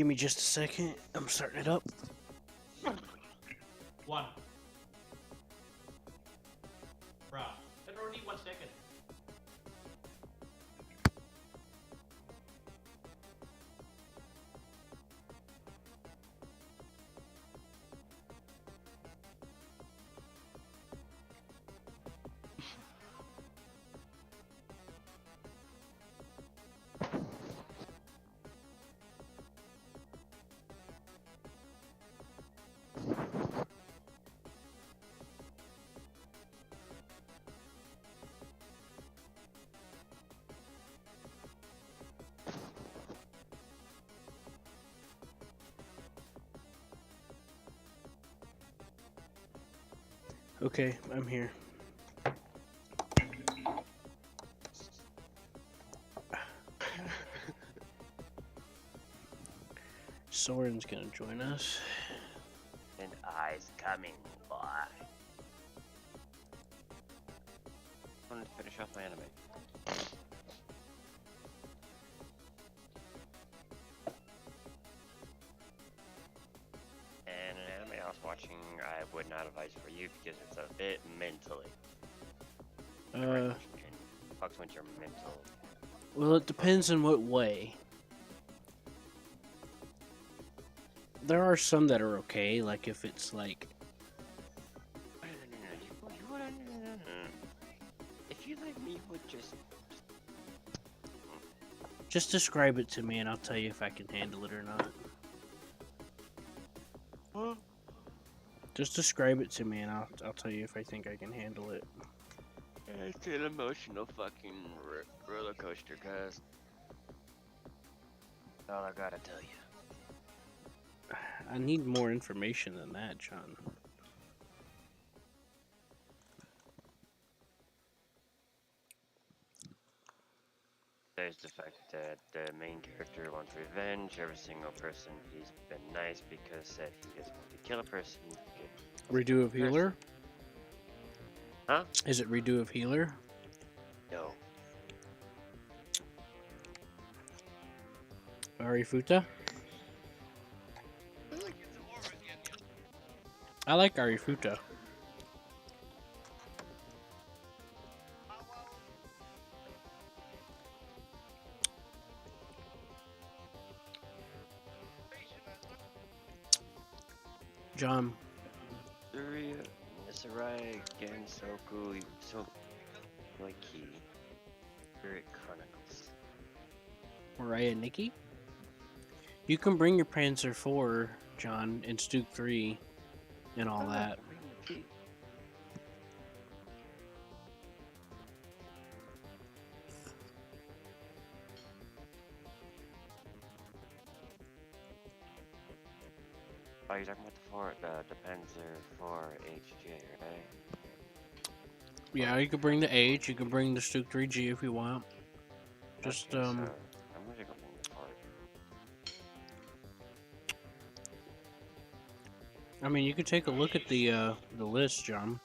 Give me just a second. I'm starting it up. 1. Bruh, that already 1 second. Okay, I'm here. Soren's gonna join us. And I's coming, boy. I wanted to finish off my anime. And an anime I was watching, I would not advise for you because it's a bit mentally. Fucks with your mental. Well, it depends in what way. There are some that are okay, like if it's like... If you let me, would just... Just describe it to me and I'll tell you if I can handle it or not. Huh? Just describe it to me and I'll tell you if I think I can handle it. It's an emotional fucking roller coaster, cuz. That's all I gotta tell you. I need more information than that, John. There's the fact that the main character wants revenge. Every single person he's been nice because said he doesn't want to kill a person. Redo of Healer? Huh? Is it Redo of Healer? No. Arifuta? I like Arifuta. John. Surya, Sarai, Gensoku, Soiki, Spirit Chronicles. Mariah Nikki? You can bring your Panzer 4, John, and Stuke 3, and all that. Oh, you're talking about the Panzer 4 HJ, right? Yeah, you can bring the H, you can bring the Stuke 3G if you want. Just, okay, so I'm gonna go bring the part. I mean, you could take a look at the list, John.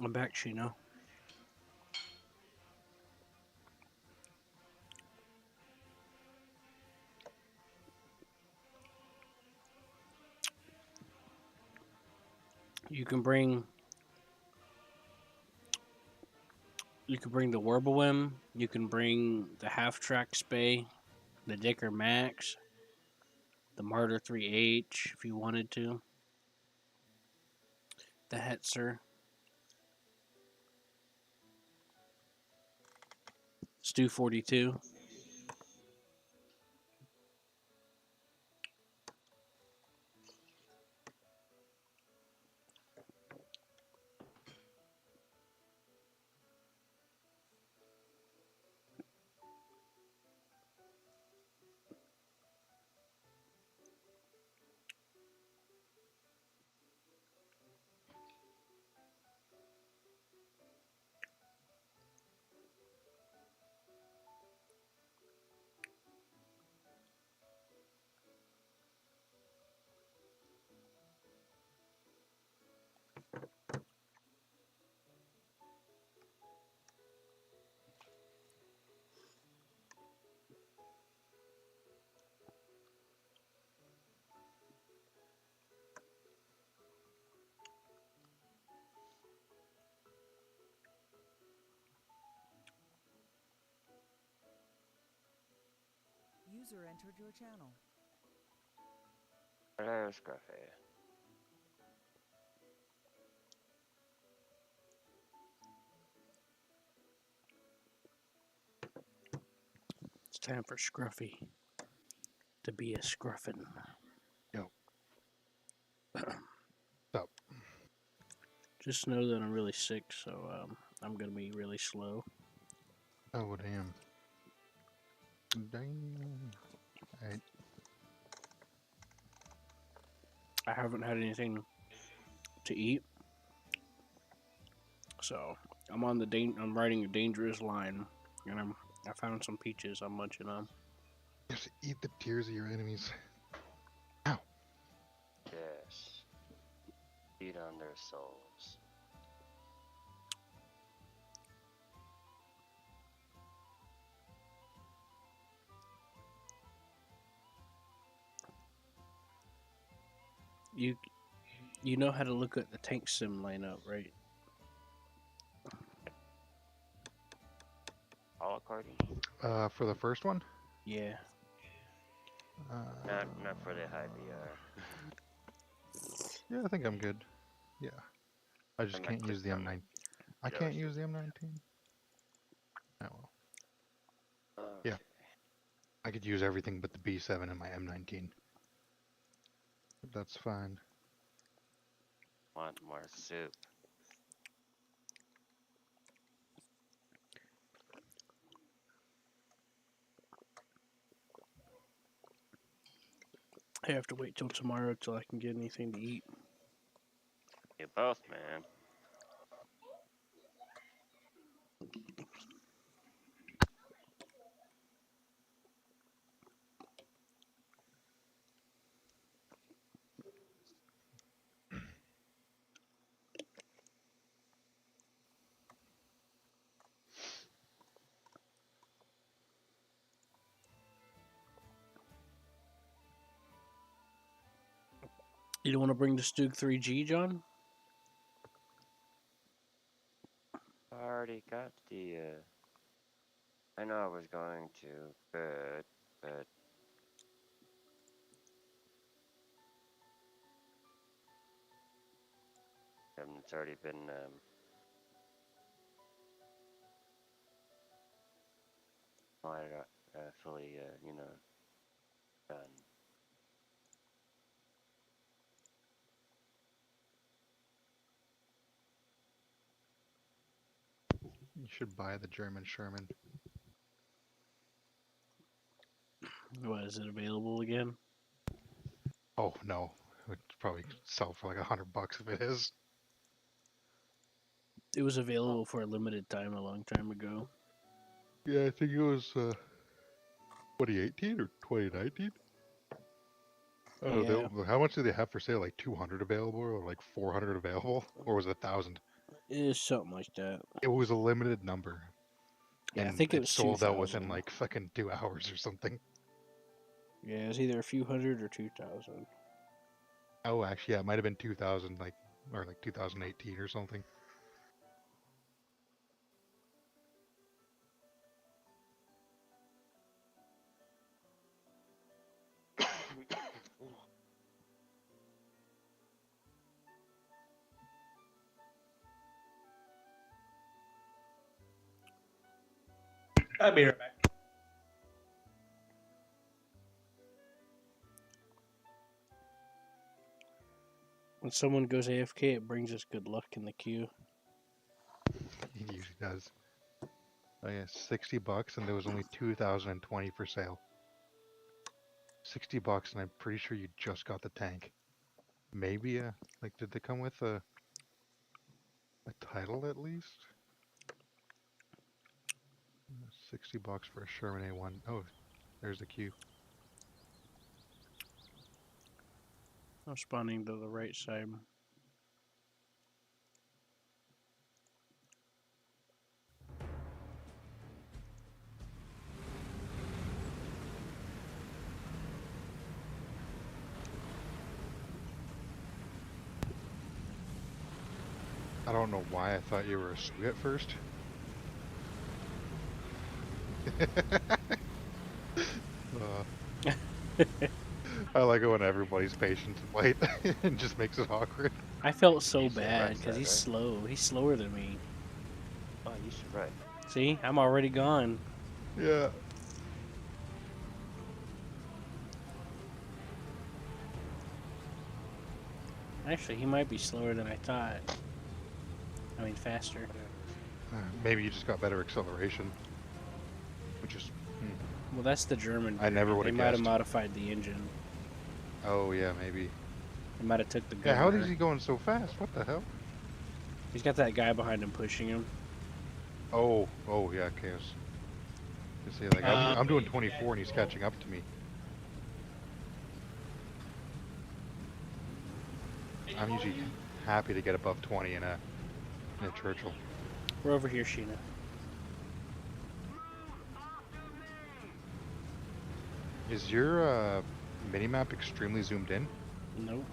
I'm back, Shino. You can bring the Werbewim, you can bring the half-track Spay, the Dicker Max, the Martyr 3H if you wanted to, the Hetzer, Stu 42. User entered your channel. Hello, Scruffy. It's time for Scruffy to be a scruffin. Yo. Sup? Just know that I'm really sick, so I'm gonna be really slow. Oh, damn. Dang. Alright. I haven't had anything to eat, so I'm on the I'm riding a dangerous line, and I found some peaches I'm munching on. Just eat the tears of your enemies. Ow. Yes. Feed on their souls. You know how to look at the tank sim lineup, right? All according? For the first one? Yeah. Not for the high VR. Yeah, I think I'm good. Yeah. I just I'm can't use the clicked on M9. it. I Yeah, can't let's use the M19. Oh well. Okay. Yeah. I could use everything but the B7 in my M19. But that's fine. Want more soup? I have to wait till tomorrow till I can get anything to eat. You both, man. You don't want to bring the Stug 3G, John? I already got the, I know I was going to, but it's already been, fully, done. You should buy the German Sherman. What, is it available again? Oh no. It would probably sell for like $100 if it is. It was Oh, available for a limited time a long time ago. Yeah, I think it was 2018 or 2019. I don't Yeah, know. How much do they have for sale? Like 200 available or like 400 available? Or was it 1,000? it is something like that. It was a limited number. Yeah, I And think it it was sold out within 2,000. like fucking 2 hours or something. Yeah, it was either a few hundred or 2,000. Oh, actually, yeah, it might have been 2000, like, or like 2018 or something. I'll be right back. When someone goes AFK, it brings us good luck in the queue. It usually does. Oh yeah, $60, and there was only 2,020 for sale. $60, and I'm pretty sure you just got the tank. Maybe like, did they come with a title at least? $60 for a Sherman A1. Oh, there's the queue. I'm spawning to the right side. I don't know why I thought you were a Sui at first. I like it when everybody's patient to wait. It just makes it awkward. I felt so You said bad right because side, he's right? slow. He's slower than me. Oh, you should right. See, I'm already gone. Yeah. Actually, he might be slower than I thought. I mean, faster. Maybe you just got better acceleration. Which is... Well, that's the German. I never version. would've They might have guessed. modified the engine. Oh, yeah, maybe. They might have took the Yeah, how gunner. is he going so fast? What the hell? He's got that guy behind him pushing him. Oh, yeah, chaos. You see, like, I'm doing 24 and he's catching up to me. I'm usually happy to get above 20 in a Churchill. We're over here, Sheena. Is your minimap extremely zoomed in? Nope.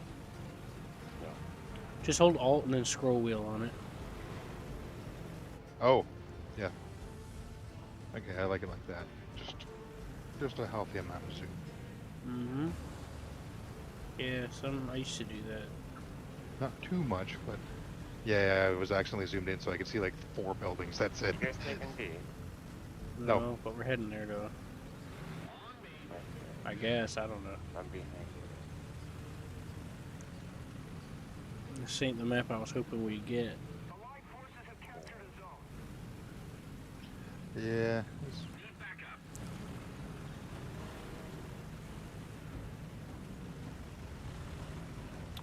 Just hold Alt and then scroll wheel on it. Oh, yeah. Okay, I like it like that. Just a healthy amount of zoom. Mm-hmm. Yeah, I used to do that. Not too much, but yeah, I was accidentally zoomed in so I could see like 4 buildings. That's it. You guys taking B? No. But we're heading there though. I guess, I don't know. I'm behind you. This ain't the map I was hoping we'd get. Yeah.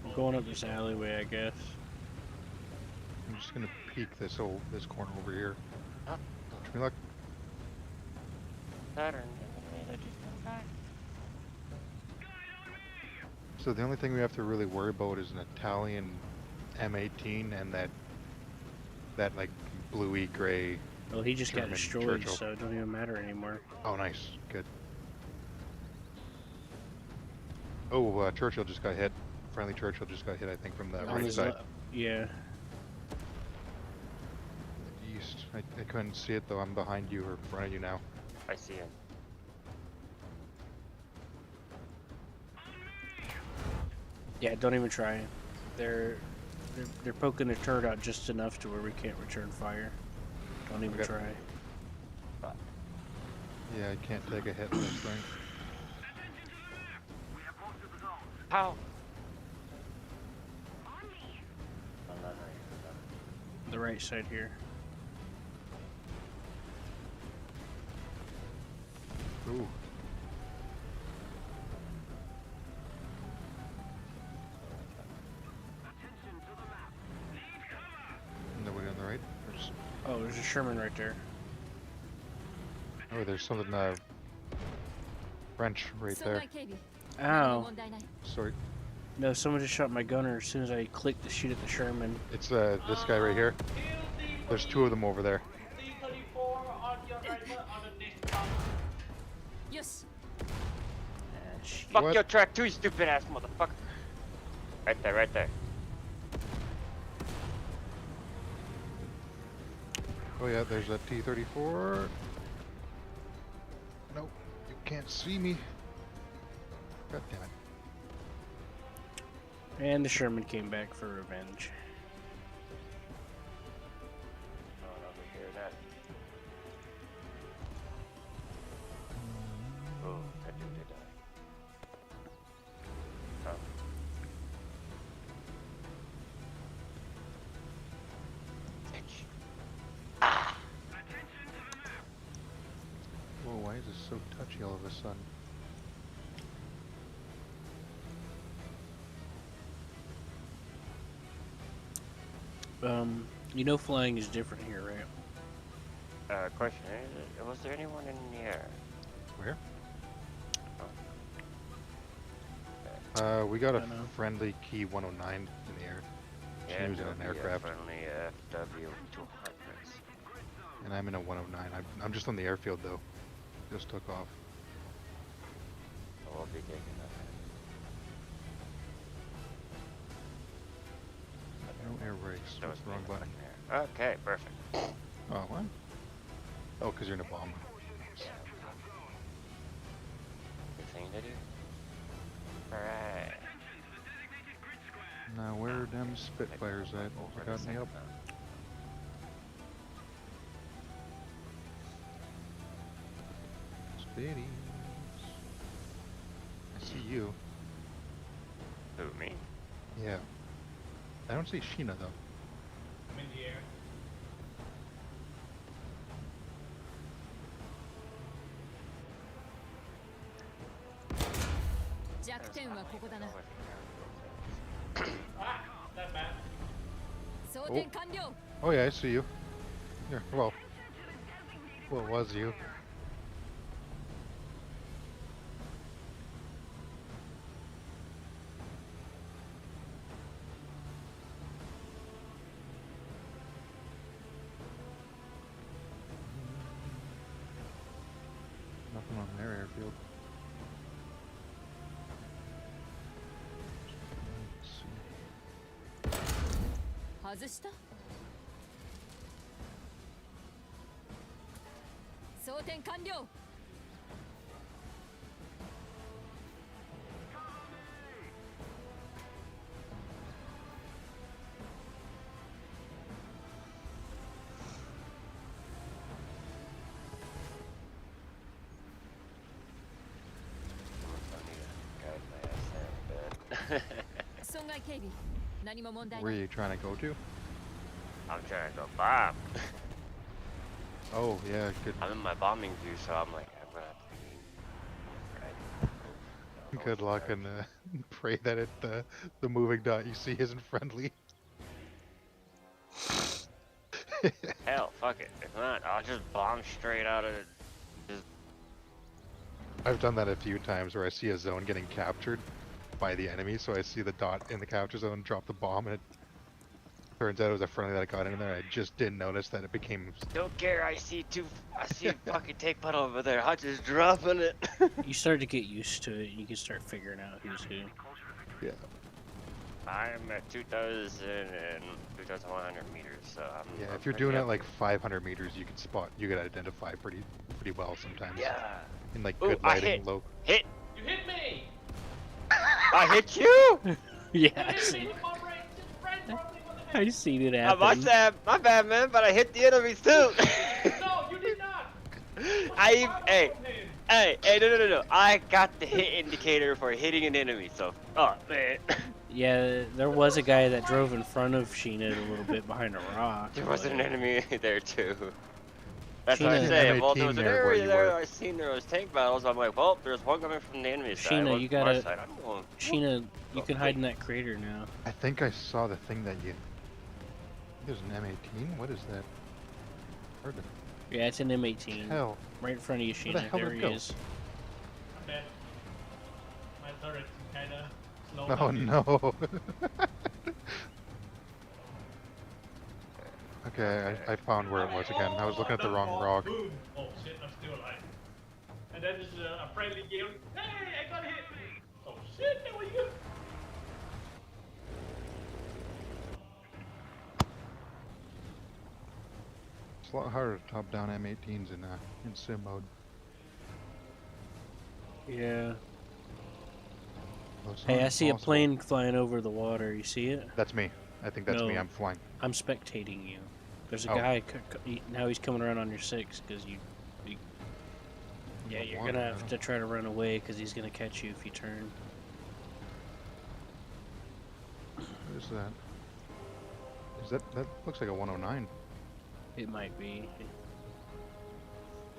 I'm going up this alleyway, I guess. I'm just gonna peek this corner over here. Huh? Wish me luck. Saturn. So the only thing we have to really worry about is an Italian M18 and that like bluey gray. Well, he just got German destroyed, Churchill. so it don't even matter anymore. Oh, nice, good. Oh, Churchill just got hit. Friendly Churchill just got hit, I think, from the On right his side. yeah. East. I couldn't see it though. I'm behind you or in front of you now. I see him. Yeah, don't even try it. They're poking their turret out just enough to where we can't return fire. Don't even Okay. try. Yeah, I can't take a hit in this thing. How? The right side here. Ooh. Nobody on the right? There's, Oh, there's a Sherman right there. oh, there's something French right there. Ow. Sorry. No, someone just shot my gunner as soon as I clicked to shoot at the Sherman. It's this guy right here. There's 2 of them over there. Yes. Shit. Fuck What? your track too, you stupid ass motherfucker. Right there, right there. Oh yeah, there's a T-34. Nope, you can't see me. God damn it. And the Sherman came back for revenge. I don't know if you hear that. Oh, that dude did die. Oh. Whoa, why is this so touchy all of a sudden? You know flying is different here, right? Question, was there anyone in the air? Where? Oh. We got a I know. friendly Key 109 in the air. She was in there'll an be a aircraft, friendly FW-200s. and I'm in a 109. I'm just on the airfield though. Just took off. So I'll be taking that. No air brakes. That What's was the wrong me, button? fucking air. Okay, perfect. Oh, what? Oh, because you're in a bomb. Good thing to do. Alright. Now, where are them Spitfires at? Over You the got me second up? round. Spitties. I see you. Who, me? Yeah. I don't see Sheena, though. I'm in the air. Ah, that bad. Oh, yeah, I see you. Yeah, well, it was you. Nothing on their airfield. Let's see. 外した装填完了 I need to guide my ass there a bit. 損害警備何も問題 Where な are い you trying to go to? I'm trying to go bomb. Oh, yeah, good. I'm in my bombing view, so I'm like, I'm gonna have to be Good luck and pray that the moving dot you see isn't friendly. hell, fuck it. If not, I'll just bomb straight out of it. Just I've done that a few times where I see a zone getting captured by the enemy, so I see the dot in the capture zone drop the bomb, and it turns out it was a friendly that got in there. I just didn't notice that it became. don't care. I see a fucking take puddle over there. I'm just dropping it. You start to get used to it. You can start figuring out who's who. Yeah. I'm at 2,100 meters, so I'm. Yeah, I'm if you're pretty doing it up. like 500 meters, you can spot, you can identify pretty well sometimes. Yeah. In like Ooh, good I lighting, hit. low. Hit. You hit me! I hit you. Yeah, You I hit see. me with my brain, just brain probably on the head. I seen it My happen. bad, man. But I hit the enemies too. No, you did not! Hey, no. I got the hit indicator for hitting an enemy, so. Oh, man. Yeah, there was a guy that drove in front of Sheena a little bit behind a rock. There was but- an enemy there, too. That's what I Sheena- say. M18 Well, there was an there where area you there were. I seen there was tank battles. I'm like, well, there's one coming from the enemy side. Sheena, one you from our gotta- side. I'm going. Sheena, you Oh, can hide in that crater now. I think I saw the thing that you. There's an M18. What is that? Hard to Yeah, it's an M18. tell. Right in front of you, Where the Sheena. hell There did he it go? is. I'm dead. My turret's kinda slow. Oh down. no. Okay, I found where it was again. I was looking at the wrong rock. Boom. Oh shit, I'm still alive. And then there's a friendly yell. Hey, I got hit! Oh shit, there we go! It's a lot harder to top down M18s in sim mode. Yeah. Well, it's Hey, not I see a impossible. plane flying over the water. You see it? That's me. I think that's me. No. I'm flying. I'm spectating you. There's a Oh. guy. Now he's coming around on your 6 because you. Yeah, Don't you're want gonna to, have no. to try to run away because he's gonna catch you if you turn. What is that? Is that looks like a 109? It might be.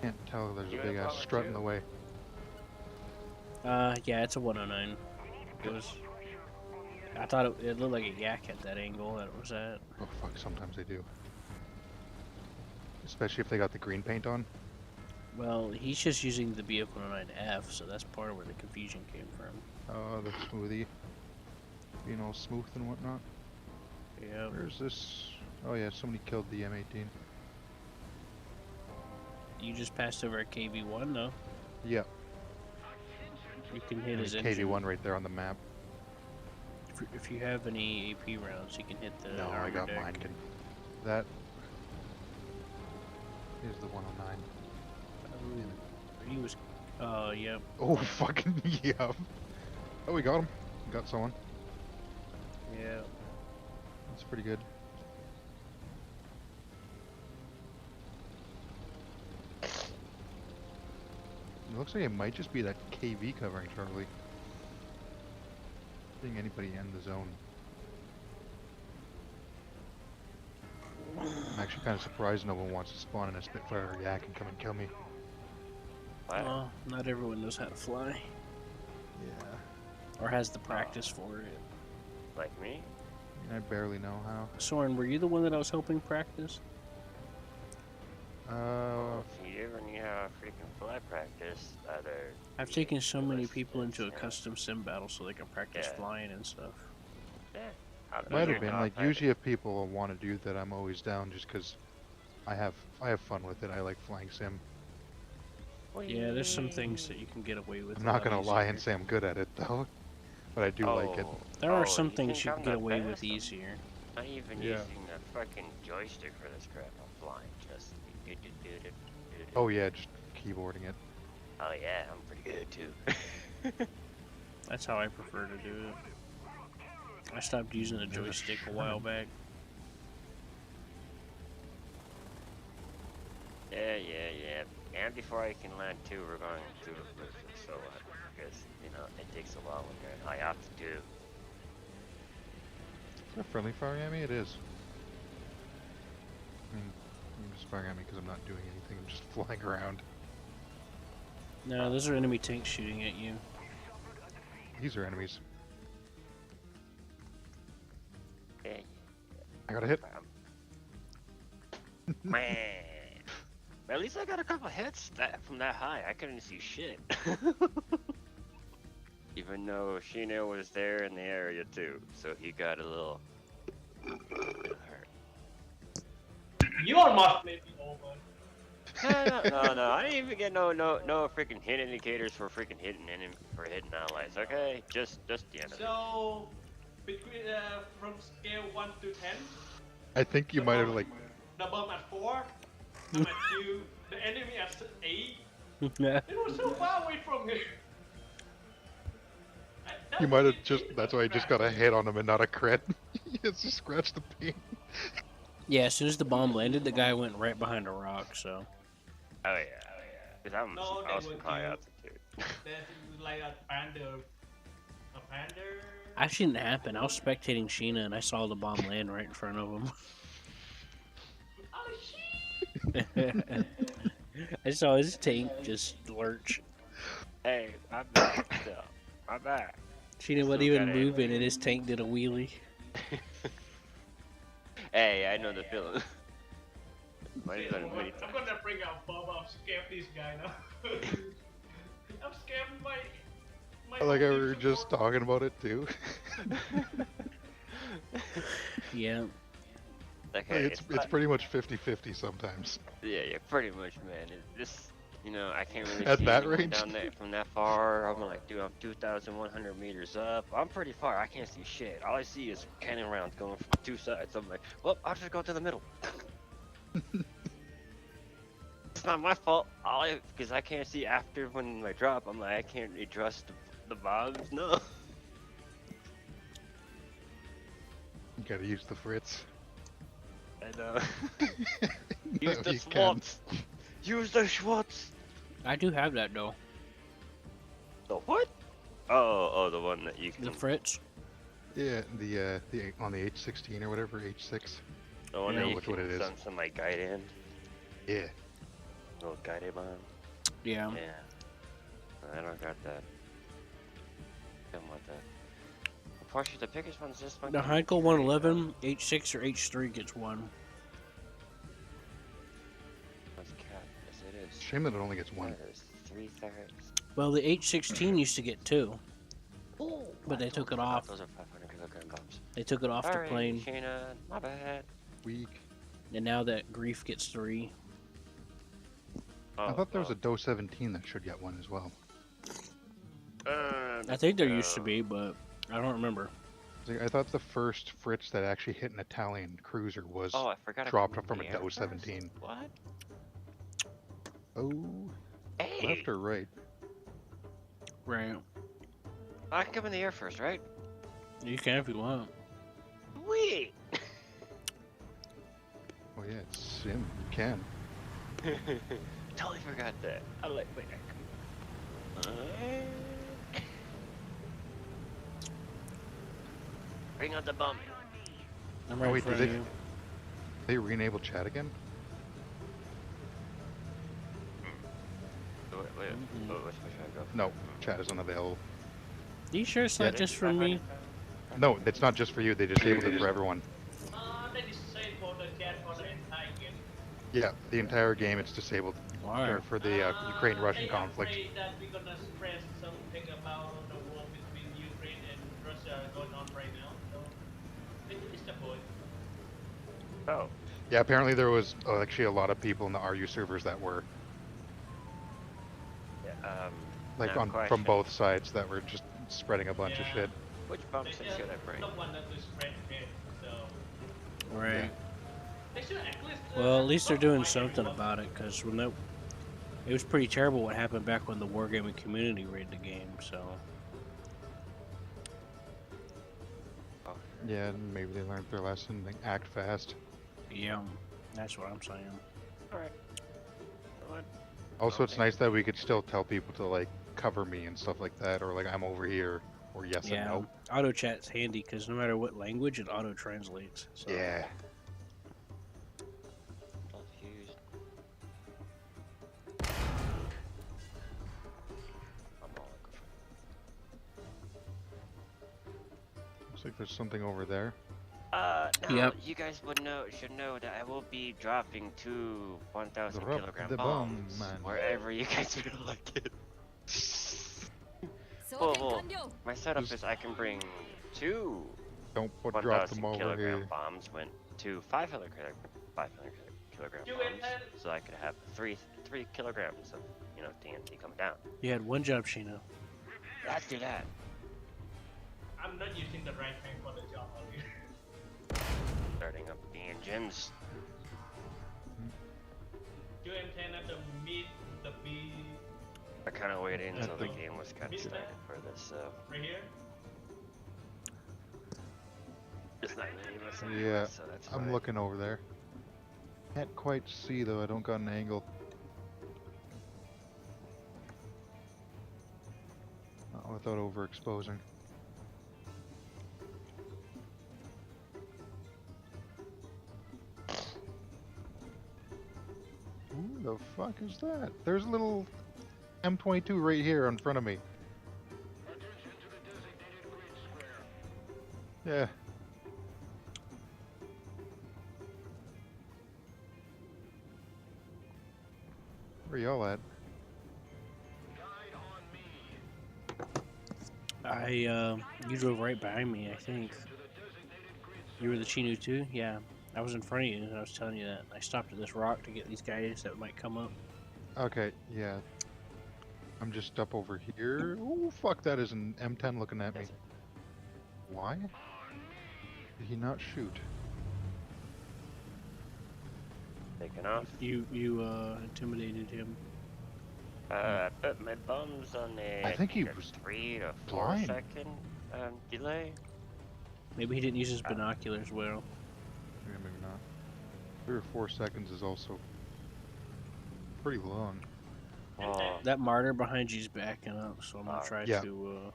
Can't tell. There's You a got a big ass plumber strut in too? the way. Yeah, it's a 109. It was. I thought it looked like a yak at that angle that it was at. Oh fuck! Sometimes they do. Especially if they got the green paint on. Well, he's just using the BF-109F, so that's part of where the confusion came from. Oh, the smoothie. Being all smooth and whatnot. Yeah. Where's this? Oh yeah, somebody killed the M18. You just passed over a KV-1 though. Yeah. You can hit his There's engine. KV1 right there on the map. if you have any AP rounds, you can hit the No, I armor got deck. mine. That is the 109. He was. Yep. Oh, fucking yeah. Oh, we got him. We got someone. Yeah. That's pretty good. It looks like it might just be that KV covering Charlie. Seeing anybody in the zone. I'm actually kind of surprised no one wants to spawn in a Spitfire or Yak and come and kill me. What? Well, not everyone knows how to fly, Yeah. or has the practice for it. Like me? I mean, I barely know how. Soren, were you the one that I was helping practice? If you ever need how to freaking fly practice, either I've taken so many people Let's into a see. custom sim battle so they can practice Yeah. flying and stuff. Might have been like usually if people want to do that, I'm always down just because I have fun with it. I like flying sim. Yeah, there's some things that you can get away with. I'm a not lot gonna lie easier. and say I'm good at it though, but I do like it. There are Oh, some you things think you I'm can get the away with best? easier. I'm not even Yeah. using the fucking joystick for this crap. I'm flying just. Oh yeah, just keyboarding it. Oh yeah, I'm pretty good too. That's how I prefer to do it. I stopped using a joystick a while back. Yeah. And before I can land too, we're going to roof it, so because you know it takes a while when you're in high altitude. Is that friendly firing at me? It is. I mean, I'm just firing at me because I'm not doing anything. I'm just flying around. No, those are enemy tanks shooting at you. These are enemies. Yeah. I got a hit. Man. At least I got a couple hits from that high. I couldn't see shit. Even though Shino was there in the area too, so he got a little hurt. You almost played me over. No. I didn't even get no freaking hit indicators for freaking hitting allies. Okay, just the enemy. So, between from scale 1 to 10, I think you might have like. the bomb at 4, I'm at 2, the enemy at 8. Yeah. It was so far away from me. You might have just. That's why I just got a hit on him and not a crit. It's just scratch the paint. Yeah, as soon as the bomb landed, the guy went right behind a rock, so. Oh yeah. Cause I was they in would high do- altitude. There's like a panda. A panda? Actually, didn't happen. I was spectating Sheena and I saw the bomb land right in front of him. Oh shit! I saw his tank just lurch. Hey, I'm back still. I'm back. Sheena wasn't Still even got it. moving and his tank did a wheelie. Hey, I know the feeling. Mine's done many I'm times. gonna bring out Bob. I'm scared of this guy now. I'm scared of my. I like how we were team just support. talking about it too. Yeah. Okay, It's pretty much 50-50 sometimes. yeah, pretty much, man. This, you know, I can't really At see that anyone range? down there from that far. I'm like, dude, I'm 2,100 meters up. I'm pretty far. I can't see shit. All I see is cannon rounds going from two sides. I'm like, well, I'll just go to the middle. It's not my fault. Because I can't see after when I drop. I'm like, I can't adjust the bombs. No. You gotta use the Fritz. I know. Use No, the you can't. Schwartz. Use the Schwartz. I do have that though. The what? Oh, the one that you can. The Fritz. Yeah, the on the H16 or whatever, H6. The one Yeah, that you which can one it is. send some like guide in. Yeah. Little guided bomb. Yeah. Yeah. I don't got that. Don't want that. Unfortunately, the biggest one's this one. The Heinkel 111, H6 or H3 gets one. That's cap. Yes, it is. Shame that it only gets one. That is 3/3. Well, the H16 used to get two. Ooh, But they took it off. Those are 500 kilogram bombs. They took it off the Sorry, plane, Shayna. My bad. Weak. and now that Grief gets three. Oh, I thought there was a DO 17 that should get one as well. I think there used to be, but I don't remember. See, I thought the first Fritz that actually hit an Italian cruiser was Oh, I forgot. dropped I can from a move in the air Doe first? 17. What? Oh, Hey, left or right? Right. I can come in the air first, right? You can if you want. Sweet. Oh yeah, it's Sim. You can. Totally forgot that. I like. Wait. Bring out the bomb. I'm Oh, right in wait, front did of you. They re-enable chat again? Wait. Mhm. Oh, which way should I go? No, chat is unavailable. You sure it's Yeah, not just for me? No, it's not just for you. They disabled it for everyone. They disabled the chat for the entire game. Yeah, the entire game it's disabled. Why? Or for the Ukraine-Russian They conflict. afraid that we're gonna spread something about the war between Ukraine and Russia going on right now. So they disappoint. Oh, Yeah, apparently there was actually a lot of people in the RU servers that were yeah. like now on from question. both sides that were just spreading a bunch of Yeah. shit. Which bomb They set just should I bring? don't want them to spread it. So Right. they should at least. Well, at least they're doing notify something everyone. about it, because when that, it was pretty terrible what happened back when the wargaming community raided the game. So Yeah, maybe they learned their lesson. Like, act fast. yeah, that's what I'm saying. All right. Also, it's Okay. nice that we could still tell people to like cover me and stuff like that, or like I'm over here, or yes and Yeah, no. auto chat's handy because no matter what language, it auto translates. So. Yeah. Confused. I'm all Looks like there's something over there. Now, Yep. you guys should know that I will be dropping 2 1,000 Drop kilogram the bomb, bombs man. wherever you guys feel like it. 装填 Whoa. 完了 My setup Just- is I can bring 2 Don't put drop 1,000 them over kilogram here. bombs went to 500 kilogram Do it, bombs, man. so I could have 3 kilograms of TNT coming down. You had one job, Sheena. Let's do that. I'm not using the right thing for the job only. Starting up the engines. Do antenna to meet the B I kind of waited until the the game was kind of mid-band? started for this, so right here. it's not really missing Yeah, much, so that's I'm fine. looking over there. Can't quite see though. I don't got an angle. Not without overexposing. Who the fuck is that? There's a little M22 right here in front of me. Yeah. Where y'all at? You drove right behind me, I think. You were the Chinu too? Yeah. I was in front of you, and I was telling you that. I stopped at this rock to get these guys that might come up. Okay, yeah. I'm just up over here. Oh, fuck, that is an M10 looking at me. Yes. Why? Did he not shoot? Taking off. You intimidated him. I put my bums on a I think he a was 3 to 4 blind. second delay. Maybe he didn't use his binoculars well. Yeah, maybe not. 3 or 4 seconds is also pretty long. Oh, That martyr behind you is backing up, so I'm gonna try Yeah. to.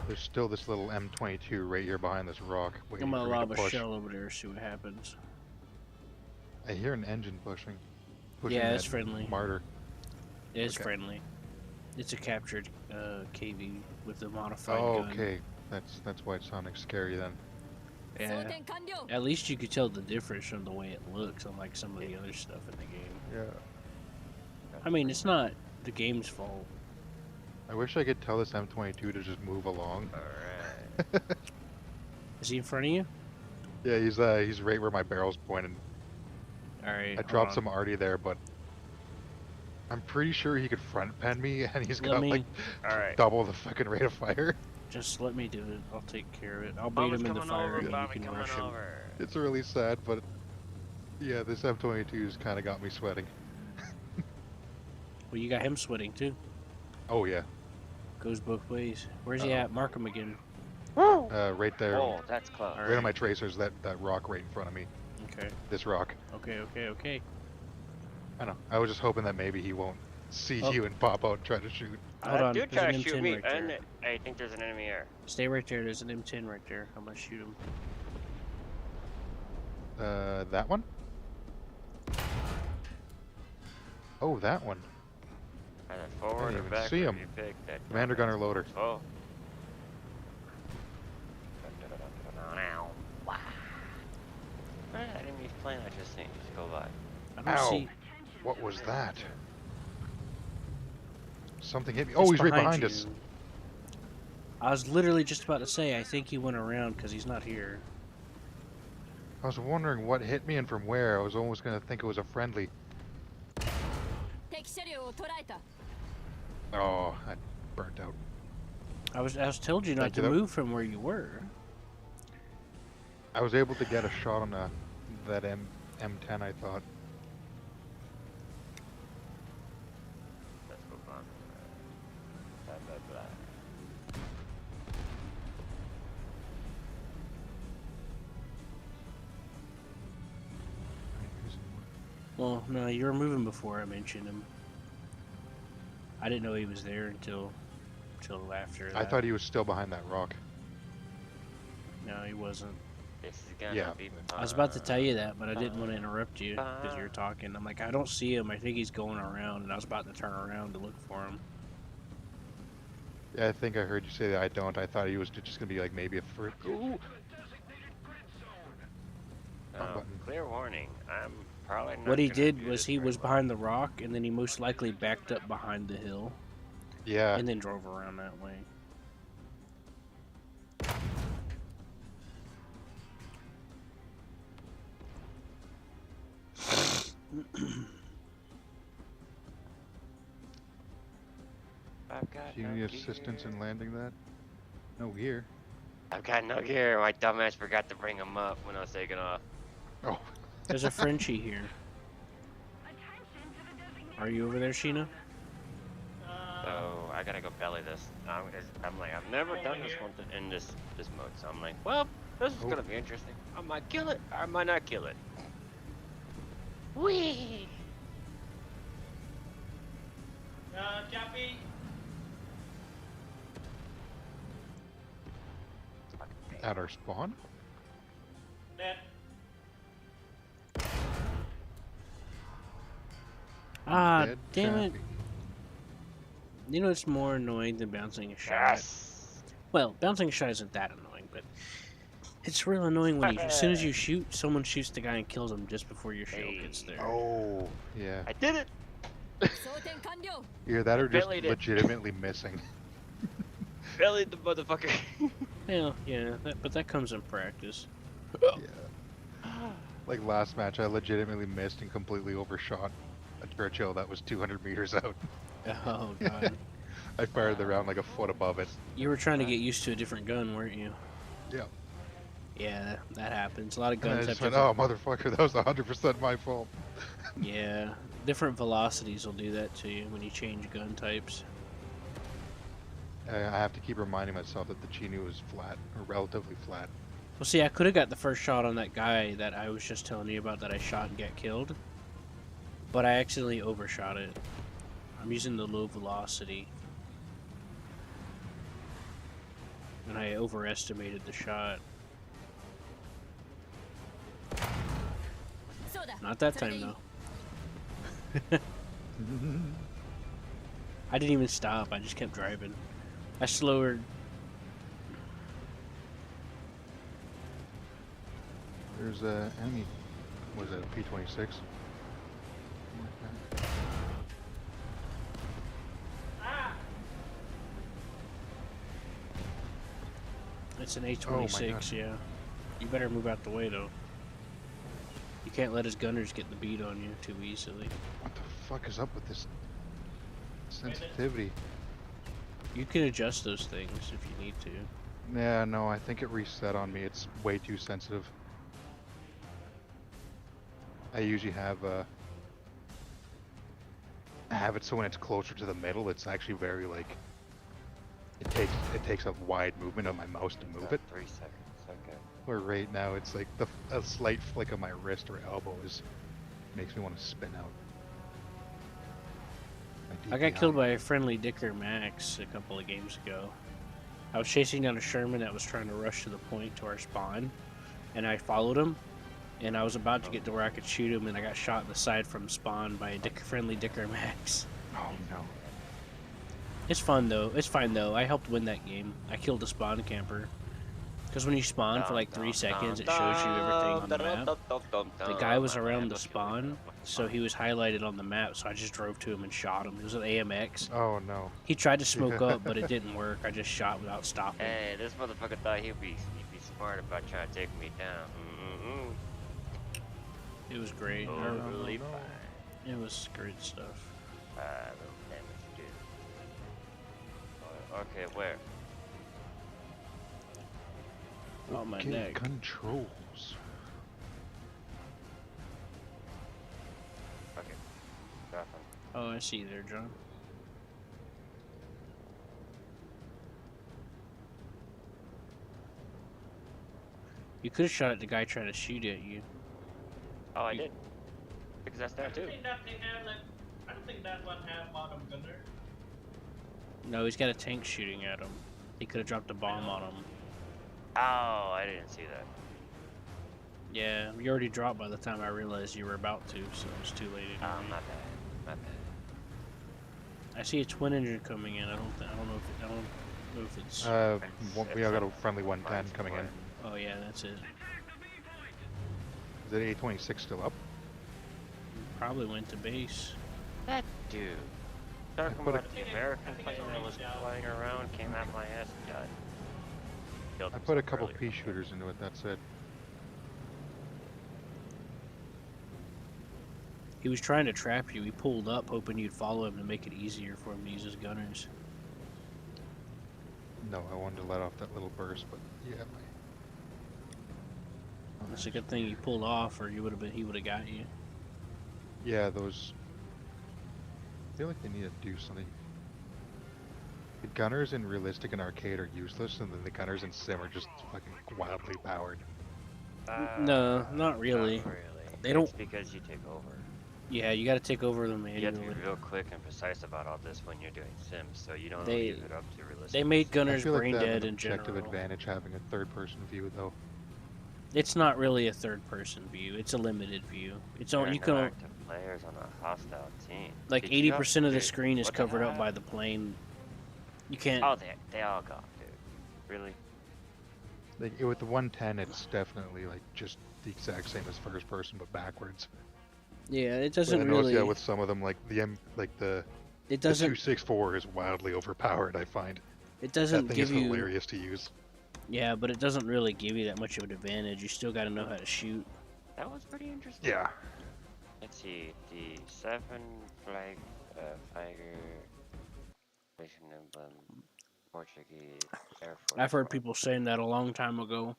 There's still this little M22 right here behind this rock. Waiting I'm gonna for me lob to a push. shell over there, see what happens. I hear an engine pushing. Yeah, it's that friendly. Martyr. It's Okay. friendly. It's a captured KV with a modified Oh, gun. okay. That's why it sounded scary then. 装 Yeah. 填完了 At least you could tell the difference from the way it looks, unlike some of the other stuff in the game. Yeah. I mean, it's not the game's fault. I wish I could tell this M22 to just move along. alright. Is he in front of you? Yeah, he's right where my barrel's pointed. All right. I dropped some arty there, but I'm pretty sure he could front pen me, and he's Let got me- like Alright. double the fucking rate of fire. Just let me do it. I'll take care of it. I'll bait Bomber's him in the coming fire over, and you bomber can coming rush him. over. It's really sad, but yeah, this M22's kind of got me sweating. Well, you got him sweating too. Oh yeah, Goes both ways. Where's he Uh-oh. at? Mark him again. right there, Oh, that's close. right on my tracers. That rock right in front of me. Okay. This rock. Okay. I know. I was just hoping that maybe he won't see Oh. you and pop out and try to shoot. Hold on. Dude There's try an to shoot M10 me, right and there. I think there's an enemy here. Stay right there. There's an M10 right there. I'm gonna shoot him. That one? Oh, that one. Either forward or even back. see wherever him. You pick that. Commander Gunner Loader. Oh. Where did that enemy plane I just seen just go by? I don't Ow. see. What was that? Something hit me. It's Oh, he's right behind you. us. I was literally just about to say, I think he went around because he's not here. I was wondering what hit me and from where. I was almost going to think it was a friendly. 敵車両を捉えた Oh, I burnt out. I was told you not Thank to you, though. move from where you were. I was able to get a shot on that M10, I thought. Let's go on. Blah, blah, blah. Well, no, you were moving before I mentioned him. I didn't know he was there until after that. I thought he was still behind that rock. No, he wasn't. This is gonna Yeah. be I was about to tell you that, but I didn't want to interrupt you because you were talking. I'm like, I don't see him. I think he's going around, and I was about to turn around to look for him. Yeah, I think I heard you say that. I don't. I thought he was just going to be like maybe a first. Ooh. button. Clear warning. I'm probably not What he gonna did do was this he very was well. behind the rock, and then he most likely backed up behind the hill, Yeah. and then drove around that way. I've got Do you no need assistance gear. in landing that? No gear. I've got no gear. My dumbass forgot to bring him up when I was taking off. Oh. There's a Frenchie here. Are you over there, Sheena? So I gotta go belly this. I'm like, I've never done this one in this mode, so I'm like, well, this is gonna be interesting. I might kill it, or I might not kill it. Whee! Chappie. At our spawn? Net. Ah, Dead damn it. Chappie. You know it's more annoying than bouncing a shot. Yes. Well, bouncing a shot isn't that annoying, but it's real annoying when as soon as you shoot, someone shoots the guy and kills him just before your shield gets there. Oh, yeah. I did it. 装填完了 Either that or just Bellied it. legitimately missing. Bellied the motherfucker. Yeah, but that comes in practice. Yeah. Like last match, I legitimately missed and completely overshot a Churchill that was 200 meters out. Oh god. I fired the round like a foot above it. You were trying to get used to a different gun, weren't you? Yeah. Yeah, that happens. A lot of And I guns have just went, different... oh, motherfucker, that was 100% my fault. Yeah, different velocities will do that to you when you change gun types. I have to keep reminding myself that the Chinu is flat, or relatively flat. Well, see, I could have got the first shot on that guy that I was just telling you about that I shot and got killed, but I accidentally overshot it. I'm using the low velocity, and I overestimated the shot. そうだ Not that それでい time い though. I didn't even stop. I just kept driving. I slowed. There's a enemy. Was it a P-26? It's an A26, yeah. You better move out the way though. You can't let his gunners get the beat on you too easily. What the fuck is up with this sensitivity? You can adjust those things if you need to. Yeah, no, I think it reset on me. It's way too sensitive. I usually have it so when it's closer to the middle, it's actually very like it takes a wide movement of my mouse to move it. 3 seconds. Okay. Where right now it's like a slight flick of my wrist or elbow makes me want to spin out. My I got DPI. killed by a friendly Dicker Max a couple of games ago. I was chasing down a Sherman that was trying to rush to the point to our spawn, and I followed him, and I was about to get to where I could shoot him, and I got shot in the side from spawn by a friendly Dicker Max. Oh no. It's fun though. It's fine though. I helped win that game. I killed a spawn camper. Because when you spawn for like 3 seconds, it shows you everything on the map. The guy was around the spawn, so he was highlighted on the map, so I just drove to him and shot him. It was an AMX. Oh no. He tried to smoke up, but it didn't work. I just shot without stopping. Hey, this motherfucker thought he'd be smart about trying to take me down. It was great. Totally fine. It was great stuff. Little damage, dude. Okay, where? Oh, my Okay, neck. controls. Okay. Got him. Oh, I see you there, John. You could have shot at the guy trying to shoot at you. Oh, I did. Because that's I there don't too. think that thing had like. I don't think that one had bottom gunner. No, he's got a tank shooting at him. He could have dropped a bomb on him. Oh, I didn't see that. Yeah, you already dropped by the time I realized you were about to, so it was too late. Oh, Anyway. my bad. My bad. I see a twin engine coming in. I don't know if it's. We all got a friendly 110 Mine's coming in. more. Oh yeah, that's it. Is it 826 still up? Probably went to base. That dude. Talking put a- about the American plane that was flying around, came at my ass and died. Killed I put a himself couple earlier. pea shooters into it, that's it. He was trying to trap you. He pulled up, hoping you'd follow him to make it easier for him to use his gunners. No, I wanted to let off that little burst, but yeah, It's a good thing you pulled off, or he would have got you. yeah, those. I feel like they need to do something. The gunners in realistic and arcade are useless, and then the gunners in sim are just fucking wildly powered. No, not really. Not really. They It's don't- because you take over. Yeah, you got to take over the You have to be manually. real quick and precise about all this when you're doing sims, so you don't They- leave it up to realistic. They made I gunners feel like brain they have dead an in objective general. advantage having a third-person view, though. It's not really a third-person view. It's a limited view. It's on. You can active players on a hostile team. like Did you know- 80% of the dude, screen is what the covered up hell? by the plane. You can't. Oh, they all got, dude. Really? Like, with the 110, it's definitely like just the exact same as first-person, but backwards. Yeah, it But I doesn't noticed really. that with some of them, like the It the doesn't. 264 is wildly overpowered. I find It that doesn't thing give is you. hilarious to use. Yeah, but it doesn't really give you that much of an advantage. You still got to know how to shoot. That was pretty interesting. Yeah. Let's see, the 7 flag fighter mission emblem Portuguese Air Force. I've heard One. people saying that a long time ago,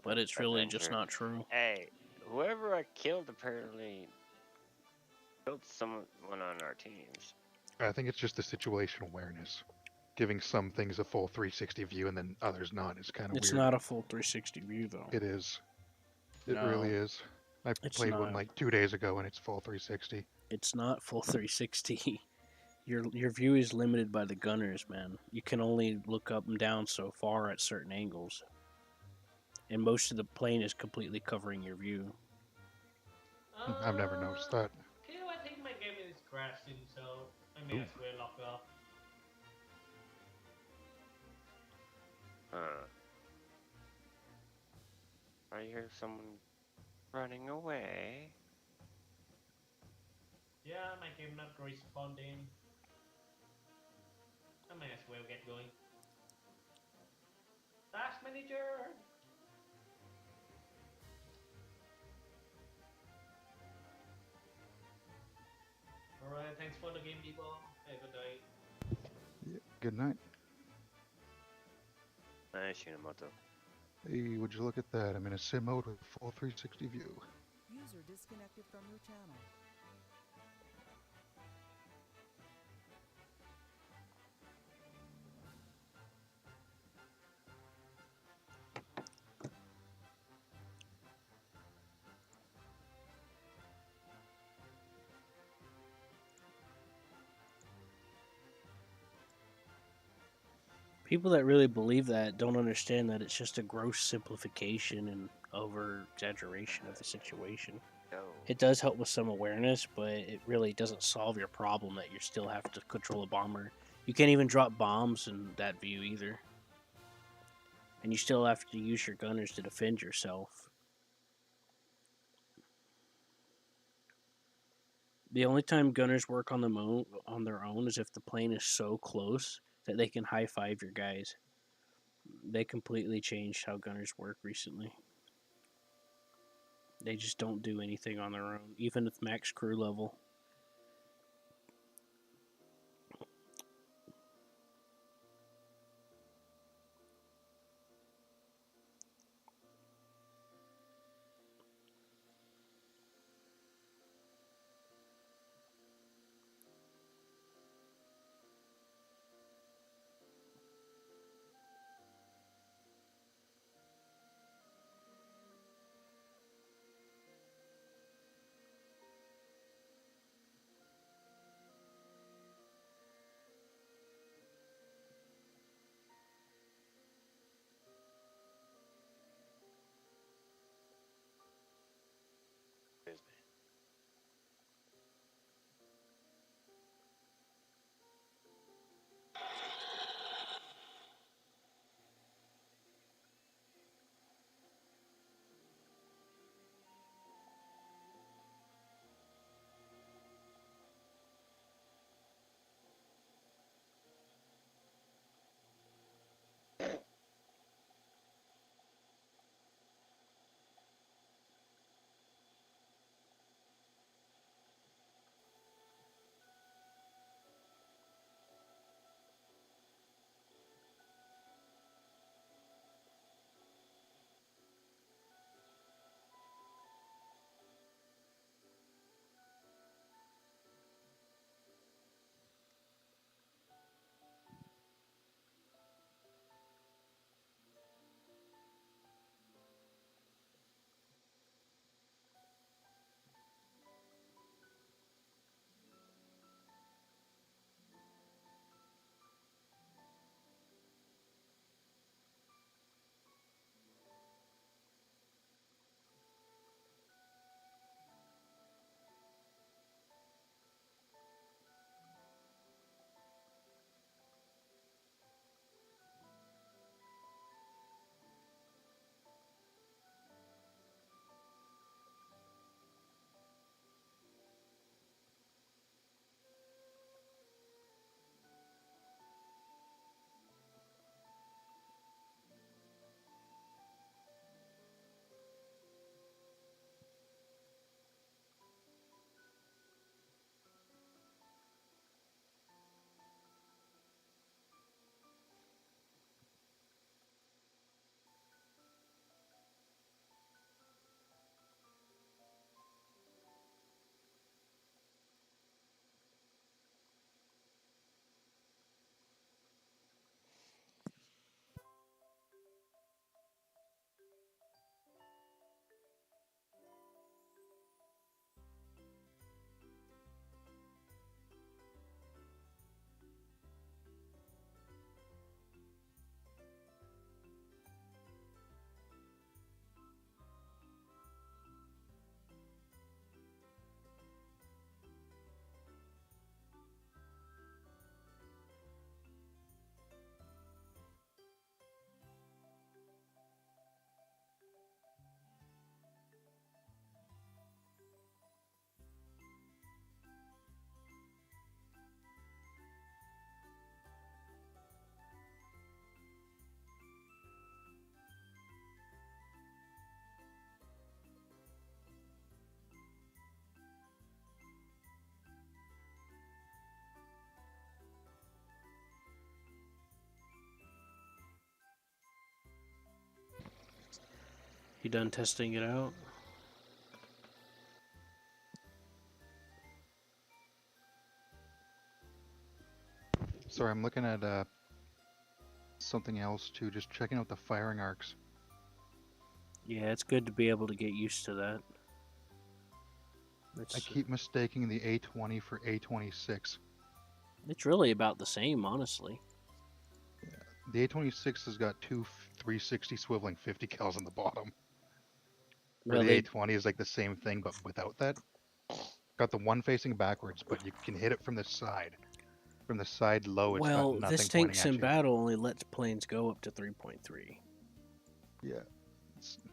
but it's really just Adventure. not true. Hey, whoever I killed apparently killed someone on our teams. I think it's just the situation awareness. Giving some things a full 360 view and then others not is kind of weird. It's not a full 360 view though. It is. It No, really is. I it's played one not. like 2 days ago and it's full 360. It's not full 360. Your view is limited by the gunners, man. You can only look up and down so far at certain angles. And most of the plane is completely covering your view. I've never noticed that. Okay, I think my game is crashing, so I may as well lock off. I hear someone running away. Yeah, my game not responding. I may as well get going. Task manager! Alright, thanks for the game, people. Have a good night. Good night. Nice Unimoto. Hey, would you look at that? I'm in a sim mode with full 360 view. User disconnected from your channel. People that really believe that don't understand that it's just a gross simplification and over exaggeration of the situation. Go. It does help with some awareness, but it really doesn't solve your problem that you still have to control a bomber. You can't even drop bombs in that view either. And you still have to use your gunners to defend yourself. The only time gunners work on on their own is if the plane is so close that they can high five your guys. They completely changed how gunners work recently. They just don't do anything on their own, even with max crew level. You done testing it out? Sorry, I'm looking at something else too, just checking out the firing arcs. Yeah, it's good to be able to get used to that. I keep mistaking the A20 for A26. It's really about the same, honestly. The A26 has got two 360 swiveling 50 cals on the bottom. Where Well, the A20 is like the same thing, but without that. Got the one facing backwards, but you can hit it from the side. From the side low, it's got well, nothing this pointing tanks at in you. battle only lets planes go up to 3.3. Yeah.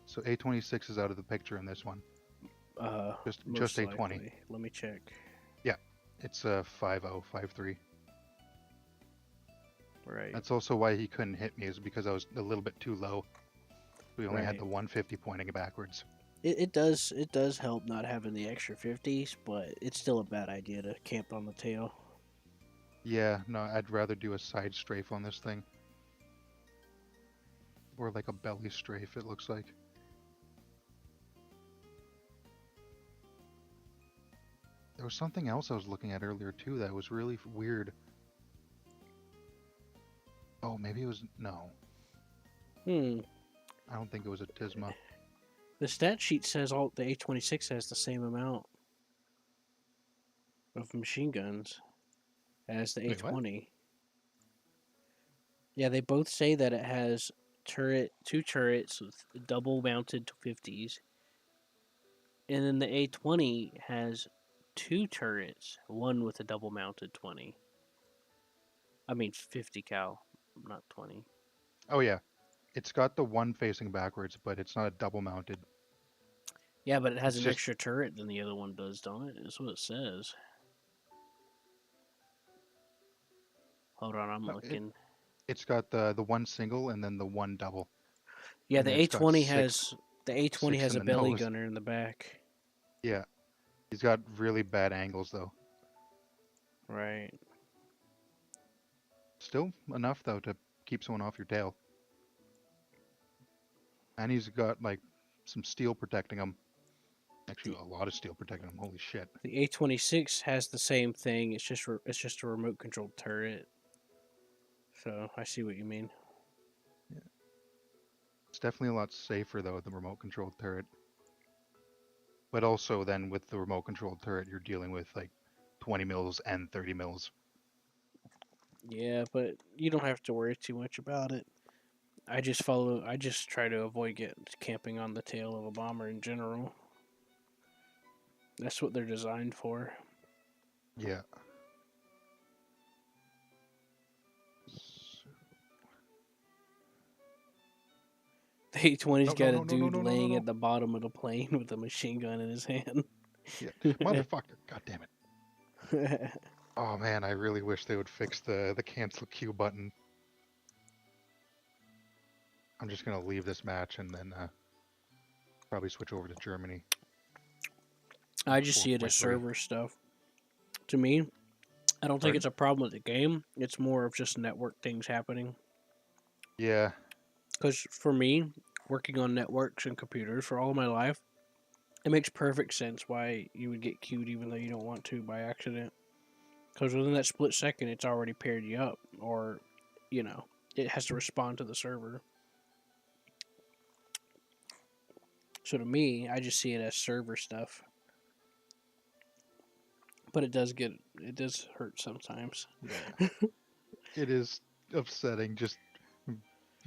So A26 is out of the picture in this one. Just A20. Likely. Let me check. Yeah, it's a 5053. Right. That's also why he couldn't hit me, is because I was a little bit too low. We only had Right. the 150 pointing backwards. It does help not having the extra 50s, but it's still a bad idea to camp on the tail. Yeah, no, I'd rather do a side strafe on this thing. Or like a belly strafe, it looks like. There was something else I was looking at earlier too that was really weird. Oh, maybe it was... No. I don't think it was a Tisma. The stat sheet says all the A26 has the same amount of machine guns as the Wait, what? A20. Yeah, they both say that it has two turrets with double mounted 50s. And then the A20 has two turrets, one with a double mounted 20. I mean 50 cal, not 20. Oh yeah. It's got the one facing backwards, but it's not a double mounted. Yeah, but it has It's an just... extra turret than the other one does, don't it? That's what it says. Hold on, I'm looking. It's got the one single and then the one double. Yeah, And the then it's got A20 has six in a the belly nose. gunner in the back. Yeah. He's got really bad angles though. Right. Still enough though to keep someone off your tail. And he's got like some steel protecting him. Actually, a lot of steel protecting him. Holy shit. The A26 has the same thing. It's just a remote controlled turret. So I see what you mean. Yeah. It's definitely a lot safer though, the remote controlled turret. But also then with the remote controlled turret, you're dealing with like 20 mils and 30 mils. Yeah, but you don't have to worry too much about it. I just try to avoid camping on the tail of a bomber in general. That's what they're designed for. Yeah. The A20's got a dude No. laying at the bottom of the plane with a machine gun in his hand. Yeah. Motherfucker. God damn it. Oh man, I really wish they would fix the cancel queue button. I'm just gonna leave this match and then probably switch over to Germany. I just see it as 4.3. server stuff. To me, I don't think Pardon? it's a problem with the game. It's more of just network things happening. Yeah. Because for me, working on networks and computers for all of my life, it makes perfect sense why you would get queued even though you don't want to by accident. Because within that split second, it's already paired you up, or, it has to respond to the server. So to me, I just see it as server stuff. But it does hurt sometimes. Yeah. It is upsetting just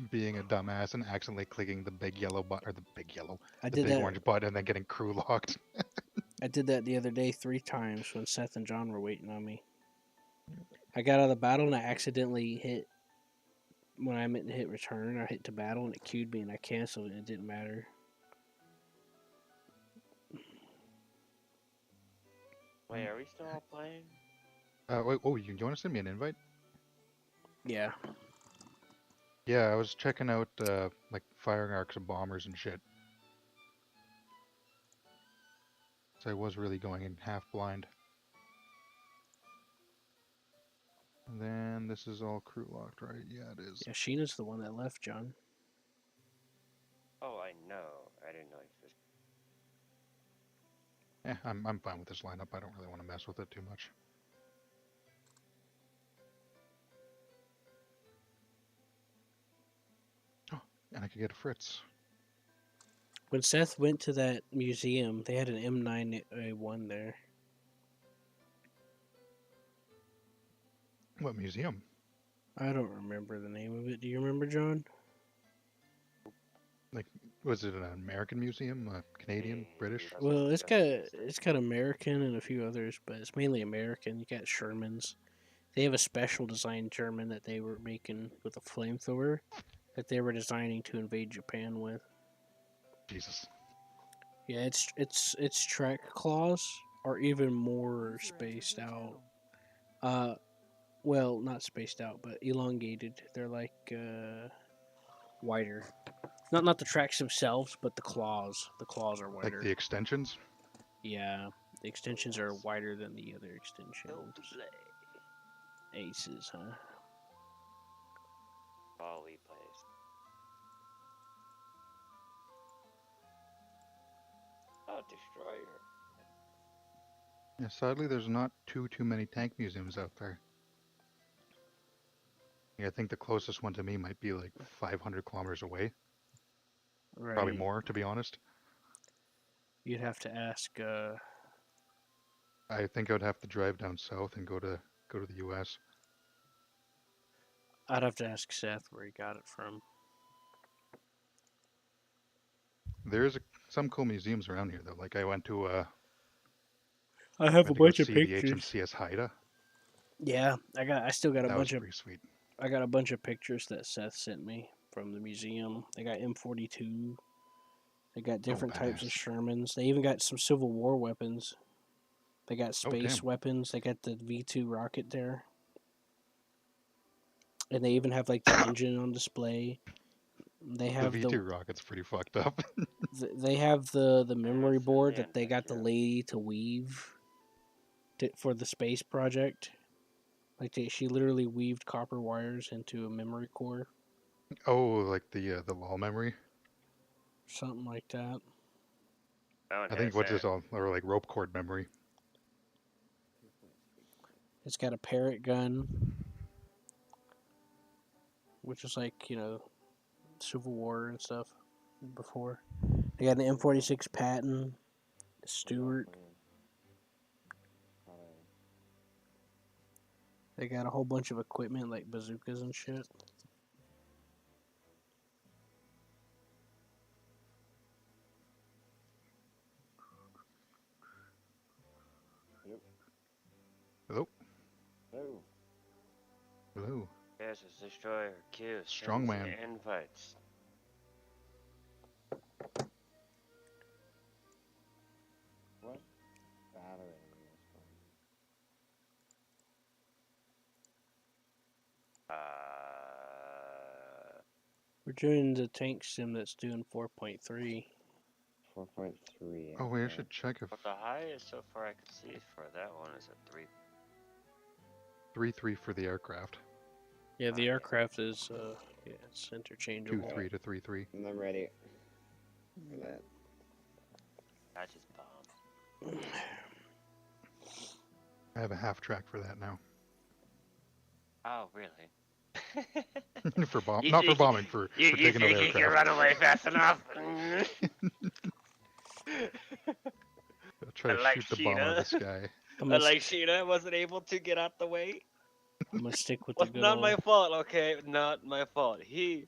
being a dumbass and accidentally clicking the big yellow button, or the big orange button, and then getting crew locked. I did that the other day 3 times when Seth and John were waiting on me. I got out of the battle and I accidentally hit, when I meant to hit return, I hit to battle and it queued me and I canceled it and it didn't matter. Wait, are we still all playing? Wait, oh, you want to send me an invite? Yeah. Yeah, I was checking out like firing arcs of bombers and shit. So I was really going in half blind. And then this is all crew locked, right? Yeah, it is. Yeah, Sheena's the one that left, John. Oh, I know. I I'm fine with this lineup. I don't really want to mess with it too much. Oh, and I could get a Fritz. When Seth went to that museum, they had an M9A1 there. What museum? I don't remember the name of it. Do you remember, John? Like, was it an American museum? Canadian? British? Well, it's got American and a few others, but it's mainly American. You got Shermans. They have a special designed German that they were making with a flamethrower that they were designing to invade Japan with. Jesus. Yeah, its track claws are even more spaced out. Well, not spaced out, but elongated. They're like wider. Not the tracks themselves, but the claws. The claws are wider. Like the extensions? Yeah, the extensions are wider than the other extensions. Aces, huh? Volley plays. Oh, destroyer. Yeah, sadly, there's not too many tank museums out there. Yeah, I think the closest one to me might be like 500 kilometers away. Right. Probably more, to be honest. You'd have to ask. I think I would have to drive down south and go to the U.S. I'd have to ask Seth where he got it from. There's some cool museums around here, though. Like I went to I have a bunch of the pictures. HMCS Haida. Yeah, I still got a That bunch was of. pretty sweet. I got a bunch of pictures that Seth sent me from the museum. They got M42. They got different types of badass. Shermans. They even got some Civil War weapons. They got space damn. weapons. They got the V2 rocket there. And they even have like the engine on display. They have The V2 rocket's pretty fucked up. they have the memory That's board the that they got the picture. lady to weave for the space project. Like she literally weaved copper wires into a memory core, Oh, like the LOL memory. something like that. I think what's this all, or like rope cord memory. It's got a parrot gun, which is like Civil War and stuff before. They got an M46 Patton, Stewart. They got a whole bunch of equipment like bazookas and shit. Hello? Oh. Hello. Yes, it's destroyer. Kills. Strongman. Invites. What? Battery. We're doing the tank sim that's doing 4.3. 4.3. Oh wait, I should check if But the highest so far I could see for that one is a 3. 3-3 for the aircraft. Yeah, the Okay. aircraft is it's interchangeable. 2-3 to 3-3. I'm ready for that. I just bombed. I have a half track for that now. Oh, really? For bomb, You not for think- bombing, for You taking think out you can aircraft. run away fast enough? I'll try to like shoot the bomb out of the Sheena. sky. I'm gonna, Like Sheena wasn't able to get out the way. I'm gonna stick with the Was good not old. my fault, okay? Not my fault. He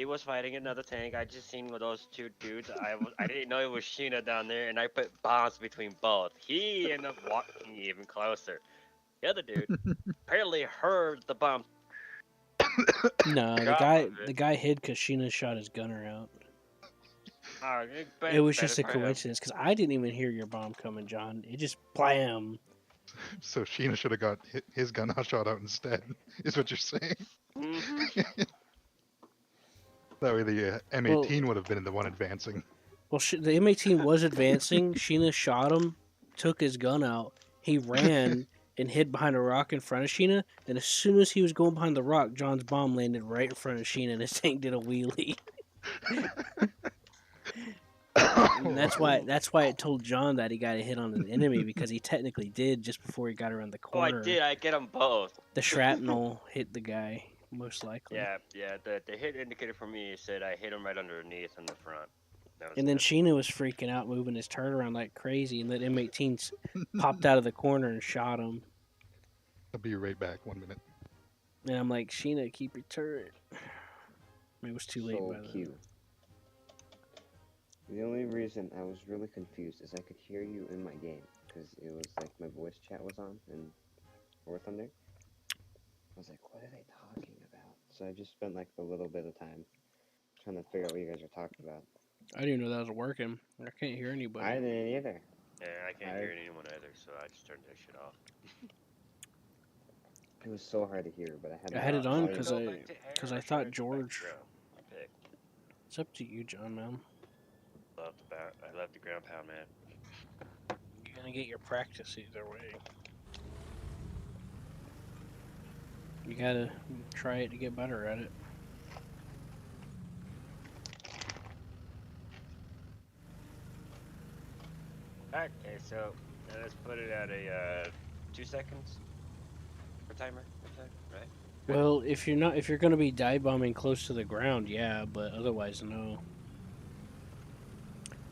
was fighting another tank. I just seen with those two dudes. I didn't know it was Sheena down there, and I put bombs between both. He ended up walking even closer. The other dude apparently heard the bomb. No, God, the guy hid because Sheena shot his gunner out. Oh, It was just a better for him. coincidence because I didn't even hear your bomb coming, John. It just blam. So Sheena should have got his gun shot out instead, is what you're saying. Mhm. That way the M18 would have been the one advancing. Well, the M18 was advancing. Sheena shot him, took his gun out. He ran and hid behind a rock in front of Sheena. And as soon as he was going behind the rock, John's bomb landed right in front of Sheena, and his tank did a wheelie. And that's why it told John that he got a hit on an enemy because he technically did just before he got around the Oh, I corner. did. I get them both. The shrapnel hit the guy most likely. Yeah. The hit indicator for me said I hit him right underneath in the front. That was And then good. Sheena was freaking out, moving his turret around like crazy, and then M18 popped out of the corner and shot him. I'll be right back. 1 minute. And I'm like, Sheena, keep your turret. It was too late So by then. cute. The only reason I was really confused is I could hear you in my game because it was like my voice chat was on in War Thunder. I was like, what are they talking about? So I just spent like a little bit of time trying to figure out what you guys are talking about. I didn't even know that was working. I can't hear anybody. I didn't either. Yeah, I can't hear anyone either, so I just turned that shit off. It was so hard to hear, but I had it on Should we 'cause go I- back to air 'cause or I should thought go back to George- ground? You pick. It's up to you, John, man. I love the ground pound, man. You're gonna get your practice either way. You gotta try it to get better at it. Okay, so let's put it at a 2 seconds for timer, right? Well, if you're gonna be dive bombing close to the ground, yeah, but otherwise, no.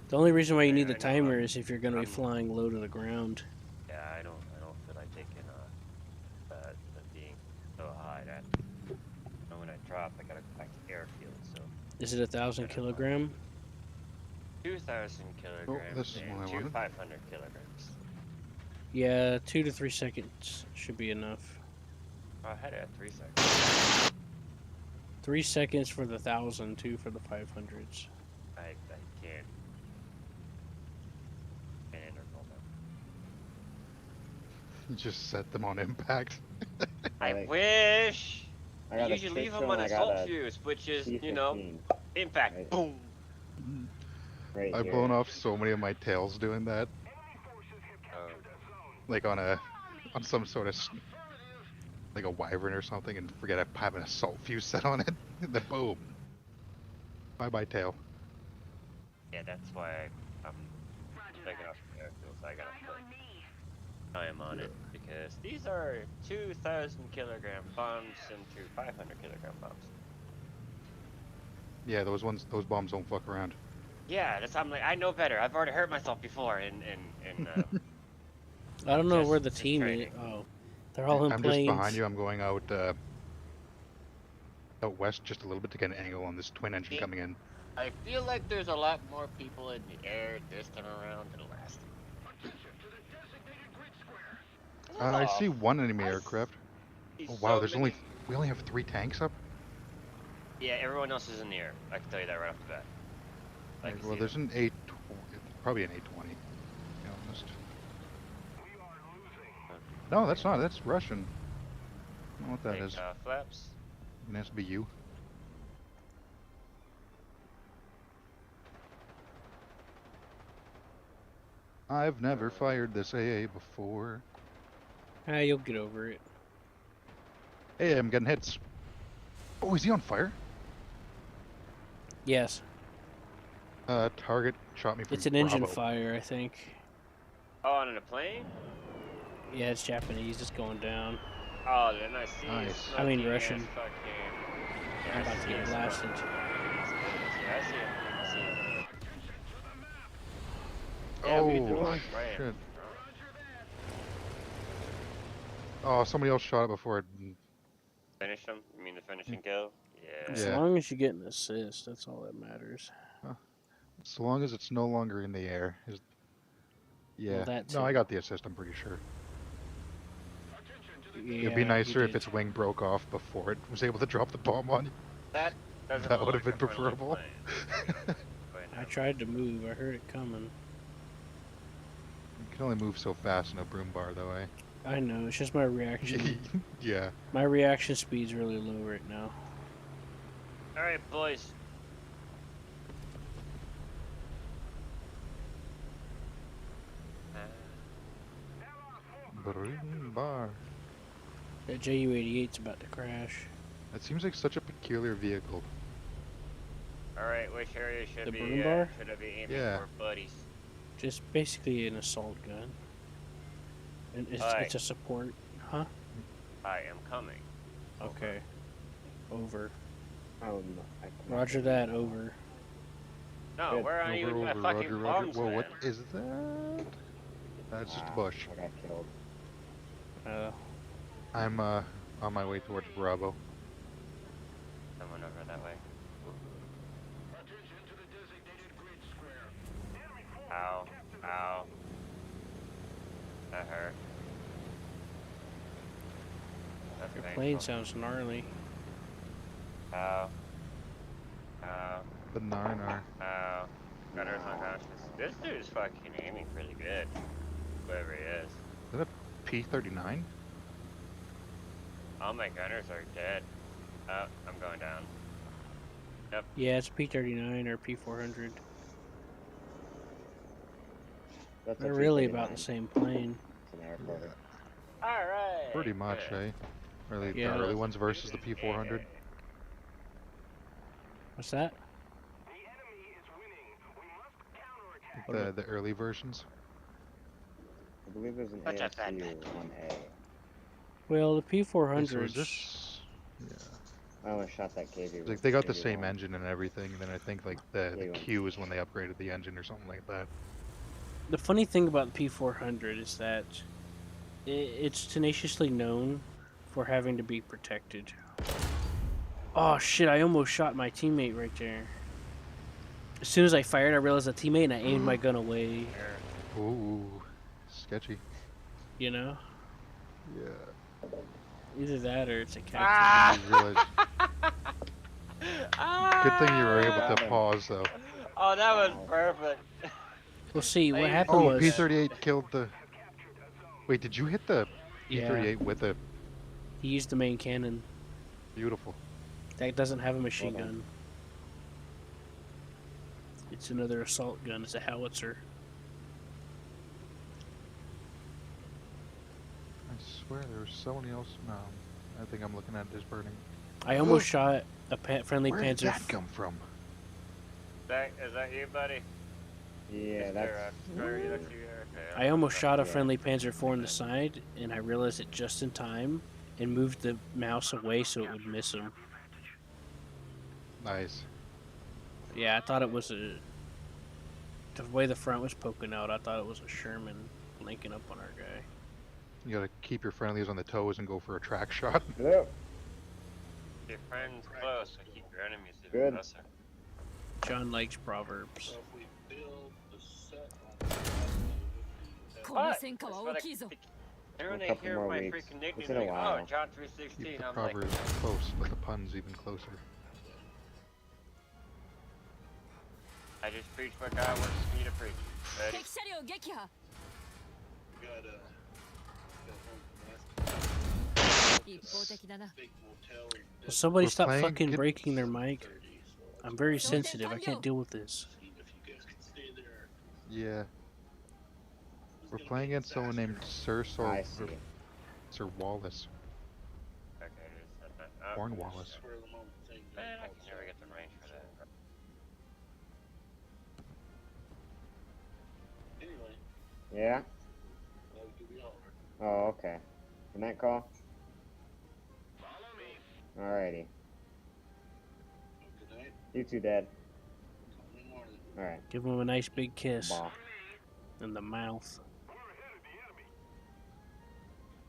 The only reason why you need the I know, timer is if you're gonna be I'm- flying low to the ground. Yeah, I don't feel like taking being so high that when I drop, I gotta go back to airfield. So Is it 1,000 kilogram? 2,000 kilograms this is and what I two wanted. 500 kilograms. Yeah, 2 to 3 seconds should be enough. I had it at 3 seconds. 3 seconds for the 1,000, 2 for the 500s. I can't. Can't enter them. Just set them on impact. I Like, wish. I You got a usually leave picture them on and I assault got a fuse, which is, C-15 impact. Right. Boom. right I've here. blown off so many of my tails doing that, Oh, like on some sort of like a wyvern or something, and forget I have an assault fuse set on it, and then boom. Bye bye tail. yeah, that's why I'm taking off the airfield, so I gotta put time on it, because these are 2,000 kilogram bombs into 500 kilogram bombs. Yeah, those bombs don't fuck around. Yeah, that's I'm like, I know better. I've already hurt myself before in I don't know Just- where the just team is. training. Oh, they're all in I'm planes. just behind you. I'm going out west just a little bit to get an angle on this twin engine Yeah. coming in. I feel like there's a lot more people in the air this time around than last. I see one enemy I aircraft. see Oh wow, so we only have 3 tanks up. Yeah, everyone else is in the air. I can tell you that right off the bat. I can Well, see there's them. an A20, probably an A20. To be honest. No, that's not. That's Russian. I don't know what that Take, is. Flaps. It has to be you. I've never fired this AA before. Ah, you'll get over it. Hey, I'm getting hits. Oh, is he on fire? Yes, Target shot me from it's an engine Bravo. fire, I think. Oh, on a plane? Yeah, it's Japanese. It's going down. Oh, then I see. Nice. I mean smoking Russian. ass fucking- Yeah, I'm I about to see get it blasted. smoking. Yeah, I see it. I see it. Yeah, Oh, we threw one right in. shit. Oh, somebody else shot it before it. Finish them? You mean the finishing kill? Yeah. As Yeah. long as you get an assist, that's all that matters. So long as it's no longer in the air. Yeah. that No, I too. got the assist, I'm pretty sure. Yeah, It'd be you nicer if did. its wing broke off before it was able to drop the bomb on you. That doesn't That look would have like been a friendly preferable. plane. But I no. tried to move. I heard it coming. You can only move so fast in a broom bar, though, eh? I know. It's just my reaction. Yeah. My reaction speed's really low right now. Alright, boys. Broom bar. That Ju-88's about to crash. That seems like such a peculiar vehicle. Alright, which area should The be broom bar? should I be aiming Yeah. for, buddies? Just basically an assault gun. And it's a support. Huh? I am coming. Okay. Over. Oh, no, I cannot Roger believe that, it. over. No, Good. where are you Over, my over, fucking Roger, Roger. bombs, Whoa, man? what is that? That's just a bush. I got killed. I'm on my way towards Bravo. Someone over that way. Ow. Ow. That hurt. That's Your painful. plane sounds gnarly. Ow. Ow. The Narnar. Ow. Gunner's unconscious. This dude's fucking aiming pretty good. Whoever he is. Is that a P-39? All my gunners are dead. Oh, I'm going down. Yeah, it's P-39 or P-400. That's a They're really P-39. about the same plane. It's an airport. Alright! Pretty much, good. eh? Early, Yeah. The early ones versus the P-400. What's that? The early versions. I believe there's an Such a fat ASU bitch. 1A. Well, the Yeah, so is P-400s. this? Yeah. I almost shot that KV. Like they got the same engine and everything, and then I think like the Yeah, Q is when they upgraded the engine or something like that. The funny thing about the P-400 is that it's tenaciously known for having to be protected. Oh shit, I almost shot my teammate right there. As soon as I fired, I realized a teammate and I aimed my gun away, Ooh, sketchy. you know? Yeah. Either that or it's a capture. Ah! You realize- Good thing you were able to pause though. Oh, that was perfect. Well, see, what Hey, happened Oh, was... P-38 killed the. Wait, did you hit the Yeah, P-38 with a he used the main cannon. beautiful? That doesn't have a machine Hold on. gun. It's another assault gun. It's a howitzer. I swear there was someone else. No, I think I'm looking at it as burning. I almost shot a friendly Where did Panzer. that come from? Is that you, buddy? Yeah, Mr. that's. Scurry, that's you? Okay. I almost shot a Yeah. friendly Panzer IV in the side, and I realized it just in time, and moved the mouse away so it would miss him. Nice. Yeah, I thought it was a. The way the front was poking out, I thought it was a Sherman linking up on our guy. You gotta keep your friendlies on the toes and go for a track shot. Hello. Keep your friends close, so keep your enemies Good. even closer. John likes proverbs. この戦果は大きいぞ。 And when A they couple hear more my weeks. freaking It's nickname, been a like, while. oh, John Keep 316, the I'm like, proverbs close, but the puns even closer. I just preach what God wants me to preach. Ready? 敵車両撃破。一方的だな。 Will somebody We're stop playing- fucking get- breaking their mic? I'm very sensitive. I can't deal with this. Yeah. We're playing against someone named Sir I see. Sir Wallace. Okay, just set that up. Cornwallis. Man, I can never get the range for that. Yeah. Oh, okay. Can that call? Alrighty. You too, Dad. Alright. Give him a nice big kiss Bah. in the mouth.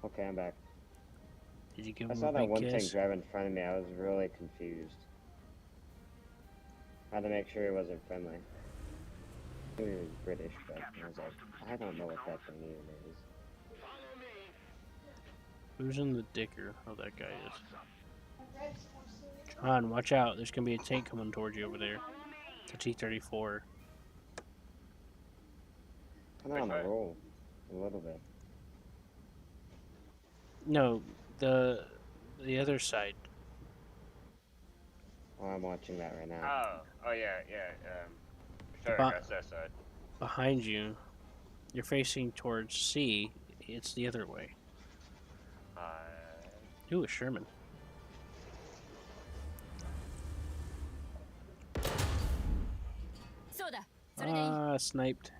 Okay, I'm back. Did you give I him saw a that big one tank kiss? drive in front of me. I was really confused. I had to make sure he wasn't friendly. He was British, but I was like, I don't know what that thing even is. Who's in the dicker? Oh, that guy is. John, watch out. There's going to be a tank coming towards you over there. The T-34. Kind of on Which a way? roll. A little bit. No, the other side. Oh, I'm watching that right now. Oh yeah, sure, But- that's that side. Behind you. You're facing towards C. It's the other way. Ooh, a Sherman. Ah, sniped.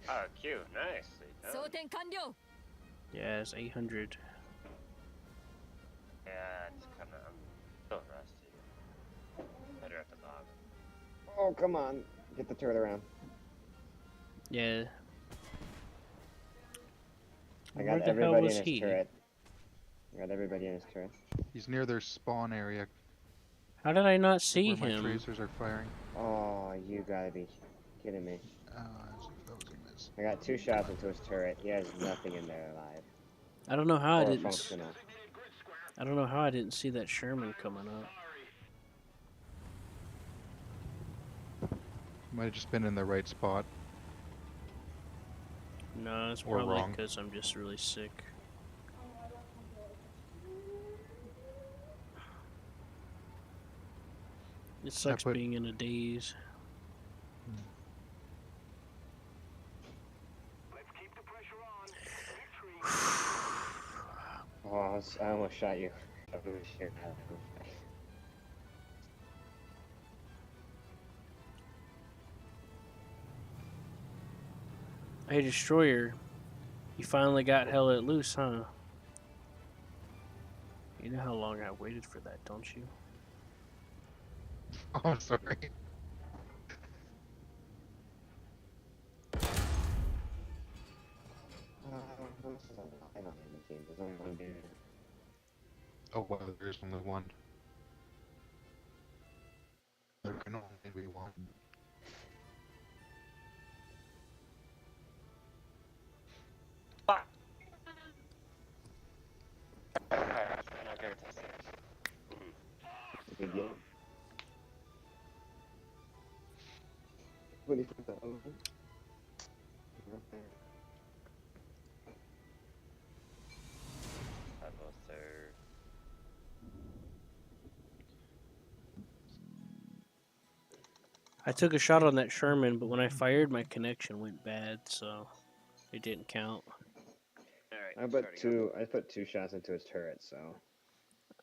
Oh, cute. Nicely 装 done. 填完了 Yeah, it's 800. Yeah, it's kind of. I'm so rusty. Better at the bottom. Oh, come on. Get the turret around. Yeah. I Where got the hell everybody was in his he? turret. I got everybody in his turret. He's near their spawn area. How did I not see where my him? tracers are firing. Oh, you gotta be kidding me. That was a miss. I got 2 shots into his turret. He has nothing in there alive. I don't know how I Or didn't. functional. I don't know how I didn't see that Sherman coming up. Might have just been in the right spot. No, it's Or probably wrong. because I'm just really sick. It sucks put- being in a daze. Oh, I almost shot you. I was here. Hey, Destroyer, you finally got hell let loose, huh? You know how long I waited for that, don't you? Oh, I'm sorry. I don't have a team. There's only one dude. Oh wow, there's only one. There can only be one. Good game. What do you think that was? I took a shot on that Sherman, but when I fired, my connection went bad, so it didn't count. I put 2 shots into his turret, so.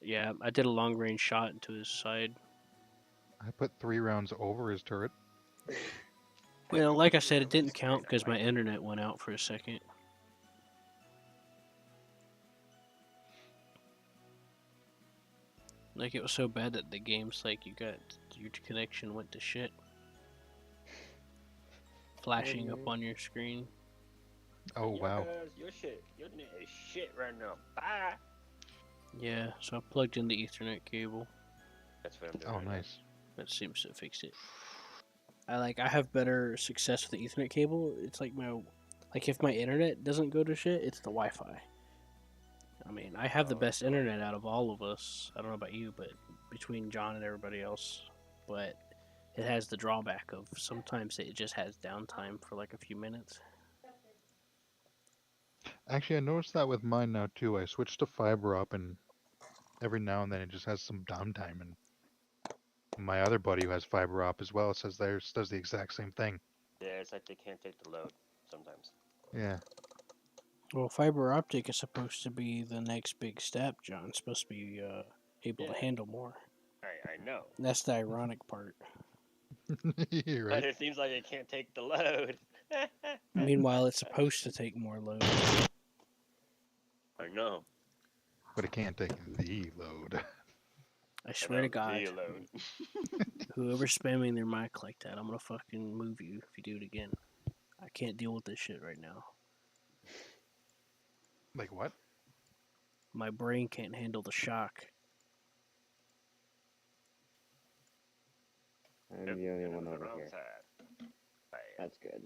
Yeah, I did a long range shot into his side. I put 3 rounds over his turret. Well, like I said, it didn't count because my internet went out for a second. Like, it was so bad that the game's like, your connection went to shit. Flashing up on your screen. Oh wow. Your net is shit right now. Bye. Yeah, so I plugged in the Ethernet cable. That's what I'm doing. Oh right now. nice. That seems to fix it. I have better success with the Ethernet cable. It's like if my internet doesn't go to shit, it's the Wi-Fi. I mean, I have the best internet out of all of us. I don't know about you, but between John and everybody else, but it has the drawback of sometimes it just has downtime for like a few minutes. Actually, I noticed that with mine now too. I switched to fiber up, and every now and then it just has some downtime. And my other buddy who has fiber up as well says theirs does the exact same thing. Yeah, it's like they can't take the load sometimes. Yeah. Well, fiber optic is supposed to be the next big step, John. It's supposed to be able to handle more. I know. That's the ironic part. You're But right. it seems like it can't take the load. Meanwhile, it's supposed to take more load. I know. But it can't take the load. I swear to God, The load. whoever's spamming their mic like that, I'm gonna fucking move you if you do it again. I can't deal with this shit right now. Like what? My brain can't handle the shock. I'm the only one over Wrong here. side. That's good.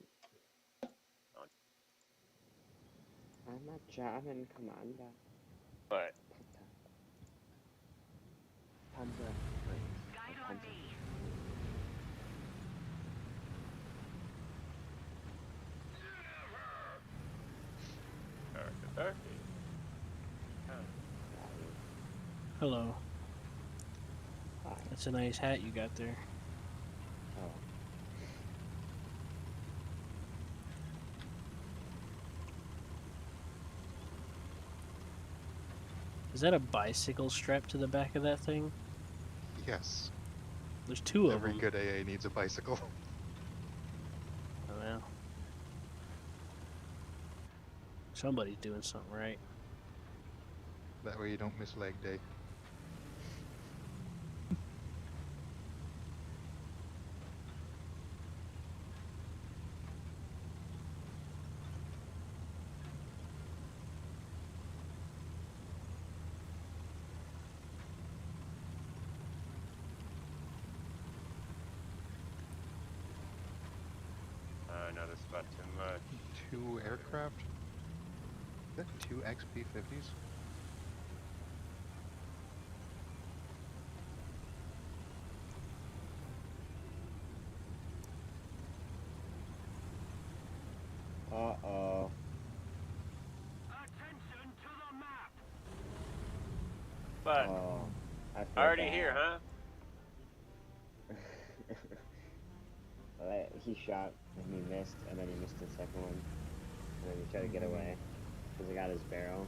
I'm a German commander. But Panzer. Hello. Hi. That's a nice hat you got there. Oh. Is that a bicycle strapped to the back of that thing? Yes. There's two of Every them. good AA needs a bicycle. Somebody's doing something right. That way you don't miss leg day. No, that's about too much. 2 aircraft? Is that 2 XP-50s? Uh-oh. But Oh, I feel already bad. here, huh? He shot and he missed, and then he missed the second one, and then he tried to get away because he got his barrel,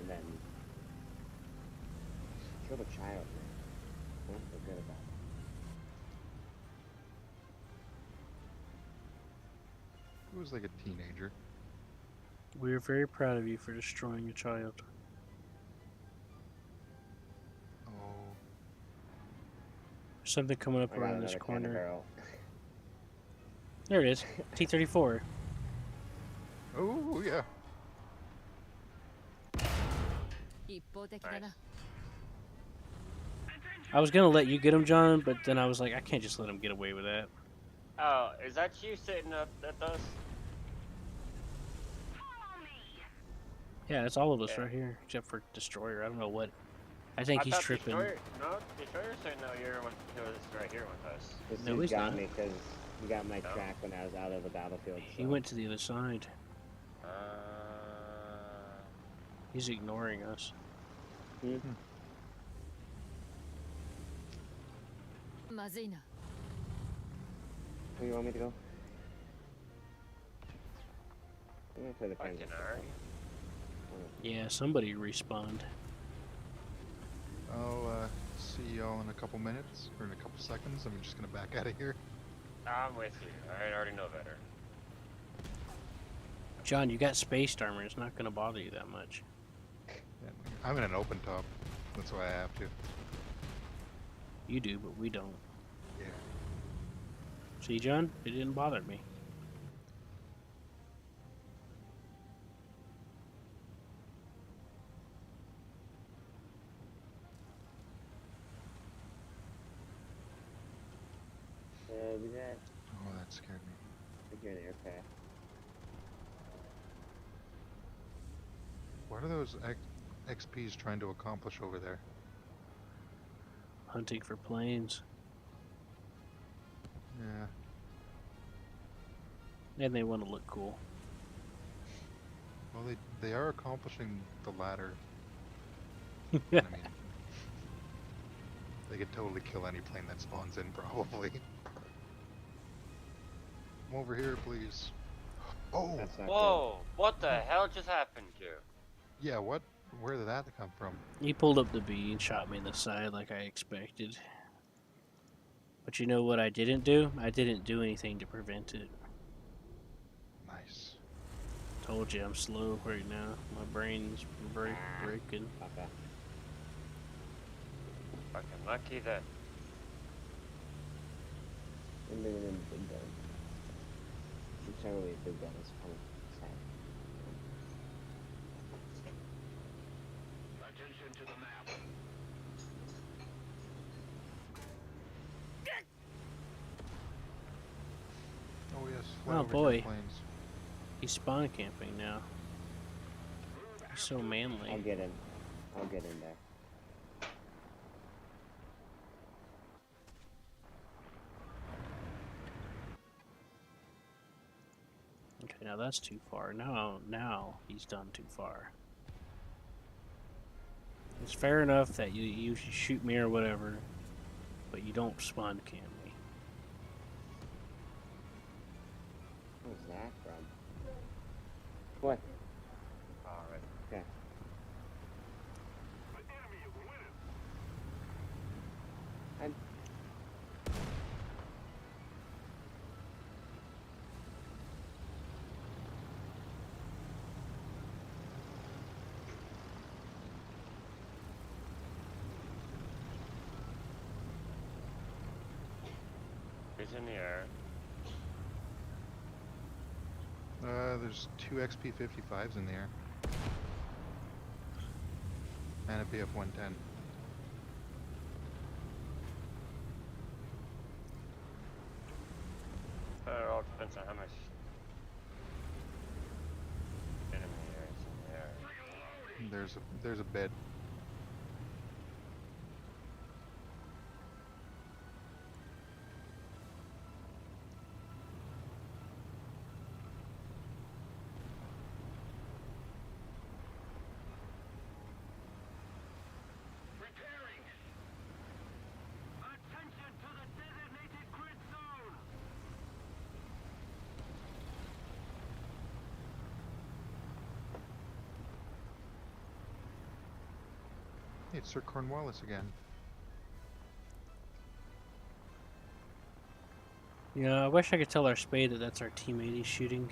and then killed a child. Man. I don't feel good about it. It was like a teenager. We are very proud of you for destroying a child. Oh, There's something coming up I got around this another cannon corner. barrel. There it is. T-34. oh yeah. 一方的だな。 I was gonna let you get him, John, but then I was like, I can't just let him get away with that. Oh, is that you sitting up at us? Yeah, it's all of us Yeah. right here, except for Destroyer. I don't know what. I think I he's thought tripping. Destroyer's saying no, you're right here with us. This No, dude he's got not. me because he got my No. track when I was out of the battlefield. He so- went to the other side. Uh, He's ignoring us. Hmm? まずいな。 Where you want me to go? I'm gonna play the fucking penguin. alright. Yeah, somebody respawned. I'll see y'all in a couple minutes, or in a couple seconds. I'm just gonna back out of here. I'm with you. I already know better. John, you got spaced armor. It's not gonna bother you that much. And I'm in an open top. That's why I have to. You do, but we don't. Yeah. See, John? It didn't bother me. Be that. Oh, that scared me. I think you're in the aircraft. What are those XPs trying to accomplish over there? Hunting for planes. Yeah. And they want to look cool. Well, they are accomplishing the latter. I mean, they could totally kill any plane that spawns in, probably. Come over here, please. Oh, That's not Whoa! What the hell just happened here? yeah. What? Where did that come from? He pulled up the B and shot me in the side like I expected. But you know what I didn't do? I didn't do anything to prevent it. Nice. Told you I'm slow right now. My brain's breaking. good. Okay. Fucking lucky that. And then big gun. It's not really a big gun, it's kind of sad. Oh yes. Oh, fly over to boy. Planes. He's spawn camping now. He's so I'll manly. get in. I'll get in there. Okay, now that's too far. Now he's done too far. It's fair enough that you should shoot me or whatever, but you don't spawn camp me. Where's that from? What? Alright. Okay. I'm... enemies in the air. There's 2 XP55s in the air. And a BF-110. It all depends on how much enemy there is in the air. There's a bed. Hey, it's Sir Cornwallis again. Yeah, I wish I could tell our spade that that's our teammate he's shooting.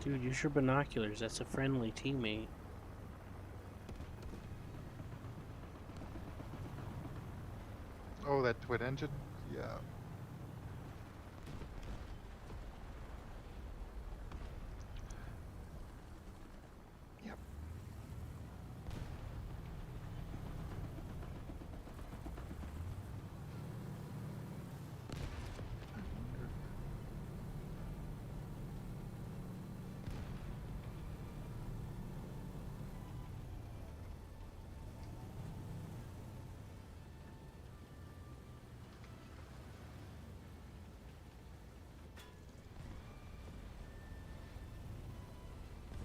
Dude, use your binoculars. That's a friendly teammate. Oh, that twin engine? Yeah. Yep.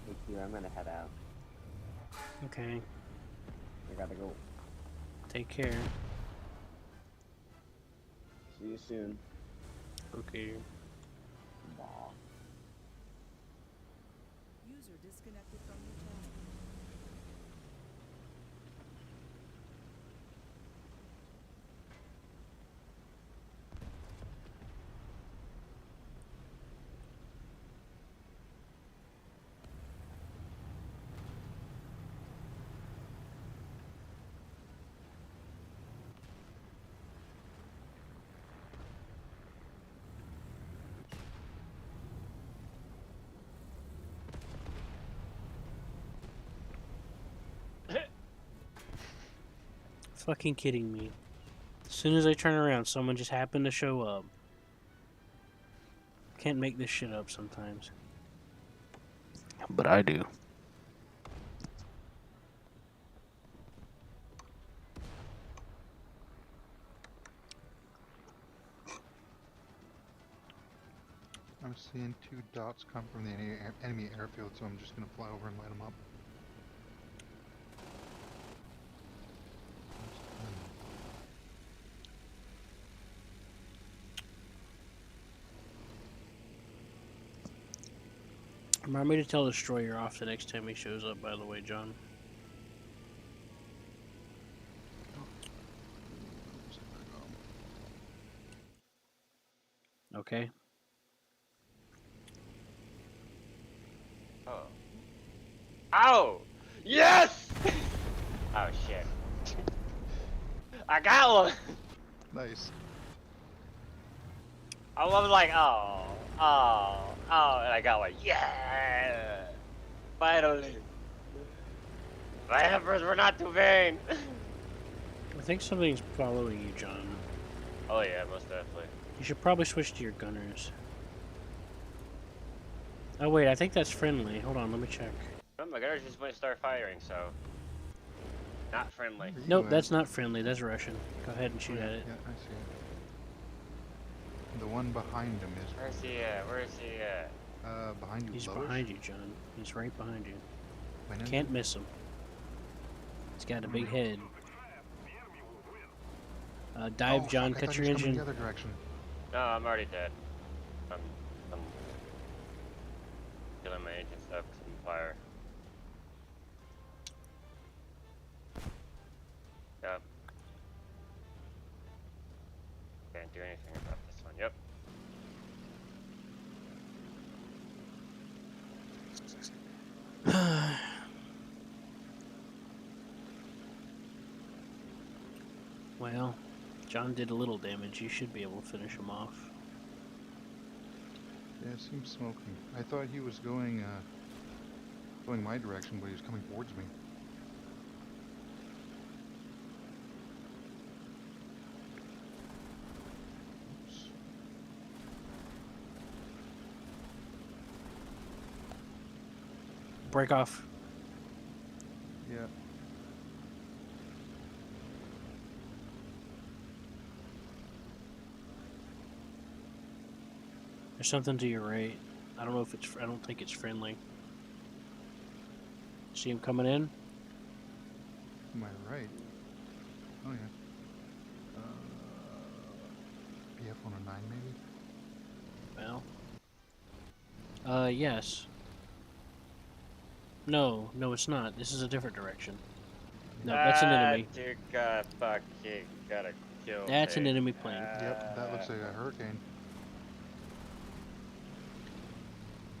Hey, Q, I'm gonna head out. Okay, I gotta go. take care. See you soon. Okay. Bye. User disconnected from your channel. Fucking kidding me. As soon as I turn around, someone just happened to show up. Can't make this shit up sometimes. But I do. I'm seeing 2 dots come from the enemy airfield, so I'm just gonna fly over and light them up. Remind me to tell Destroyer off the next time he shows up, by the way, John. Okay? Oh. Ow! Yes! Oh shit. I got one! Nice. I was like, oh, and I got one. Yeah! Finally. My efforts were not too vain. I think something's following you, John. Oh yeah, most definitely. You should probably switch to your gunners. Oh wait, I think that's friendly. Hold on, let me check. Oh, my gunners just went to start firing, so not friendly. Where are you Nope, at? that's not friendly. That's Russian. Go ahead and shoot Oh, yeah, at it. Yeah, I see it. The one behind him is Where's he at? Where is he at? behind you. He's lowish. behind you, John. He's right behind you. Went in? Can't miss him. He's got a big head. Dive, Oh, John. fuck, I Cut thought your he was coming engine. the other direction. No, I'm already dead. I'm killing my engine stuff because I'm on fire. Yep. Can't do anything about this one. Yep. Well, John did a little damage. You should be able to finish him off. Yeah, it seems smoking. I thought he was going my direction, but he was coming towards me. Oops. Break off. Yeah. There's something to your right. I don't know if it's. I don't think it's friendly. See him coming in? To my right. Oh yeah. BF 109 maybe? Well. Yes. No, it's not. This is a different direction. No, that's an enemy. Dude got fucking got a kill. That's an enemy plane. Yep, that looks like a hurricane.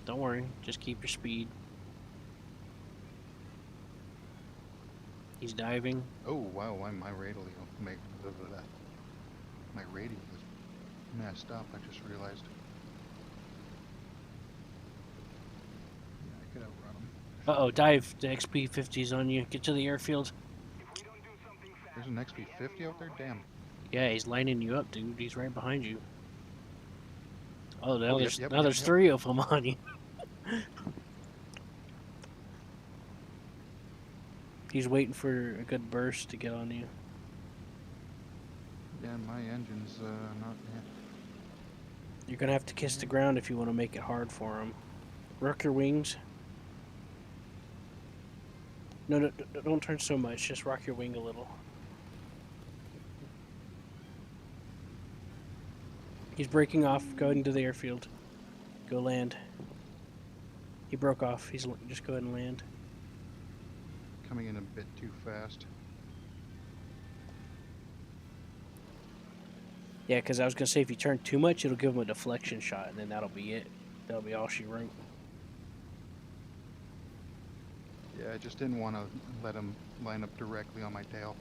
Don't worry, just keep your speed. He's diving. Oh wow, my radio, my radio is messed up. I just realized. Yeah, I could outrun him. Uh-oh, dive. The XP-50's on you. Get to the airfield. There's an XP-50 out there. Damn. Yeah, he's lining you up, dude. He's right behind you. Oh, now there's yep, there's 3 of them on you. He's waiting for a good burst to get on you. Yeah, my engine's not. Yeah. You're gonna have to kiss the ground if you want to make it hard for him. Rock your wings. No, don't turn so much. Just rock your wing a little. He's breaking off. Go into the airfield. Go land. He broke off. He's just go ahead and land. Coming in a bit too fast. Yeah, because I was gonna say if you turn too much, it'll give him a deflection shot, and then that'll be it. That'll be all she wrote. Yeah, I just didn't want to let him line up directly on my tail.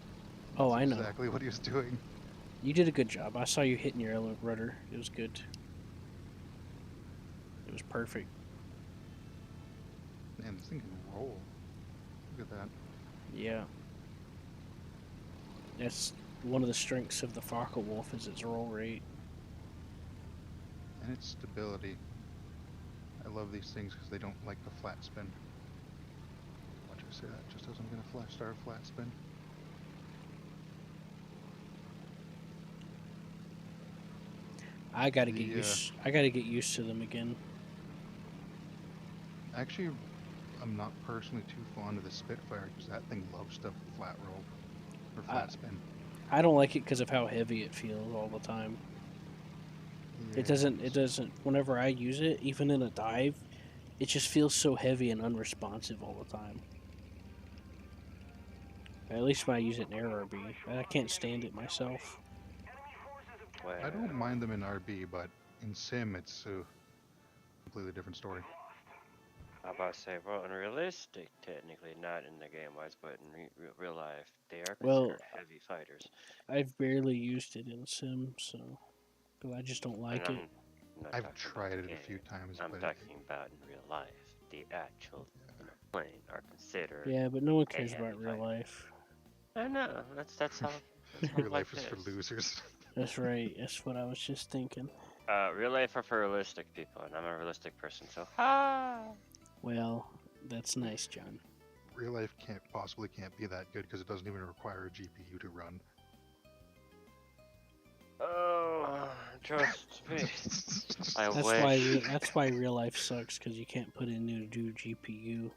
Oh, That's I know. exactly what he was doing. You did a good job. I saw you hitting your rudder. It was good. It was perfect. Man, this thing can roll. Look at that. Yeah. That's one of the strengths of the Focke-Wulf is its roll rate. And its stability. I love these things because they don't like the flat spin. Watch I say that just as I'm gonna start a flat spin. I gotta get used to them again. Actually, I'm not personally too fond of the Spitfire because that thing loves to flat roll or flat spin. I don't like it because of how heavy it feels all the time. Yeah, It doesn't. Whenever I use it, even in a dive, it just feels so heavy and unresponsive all the time. At least when I use it in Air RB, I can't stand it myself. I don't mind them in RB, but in Sim, it's a completely different story. I'm about to say, well, in realistic, technically, not in the game-wise, but in real life, they are considered heavy fighters. I've barely used it in Sim, so because I just don't like it. I've tried it a few times, I'm but talking about in real life. The actual plane are considered. Yeah, but no one cares about real life. I know. That's how. real life is for losers. That's right. That's what I was just thinking. Real life are for realistic people, and I'm a realistic person, so ha. Well, that's nice, John. Real life can't be that good because it doesn't even require a GPU to run. Oh, trust me. That's why real life sucks because you can't put in new GPU.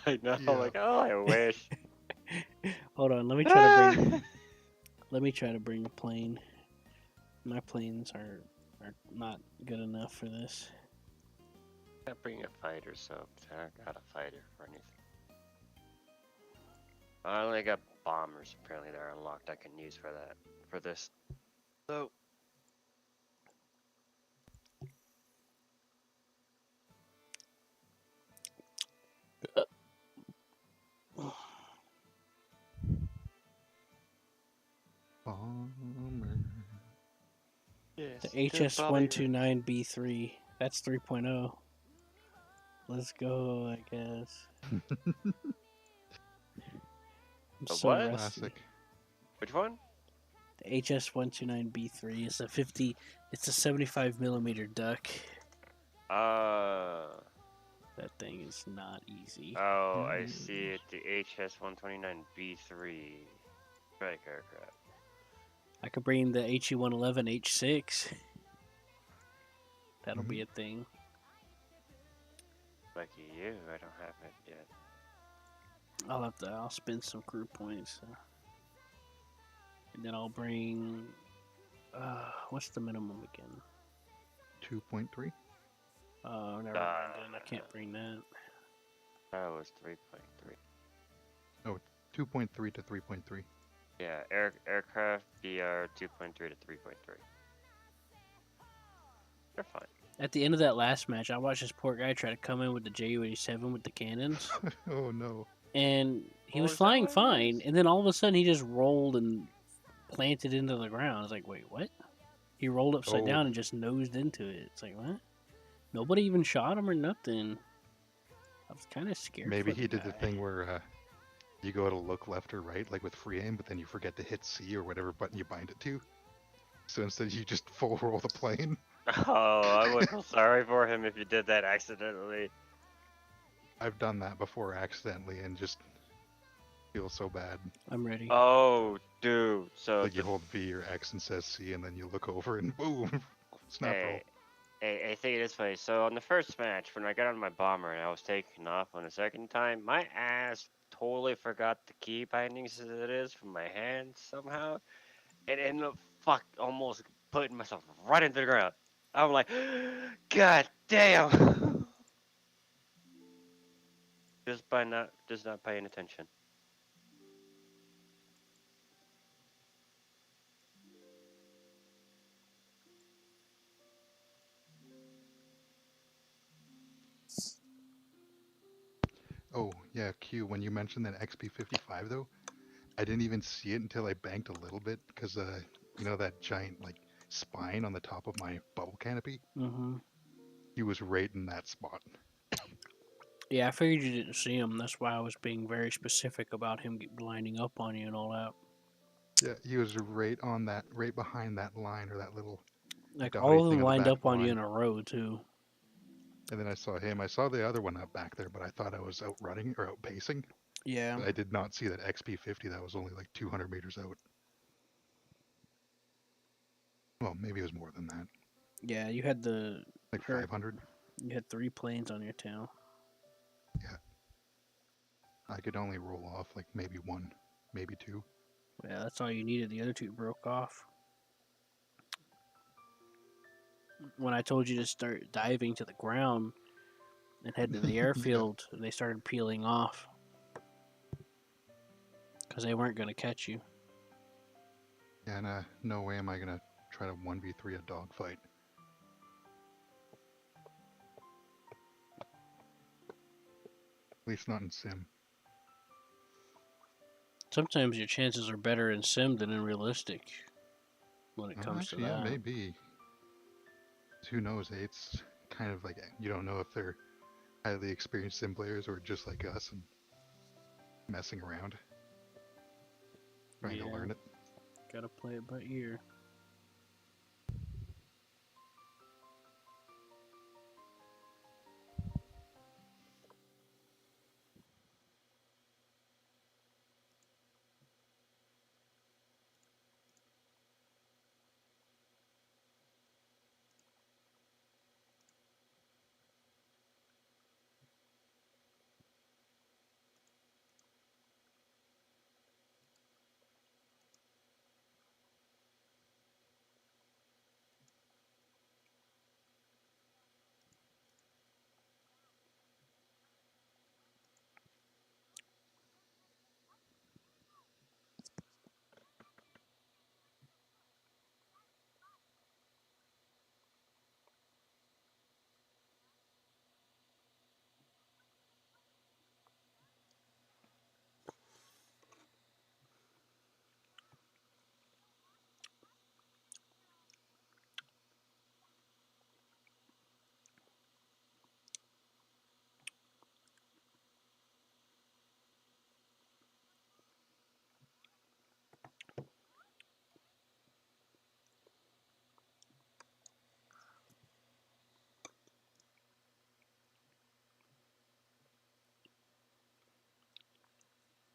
I know. Yeah. Like, oh, I wish. Hold on, let me try to bring a plane. My planes are not good enough for this. I bring a fighter, so I got a fighter for anything. I only got bombers apparently that are unlocked I can use for this. So Bomb. The HS-129B3. That's 3.0. Let's go, I guess. I'm The so what? rusty. Classic. Which one? The HS-129B3 is a 50. It's a 75 millimeter duck. That thing is not easy. Oh, I see it. The HS-129B3 strike aircraft. I could bring the HE-111 H6. That'll be a thing. Lucky you, I don't have it yet. I'll spend some crew points. And then I'll bring, what's the minimum again? 2.3. Oh, never mind then. I can't bring that. That was 3.3. Oh, 2.3 to 3.3. Yeah, aircraft BR 2.3 to 3.3. They're fine. At the end of that last match, I watched this poor guy try to come in with the Ju-87 with the cannons. Oh no. And he Oh, was is that flying what it fine, was? and then all of a sudden he just rolled and planted into the ground. I was like, wait, what? He rolled upside Oh. down and just nosed into it. It's like, what? Nobody even shot him or nothing. I was kind of scared. Maybe for he the did the guy. thing where you go to look left or right, like with free aim, but then you forget to hit C or whatever button you bind it to. So instead you just full roll the plane. Oh, I would feel sorry for him if you did that accidentally. I've done that before accidentally and just feel so bad. I'm ready. Oh, dude. So Like you hold V or X and says C, and then you look over and boom, snap roll. I think it is funny. So on the first match, when I got on my bomber and I was taking off on the second time, my ass totally forgot the key bindings as it is from my hands somehow, and ended up almost putting myself right into the ground. I'm like, God damn! just not paying attention. Oh yeah, Q. When you mentioned that XP55 though, I didn't even see it until I banked a little bit because you know that giant like spine on the top of my bubble canopy. Mm-hmm. He was right in that spot. Yeah, I figured you didn't see him. That's why I was being very specific about him lining up on you and all that. Yeah, he was right on that, right behind that line or that little Like dotty all of thing them on the lined back up on you lawn. in a row too. And then I saw him. I saw the other one up back there, but I thought I was out running or out pacing. Yeah. But I did not see that XP50 that was only like 200 meters out. Well, maybe it was more than that. Yeah, you had Like 500. You had 3 planes on your tail. Yeah. I could only roll off like maybe 1, maybe 2. Yeah, that's all you needed. The other 2 broke off. When I told you to start diving to the ground and head to the Yeah. airfield, they started peeling off because they weren't going to catch you. And no way am I gonna try to 1v3 a dogfight. At least not in sim. Sometimes your chances are better in sim than in realistic when it comes Actually, to yeah, that. maybe. Who knows? Eh? It's kind of like you don't know if they're highly experienced sim players or just like us and messing around, trying to learn it. Gotta play it by ear.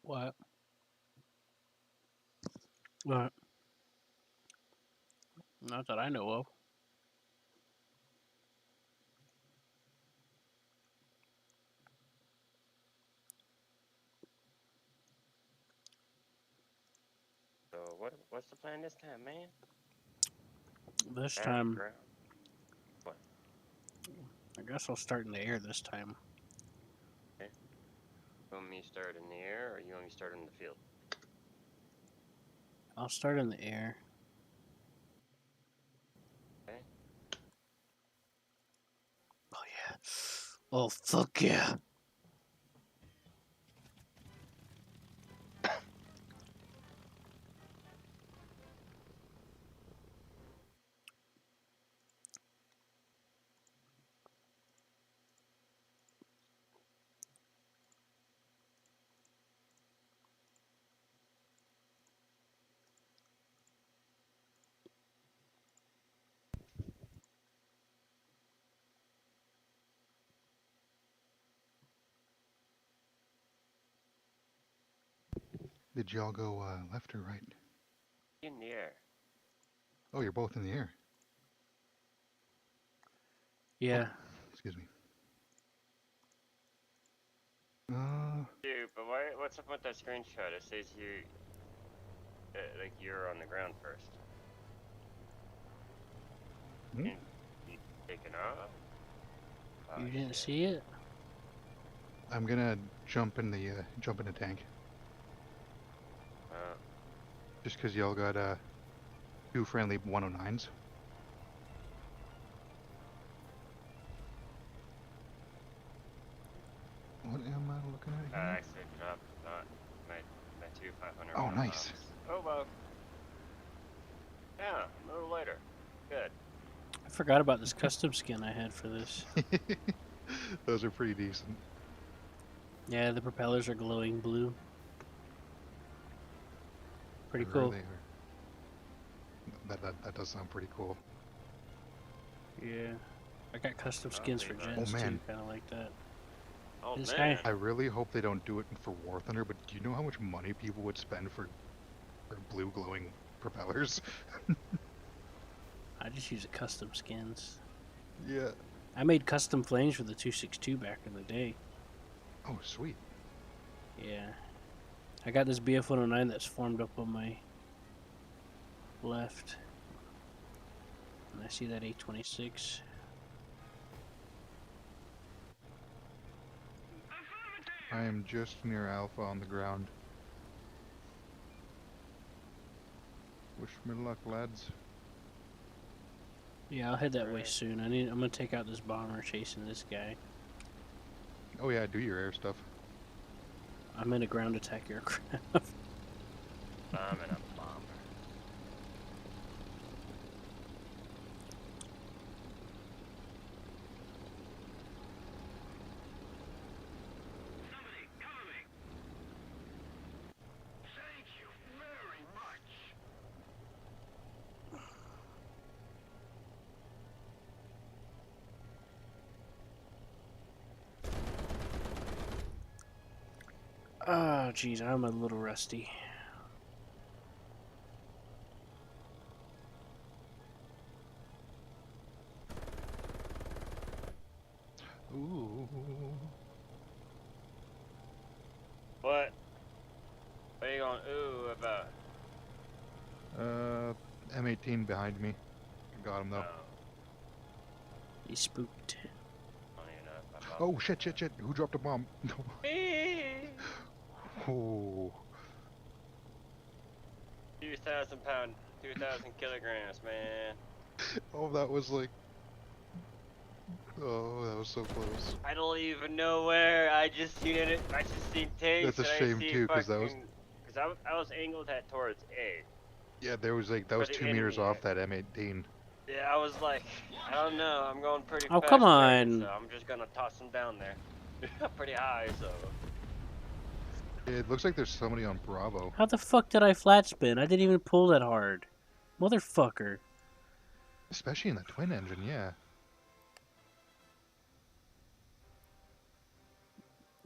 What? What? Not that I know of. So what's the plan this time, man? This Back time, ground. What? I guess I'll start in the air this time. Okay. You want me to start in the air, or you want me to start in the field? I'll start in the air. Okay. Oh yeah. Oh fuck yeah. Did y'all go left or right? In the air. Oh, you're both in the air. Yeah. Excuse me. Dude, but what's up with that screenshot? It says you, like you're on the ground first. Hmm? You taking off? Oh, You didn't shit. see it? I'm gonna jump in the tank. Just 'cause y'all got 2 friendly 109s. What am I looking at I here? actually dropped my two 500. Oh, nice. Oh well. Yeah, a little later. Good. I forgot about this custom skin I had for this. Those are pretty decent. Yeah, the propellers are glowing blue. Pretty They cool. really are. That does sound pretty cool. Yeah. I got custom skins for Levi. gens Oh, man. too, kind of like that. Oh This man. guy- I really hope they don't do it for War Thunder, but do you know how much money people would spend for blue glowing propellers? I just use custom skins. Yeah. I made custom flames for the 262 back in the day. Oh, sweet. Yeah. I got this BF-109 that's formed up on my left. And I see that 826. I am just near Alpha on the ground. Wish me luck, lads. Yeah, I'll head that way Alright. soon. I'm gonna take out this bomber chasing this guy. Oh yeah, do your air stuff. I'm in a ground attack aircraft. I'm in a bomber. Oh, jeez, I'm a little rusty. Ooh. What? What are you going ooh about? M18 behind me. Got him though. He's spooked. I don't even know if I Oh shit! Who dropped a bomb? Oh. 2,000 pound, 2,000 kilograms, man. Oh, that was like. Oh, that was so close. I don't even know where. I just seen it. I just seen taste. That's a and shame, I see too, 'cause that was- Because I was angled at towards A. Yeah, there was like that For was the 2 meters enemy. off that M18. Yeah, I was like, I don't know. I'm going pretty Oh, fast. come there, on. So I'm just gonna toss him down there. Pretty high, so. It looks like there's somebody on Bravo. How the fuck did I flat spin? I didn't even pull that hard. Motherfucker. Especially in the twin engine, yeah.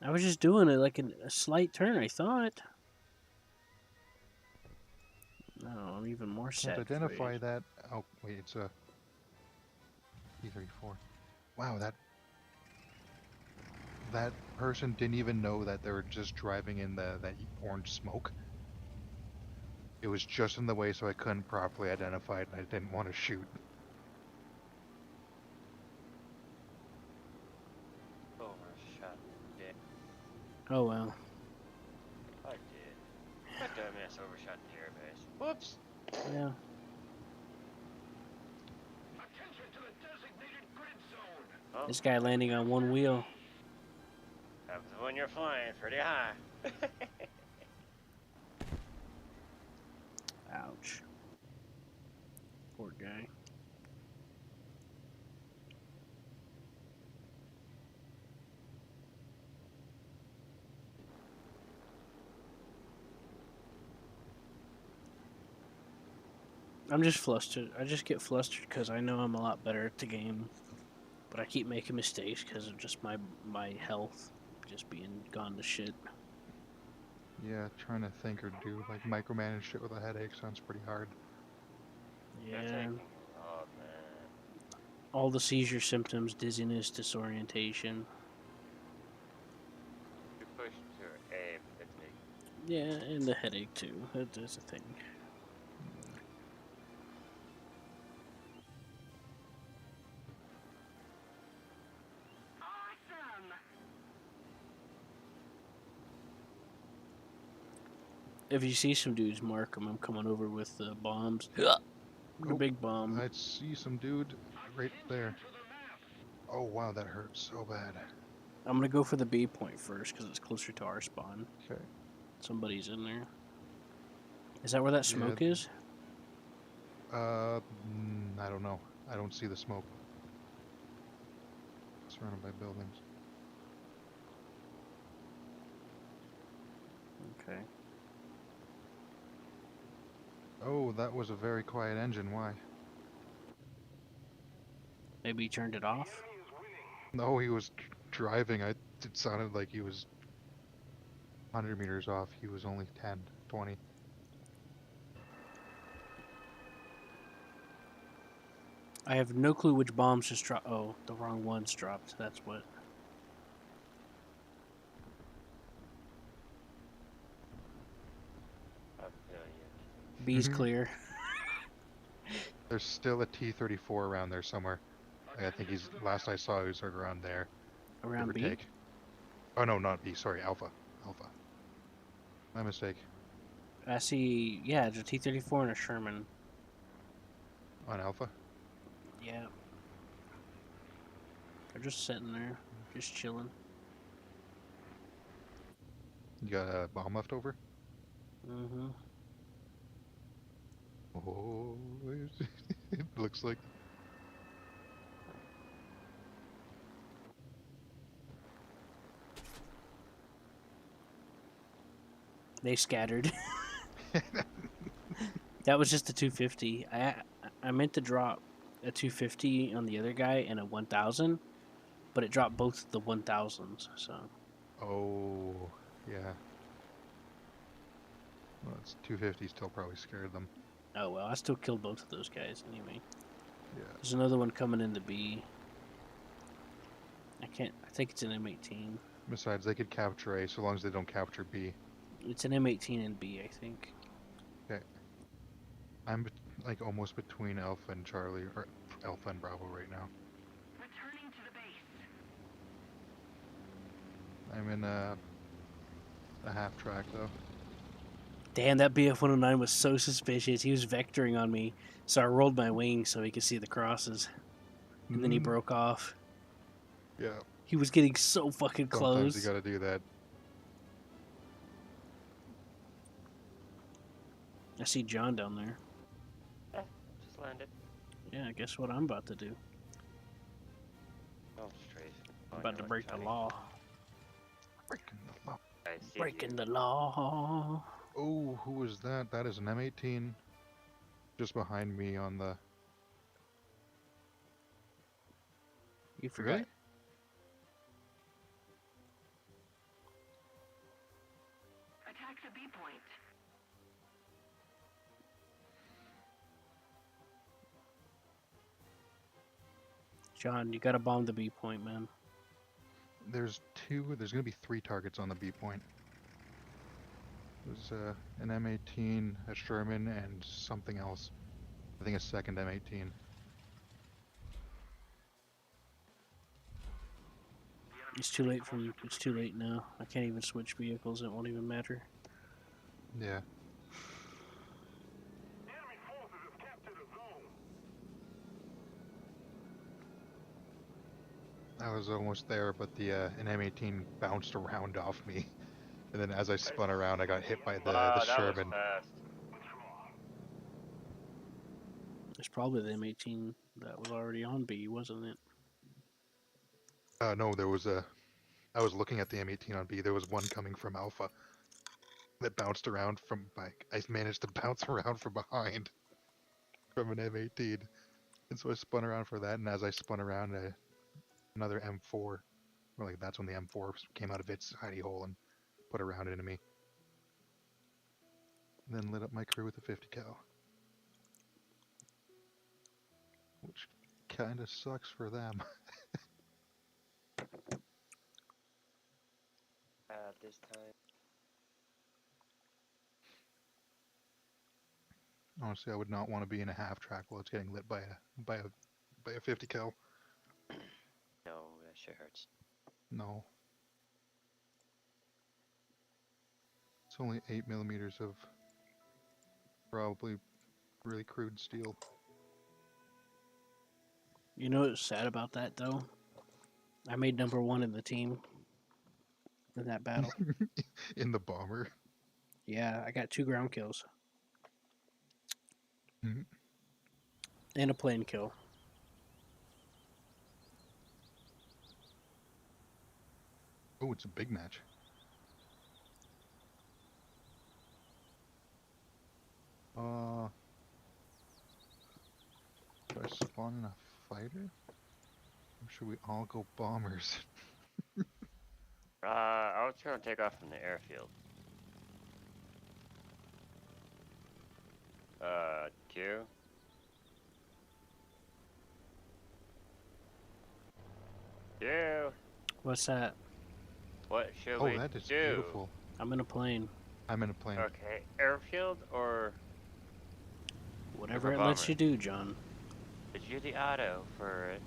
I was just doing it like a slight turn, I thought. No, I'm even more Can't sad. identify that. Oh, wait, it's a T-34. Wow, that person didn't even know that they were just driving in that orange smoke. It was just in the way, so I couldn't properly identify it, and I didn't want to shoot. Overshot. Yeah, Oh well. I did. My dumbass overshot the airbase. Whoops. Yeah. Oh, This guy landing on one wheel. happens when you're flying pretty high. Ouch. Poor guy. I'm just flustered. I just get flustered because I know I'm a lot better at the game, but I keep making mistakes because of just my health just being gone to shit. Yeah, trying to think or do like micromanage shit with a headache sounds pretty hard. You're Yeah. taking oh man. All the seizure symptoms, dizziness, disorientation. You pushed your aim fatigue. Yeah, and the headache too. That's a thing. If you see some dudes, mark them. I'm coming over with bombs. The Oh, big bomb. I see some dude right there. Oh wow, that hurt so bad. I'm gonna go for the B point first because it's closer to our spawn. Okay. Somebody's in there. Is that where that smoke Yeah. is? I don't know. I don't see the smoke. Surrounded by buildings. Okay. Oh, that was a very quiet engine. Why? Maybe he turned it off. No, he was driving. It sounded like he was 100 meters off. He was only 10, 20. I have no clue which bombs just dropped. Oh, the wrong ones dropped. That's what. I feel you. B's clear. There's still a T-34 around there somewhere. I think he's. Last I saw, he was around there. Give Around or B? take. Oh no, not B. Sorry, Alpha. Alpha. My mistake. I see. Yeah, there's a T-34 and a Sherman. On Alpha. Yeah. They're just sitting there, just chilling. You got a bomb left over? Mm-hmm. Oh, it looks like. They scattered. That was just a 250. I meant to drop a 250 on the other guy and a 1000, but it dropped both the 1000s. So Oh, yeah. Well, it's 250 still probably scared them. oh well, I still killed both of those guys anyway. Yeah. There's another one coming into B. I think it's an M18. Besides, they could capture A so long as they don't capture B. It's an M18 and B, I think. Okay. I'm like almost between Alpha and Charlie, or Alpha and Bravo right now. Returning to the base. I'm in a half track though. Damn, that BF-109 was so suspicious. He was vectoring on me, so I rolled my wings so he could see the crosses. And then he broke off. Yeah. He was getting so fucking close. Sometimes you gotta do that. I see John down there. Just landed. Yeah, guess what I'm about to do? Oh, straight. I'm about to break the law. Breaking the law. I see Breaking you. the law. Oh, who was that? That is an M18. Just behind me on the. You forgot. Really? to B point. John, you gotta bomb the B point, man. There's gonna be 3 targets on the B point. There's an M18, a Sherman, and something else. I think a second M18. It's too late it's too late now. I can't even switch vehicles, it won't even matter. Yeah. I was almost there, but an M18 bounced around off me. And then as I spun around, I got hit by the Wow, that was Sherman. fast. It's probably the M18 that was already on B, wasn't it? No, I was looking at the M18 on B. There was one coming from Alpha that bounced around from like I managed to bounce around from behind from an M18, and so I spun around for that. And as I spun around, another M4, like that's when the M4 came out of its hidey hole and put a round into me. And then lit up my crew with a 50 cal, which kind of sucks for them. This time. Honestly, I would not want to be in a half track while it's getting lit by a 50 cal. No, that shit hurts. No. It's only 8 millimeters of probably really crude steel. You know what's sad about that, though? I made #1 in the team in that battle. In the bomber. Yeah, I got 2 ground kills. Mhm. And a plane kill. Oh, it's a big match. Should I spawn in a fighter? Or should we all go bombers? I was gonna take off from the airfield. Q. Q. What's that? What should Oh, we that is do? beautiful. I'm in a plane. I'm in a plane. Okay, airfield or Whatever it bomber? lets you do, John. Did you the auto for it?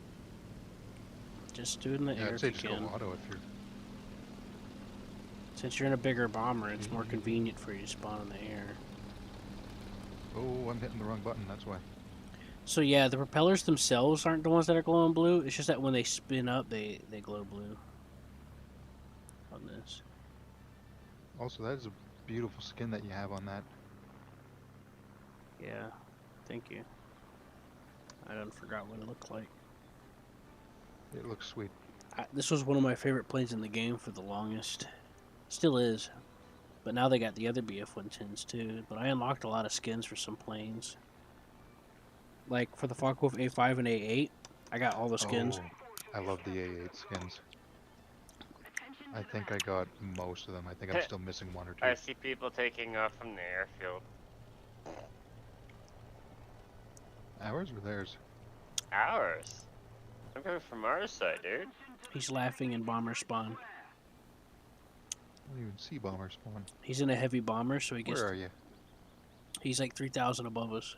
Just do it in the Yeah, air I'd if say you just can. go auto if you're. Since you're in a bigger bomber, it's more convenient for you to spawn in the air. Oh, I'm hitting the wrong button. That's why. So yeah, the propellers themselves aren't the ones that are glowing blue. It's just that when they spin up, they glow blue. On this. Also, that is a beautiful skin that you have on that. Yeah, thank you. I done forgot what it looked like. It looks sweet. This was one of my favorite planes in the game for the longest. Still is. But now they got the other BF-110s too. But I unlocked a lot of skins for some planes. Like for the Focke-Wulf A5 and A8, I got all the skins. Oh, I love the A8 skins. I think I got most of them. I think I'm still missing 1 or 2. I see people taking off from the airfield. Ours or theirs? Ours? I'm coming from our side, dude. He's laughing in bomber spawn. I don't even see bomber spawn. He's in a heavy bomber, so he gets. Where are you? He's like 3,000 above us.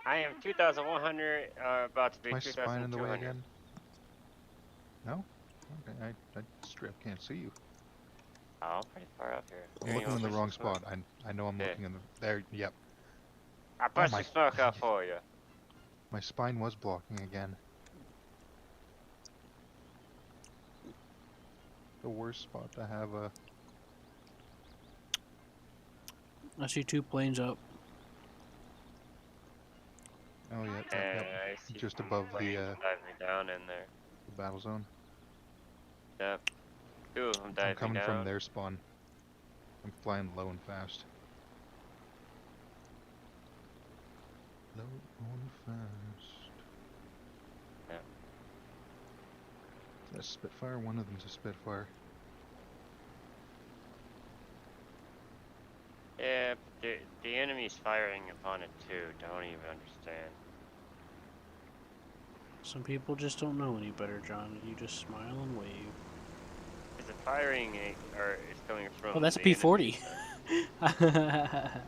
I am 2,100, about to be My spine in the way 2,200. again? No? Okay, I straight up can't see you. Oh, I'm pretty far up here. I'm Here, you looking in want the me wrong to smoke? spot. I know I'm Yeah. looking in the... There, yep. I pushed my the smoke God. out for you. My spine was blocking again. The worst spot to have a... I see 2 planes up. Oh, yeah, And yep. I see Just some above planes the diving down in there. battle zone. Yep. 2 of them I'm diving coming down. from their spawn. I'm flying low and fast. Low and fast. Yep. Is that a Spitfire? One of them's a Spitfire. Yeah, the enemy's firing upon it too. Don't even understand. Some people just don't know any better, John. You just smile and wave. Is it firing or it's coming from? Oh, that's a the P-40. enemies?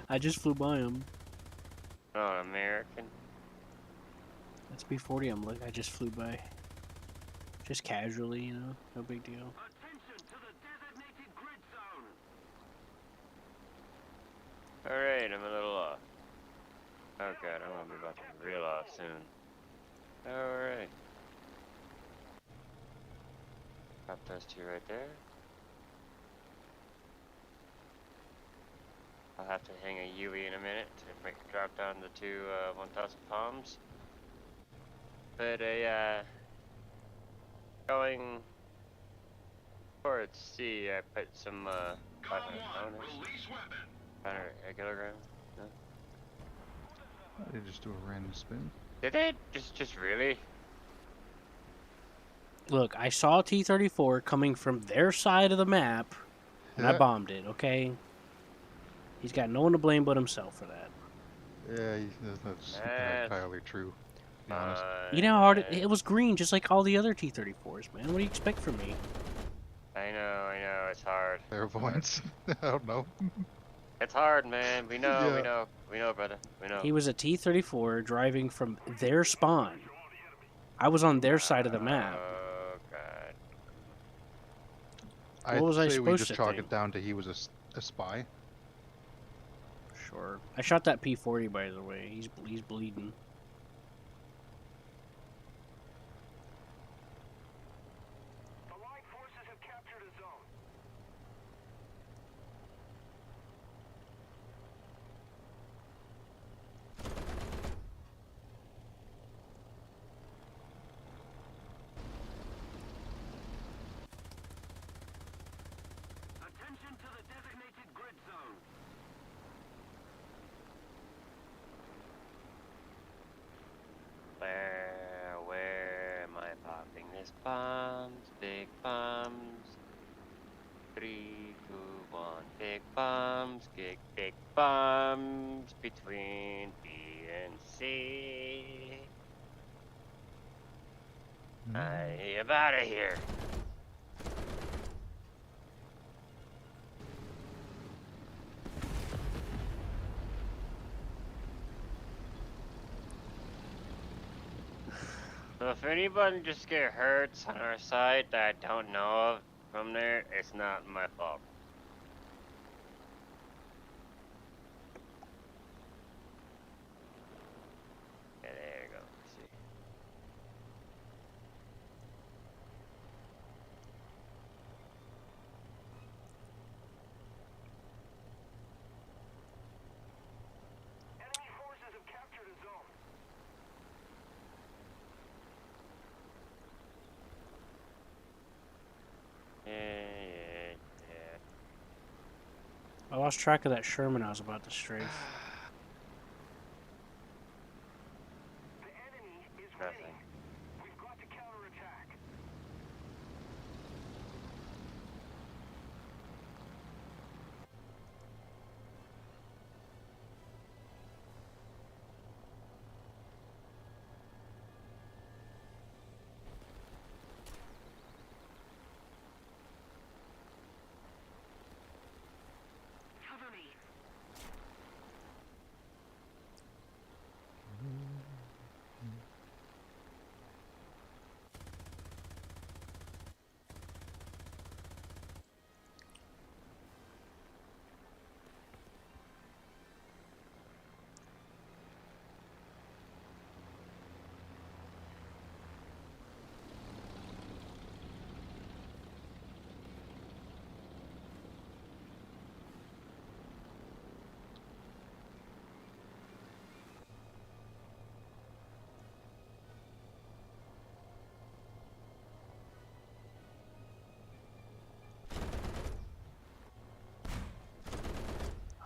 I just flew by him. Oh, American. That's P-40. I just flew by. Just casually, you know, no big deal. Attention to the designated grid zone. All right, I'm a little off. Oh god, I'm gonna be about to reel off soon. All right. Drop those two right there. I'll have to hang a Yui in a minute to make it drop down the two 1,000 palms. But going towards C, I put some 500 pounders. 500 a kilogram. No? They just do a random spin. Did they? Just really? Look, I saw T-34 coming from their side of the map, and I Yeah. bombed it, okay? He's got no one to blame but himself for that. Yeah, that's entirely true. To be honest. You know how hard it was green, just like all the other T-34s, man. What do you expect from me? I know, it's hard. Clairvoyance. I don't know. It's hard, man. We know, Yeah. we know, brother. We know. He was a T-34 driving from their spawn. I was on their side of the map. Oh god. I'd was I say we supposed just to chalk think? it down to he was a spy. Sure. I shot that P-40, by the way. He's bleeding. Allied forces have captured a zone. Attention to the designated grid zone. Where am I popping this bombs? Big bombs. 3, 2, 1. Big bombs. Big bombs between B and C. I am out of here. So if anybody just get hurts on our side that I don't know of from there, it's not my fault. Yeah, there you go. See. Enemy forces have captured a zone. Yeah. I lost track of that Sherman I was about to strafe. The enemy is Nothing. winning. We've got to counterattack. Cover me.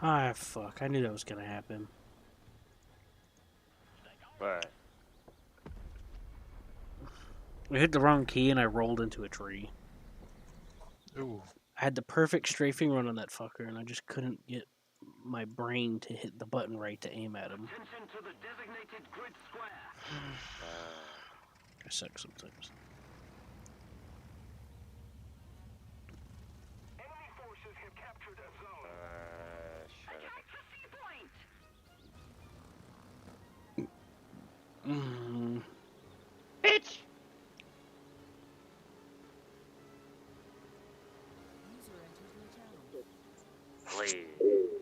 Ah, fuck. I knew that was gonna happen. But I hit the wrong key and I rolled into a tree. Ooh. I had the perfect strafing run on that fucker and I just couldn't get my brain to hit the button right to aim at him. Attention to the designated grid square. I suck sometimes. Enemy forces have captured a zone. Shut up. Mm. Bitch! Please. You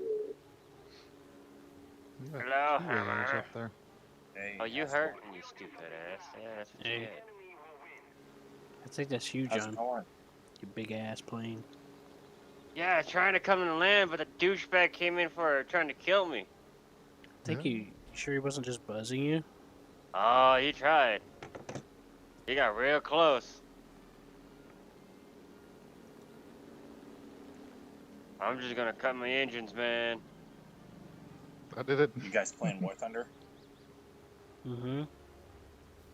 got Hello, two ARs Hammer. up there. Hey, Oh, you how's it hurt? going? You stupid ass. Yeah, that's what Hey. you get. Enemy will win. I think that's you, How's John. it going? You big ass plane. Yeah, trying to come to land, but the douchebag came in for trying to kill me. I think Yeah. you sure he wasn't just buzzing you? Oh, he tried. He got real close. I'm just gonna cut my engines, man. I did it. You guys playing War Thunder? Mm-hmm.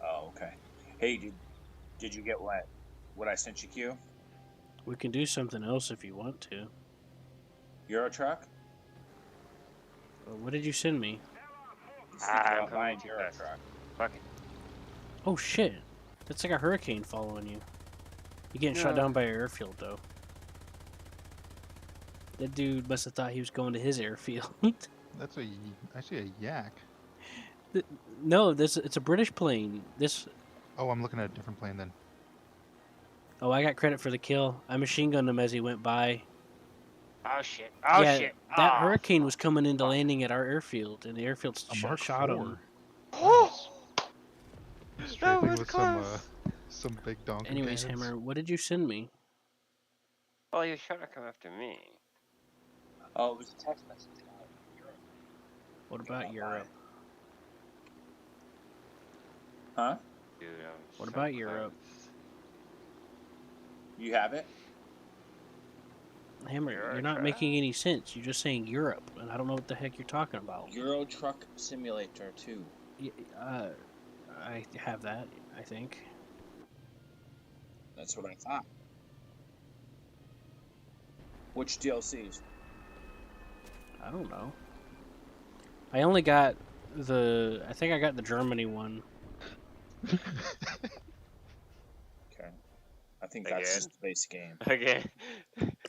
Oh, okay. Hey, did you get what I sent you, Q? We can do something else if you want to. Euro truck? What did you send me? I'm Buying coming too Euro fast. truck. Fuck it. Oh shit. That's like a hurricane following you. You getting shot No. down by an airfield though. That dude must have thought he was going to his airfield. That's a. I see a yak. No, it's a British plane. This. Oh, I'm looking at a different plane then. Oh, I got credit for the kill. I machine gunned him as he went by. Oh shit. Oh yeah, shit. that Oh, hurricane was coming into fuck. landing at our airfield, and the airfield A Mark shot IV. him. Oh, Strafing was with close. some big donkey Anyways, cannons. Hammer, what did you send me? Oh, you're trying to come after me. Oh, it was a text message. What about Europe? Huh? Dude, I'm What so about close. Europe? You have it? Hammer, Euro you're not truck? making any sense. You're just saying Europe, and I don't know what the heck you're talking about. Euro Truck Simulator 2. I have that, I think. That's what I thought. Which DLCs? I don't know. I only got I think I got the Germany one. Okay. I think that's Again? just the base game. Okay.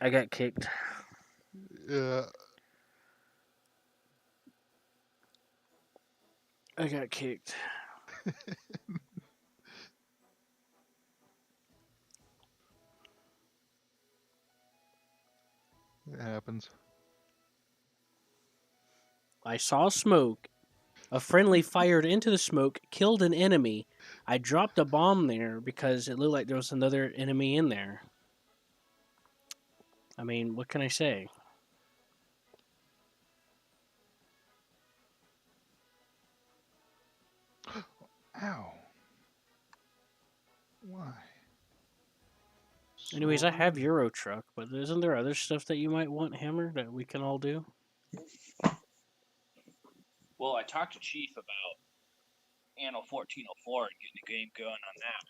I got kicked. Yeah. I got kicked. It happens. I saw smoke. A friendly fired into the smoke, killed an enemy. I dropped a bomb there because it looked like there was another enemy in there. I mean, what can I say? Ow. Why? Anyways, I have So- Euro Truck, but isn't there other stuff that you might want, Hammer, that we can all do? Well, I talked to Chief about Anno 1404 and getting the game going on that.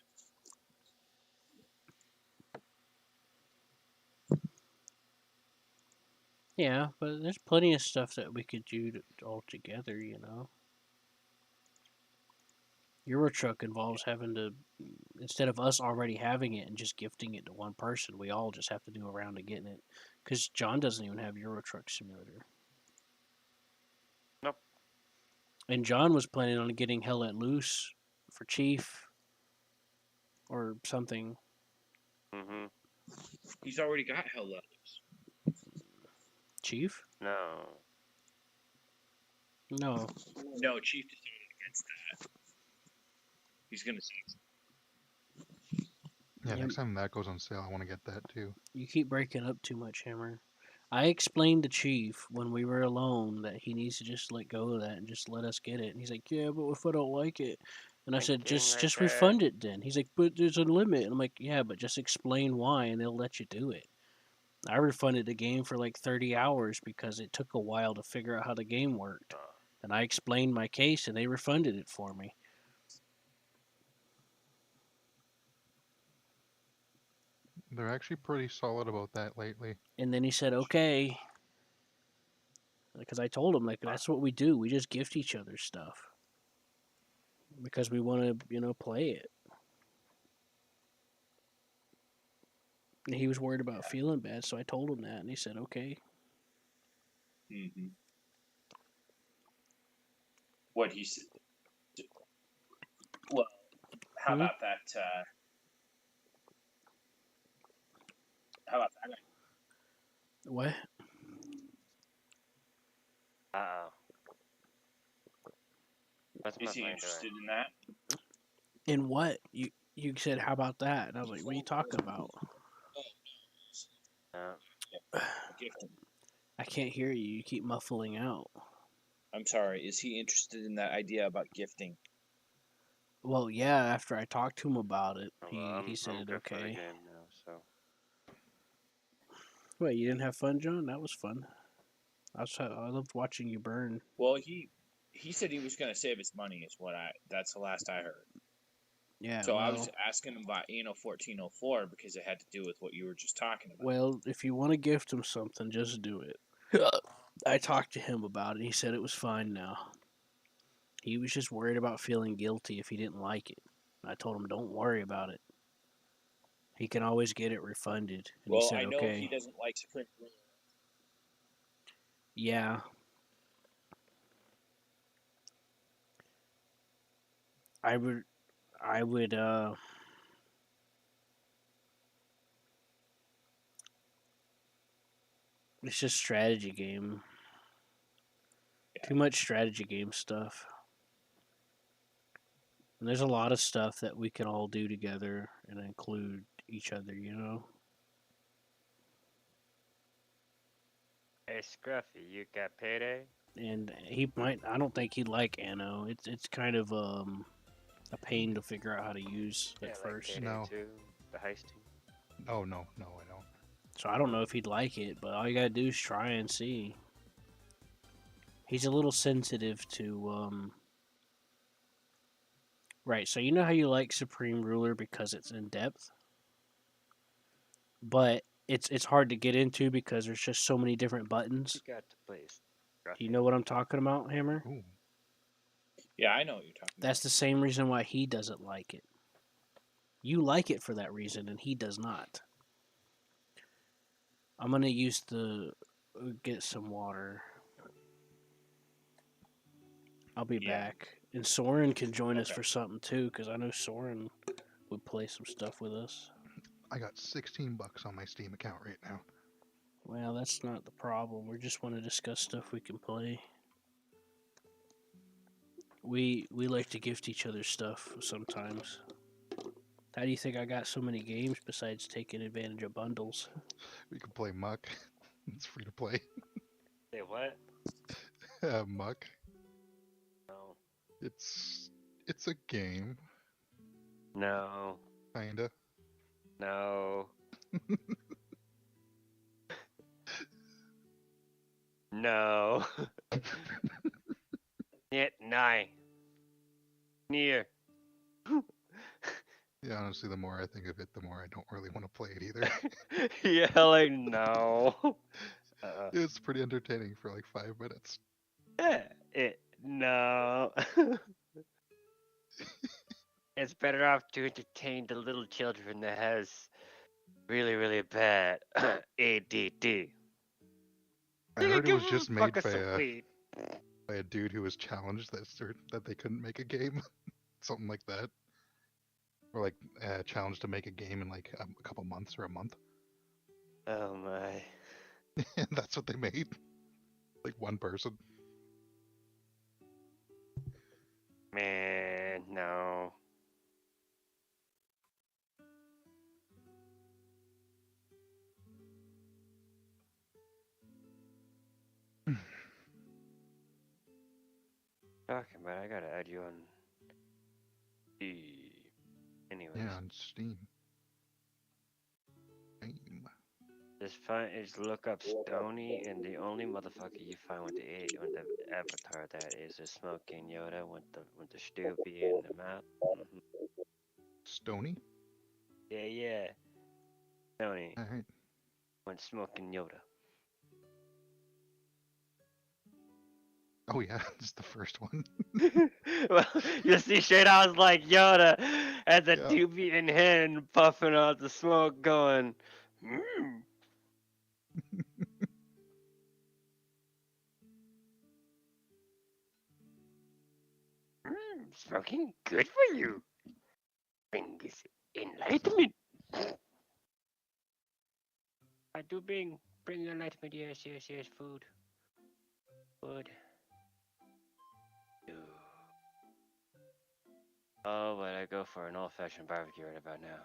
Yeah, but there's plenty of stuff that we could do all together, you know. Euro Truck involves having to, instead of us already having it and just gifting it to one person, we all just have to do a round of getting it. Because John doesn't even have Euro Truck Simulator. Nope. And John was planning on getting Hell Let Loose for Chief or something. Mm-hmm. He's already got Hell Let Loose. Chief? No. No. No, Chief decided against that. He's gonna say. Yeah, Yeah. next time that goes on sale, I want to get that too. You keep breaking up too much, Hammer. I explained to Chief when we were alone that he needs to just let go of that and just let us get it. And he's like, yeah, but if I don't like it. And I said, Thinking just right just there. refund it then. He's like, but there's a limit. And I'm like, yeah, but just explain why and they'll let you do it. I refunded the game for like 30 hours because it took a while to figure out how the game worked. And I explained my case and they refunded it for me. They're actually pretty solid about that lately. And then he said, okay. because I told him like that's what we do. We just gift each other stuff because we want to, play it. And he was worried about feeling bad, so I told him that, and he said okay. Mm-hmm. What he said. Well, how about that? How about that? What? Uh-oh. What's my Is he friend interested doing? in that? In what? You said how about that? And I was like, what are you talking about? Gifting. I can't hear you. You keep muffling out. I'm sorry. Is he interested in that idea about gifting? Well, yeah. After I talked to him about it, Well, he said I'm it good for the okay. game now, so. Wait, you didn't have fun, John? That was fun. I loved watching you burn. Well, he said he was going to save his money. That's the last I heard. Yeah. So well, I was asking him about Anno 1404 because it had to do with what you were just talking about. Well, if you want to gift him something, just do it. I talked to him about it. He said it was fine now. He was just worried about feeling guilty if he didn't like it. I told him, don't worry about it. He can always get it refunded. And Well, he said, I know okay. he doesn't like Supreme Ruler. Yeah. I would, it's just strategy game. Yeah. Too much strategy game stuff. And there's a lot of stuff that we can all do together and include each other, Hey, Scruffy, you got payday? And I don't think he'd like Anno. It's kind of a pain to figure out how to use at Like first. payday No. 2, the heisting. Oh no, I don't. So I don't know if he'd like it, but all you gotta do is try and see. He's a little sensitive to Right, so you know how you like Supreme Ruler because it's in depth? But it's hard to get into because there's just so many different buttons. You got to play Scruffy. Do you know what I'm talking about, Hammer? Ooh. Yeah, I know what you're talking That's the same reason why he doesn't like it. You like it for that reason, and he does not. I'm gonna get some water. I'll be back. And Soren can join us for something too, because I know Soren would play some stuff with us. I got $16 on my Steam account right now. Well, that's not the problem. We just want to discuss stuff we can play. We like to gift each other stuff sometimes. How do you think I got so many games besides taking advantage of bundles? We can play Muck. It's free to play. Say what? Muck. No. It's a game. No. Kinda. No. No. Yet nine. Near. Yeah, honestly, the more I think of it, the more I don't really want to play it either. Yeah, like no. It's pretty entertaining for like 5 minutes. No. It's better off to entertain the little children that has really, really bad ADD. I heard it was just made Fuck some weed. by a dude who was challenged that they couldn't make a game, something like that, or like challenged to make a game in like a couple months or a month. Oh my. And that's what they made. Like one person. Man, no. Talking about, I gotta add you on the. Anyways. Yeah, on Steam. Just look up Stony, and the only motherfucker you find with the avatar that is a smoking Yoda with the stoopy in the mouth. Mm-hmm. Stony? Yeah. Stony. Alright. When smoking Yoda. Oh yeah, it's the first one. Well, you see, straight I was like Yoda, as a Yeah. doobie in hand, puffing out the smoke, going, mmm. Smoking good for you. Brings enlightenment. I do bring enlightenment. Yes, yes, yes. Food. Food. Ew. Oh, but I go for an old-fashioned barbecue right about now.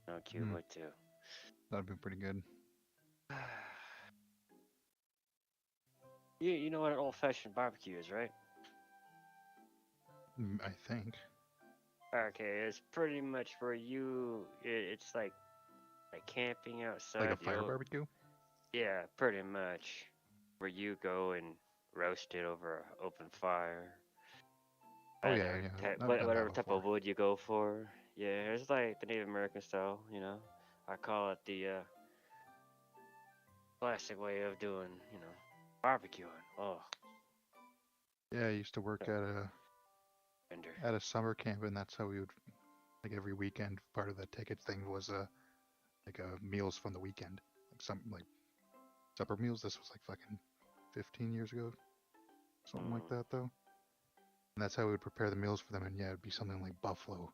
No, Q would too. That'd be pretty good. You know what an old-fashioned barbecue is, right? I think. Okay, it's pretty much where it's like camping outside. Like a the fire old- barbecue? Yeah, pretty much. Where you go and roast it over an open fire. Oh yeah, Whatever yeah. type, I've done that whatever type before. of wood you go for. Yeah, it's like the Native American style, you know. I call it the classic way of doing, barbecuing. Oh, Yeah, I used to work tender. at a summer camp, and that's how we would, like, every weekend. Part of the ticket thing was like meals from the weekend, like some like supper meals. This was like fucking 15 years ago, something like that though. And that's how we would prepare the meals for them. And yeah, it'd be something like buffalo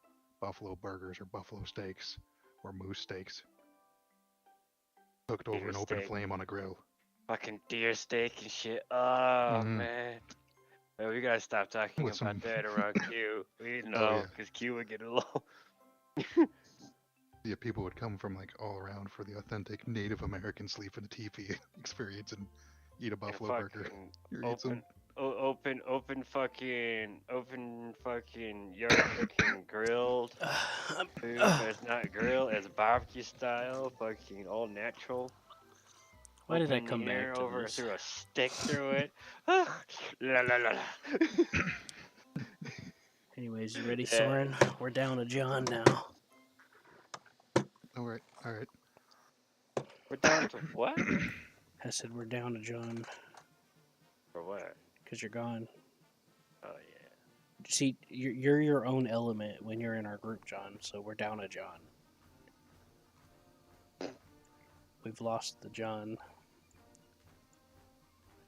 burgers or buffalo steaks or moose steaks cooked over Deer an open steak. flame on a grill. Fucking deer steak and shit. Oh, Mhm. man. Hey, we gotta stop talking With about some- that around Q. We Oh, know, yeah. because Q would get low. Yeah, people would come from like all around for the authentic Native American sleep in a teepee experience and eat a buffalo burger. Fucking Or eat some. open fucking yard cooking grilled food, but it's not grilled, it's barbecue style, fucking all natural. Why did I Open come the air back to over this? through a stick through it. La la la la. Anyways, you ready, Yeah. Soren? We're down to John now. All right, all right. We're down to what? I said we're down to John For what? because you're gone. Oh yeah. See, you're your own element when you're in our group, John. So we're down to John. We've lost the John.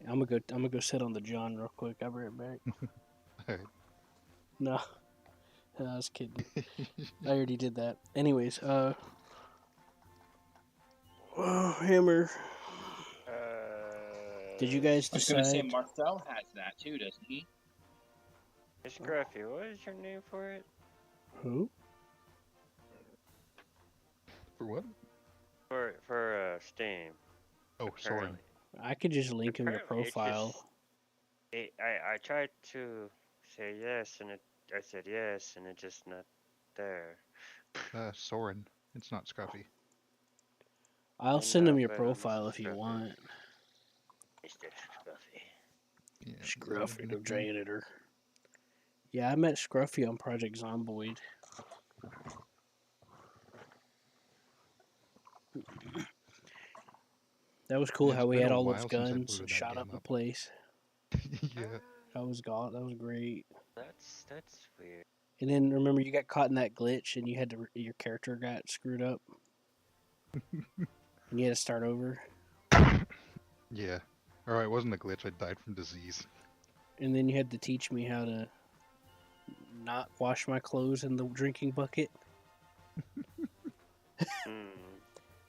I'm gonna go sit on the John real quick. I'll be right back. All right. No, I was kidding. I already did that. Anyways, Hammer. Did you guys I was gonna say decide? Marcel has that too, doesn't he? Hey, Scruffy, what is your name for it? Who? For what? For Steam. Oh, Soren. Apparently. I could just link him your Apparently it's profile. I tried to say yes, and I said yes, and it's just not there. Soren. It's not Scruffy. I'll I send know, him your but profile if you Scruffy. want. Mr. Scruffy. Yeah, that'd Scruffy be the nickname. janitor. Yeah, I met Scruffy on Project Zomboid. That was cool Yeah, how it's we been had a all those while since I guns, booted that shot game up the up. place. Yeah. That was That was great. That's weird. And then remember, you got caught in that glitch, and you had to your character got screwed up, and you had to start over. Yeah. Or it wasn't a glitch. I died from disease. And then you had to teach me how to not wash my clothes in the drinking bucket.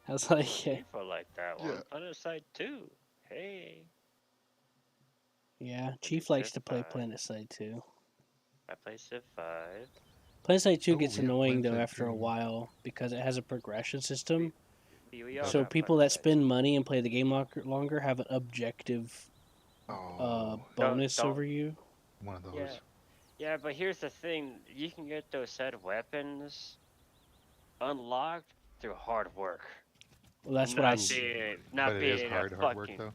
I was like, yeah, People like that one. Yeah. Planet Side 2. Hey. Chief likes to play 5. PlanetSide too. I play Civ 5. PlanetSide 2 Oh, gets we have annoying though PlanetSide after a 2. while because it has a progression system. We all So got people Planet that Side. spend money and play the game longer have an objective Oh, bonus don't- over you. one of those. Yeah. Yeah, but here's the thing. You can get those said weapons unlocked through hard work. Well, that's what not I. not But it being is a hard work fucking. though.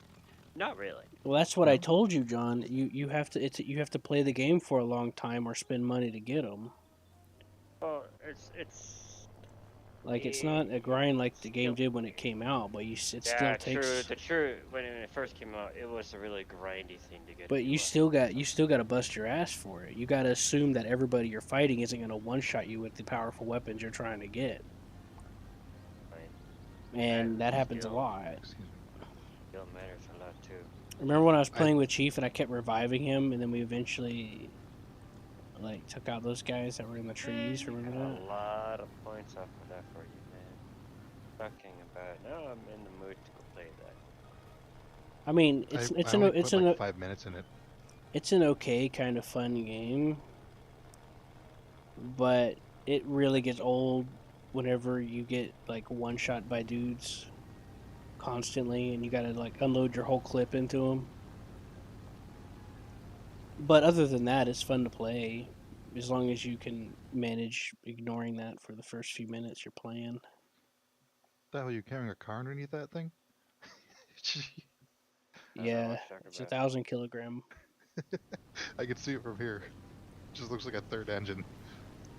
Not really. Well, that's what I No? told you, John. You have to you have to play the game for a long time or spend money to get them. Well, it's Like it's not a grind like the game did when it came out, but it still Yeah, takes. true. When it first came out, it was a really grindy thing to get. But to, you still got to bust your ass for it. You got to assume that everybody you're fighting isn't going to one shot you with the powerful weapons you're trying to get, Right. and that happens a skill. lot. Excuse me. Skill matters a lot too. Remember when I was playing with Chief and I kept reviving him, and then we eventually like took out those guys that were in the trees. Remember Got that? a lot of points off of that for you, man. Talking about now, I'm in the mood to go play that. I mean, I only put like 5 minutes in it. It's an okay kind of fun game, but it really gets old whenever you get like one shot by dudes constantly, and you gotta like unload your whole clip into them. But other than that, it's fun to play as long as you can manage ignoring that for the first few minutes you're playing. The hell, are you carrying a car underneath that thing? Yeah, it's 1,000 kilogram. I can see it from here. Just looks like a third engine.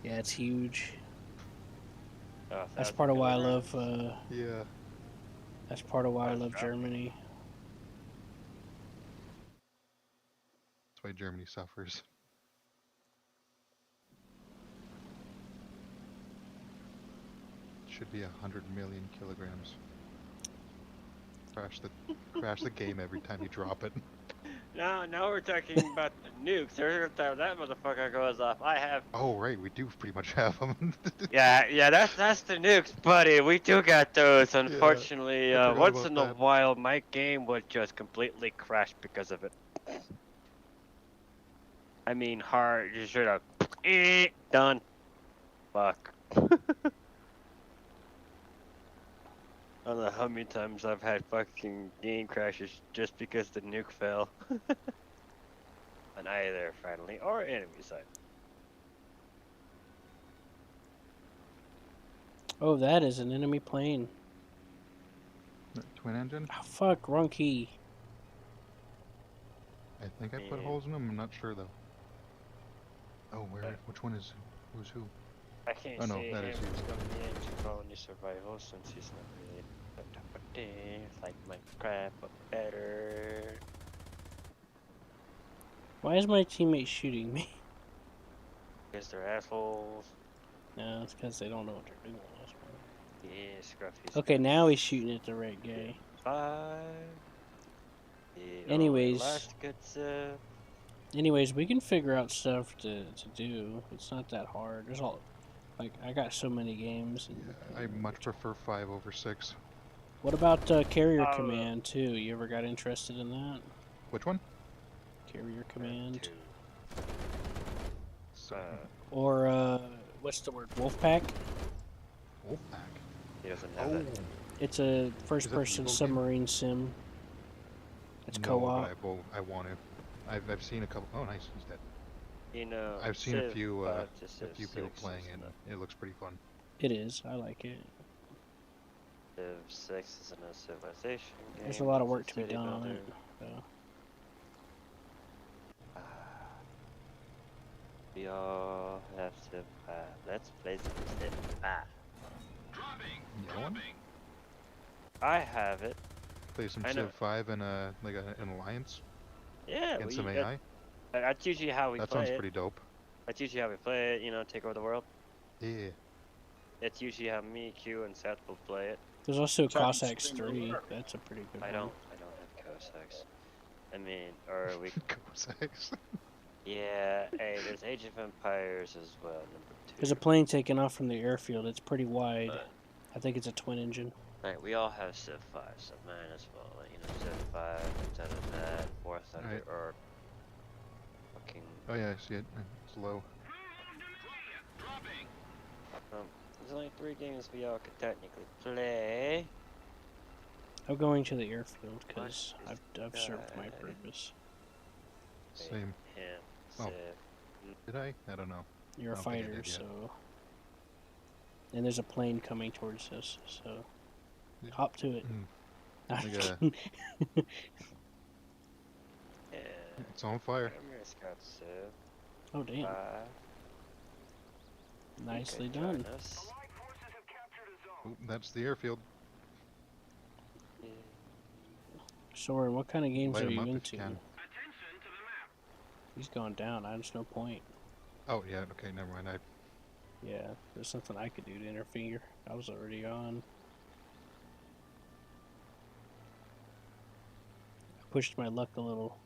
Yeah, it's huge. Oh, That's 1,000 part of why I love. Yeah. That's part of why I That's love dropping. Germany. That's why Germany suffers. Should be 100 million kilograms. Crash the game every time you drop it. Now we're talking about the nukes. Every time that motherfucker goes off, I have. Oh right, we do pretty much have them. Yeah, that's the nukes, buddy. We do got those. Unfortunately, I forgot once about in a that. while, my game would just completely crash because of it. I mean, hard. You should have done. Fuck. I don't know how many times I've had fucking game crashes just because the nuke fell. On either friendly or enemy side. Oh, that is an enemy plane. Twin engine? Oh, fuck, wrong key. I think I put Yeah. holes in them. I'm not sure though. Oh, which one is who's who? I can't Oh, no, say that him is you. coming into colony survival since he's not really that type of thing. It's like Minecraft, but better. Why is my teammate shooting me? Because they're assholes. No, it's because they don't know what they're doing. That's why. Yeah, Scruffy. Okay, now he's shooting at the right guy. 5. Yeah, Anyways. last good stuff. Anyways, we can figure out stuff to do. It's not that hard. There's all, like, I got so many games. And, I much prefer 5 over 6. What about Carrier Command too? You ever got interested in that? Which one? Carrier Command. So, Or what's the word? Wolfpack? Wolfpack. He doesn't have that. It's a first-person Evo game? submarine sim. It's No, co-op. but I want to. I've seen a couple. Oh, nice, he's dead. You know, I've seen a Civ few 5 to Civ people 6 playing is it. not- It looks pretty fun. It is. I like it. Civ 6 is a civilization game. There's a lot of It's a work to be city done on builder. it. So. We all have Civ 5. Let's play some Civ 5. You know one? I have it. Play some I know. Civ 5 and like an alliance Yeah, against some AI. that's usually how we That play sounds it. pretty dope. That's usually how we play it, you know, take over the world. Yeah. It's usually how me, Q, and Seth will play it. There's also Try to Cossacks stream 3. over. That's a pretty good I one. don't have Cossacks. I mean, or we, Cossacks. yeah, hey, there's Age of Empires as well, number 2. There's a plane taking off from the airfield. It's pretty wide. I think it's a twin engine. Right, we all have Civ 5, so mine as well. Like, you know, Civ 5, instead of that, War Thunder, Right. or fucking. Oh yeah, I see it. It's low. There's only 3 games we all could technically play. I'm going to the airfield because What I've is served my that? purpose. Same. Him, Oh. Civ. Did I? I don't know. You're a I don't think I fighter, did yet. so. And there's a plane coming towards us, so. Yeah. Hop to it. Like a- Yeah. It's on fire. I'm gonna scout Civ Oh, damn. 5. Nicely You can done. join us. Allied forces have captured a Oop, that's the airfield. Soren, what kind of games Light are 'em you up if you into? can. He's gone down. There's no point. Oh yeah, okay, never mind. Yeah, there's something I could do to interfere. I was already on. I pushed my luck a little.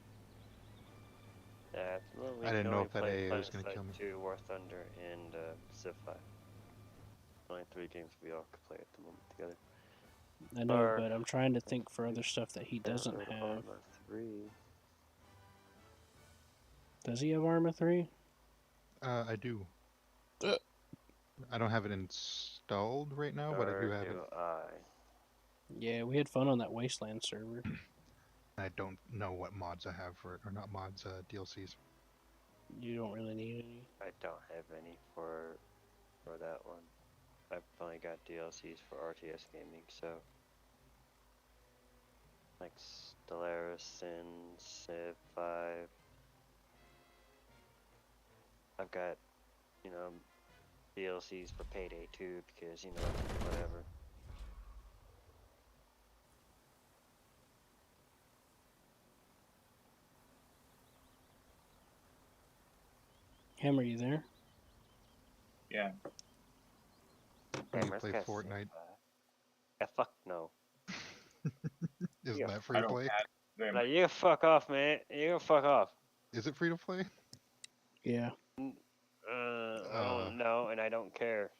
Yeah, at the moment we I didn't can know only if that play AA was Planet gonna Side kill me. 2, War Thunder, and Civ 5. Only 3 games we all could play at the moment together. I know, Or- but I'm trying to think for other stuff that he doesn't Download have. Arma 3. Does he have Arma 3? I do. I don't have it installed right now, but I do Or have it. do I? Yeah, we had fun on that Wasteland server. I don't know what mods I have for it, or not mods, DLCs. You don't really need any. I don't have any for that one. I've only got DLCs for RTS gaming, so like Stellaris and Civ 5. I've got, you know, DLCs for Payday 2 because, you know, whatever. Ham, are you there? Yeah. When you Damn, play that's got Fortnite, Civ 5. Yeah, fuck no. isn't Yeah, that free I to don't play? have very Like, you fuck off, man. You fuck off. Is it free to play? Yeah. I don't know, and I don't care.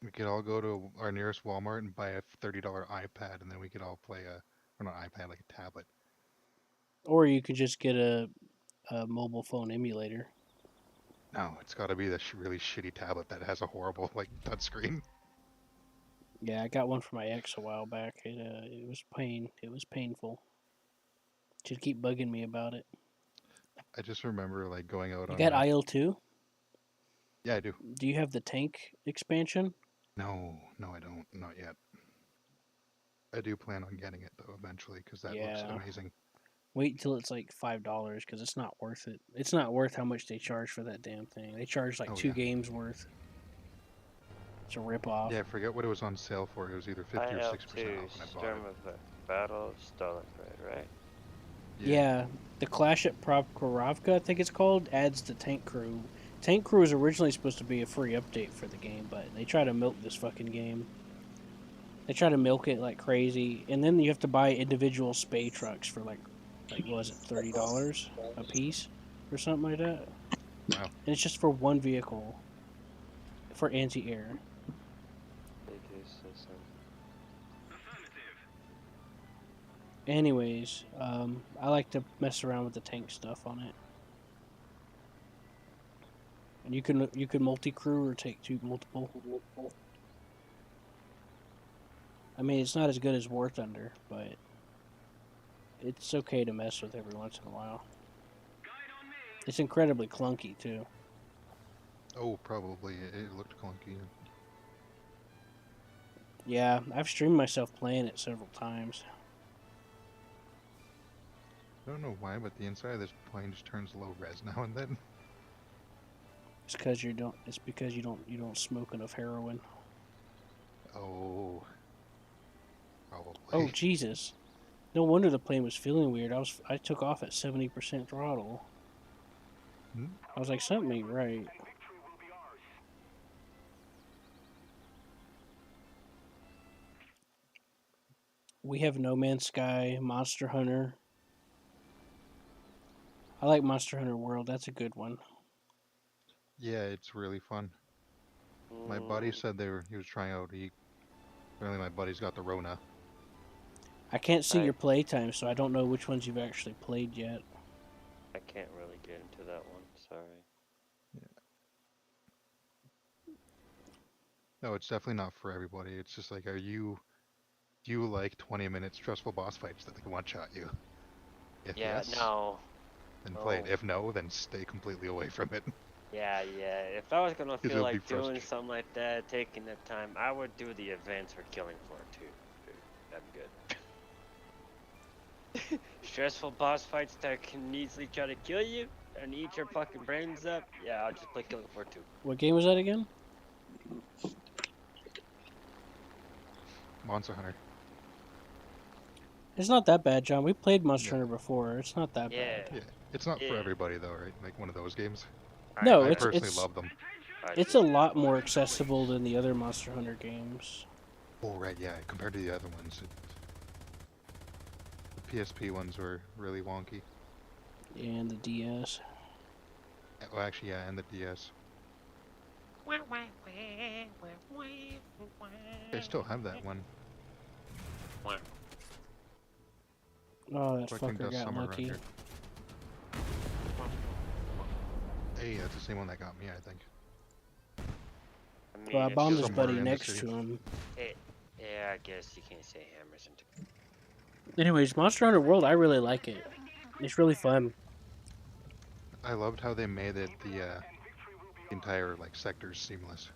We could all go to our nearest Walmart and buy a $30 iPad, and then we could all play or not iPad, like a tablet. Or you could just get a mobile phone emulator. No, it's got to be the really shitty tablet that has a horrible like touchscreen. Yeah, I got one for my ex a while back. It was pain. It was painful. She'd keep bugging me about it. I just remember like going out You on. got IL-2? Yeah, I do. Do you have the tank expansion? No, I don't. Not yet. I do plan on getting it though eventually because that looks Yeah. amazing. Wait till it's like $5 because it's not worth it. It's not worth how much they charge for that damn thing. They charge like Oh, 2 yeah. games worth. It's a ripoff. Yeah, I forget what it was on sale for. It was either 50 or 60% off when I bought Storm it. of Battle of Stalingrad, right? Yeah, the Clash at Prokhorovka, I think it's called, adds the tank crew. Tank crew was originally supposed to be a free update for the game, but they try to milk this fucking game. They try to milk it like crazy, and then you have to buy individual spay trucks for like what was it, $30 a piece or something like that. Wow. And it's just for one vehicle, for anti-air. AK system. Anyways, I like to mess around with the tank stuff on it. And you can multi-crew or take multiple. I mean, it's not as good as War Thunder, but it's okay to mess with every once in a while. It's incredibly clunky too. Oh, probably. It looked clunky. Yeah, I've streamed myself playing it several times. I don't know why, but the inside of this plane just turns low res now and then. It's because you don't. It's because you don't smoke enough heroin. Oh. Probably. Oh Jesus! No wonder the plane was feeling weird. I took off at 70% throttle. Hmm? I was like, something ain't right. We have No Man's Sky, Monster Hunter. I like Monster Hunter World. That's a good one. Yeah, it's really fun. My buddy said he was trying out. Apparently my buddy's got the Rona. I can't see your playtime, so I don't know which ones you've actually played yet. I can't really get into that one, sorry. No, it's definitely not for everybody. It's just like, do you like 20-minute stressful boss fights that they can one-shot you? If Yeah, yes, no. then play it. No. If no, then stay completely away from it. Yeah. If I was gonna feel it'll be like doing frustrating. something like that, taking the time, I would do the events for Killing Floor 2. Dude, that'd be good. Stressful boss fights that can easily try to kill you and eat your fucking brains up. Yeah, I'll just play Killing Floor 2. What game was that again? Monster Hunter. It's not that bad, John. We played Monster Yeah. Hunter before. It's not that Yeah. bad. Yeah, it's not for Yeah. everybody though, right? Like one of those games. No, I it's personally love them. it's a lot more accessible than the other Monster Hunter games. Oh right, yeah. Compared to the other ones, the PSP ones were really wonky. And the DS. Well, actually, yeah, and the DS. I still have that one. Oh, that Collecting fucker Dust got Summer lucky. Runner. Hey, that's the same one that got me, I think. I mean, Well, I it's bombed his somewhere buddy in the next city. to him. yeah, I guess you can't say hammers into. Anyways, Monster Hunter World, I really like it. It's really fun. I loved how they made it the entire like sectors seamless.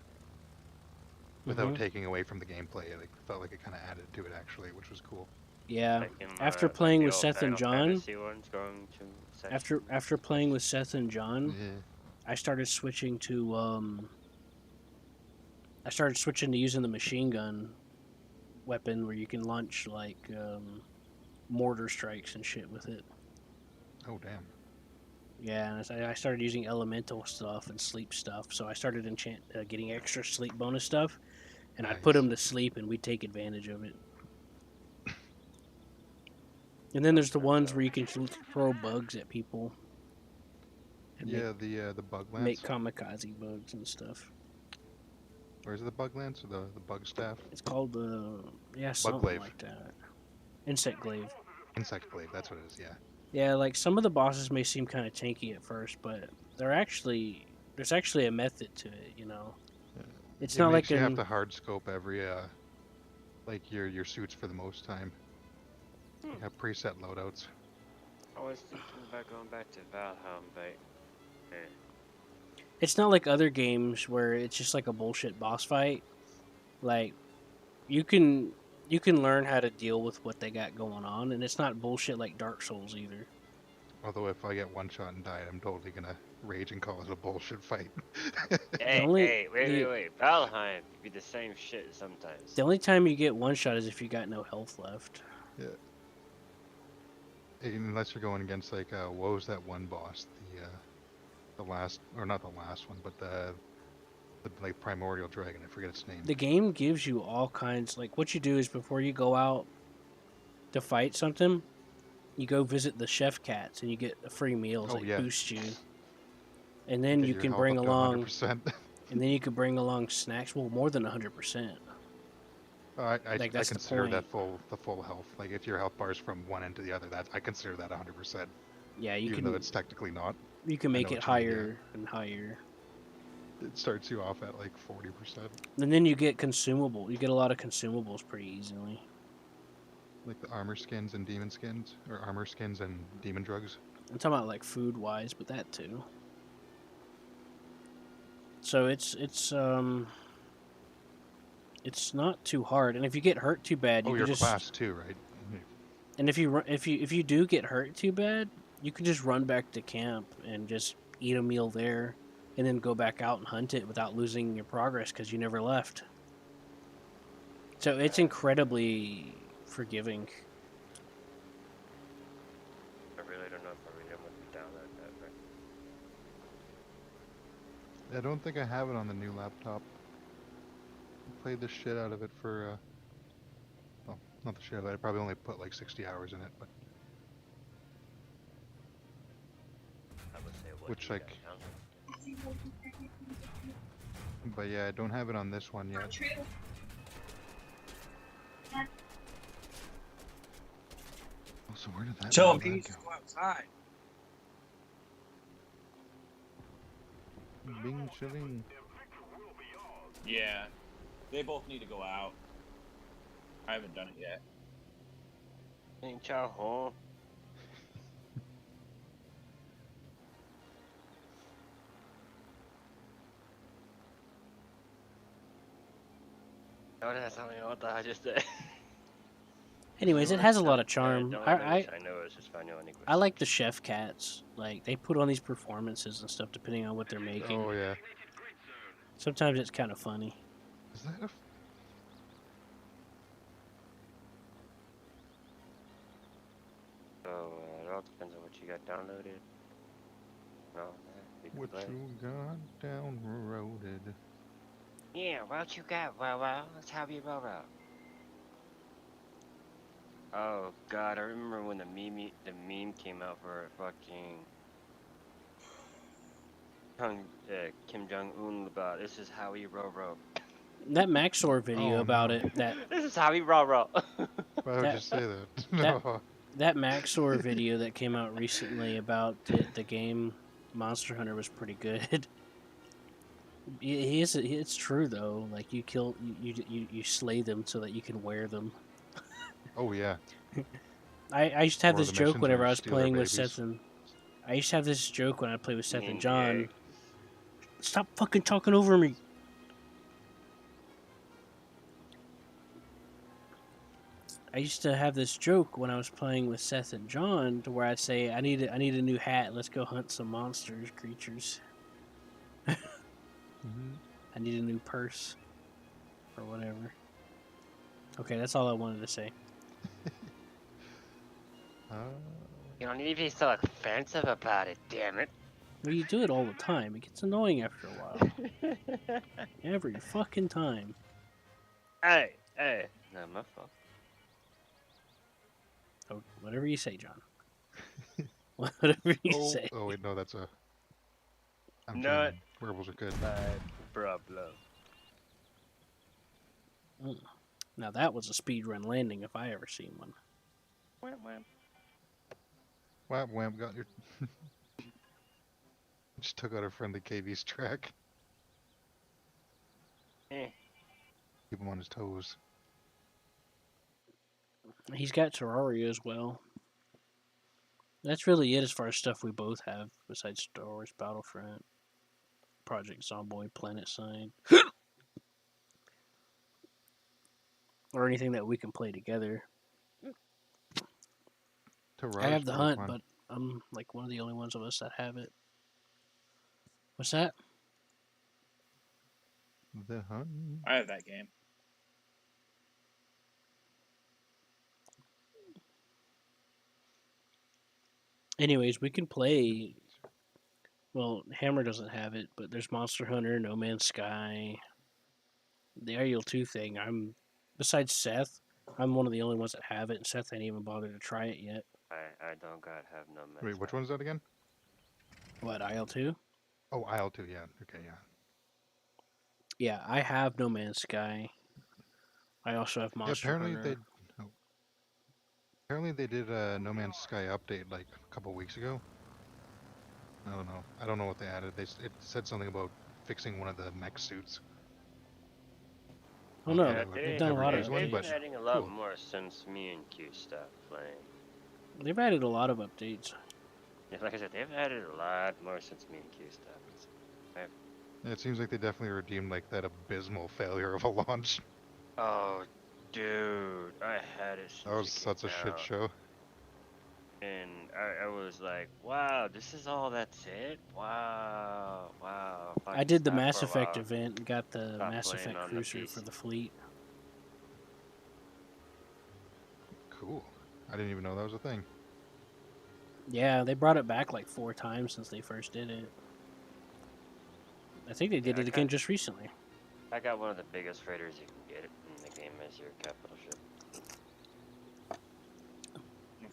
Without taking away from the gameplay, it felt like it kind of added to it actually, which was cool. Yeah. Like in, After like playing the with old Seth and Final John, Fantasy ones going to after playing with Seth and John, Yeah. I started switching to using the machine gun weapon where you can launch like mortar strikes and shit with it. Oh damn. Yeah, and I started using elemental stuff and sleep stuff, so I started getting extra sleep bonus stuff, and I'd put Nice. them to sleep, and we'd take advantage of it. And then there's the ones where you can throw bugs at people. And Yeah, the bug lance. make kamikaze bugs and stuff. Where's the bug lance or the bug staff? It's called something glaive. like that. Insect glaive. Insect glaive. That's what it is. Yeah. Yeah, like some of the bosses may seem kind of tanky at first, but there's actually a method to it, you know. It's It not makes like you have to hard scope every like your suits for the most time. You have preset loadouts. I was thinking about going back to Valheim, but it's not like other games where it's just like a bullshit boss fight. Like you can learn how to deal with what they got going on, and it's not bullshit like Dark Souls either. Although if I get one shot and died, I'm totally gonna rage and call it a bullshit fight. wait, Valheim could be the same shit sometimes. The only time you get one shot is if you got no health left. Yeah. Unless you're going against like what was that one boss? The last, or not the last one, but the like primordial dragon. I forget its name. The game gives you all kinds. Like what you do is before you go out to fight something, you go visit the chef cats and you get free meals that boost you. And then Get you your can health bring up to along 100%. and then you could bring along snacks. Well, more than 100%. I Like, that's the consider that point. the full health. Like if your health bar is from one end to the other, I consider that 100%. Yeah, you Even can. though it's technically not. You can I make know it what you mean, higher and higher. It starts you off at like 40%. And then you get consumable. You get a lot of consumables pretty easily. Like the armor skins and demon skins, or armor skins and demon drugs. I'm talking about like food wise, but that too. So it's not too hard, and if you get hurt too bad, you Oh, can your just. class too, right? And if you do get hurt too bad, you can just run back to camp and just eat a meal there, and then go back out and hunt it without losing your progress because you never left. So it's incredibly forgiving. I really don't know if I really want to be down like that, but I don't think I have it on the new laptop. I played the shit out of it for, well, not the shit out of it. I probably only put like 60 hours in it, but I would say what which you like, got down. but yeah, I don't have it on this one yet. So where did that Tell him man he needs to go outside. go? Bing chilling. Yeah. They both need to go out. I haven't done it yet. Ain't y'all home? No, that's not what I just said. Anyways, it has a lot of charm. I know it's Espanol in English. I like the chef cats. Like they put on these performances and stuff depending on what they're making. Oh yeah. Sometimes it's kind of funny. Is that a? So it all depends on what you got downloaded. No, we can What play. you got downloaded? Yeah, what you got, well, let's have you roll. Oh god, I remember when the meme came out for fucking Kim Jong Un about this is how we row. That Maxor video Oh, about no. it, This is how we row. Why would That- you say that? that- No. that Maxor video that came out recently about the game Monster Hunter was pretty good. It's true though. Like you slay them so that you can wear them. Oh yeah. I used to have Or this the joke missions whenever where I you was steal their playing with babies. Seth and I used to have this joke when I played with Seth and Mean John. gay. Stop fucking talking over me. I used to have this joke when I was playing with Seth and John, to where I'd say, "I need a new hat. Let's go hunt some creatures. Mm-hmm. I need a new purse, or whatever." Okay, that's all I wanted to say. You don't need to be so offensive about it, damn it. Well, you do it all the time. It gets annoying after a while. Every fucking time. Hey, not my fault. Oh, whatever you say, John. Whatever you say. Oh wait, no, that's a. I'm Not- joking. Werewolves are good. My problem. Now that was a speedrun landing if I ever seen one. Wham wham, got your. Just took out a friendly KV's track. Eh. Keep him on his toes. He's got Terraria as well. That's really it as far as stuff we both have, besides Star Wars Battlefront, Project Zomboid, Planet Side. Or anything that we can play together. I have the hunt, but I'm like one of the only ones of us that have it. What's that? The hunt. I have that game. Anyways, we can play. Well, Hammer doesn't have it, but there's Monster Hunter, No Man's Sky, the Ariel 2 thing. Besides Seth, I'm one of the only ones that have it, and Seth ain't even bothered to try it yet. I don't have no mess. Wait, which one's that again? What, IL 2? Oh, IL2, yeah. Okay, yeah. Yeah, I have No Man's Sky. I also have Monster Hunter. Apparently they did a No Man's Sky update like a couple weeks ago. I don't know. I don't know what they added. It said something about fixing one of the mech suits. Oh no, Yeah, they've done a lot of they've been updates. adding a lot cool. more since me and Q stopped playing. They've added a lot of updates. Yeah, like I said, they've added a lot more since me and Q stopped. It seems like they definitely redeemed like that abysmal failure of a launch. Oh, dude, I had it. That was such a shit show. And I was like, wow, this is all that's it? Wow. I did the Mass Effect event and got the Stop Mass playing Effect on the Cruiser PC. for the fleet. Cool. I didn't even know that was a thing. Yeah, they brought it back like 4 times since they first did it. I think they did Yeah, it again just recently. I got one of the biggest freighters you can get in the game as your capital ship.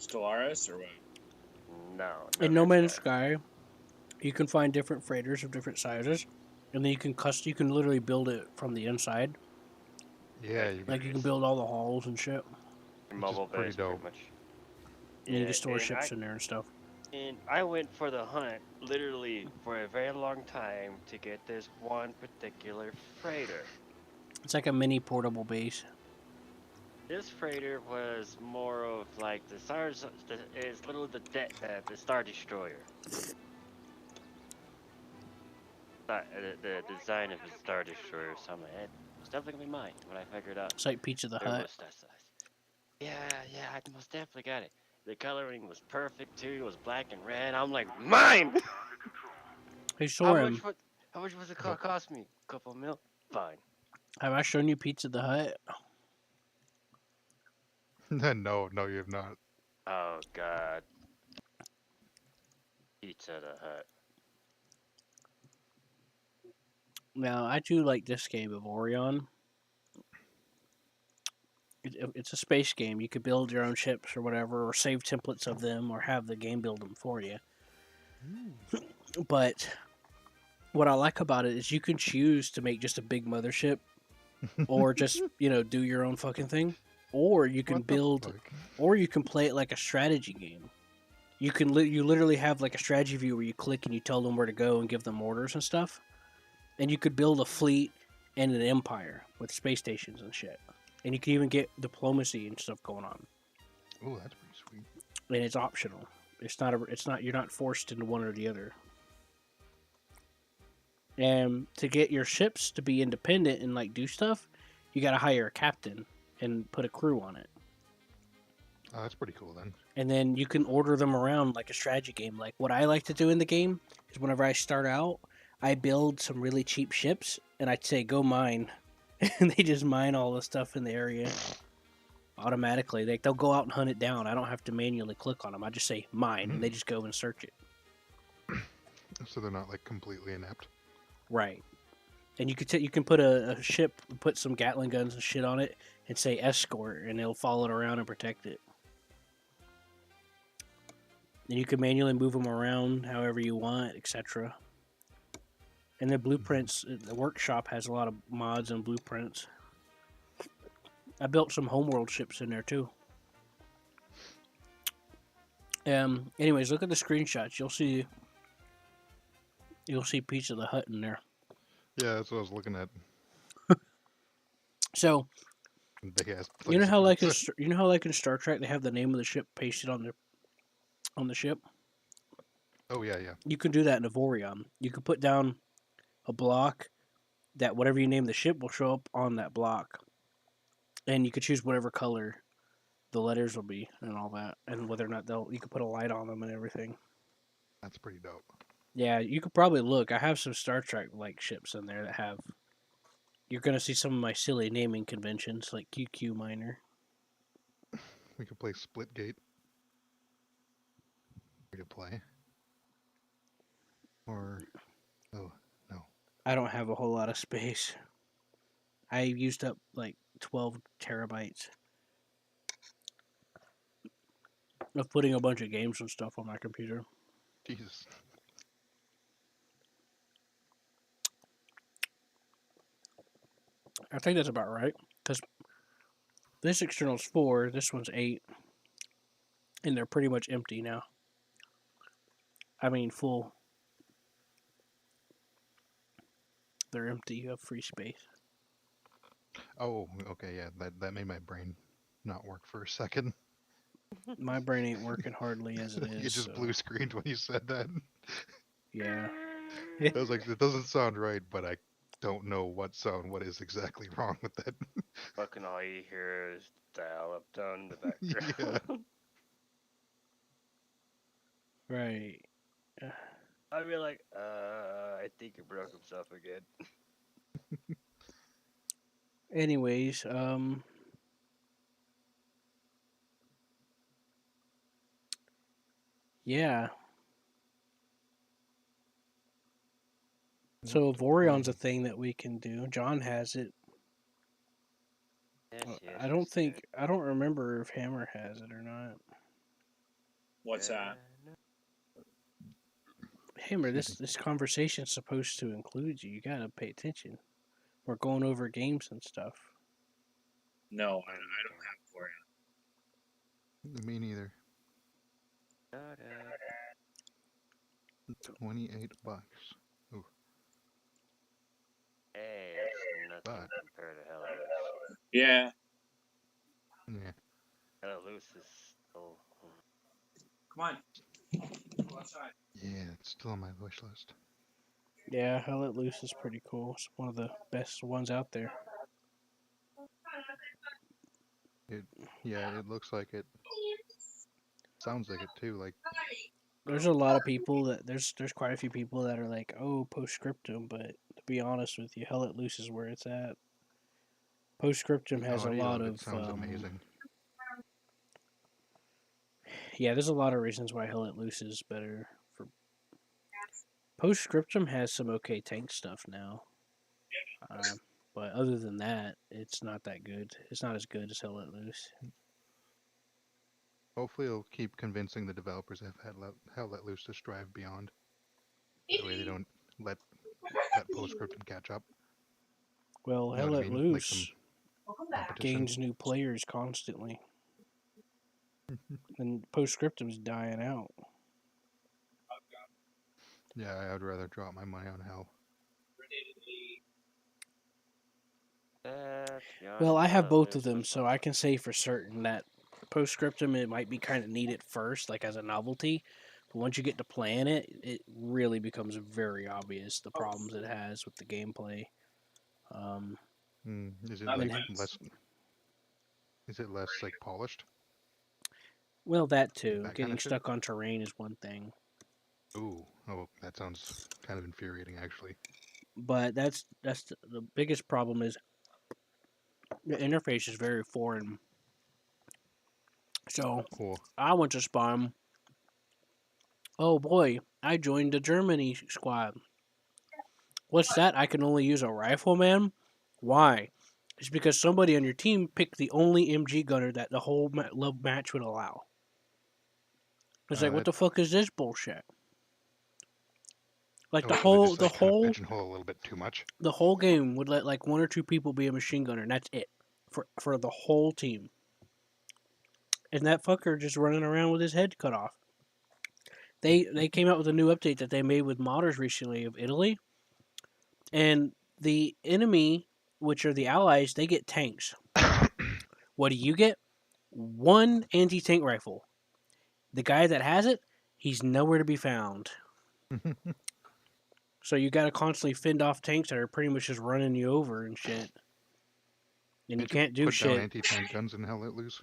Stellaris or what? No. In No Man's Sky, you can find different freighters of different sizes, and then you can literally build it from the inside. Yeah, Like you can build all the halls and shit. Mobile pretty base, dope. much. And you can store and ships in there and stuff. And I went for the hunt literally for a very long time to get this one particular freighter. It's like a mini portable base. This freighter was more of like the stars. Is literally the Star Destroyer. The design of the Star Destroyer. So I'm like, it's definitely gonna be mine when I figured out. It's like Pizza the It Hut. was that size. Yeah, I most definitely got it. The coloring was perfect too. It was black and red. I'm like, mine. Hey, Soren, How much was it cost me? A couple mil? Fine. have I shown you Pizza the Hut? No, you have not. Oh god. Pizza the Hut. Now, I do like this game of Orion. It's a space game. You could build your own ships or whatever, or save templates of them, or have the game build them for you. But what I like about it is you can choose to make just a big mothership, or just do your own fucking thing, or you can What the build, fuck? or you can play it like a strategy game. You can you literally have like a strategy view where you click and you tell them where to go and give them orders and stuff, and you could build a fleet and an empire with space stations and shit, and you can even get diplomacy and stuff going on. Oh, that's pretty sweet. And it's optional. It's not you're not forced into one or the other. And to get your ships to be independent and like do stuff, you got to hire a captain and put a crew on it. Oh, that's pretty cool then. And then you can order them around like a strategy game. Like what I like to do in the game is whenever I start out, I build some really cheap ships and I say go mine, and they just mine all the stuff in the area automatically. They'll go out and hunt it down. I don't have to manually click on them. I just say mine, and they just go and search it. So they're not like completely inept. Right. And you can put a ship, put some Gatling guns and shit on it, and say escort, and it'll follow it around and protect it. And you can manually move them around however you want, etc. And the blueprints, the workshop has a lot of mods and blueprints. I built some homeworld ships in there too. Anyways, look at the screenshots. You'll see Pizza the Hut in there. Yeah, that's what I was looking at. So Big ass. you know how like in Star Trek they have the name of the ship pasted on the ship. Oh yeah, yeah. You can do that in Avorion. You can put down a block that whatever you name the ship will show up on that block, and you could choose whatever color the letters will be and all that, and whether or not you can put a light on them and everything. That's pretty dope. Yeah, you could probably look. I have some Star Trek like ships in there that have. You're gonna see some of my silly naming conventions like QQ Miner. We could play Splitgate. Free to play. Or oh no. I don't have a whole lot of space. I used up like 12 terabytes of putting a bunch of games and stuff on my computer. Jesus. I think that's about right. Because this external's 4, this one's 8. And they're pretty much empty now. I mean, full. They're empty. You have free space. Oh, okay, yeah. That made my brain not work for a second. My brain ain't working hardly as it is. You just blue screened when you said that. Yeah. I was like, it doesn't sound right, but I don't know what is exactly wrong with that. Fucking all you hear is dial-up down in the background. Yeah. Right. I'd be like, I think he broke himself again. Anyways, yeah. So Vorion's a thing that we can do. John has it. Yes, yes, I don't yes, think I don't remember if Hammer has it or not. What's that? Hammer, this conversation's supposed to include you. You gotta pay attention. We're going over games and stuff. No, I don't have for you. Me neither. $28. Ooh. Hey, that's nothing But compared to Hell Loose. Yeah. yeah. Hell Loose is still... Come on. Go outside. Yeah, it's still on my wish list. Yeah, Hell Let Loose is pretty cool. It's one of the best ones out there. It looks like it. Sounds like it too. Like There's a lot of people that there's quite a few people that are like, oh, Postscriptum, but to be honest with you, Hell Let Loose is where it's at. Postscriptum the has a audio lot it of sounds amazing. Yeah, there's a lot of reasons why Hell Let Loose is better. For Postscriptum has some okay tank stuff now, but other than that, it's not that good. It's not as good as Hell Let Loose. Hopefully, it'll keep convincing the developers that have Hell Let Loose to strive beyond. That way, they don't let that Postscriptum catch up. Well, You know Hell what I Let mean? Like some Loose competition. gains new players constantly, and Postscriptum's dying out. Yeah, I would rather drop my money on Hell. To be Well, honest, I Hell have Let both of Loose them, was so fun. I can say for certain that Postscriptum it might be kind of needed first, like as a novelty. But once you get to playing it, it really becomes very obvious the problems it has with the gameplay. Is it And like less? Is it less like polished? well, that too. That kind Getting of shit. stuck on terrain is one thing, Ooh, oh, that sounds kind of infuriating, actually. but that's the biggest problem is the interface is very foreign. So Cool. I went to spawn. Oh boy, I joined the Germany squad. What's that? I can only use a rifleman? Why? It's because somebody on your team picked the only MG gunner that the whole match would allow. It's like, what That the fuck is this bullshit? Like oh, so they just like kind of pigeonhole a little bit too much. the whole game would let like one or two people be a machine gunner, and that's it for the whole team. And that fucker just running around with his head cut off. They came out with a new update that they made with modders recently of Italy, and the enemy, which are the allies, they get tanks. What do you get? One anti-tank rifle. The guy that has it, he's nowhere to be found. So you got to constantly fend off tanks that are pretty much just running you over and shit. And you Can't you can't do put down shit. anti-tank guns and Hell Let Loose?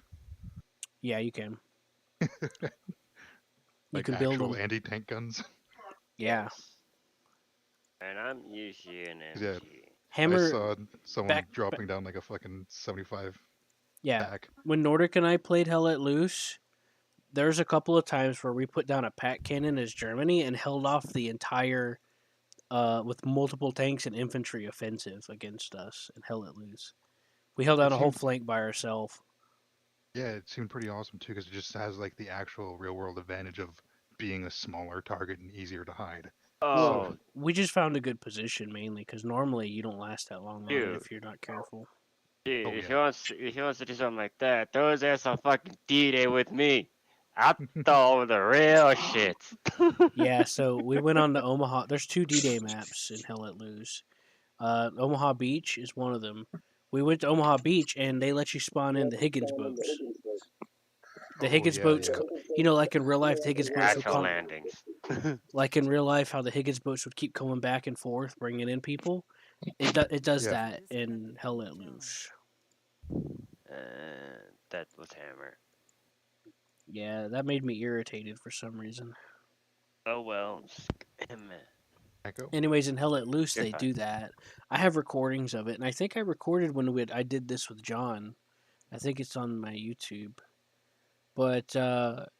Yeah, you can. You Like can build actual them. anti-tank guns? Yeah. Yes. And I'm usually an 'Cause, yeah, MG. I Hammer saw someone back. dropping down like a fucking 75 Yeah. pack. When Nordic and I played Hell Let Loose, there's a couple of times where we put down a pack cannon as Germany and held off the entire with multiple tanks and infantry offensive against us and Hell Let Loose. We held down It a whole seemed, flank by ourselves. yeah, it seemed pretty awesome too because it just has like the actual real world advantage of being a smaller target and easier to hide. Well, Oh, we just found a good position mainly because normally you don't last that long on it dude. if you're not careful. Dude, Oh if yeah. he wants to do something like that, throw his ass on fucking D-Day with me. I thought the real shit. Yeah, so we went on to Omaha. There's two D-Day maps in Hell Let Loose. Omaha Beach is one of them. We went to Omaha Beach and they let you spawn in the Higgins boats. The Oh Higgins yeah, boats, yeah. you know, like in real life, the Higgins The boats would actual come. landings. Like in real life, how the Higgins boats would keep coming back and forth, bringing in people. It does Yeah. that in Hell Let Loose. That was Hammer. Yeah, that made me irritated for some reason. Oh well. Damn it. Echo. Anyways, in Hell Let Loose, You're they fine. do that. I have recordings of it, and I think I recorded when I did this with John. I think it's on my YouTube. But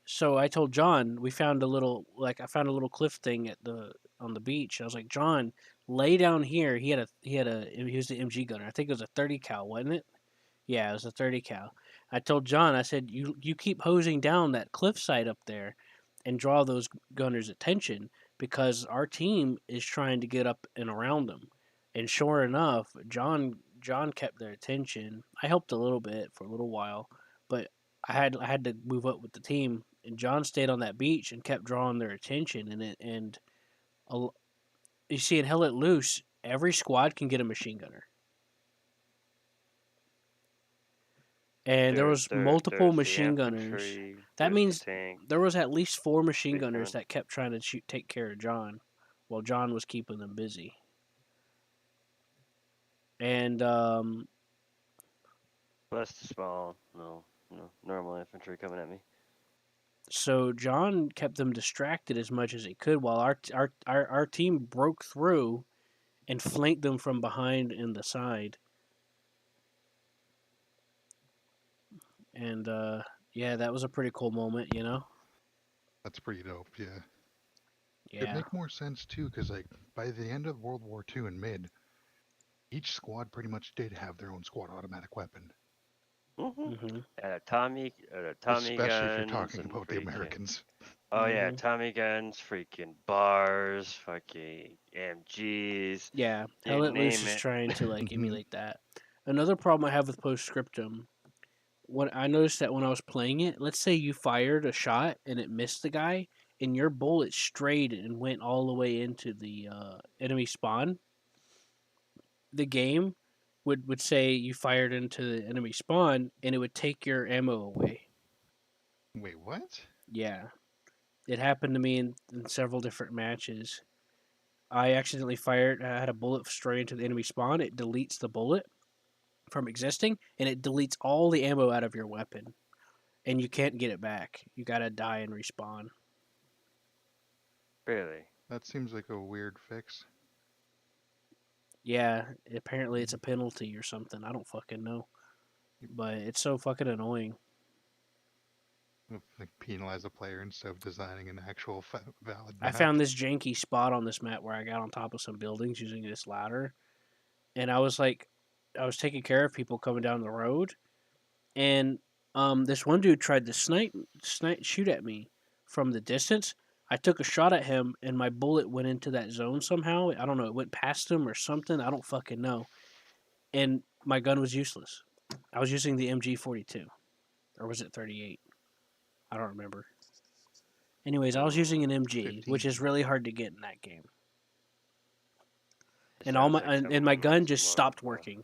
so I told John we found a little I found a little cliff thing at the on the beach. I was like, John, lay down here. He was the MG gunner. I think it was a 30 cal, wasn't it? Yeah, it was a 30 cal. I told John, I said, you keep hosing down that cliffside up there and draw those gunners' attention because our team is trying to get up and around them. And sure enough, John kept their attention. I helped a little bit for a little while, but I had to move up with the team. And John stayed on that beach and kept drawing their attention. A- you see, in Hell Let Loose, every squad can get a machine gunner. And there was multiple There's the machine gunners. infantry. That There's the means tank. there was at least 4 machine gunners Policeman. that kept trying to take care of John, while John was keeping them busy. And Plus the small, no, normal infantry coming at me. so John kept them distracted as much as he could, while our team broke through and flanked them from behind and the side. And yeah, that was a pretty cool moment, you know. That's pretty dope. Yeah. It'd Yeah. make more sense too, because like by the end of World War II in mid, each squad pretty much did have their own squad automatic weapon. Mhm. Mm-hmm. And Tommy Especially if you're guns talking and about the freaking. Americans. Oh yeah, Mm-hmm. Tommy guns, freaking bars, fucking MGs, Yeah. you Hell Let Loose name is it. trying to like Mhm. emulate that. Another problem I have with Postscriptum, what I noticed that when I was playing it, let's say you fired a shot and it missed the guy, and your bullet strayed and went all the way into the enemy spawn. The game would say you fired into the enemy spawn, and it would take your ammo away. Wait, what? Yeah, it happened to me in several different matches. I accidentally fired. I had a bullet stray into the enemy spawn. It deletes the bullet from existing, and it deletes all the ammo out of your weapon, and you can't get it back. You gotta die and respawn. Really? That seems like a weird fix. Yeah, apparently it's a penalty or something. I don't fucking know, but it's so fucking annoying. Like penalize a player instead of designing an actual valid I map. found this janky spot on this map where I got on top of some buildings using this ladder, and I was like, I was taking care of people coming down the road, and this one dude tried to shoot at me from the distance. I took a shot at him, and my bullet went into that zone somehow. I don't know. It went past him or something. I don't fucking know. And my gun was useless. I was using the MG42, or was it 38? I don't remember. Anyways, I was using an MG, which 15. is really hard to get in that game. It And all sounds my like some and of my the gun most just stopped memorable. working,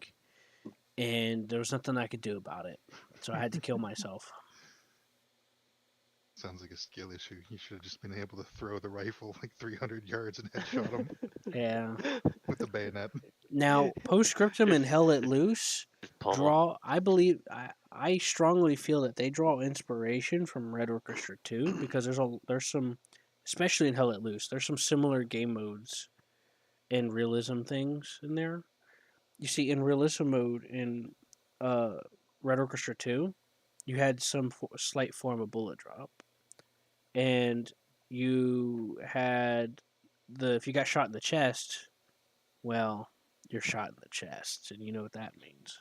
and there was nothing I could do about it. So I had to kill myself. Sounds like a skill issue. You should have just been able to throw the rifle like 300 yards and headshot him Yeah. with the bayonet. Now, Postscriptum and Hell Let Loose Just pummel. draw. I believe I strongly feel that they draw inspiration from Red Orchestra 2 because there's some, especially in Hell Let Loose, there's some similar game modes and realism things in there. You see, in realism mode in uh, Red Orchestra 2, you had some slight form of bullet drop, and you had the if you got shot in the chest, well, you're shot in the chest, and you know what that means.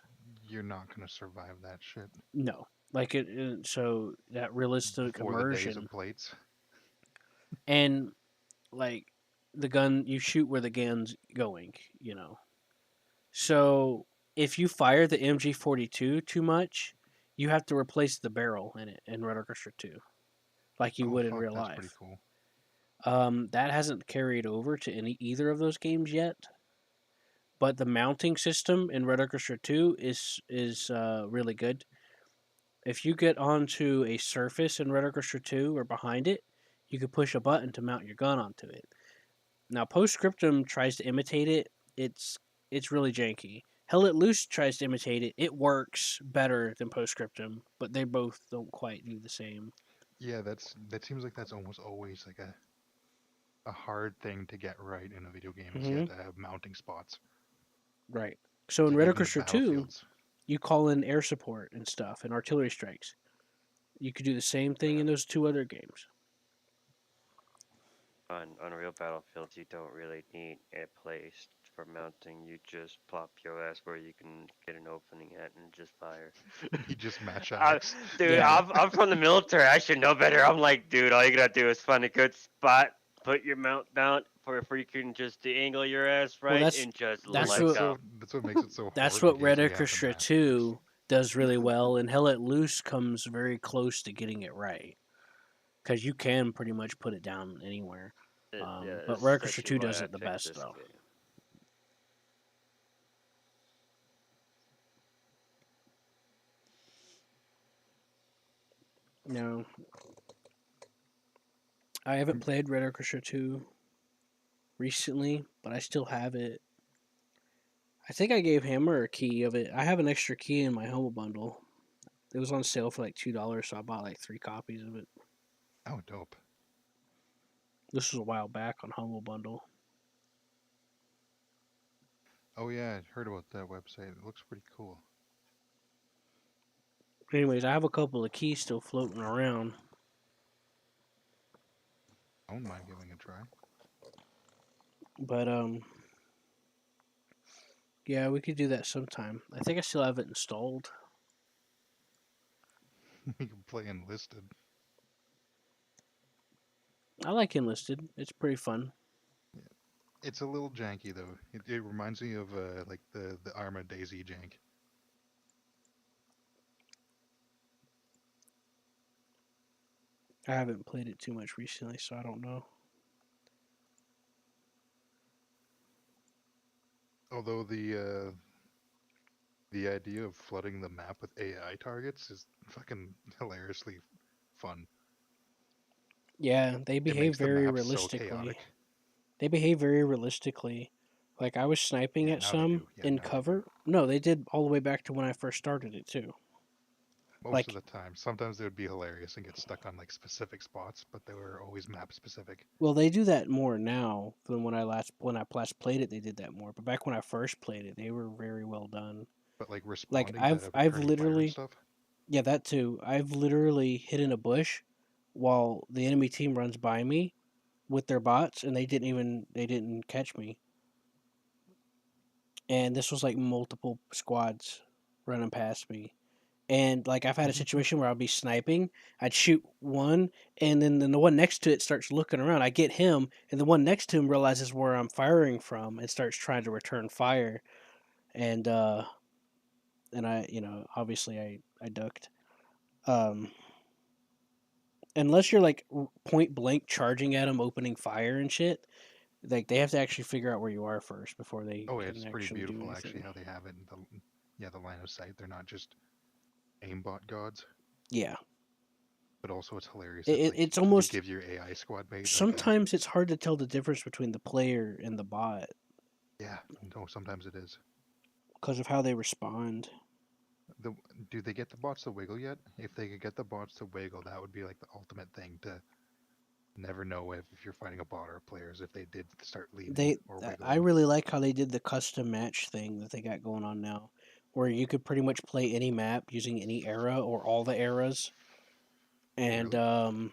You're not gonna survive that shit No, like so that realistic before the days immersion of plates. and like the gun, you shoot where the gun's going, you know. So if you fire the MG42 too much, you have to replace the barrel in it in Red Orchestra 2, like you Oh would in fuck, real that's pretty life. cool. That hasn't carried over to either of those games yet. But the mounting system in Red Orchestra 2 is really good. If you get onto a surface in Red Orchestra 2 or behind it, you can push a button to mount your gun onto it. Now, Postscriptum tries to imitate it. It's really janky. Hell Let Loose tries to imitate it. It works better than Postscriptum, but they both don't quite do the same. Yeah, that seems like that's almost always like a hard thing to get right in a video game is you Mm-hmm. have to have mounting spots. Right. So in Like Red even in Orchestra 2, battlefields. you call in air support and stuff and artillery strikes. You could do the same thing Yeah. in those two other games. On real battlefields, you don't really need a place for mounting. You just plop your ass where you can get an opening at and just fire. You just match I, axe. dude, Yeah. I'm from the military. I should know better. I'm like, dude, all you gotta do is find a good spot, put your mount down for you can just angle your ass Well, right and just Well, that's let what go. that's what makes it so that's horribly what Red easy. You have to Orchestra match axe. 2 does really well, and Hell Let Loose comes very close to getting it right because you can pretty much put it down anywhere. Yeah, But this Red is Orchestra actually 2 why does I it the picked best this though. game. No, I haven't played Red Orchestra 2 recently, but I still have it. I think I gave Hammer a key of it. I have an extra key in my Humble Bundle. It was on sale for like $2, so I bought like 3 copies of it. Oh, dope. This was a while back on Humble Bundle. Oh yeah, I heard about that website. It looks pretty cool. Anyways, I have a couple of keys still floating around. I wouldn't mind giving it a try. But yeah, we could do that sometime. I think I still have it installed. We can play enlisted. I like Enlisted. It's pretty fun. It's a little janky though. It reminds me of like the Arma Daisy jank. I haven't played it too much recently, so I don't know. Although the idea of flooding the map with AI targets is fucking hilariously fun. Yeah, they It behave makes the very map so realistically. chaotic. They behave very realistically. Like I was sniping Yeah, at now they some do. Yeah, in now they do. cover. No, they did all the way back to when I first started it too. Most of Like, the time. Sometimes they would be hilarious and get stuck on like specific spots, but they were always map specific. well, they do that more now than when I last played it. They did that more, but back when I first played it, they were very well done. But like Like responding to I've returning fire and literally, stuff. yeah, that too. I've literally hid in a bush while the enemy team runs by me with their bots, and they didn't catch me. And this was like multiple squads running past me. And like I've had a situation where I'll be sniping, I'd shoot one, and then the one next to it starts looking around. I get him, and the one next to him realizes where I'm firing from and starts trying to return fire. And I, obviously I ducked. Um, unless you're like point blank charging at them, opening fire and shit, like they have to actually figure out where you are first before they Oh, can it's pretty actually do beautiful actually anything. how they have it in the line of sight. They're not just aimbot gods, Yeah, but also it's hilarious if it's you almost give your AI squad mate like a sometimes it's hard to tell the difference between the player and the bot yeah. No, sometimes it is. because of how they respond. The do they get the bots to wiggle yet? If they could get the bots to wiggle, that would be like the ultimate thing to never know if you're fighting a bot or players if they did start leaning or I wiggling. really like how they did the custom match thing that they got going on now, where you could pretty much play any map using any era or all the eras, Oh, and really?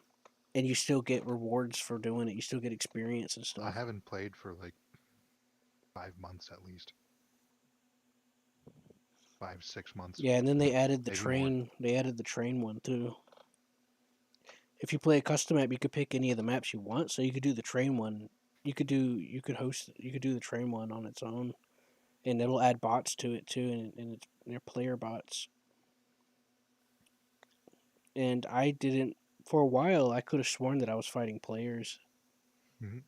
and you still get rewards for doing it. You still get experience and I stuff. haven't played for like 5 months at least. 5, 6 months, Yeah, and then they added the maybe more. train. They added the train one too. If you play a custom map, you could pick any of the maps you want. So you could do the train one. You could do the train one on its own, and it'll add bots to it too, and they're player bots. And I didn't for a while. I could have sworn that I was fighting players, Hmm.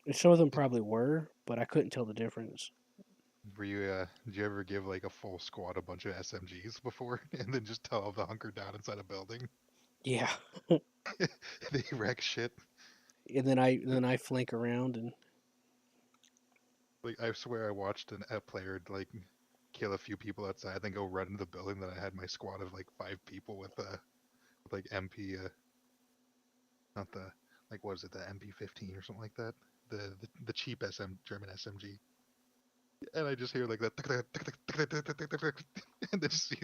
and some of them probably were, but I couldn't tell the difference. Were you did you ever give like a full squad a bunch of SMGs before and then just tell them to hunker down inside a building? Yeah, They wreck shit. and then I flank around and Like I swear I watched a player like kill a few people outside, then go run into the building. Then I had my squad of like 5 people with like MP not the like what is it, the MP15 or something like that, the cheap German SMG, and I just hear like that, and then see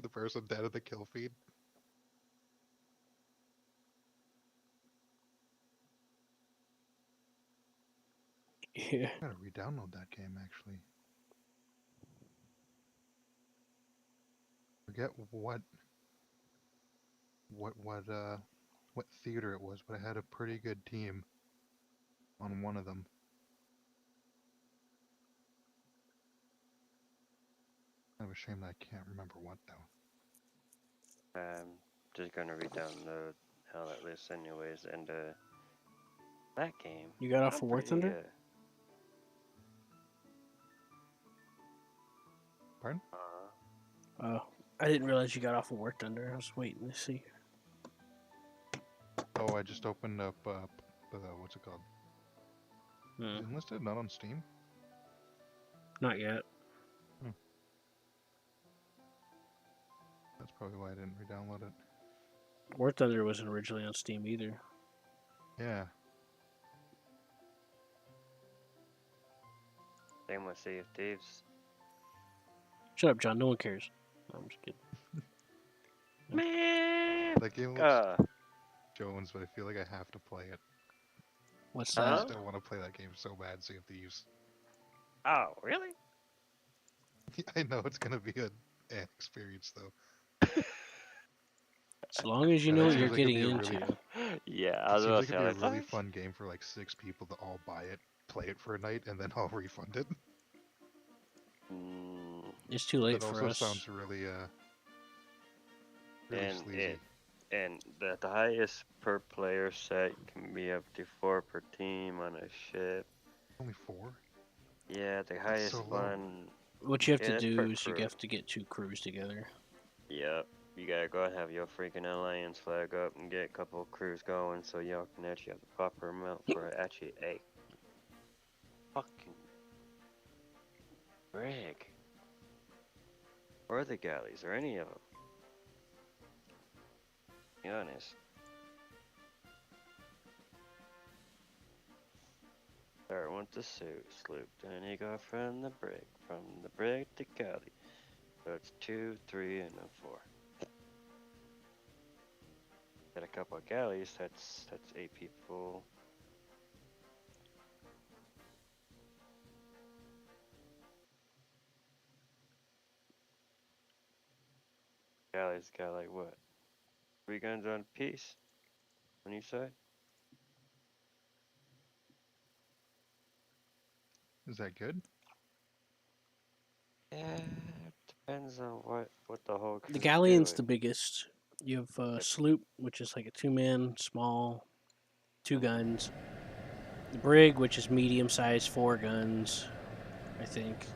the person dead at the kill feed. yeah. I gotta re-download that game actually. Forget what what uh what theater it was, but I had a pretty good team on one of them. Kind of a shame that I can't remember what though. Just gonna re-download how that list anyways, and that game. You got off I'm of War pretty, Thunder? Pardon? Oh, I didn't realize you got off of War Thunder. I was waiting to see. Oh, I just opened up what's it called? Hmm. Is it enlisted? Not on Steam? Not yet. That's probably why I didn't re-download it. War Thunder wasn't originally on Steam either. Yeah. Same with Sea of Thieves. Shut up, John. No one cares. No, I'm just kidding. Man, That game looks Jones, but I feel like I have to play it. What's I that? still want to play that game so bad, Sea of Thieves. Oh, really? I know it's gonna be an experience though. As long as you Yeah, know that what you're seems like it'd getting be a really into. Yeah, I it was seems about like to it'd be say, a like, really what? fun game for like 6 people to all buy it, play it for a night, and then all refund it. Mm, It's too But late that for also us. sounds really really and sleazy. the highest per player set can be up to 4 per team on a ship. Only 4? Yeah, the That's highest so low. one. What you have Yeah, to that's do per is you crew. have to get 2 crews together. Yep. You gotta go and have your freaking alliance flag up and get a couple of crews going so y'all can actually have the proper amount for actually a fucking brig. Or the galleys, or any of them. Be honest. Start with the sloop, then you go from the brig to galley. So it's 2, 3, and a 4. Got a couple of galleys, that's 8 people. Galleys got like what? 3 guns on a piece on each side? Is that good? Yeah, depends on what the whole The crew's galleon's doing. the biggest. You have Yep. sloop, which is like a 2-man, small, 2 Mhm. guns. The brig, which is medium sized, 4 guns, I think.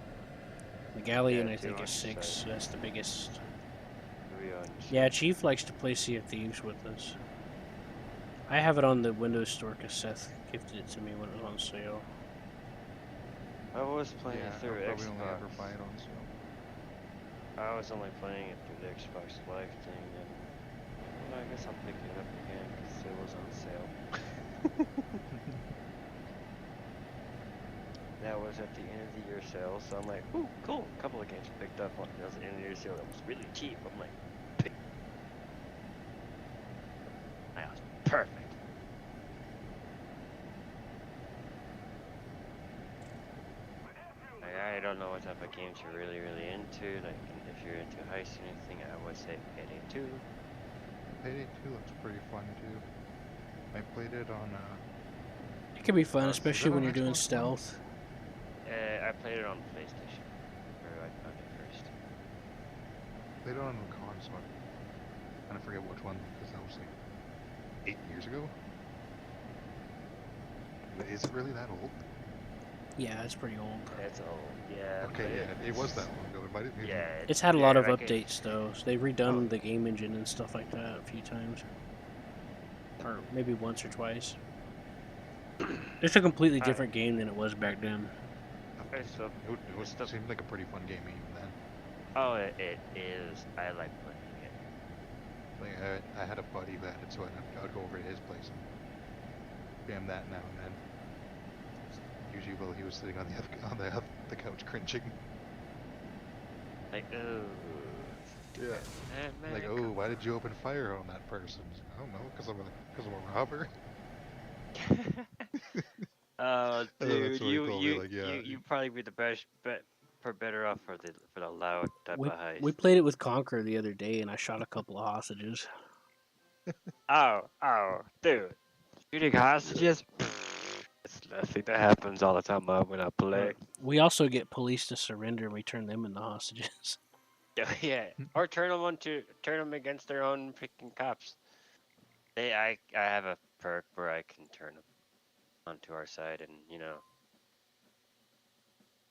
The galleon, Yeah, I 2 think, is on each 6. side. So that's the biggest. 3 on each Yeah, side. Chief likes to play Sea of Thieves with us. I have it on the Windows Store because Seth gifted it to me when it was on sale. I was playing Yeah, it I'll through probably only Xbox. ever buy it on sale. I was only playing it through the Xbox Live thing, and well, I guess I'll pick it up again because it was on sale. That was at the end of the year sale, so I'm like, ooh, cool. A couple of games picked up on the end of the year sale that was really cheap. I'm like, that was perfect. I don't know what type of games you're really into. Like, if you're into heist or anything, I would say Payday 2. Payday 2 looks pretty fun too. I played it on It can be fun, Oh, is especially it when on you're doing Xbox One? stealth. I played it on PlayStation, or I found it first. Played it on the console. I forget which one because that was like 8 years ago. Is it really that old? Yeah, it's pretty old. It's old, yeah. Okay, But yeah, it was that long ago. It might have been. Yeah, It's had a lot of like updates though. So they've Oh. redone the game engine and stuff like that a few times, or maybe once or twice. It's a completely different game than it was back then. It's still, It seemed like a pretty fun game even then. oh, it is. I like playing it. Like I had a buddy who had it, so I'd go over to his place and jam that now and then. Usually while he was sitting on the couch cringing. Like, oh. Yeah. Man, Like, oh, why did you open fire on that person? I don't know, because I'm a robber. Oh, And then that's dude, what he told me. Like, yeah, you probably be the best, better off for the loud type We of heist. we played it with Conquer the other day, and I shot a couple of hostages. Oh, dude, shooting hostages. It's nothing that happens all the time when I play. We also get police to surrender, and we turn them into hostages. Yeah, or turn them against their own freaking cops. I have a perk where I can turn them onto our side, and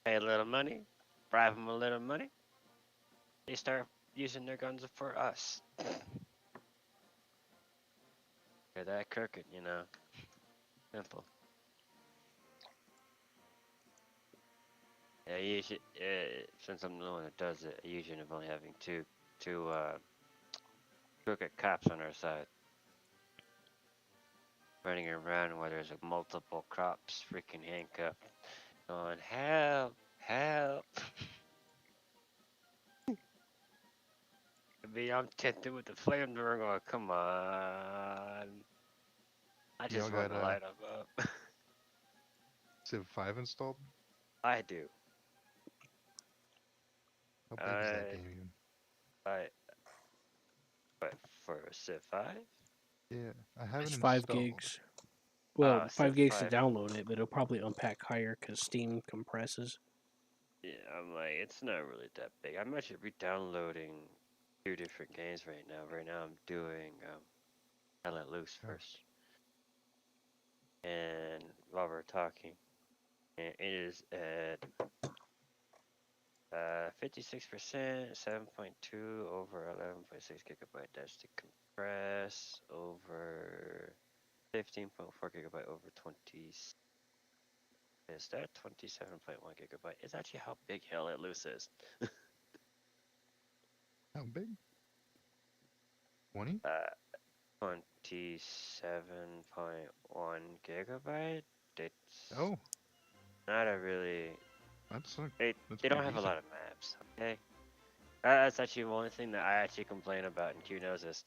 pay a little money, bribe them a little money. They start using their guns for us. They're that crooked, Simple. Yeah, usually, since I'm the one that does it, I usually am only having two crooked cops on our side. Running around where there's multiple cops freaking handcuffed. Going, help, help. I'm tempted with the flamethrower going, come on. I just Y'all want got to light them up. Civ 5 installed? I do. How big is that game even? I. But for Civ 5? Yeah, I haven't It's installed. 5 gigs. Well, Civ 5 gigs to 5. download it, but it'll probably unpack higher because Steam compresses. Yeah, I'm like, it's not really that big. I'm actually re-downloading 2 different games right now. Right now, I'm doing I Let Loose Oh. first. And while we're talking, it is at 56%, 7.2 over 11.6 gigabyte. That's to compress over 15.4 gigabyte over 20. Is that 27.1 gigabyte? It's actually how big Hell Let Loose is. How big? 20? 27.1 gigabyte. It's Oh, not a really. that's They that's they don't pretty have a decent. lot of maps. Okay, that's actually one thing that I actually complain about, and Q knows this.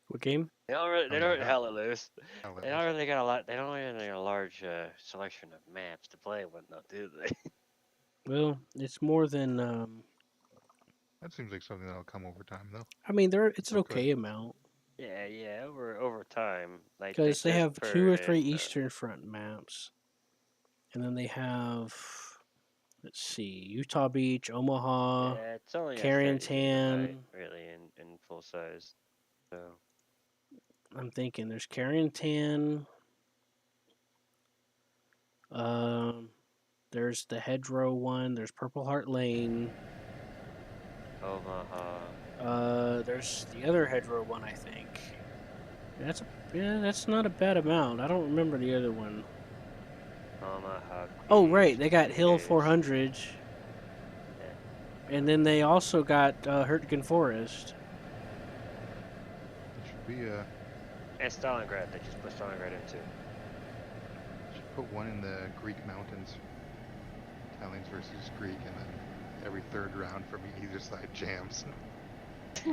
What game? They don't really, Oh, they don't yeah. Hell Let Loose. Hell, They don't really got a lot. They don't really got a large selection of maps to play with, though, do they? Well, it's more than. that seems like something that'll come over time, though. I mean, it's an Look good. okay amount Yeah. Over time, like because they just have 2 or put 3 in. Eastern Front maps, and then they have. Let's see, Utah Beach, Omaha, Yeah, it's only a 30 gigabyte, Carrington. really, in full size. So. I'm thinking there's Carrington. Um, there's the Hedgerow one. There's Purple Heart Lane. Omaha. There's the other Hedgerow one, I think. That's not a bad amount. I don't remember the other one. Omaha. Oh, Beach, right, they got Hill Case. 400, and then they also got Hurtgen Forest. It should be And Stalingrad. They just put Stalingrad in too. should put one in the Greek mountains. Italians versus Greek, and then every third round from either side jams.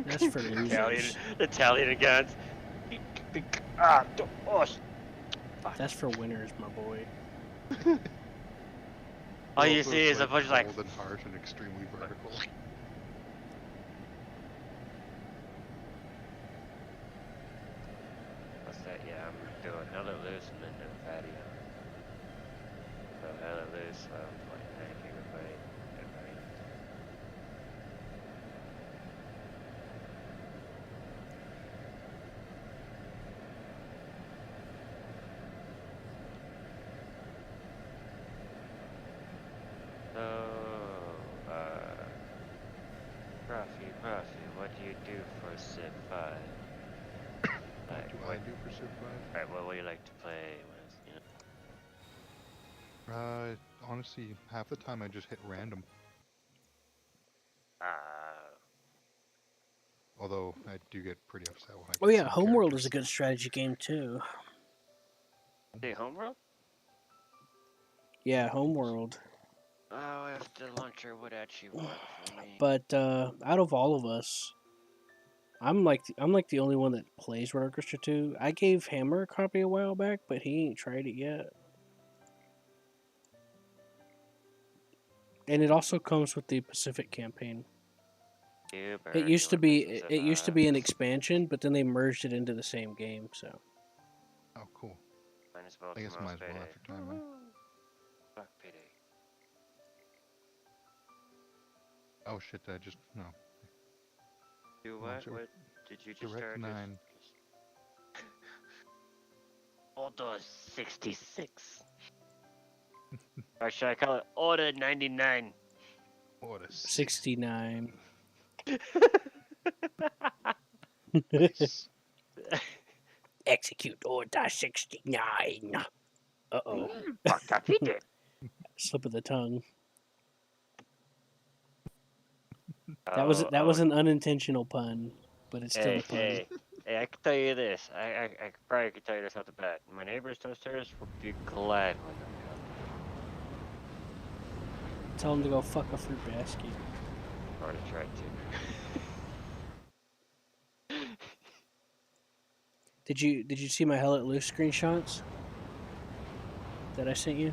That's for losers. Italian guns. That's for winners, my boy. All you Also, see it's is a bunch of like. cold and harsh and extremely vertical. What's that? Yeah, I'm doing Hell Let Loose and then Fatty. So Hell Let Loose, 0.9 gigabyte. So, Profi, what do you do for Civ 5? What do I do for Civ 5? Alright, what would you like to play with, Honestly, half the time I just hit random. Although I do get pretty upset when I Oh get yeah, some Homeworld is characters. a good strategy game too. Hey, Homeworld? Yeah, Homeworld. Oh, if the launcher would actually work for me. But out of all of us, I'm like the only one that plays Red Orchestra 2. I gave Hammer a copy a while back, but he ain't tried it yet. And it also comes with the Pacific campaign. It used to be an expansion, but then they merged it into the same game. So. Oh, cool. Might as well I guess tomorrow's might as well payday. after time, right? Fuck payday. Oh shit, I just no. Do No, what? sure. What did you just Direct start? 9. Order 66. Or should I call it Order 99? What a 69. Nice. Execute Order 69. Uh-oh. Fucked up, he did. Slip of the tongue. That was an unintentional pun, but it's still a pun. Hey, I can tell you this. I probably could tell you this off the bat. My neighbor's toasters will be glad when I'm Tell him to go fuck a fruit basket. Or to try to. Did you see my Hell Let Loose screenshots that I sent you?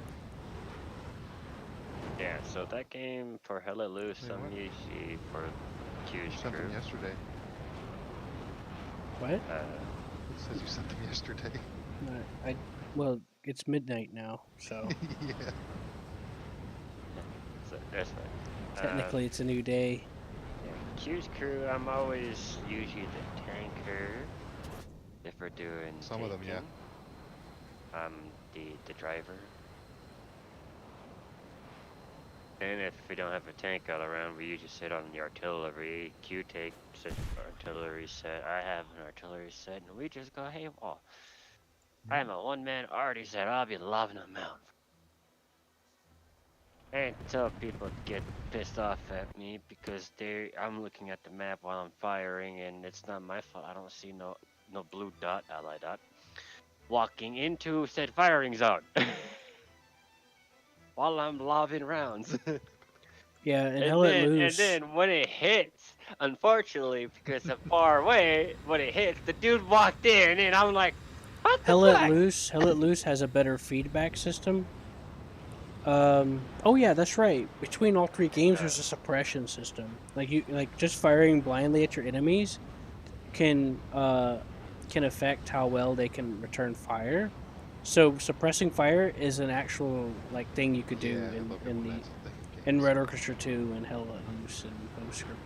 Yeah, so that game for Hell Let Loose, Wait, I'm what? usually for You Q's sent crew. them yesterday. What? It says you sent them yesterday. Well, it's midnight now, so Yeah. So that's fine. technically it's a new day. Yeah, Q's crew, I'm always usually the tanker. If we're doing Some of them, yeah. taking, I'm the driver. And if we don't have a tank all around, we usually sit on the artillery. Q takes an artillery set. I have an artillery set, and we just go, hey, well, I am a one-man arty set. I'll be lobbing them out. Until people get pissed off at me because I'm looking at the map while I'm firing, and it's not my fault. I don't see no blue dot, ally dot, walking into said firing zone while I'm lobbing rounds. Yeah, and Hell Let And Loose. then when it hits, unfortunately, because of far away, when it hits, the dude walked in, and I'm like, what the Hell Let fuck? Loose has a better feedback system. Oh yeah, that's right. Between all three games, there's a suppression system. Like just firing blindly at your enemies can affect how well they can return fire. So suppressing fire is an actual like thing you could do Yeah, I love it when that's a thing in in games. Red Orchestra 2 and Hell Let Loose and Postscriptum.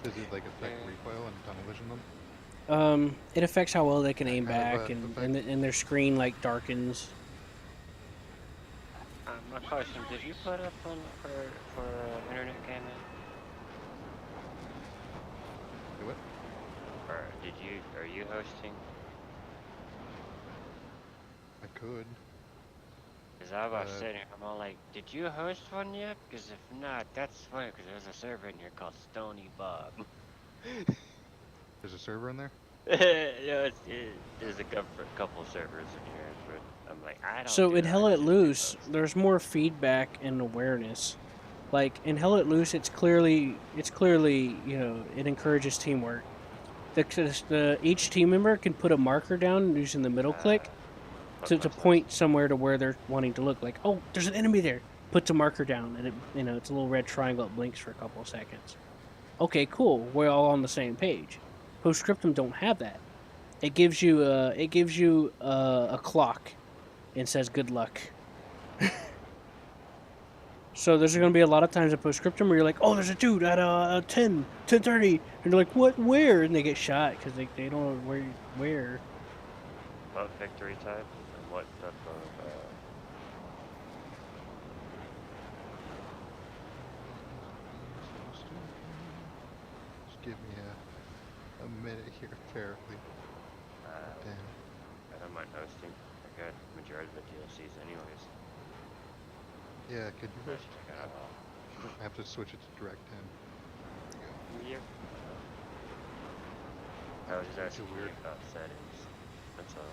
Does it like affect recoil and tunnel vision them? It affects how well they can That aim kind of, back, and effect? and their screen like darkens. My question, did you put up on for internet gaming? Do it? Or are you hosting? I could. Because I was sitting here, I'm all like, did you host one yet? Because if not, that's funny, because there's a server in here called Stony Bob. There's a server in there? Yeah, there's a couple servers in here, but I'm like, I don't So do in that, Hell I Let just do Loose, host. there's more feedback and awareness. Like in Hell Let Loose, it's clearly it encourages teamwork. Each team member can put a marker down using the middle click to point somewhere to where they're wanting to look. Like, oh, there's an enemy there. Puts a marker down, and it's a little red triangle. It blinks for a couple of seconds. Okay, cool. We're all on the same page. Postscriptum don't have that. It gives you a clock and says good luck. So there's going to be a lot of times in Postscriptum where you're like, oh, there's a dude at 10:30, and you're like, what, where? And they get shot because they don't know where. What victory type and what type of Just give me a minute here, apparently. Damn. I don't mind hosting. I got majority of the DLCs anyways. Yeah, could you host? Check it out all. I have to switch it to Direct 10. Yep. I was just asking weird. you about settings. That's all.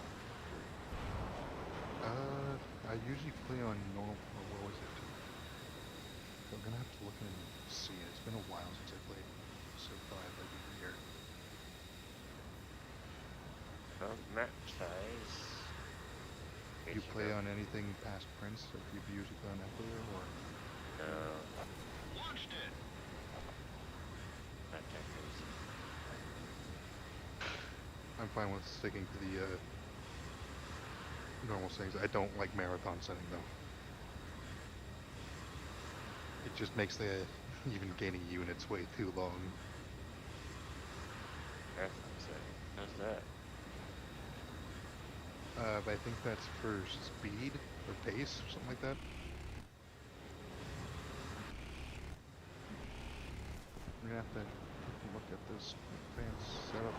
I usually play on normal. What was it? I'm gonna have to look and see. It's been a while since I played Survive like a year. Well, map size. You play on anything past Prince? Like you usually play on Emperor or? No. Launched it. Not that crazy. I'm fine with sticking to the normal settings. I don't like marathon setting though. It just makes the even gaining units way too long. Marathon setting. How's that? But I think that's for speed or pace or something like that. We're gonna have to look at this advanced setup.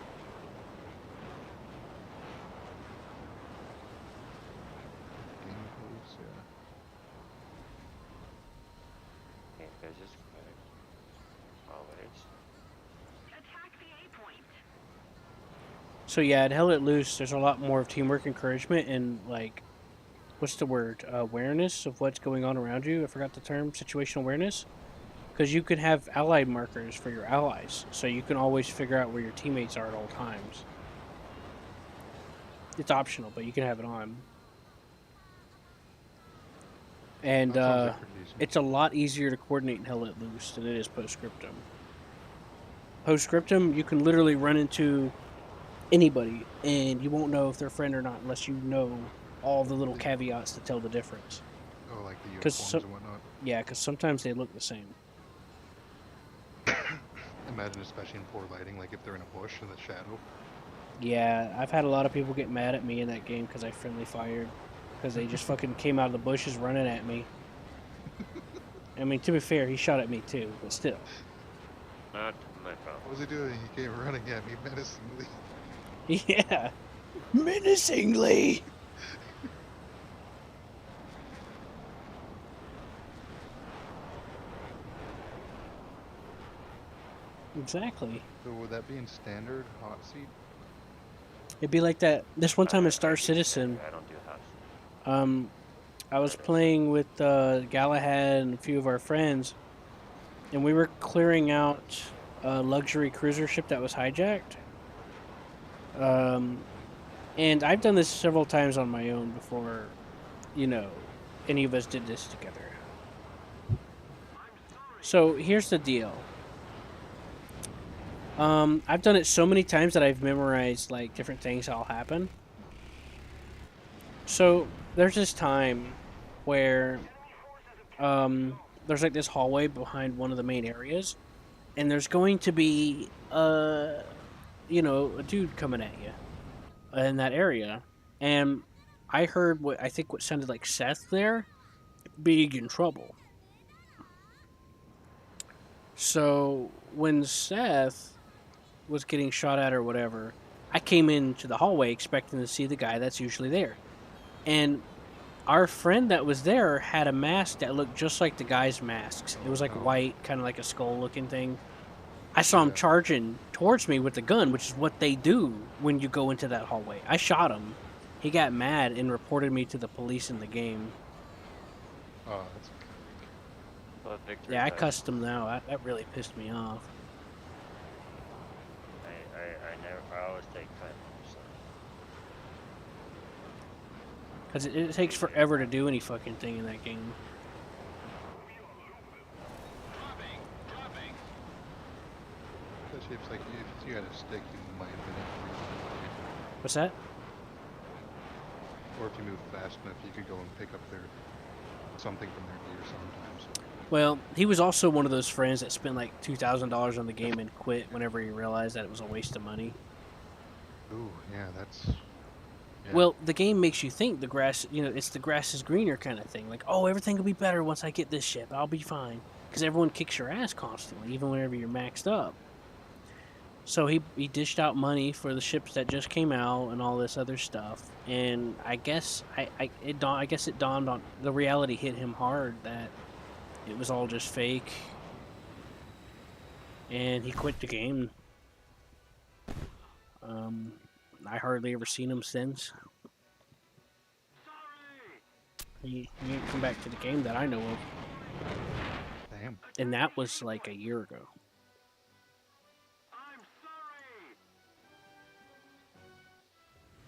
Game codes, yeah. Okay, there's just quick. Always. Attack the A point. So yeah, at Hell Let Loose, there's a lot more of teamwork encouragement and like, what's the word? Awareness of what's going on around you. I forgot the term. Situational awareness. Because you can have allied markers for your allies, so you can always figure out where your teammates are at all times. It's optional, but you can have it on. And That sounds like pretty decent. it's a lot easier to coordinate in Hell Let Loose than it is Postscriptum. Postscriptum, you can literally run into anybody, and you won't know if they're a friend or not unless you know all the little caveats that tell the difference. Oh, like the 'Cause uniforms and whatnot. Yeah, because sometimes they look the same. Imagine, especially in poor lighting, like if they're in a bush in the shadow. Yeah, I've had a lot of people get mad at me in that game because I friendly fired. Because they just fucking came out of the bushes running at me. I mean, to be fair, he shot at me too, but still. Not my fault. What was he doing? He came running at me menacingly. Yeah. Menacingly! Exactly. So would that be in standard hot seat? It'd be like that. This one time in Star Citizen, I don't do house. I was playing with Galahad and a few of our friends, and we were clearing out a luxury cruiser ship that was hijacked. And I've done this several times on my own before, you know, any of us did this together. So here's the deal. I've done it so many times that I've memorized like different things that'll happen. So there's this time where there's like this hallway behind one of the main areas, and there's going to be a dude coming at you in that area, and I heard what sounded like Seth there being in trouble. So when Seth was getting shot at or whatever, I came into the hallway expecting to see the guy that's usually there. And our friend that was there had a mask that looked just like the guy's masks. It was like white, kind of like a skull looking thing. I saw him charging towards me with the gun, which is what they do when you go into that hallway. I shot him. He got mad and reported me to the police in the game. Oh, that's Well, victory Yeah, I time. cussed him now. That really pissed me off. I always take 5%. Because it takes forever to do any fucking thing in that game. especially if it's like if you had a stick, you might have been able to. What's that? Or if you move fast enough, you could go and pick up something from their gear sometimes. Well, he was also one of those friends that spent like $2,000 on the game and quit whenever he realized that it was a waste of money. Ooh, yeah, that's. Yeah. Well, the game makes you think the grass, it's the grass is greener kind of thing. Like, oh, everything will be better once I get this ship. I'll be fine. Because everyone kicks your ass constantly, even whenever you're maxed up. So he dished out money for the ships that just came out and all this other stuff. And I guess it dawned on the reality hit him hard that it was all just fake. And he quit the game. I hardly ever seen him since. He ain't come back to the game that I know of. Damn. And that was like a year ago.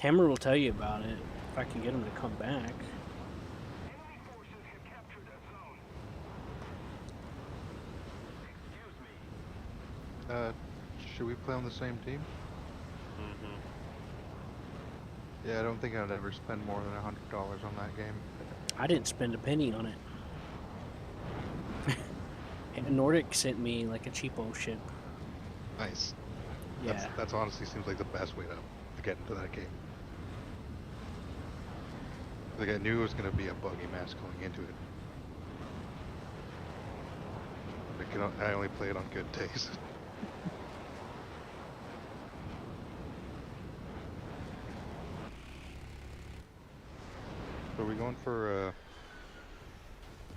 Hammer will tell you about it if I can get him to come back. Should we play on the same team? Mm-hmm. Yeah, I don't think I'd ever spend more than $100 on that game. I didn't spend a penny on it. And Nordic sent me like a cheapo ship. Nice. Yeah. That's honestly seems like the best way to get into that game. Like I knew it was going to be a buggy mess going into it. I only play it on good days. So are we going for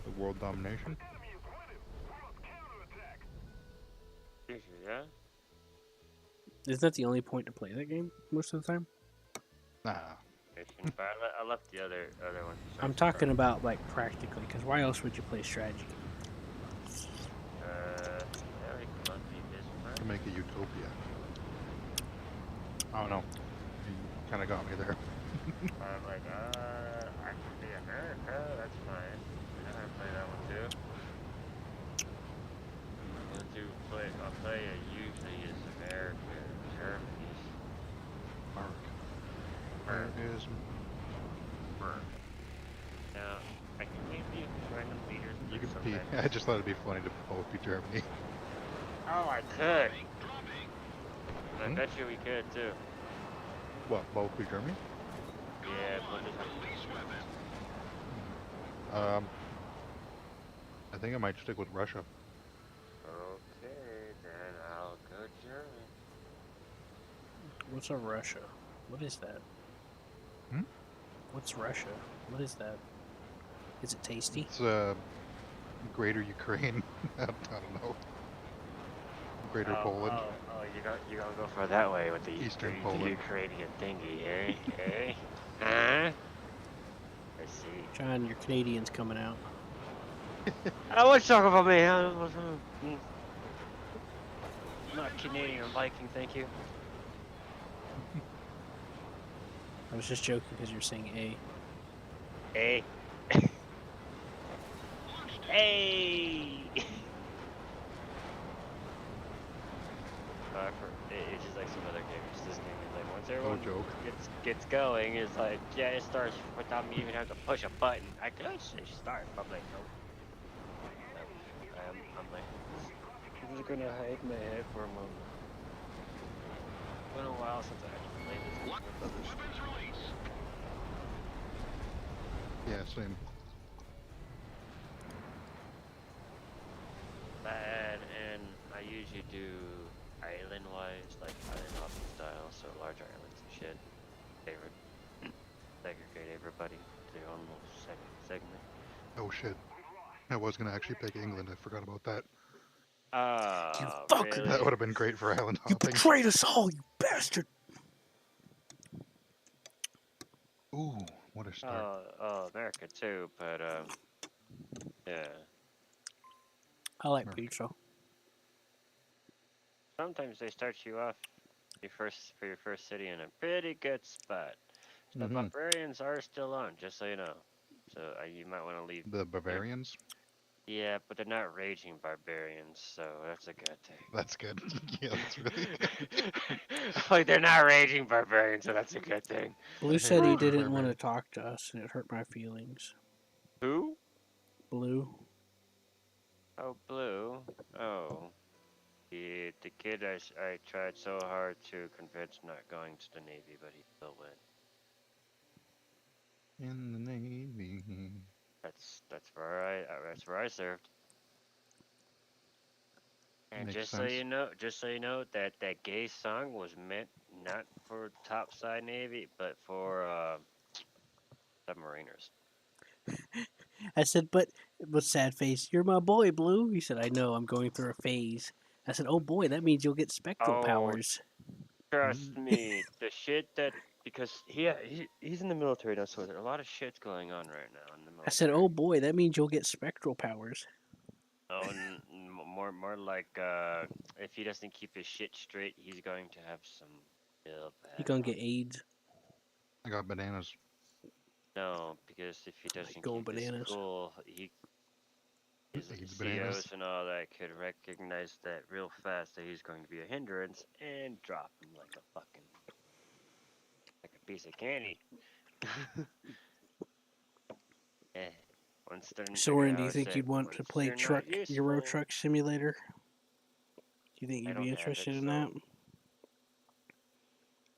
the world domination? Yeah. Isn't that the only point to play that game most of the time? Nah. But I left the other one. I'm talking about like practically, because why else would you play strategy? make a utopia. I don't know. You kind of got me there. I'm like, I can be America. That's fine. I play that one too. I'll play it usually is America, Germany's. Mark. Merc. Where is Merc. Now, I can maybe random leaders you do could be? sometimes. I just thought it'd be funny to both be Germany. Oh, I could. I Hmm? bet you we could too. What? Both be Germany? Yeah, we'll just have I think I might stick with Russia. Okay, then I'll go German. What's a Russia? What is that? Hmm? What's Russia? What is that? Is it tasty? It's Greater Ukraine. I don't know. Greater Poland. You gonna go for that way with the Eastern the Poland. Ukrainian thingy, eh? Eh? Huh? I see. John, your Canadian's coming out. I was talking about me. Not Canadian Viking, thank you. I was just joking because you're saying A. Hey. Hey. It's just like some other games. This game is like once everyone joke. gets going, it's like yeah, it starts without me even having to push a button. I could just start, but I'm like nope. I'm like I'm just gonna hide my head for a moment. It's been a while since I actually played this game with others. Yeah, same. Bad, and I usually do island-wise, like island hopping style, so large islands and shit. Favorite. Segregate everybody to their own little segment. Oh shit. I was gonna actually pick England. I forgot about that. You Ah, fucker! That would really? have been great for island You hopping. betrayed us all, you bastard! Ooh, what a start. America too, but yeah. I like America. pizza. Sometimes they start you off for your first city in a pretty good spot. The Mm-hmm. barbarians are still on, just so you know. So you might want to leave. The Bavarians? Yeah, but they're not raging barbarians, so that's a good thing. That's good. Yeah, that's really good. Like they're not raging barbarians, so that's a good thing. Blue I said hate he raging didn't want to barbarians. talk to us, and it hurt my feelings. Who? Blue. Oh, Blue. Oh. The kid I tried so hard to convince not going to the Navy, but he still went. In the Navy. That's where I served. And Makes sense. just so you know, that gay song was meant not for topside Navy, but for submariners. I said, but with sad face, you're my boy, Blue. He said, I know, I'm going through a phase. I said, oh boy, that means you'll get spectral Oh, powers. trust me, the shit that because he's in the military now, so there's a lot of shit's going on right now in the I said, military. oh boy, that means you'll get spectral powers. Oh, more like if he doesn't keep his shit straight, he's going to have some real You're bad gonna luck. get AIDS. I got bananas. No, because if he Like doesn't going keep his bananas. cool, his AIDS bananas. COs and all that could recognize that real fast that he's going to be a hindrance and drop him like a piece of candy. Eh, once Soren, do I you would think say, you'd want to once play you're not Euro useful, Truck Simulator? Do you think I you'd be don't have it, interested in that?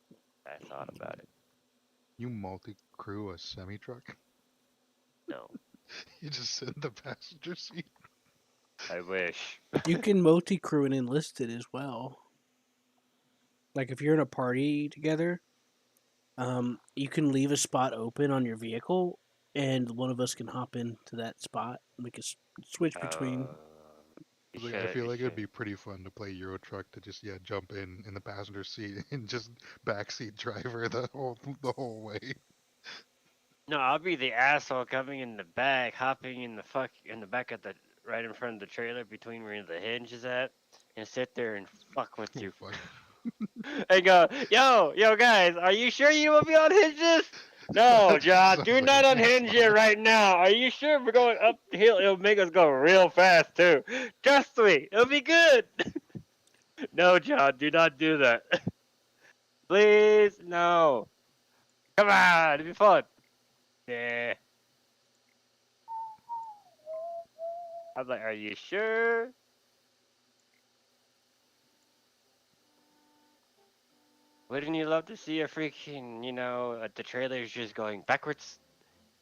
so I thought about it. You multi-crew a semi-truck? No, You just sit in the passenger seat? I wish. You can multi-crew and enlist it as well. Like if you're in a party together, you can leave a spot open on your vehicle, and one of us can hop into that spot. We can switch between. You Like, I should, feel you like it'd should. be pretty fun to play Euro Truck to just jump in the passenger seat and just backseat driver the whole way. No, I'll be the asshole coming in the back, hopping in the back of the right in front of the trailer between where the hinge is at, and sit there and fuck with Oh, you. fuck. And go, yo, guys, are you sure you will be unhinge this? No, That's John, do exactly not what it's unhinge it like. right now. Are you sure we're going uphill? It'll make us go real fast, too. Trust me, it'll be good. No, John, do not do that. Please, no. Come on, it'll be fun. Yeah. I'm like, are you sure? Wouldn't you love to see a freaking, the trailers just going backwards,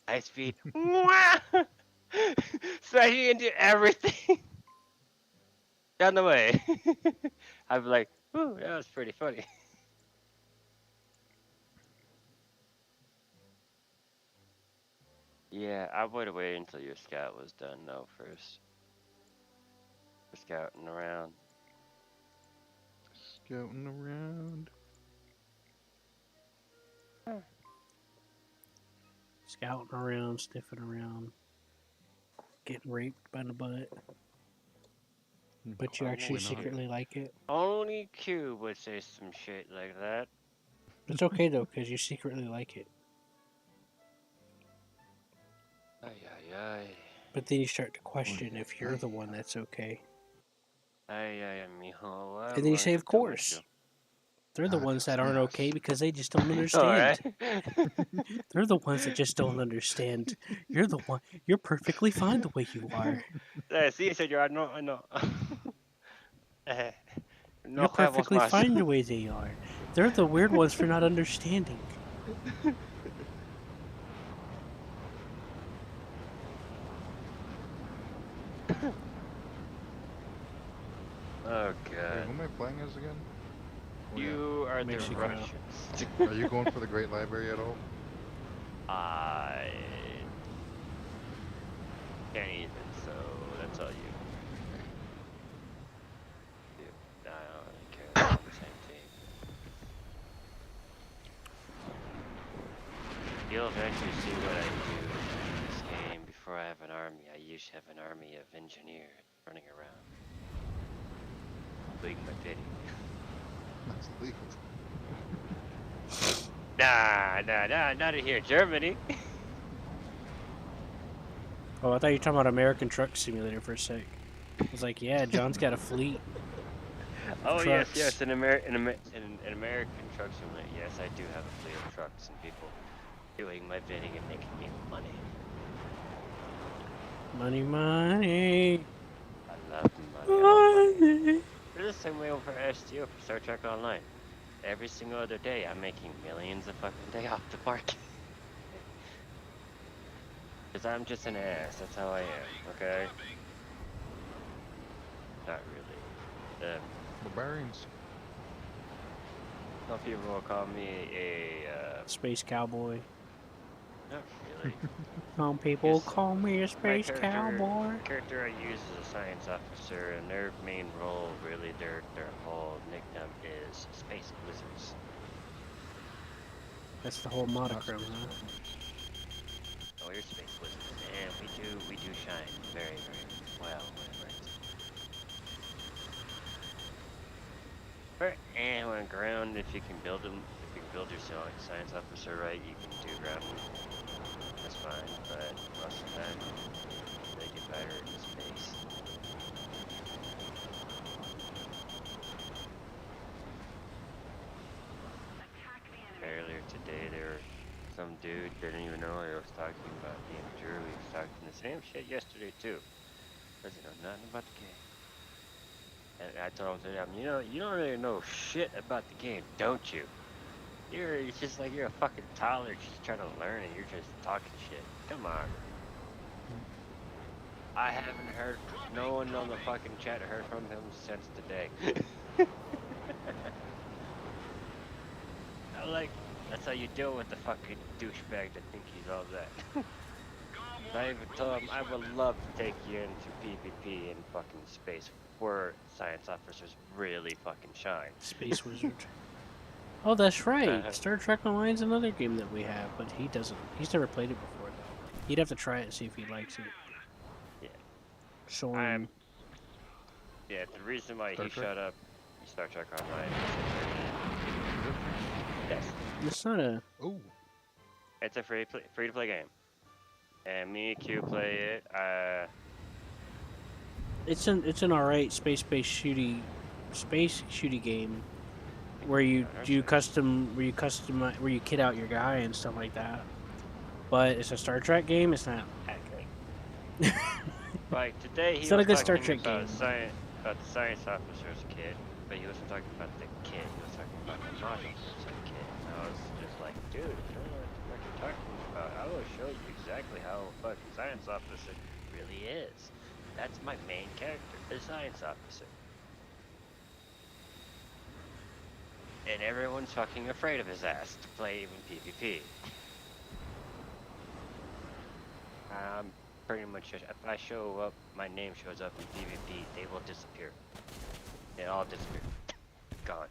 high speed, smashing into everything down the way? I'd be like, ooh, that was pretty funny. Yeah, I would have waited until your scout was done, though, first. For scouting around. Scouting around. Scouting around, sniffing around, getting raped by the butt. But you actually Probably not. secretly like it. Only Q would say some shit like that. It's okay though, because you secretly like it. Ay, ay, ay. But then you start to question if you're the one that's okay. Ay, ay, mijo. And then you say, of course. They're the Ah, ones yes, that aren't yes. okay because they just don't All understand. right. They're the ones that just don't understand. You're the one. You're perfectly fine the way you are. Sí, señor, I know. Eh, no You're huevos perfectly más. fine the way they are. They're the weird ones for not understanding. Oh, Wait, God. who am I playing as again? Oh, yeah. You are the Mexico. Russians. Are you going for the Great Library at all? I can't even, so that's all you. I don't really care. We're on the same team. You'll eventually see what I do in this game. Before I have an army, I used to have an army of engineers running around. Doing my bidding. That's legal. Nah, not in here, Germany. Oh, I thought you were talking about American Truck Simulator for a sec. I was like, yeah, John's got a fleet. Oh Trucks. yes, an American truck simulator. Yes, I do have a fleet of trucks and people doing my bidding and making me money. Money, money. I love money. I love money. It's the same way over STO for Star Trek Online. Every single other day, I'm making millions a fucking day off the market. Because I'm just an ass. That's how I am, okay? Not really. Barbarians. Some people will call me a, Space cowboy. not really. Some people Yes. call me a space cowboy. The character I use is a science officer, and their main role, really, their whole nickname is Space Wizards. That's the whole monochrome, huh? Oh, you're Space Wizards, and we do shine very, very well. And on ground, if you can build your science officer right, you can do ground. That's fine, but most of the time, they get better in space. Earlier today, there was some dude didn't even know I was talking about being Drew. He was talking the same shit yesterday too. Doesn't know nothing about the game. And I told him, you don't really know shit about the game, don't you? It's just like you're a fucking toddler just trying to learn and you're just talking shit. Come on. I haven't heard, no one on the fucking chat heard from him since today. I'm like, that's how you deal with the fucking douchebag that think he's all that. I even told him I would love to take you into PvP in fucking space where science officers really fucking shine. Space wizard. Oh, that's right. Star Trek Online's another game that we have, but he doesn't. He's never played it before, though. He'd have to try it and see if he likes it. Yeah. So, Yeah, the reason why Star he Trek? shut up Star Trek Online. Yes, It's not a. Oh, it's a free to play game, and me and Q play it. It's an alright space-based shooty game where you do custom where you kit out your guy and stuff like that. But it's a Star Trek game. It's not that good. Like today, It's he not a was good Star talking Trek about game. about the science officer's kit, but he wasn't talking about the kit. He was talking about the module for the kit. And I was just like, dude, you don't know what you're talking about. I will show you exactly how a fucking science officer really is. That's my main character, the science officer. And everyone's fucking afraid of his ass to play even PvP. Pretty much, if I show up, my name shows up in PvP, they will disappear. They all disappear. Gone.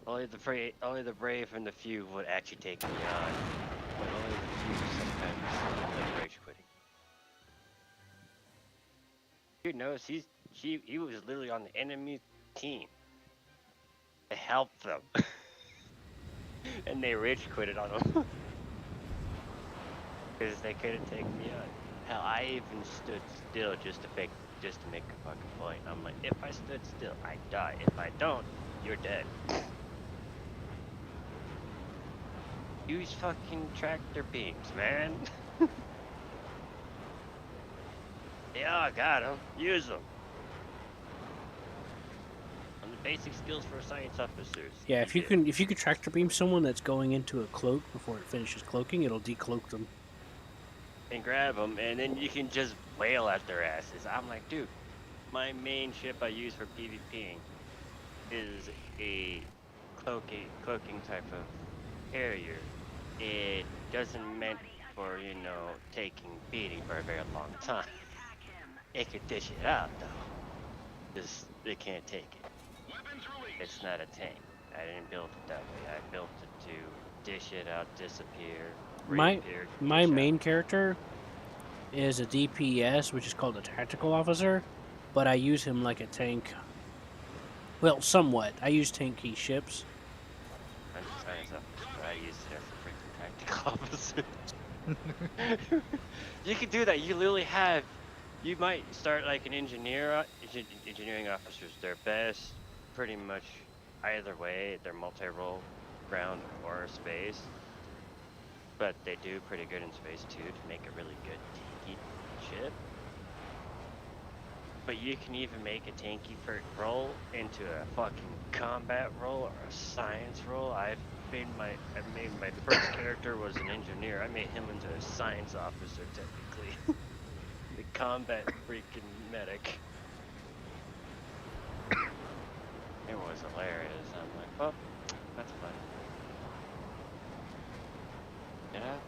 Only the brave and the few would actually take me on. But only the few sometimes like rage quitting. Dude knows he was literally on the enemy team to help them. And they rage quitted on him. Because they couldn't take me on. Hell, I even stood still just to make a fucking point. I'm like, if I stood still, I die. If I don't, you're dead. Use fucking tractor beams, man. Yeah, I got them. Use them. On the basic skills for science officers. Yeah, if you can tractor beam someone that's going into a cloak before it finishes cloaking, it'll decloak them. And grab them, and then you can just wail at their asses. I'm like, dude, my main ship I use for PvPing is a cloaking type of carrier. It doesn't meant for, taking beating for a very long time. It could dish it out though. It can't take it. It's not a tank. I didn't build it that way. I built it to dish it out, disappear, reappear. My main character is a DPS, which is called a tactical officer, but I use him like a tank. Well, somewhat. I use tanky ships. I'm just science officer, but I use it as a freaking tactical officer. You could do that. You literally have. You might start like an engineering officers. They're best, pretty much either way. They're multi-role, ground or space, but they do pretty good in space too to make a really good tanky ship. But you can even make a tanky role into a fucking combat role or a science role. I made my first character was an engineer. I made him into a science officer technically. The combat freaking medic. It was hilarious. I'm like, oh, that's fun. Yeah.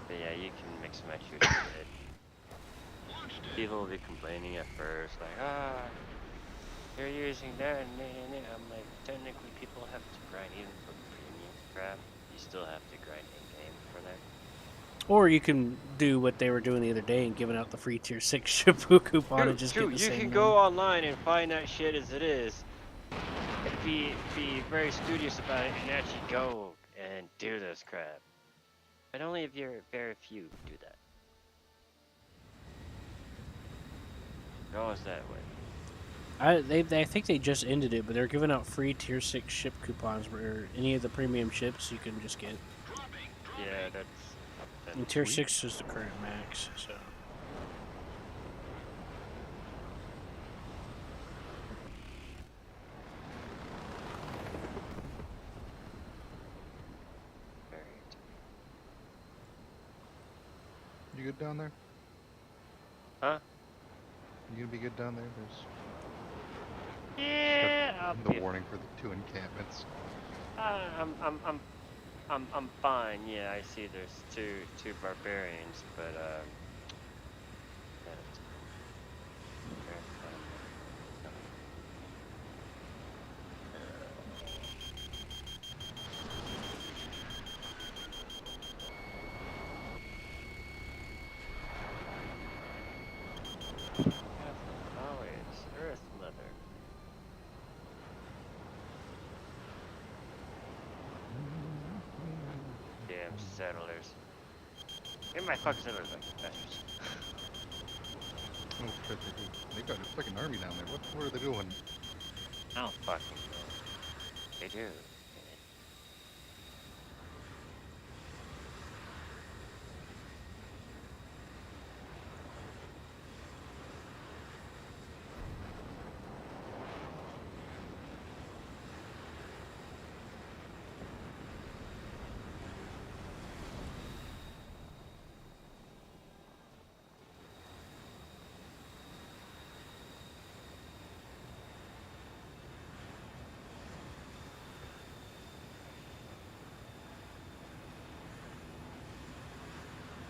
But yeah, you can mix and match your shit. People will be complaining at first, like, you're using that and I'm like, technically people have to grind even for premium crap. You still have to grind in-game for that. Or you can do what they were doing the other day and giving out the free tier 6 Shibu coupon and just get the you same can one. go online and find that shit as it is. And be very studious about it and actually go and do this crap. But only if very few do that. It goes that way. I think they just ended it, but they're giving out free tier 6 ship coupons where any of the premium ships you can just get. Yeah, that's And tier sweet. 6 is the current max, so. You good down there? Huh? You gonna be good down there? There's Yeah, the warning for the 2 encampments. I'm fine. Yeah, I see. There's two barbarians, but yeah, they're fine. bunch of settlers. Get my fucking settlers back, bastards. Oh shit, they got a fucking army down there. What are they doing? I don't fucking know. They do.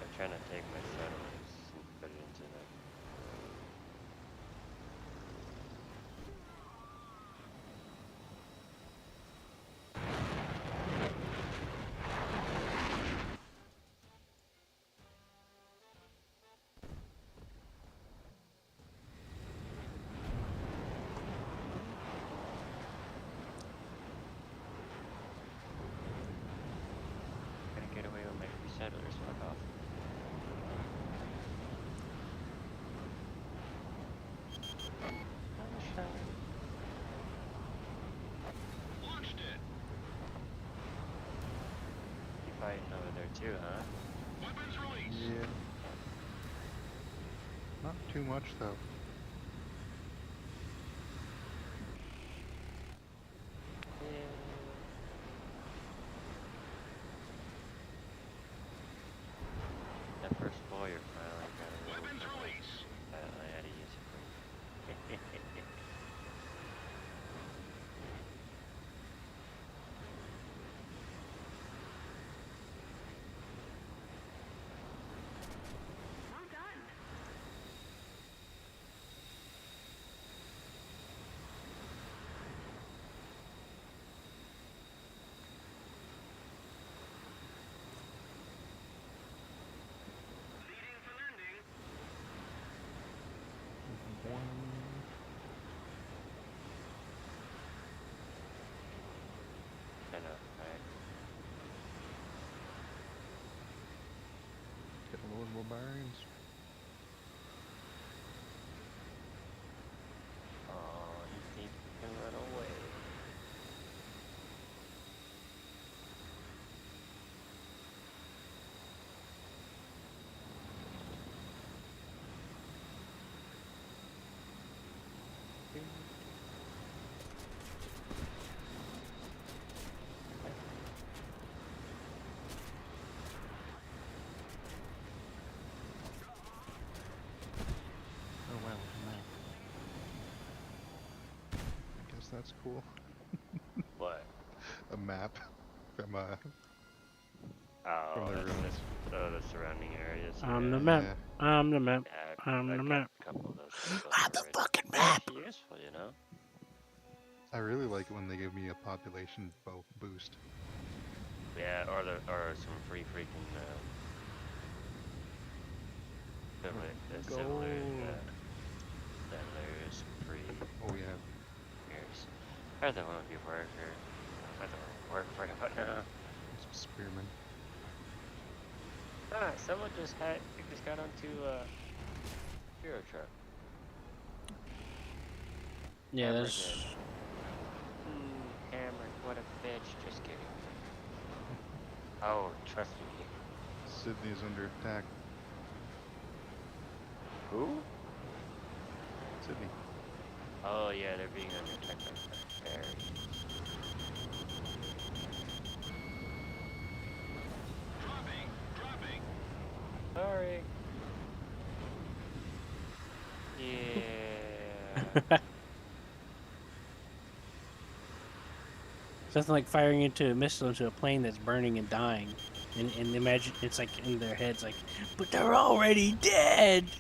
I'm trying to take my settlers and put it into them. Gotta get away with my free settlers, fuck off. You fighting over there too, huh? Yeah. Not too much though. That first warrior finally got a little I had to use it for Well done. Leading for landing. I know, right? Get a load more barbarians. Oh, he thinks he can run away. Oh wow, map. I guess that's cool. What? A map from Oh, the that's ruins. just the surrounding areas. I'm Yeah. the map. Yeah. I'm the map. Yeah, I'm I the got map. a couple of those built I'm the already. fucking They're map. actually useful, you know? I really like it when they give me a population boost. Yeah, or some free freaking settlers free Oh yeah. years. I don't want to be worker. I don't want to work for it right now. Some spearmen. Ah, someone just got onto Hero Truck. Yeah, Hammer there's. did. Hammer, what a bitch. Just kidding. Oh, trust me. Sydney's under attack. Who? Sydney. Oh yeah, they're being under attack by fairies. Sorry. Yeah. Something like firing into a missile into a plane that's burning and dying. And imagine it's like in their heads, like, but they're already dead!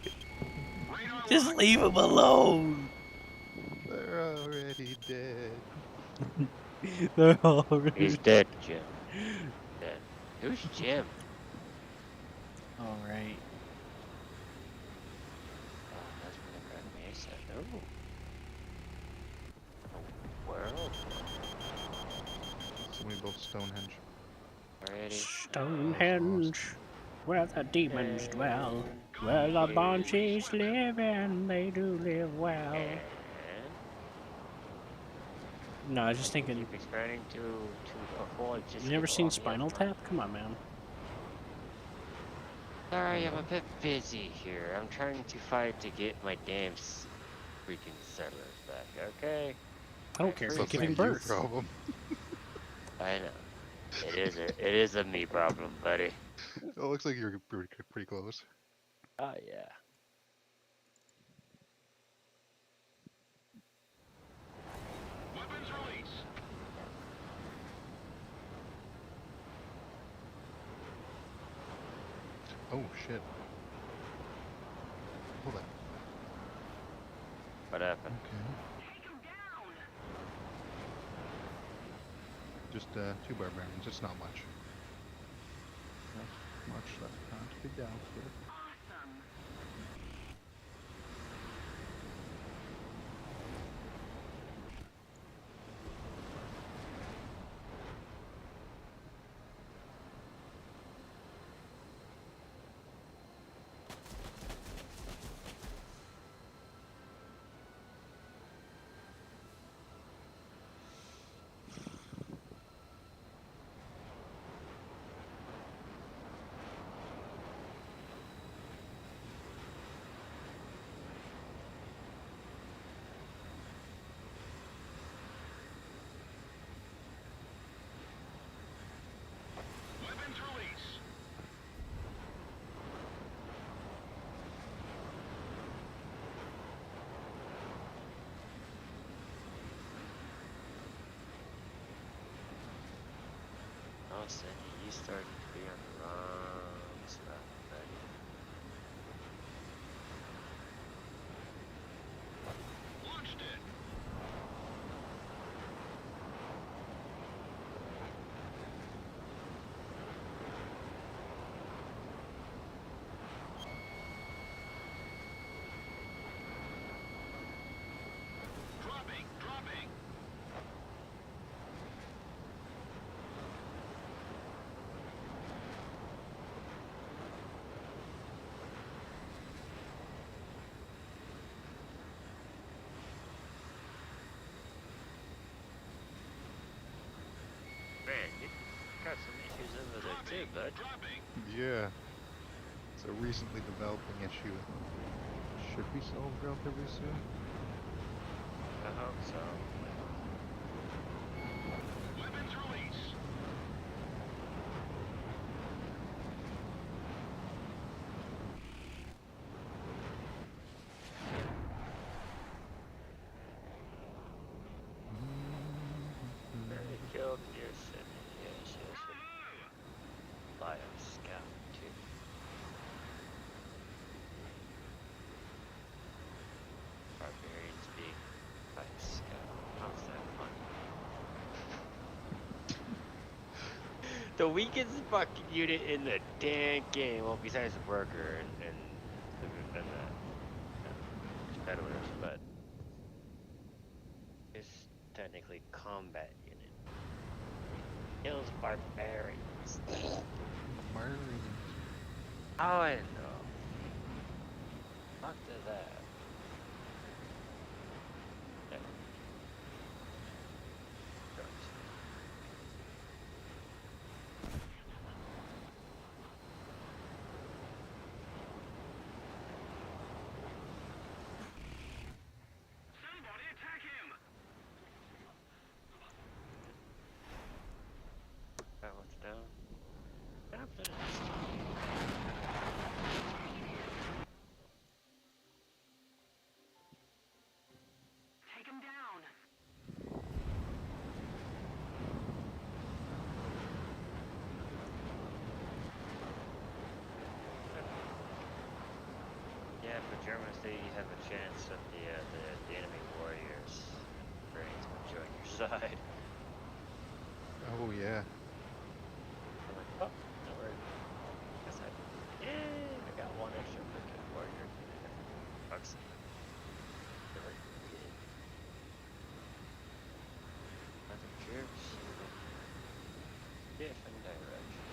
Just leave them alone! They're already dead. They're already He's dead, Jim. Dead. Who's Jim? Alright. Oh, that's from the Grand Mesa. Oh. A world. So we built Stonehenge. Already. Stonehenge, where the demons dwell, where the banshees live and they do live well. And No, I was just thinking, keep expanding to avoid just you never get seen on the Spinal upfront. Tap? Come on, man. Sorry, I'm a bit busy here. I'm trying to fight to get my damn freaking settlers back, okay? I don't care. That's You're a giving you birth. problem. I know. It is a me problem, buddy. It looks like you're pretty close. Oh yeah. Weapons release. Oh shit. Hold on. What happened? Okay. Take him down. Just 2 barbarians. It's not much. Not much left. Time to be down here. Awesome. Weapons release. Oh, Sandy, you started to be on the wrong stuff, buddy. Launched it. Dropping. Dropping. Man, you got some issues over there too, bud. Dropping. Yeah. It's a recently developing issue. Should be solved relatively soon. I hope so. Weapons release. Very killed your city. Yes, yes. By a scout too. Barbarians being by a scout. How's that funny? The weakest fucking unit in the damn game, well, besides the worker and the peddlers, but is technically combat unit. Kills barbarians. Barbarians. Oh, I know. Fuck to that. Yeah. Drugs. Somebody attack him. That one's down. Captain. Take him down. Yeah, for Germans, they have a chance of the enemy warriors bringing to join your side. Oh yeah. I'm like, oh, no worries. Guess I got one extra freaking warrior. Bucks. Other troops. Different direction.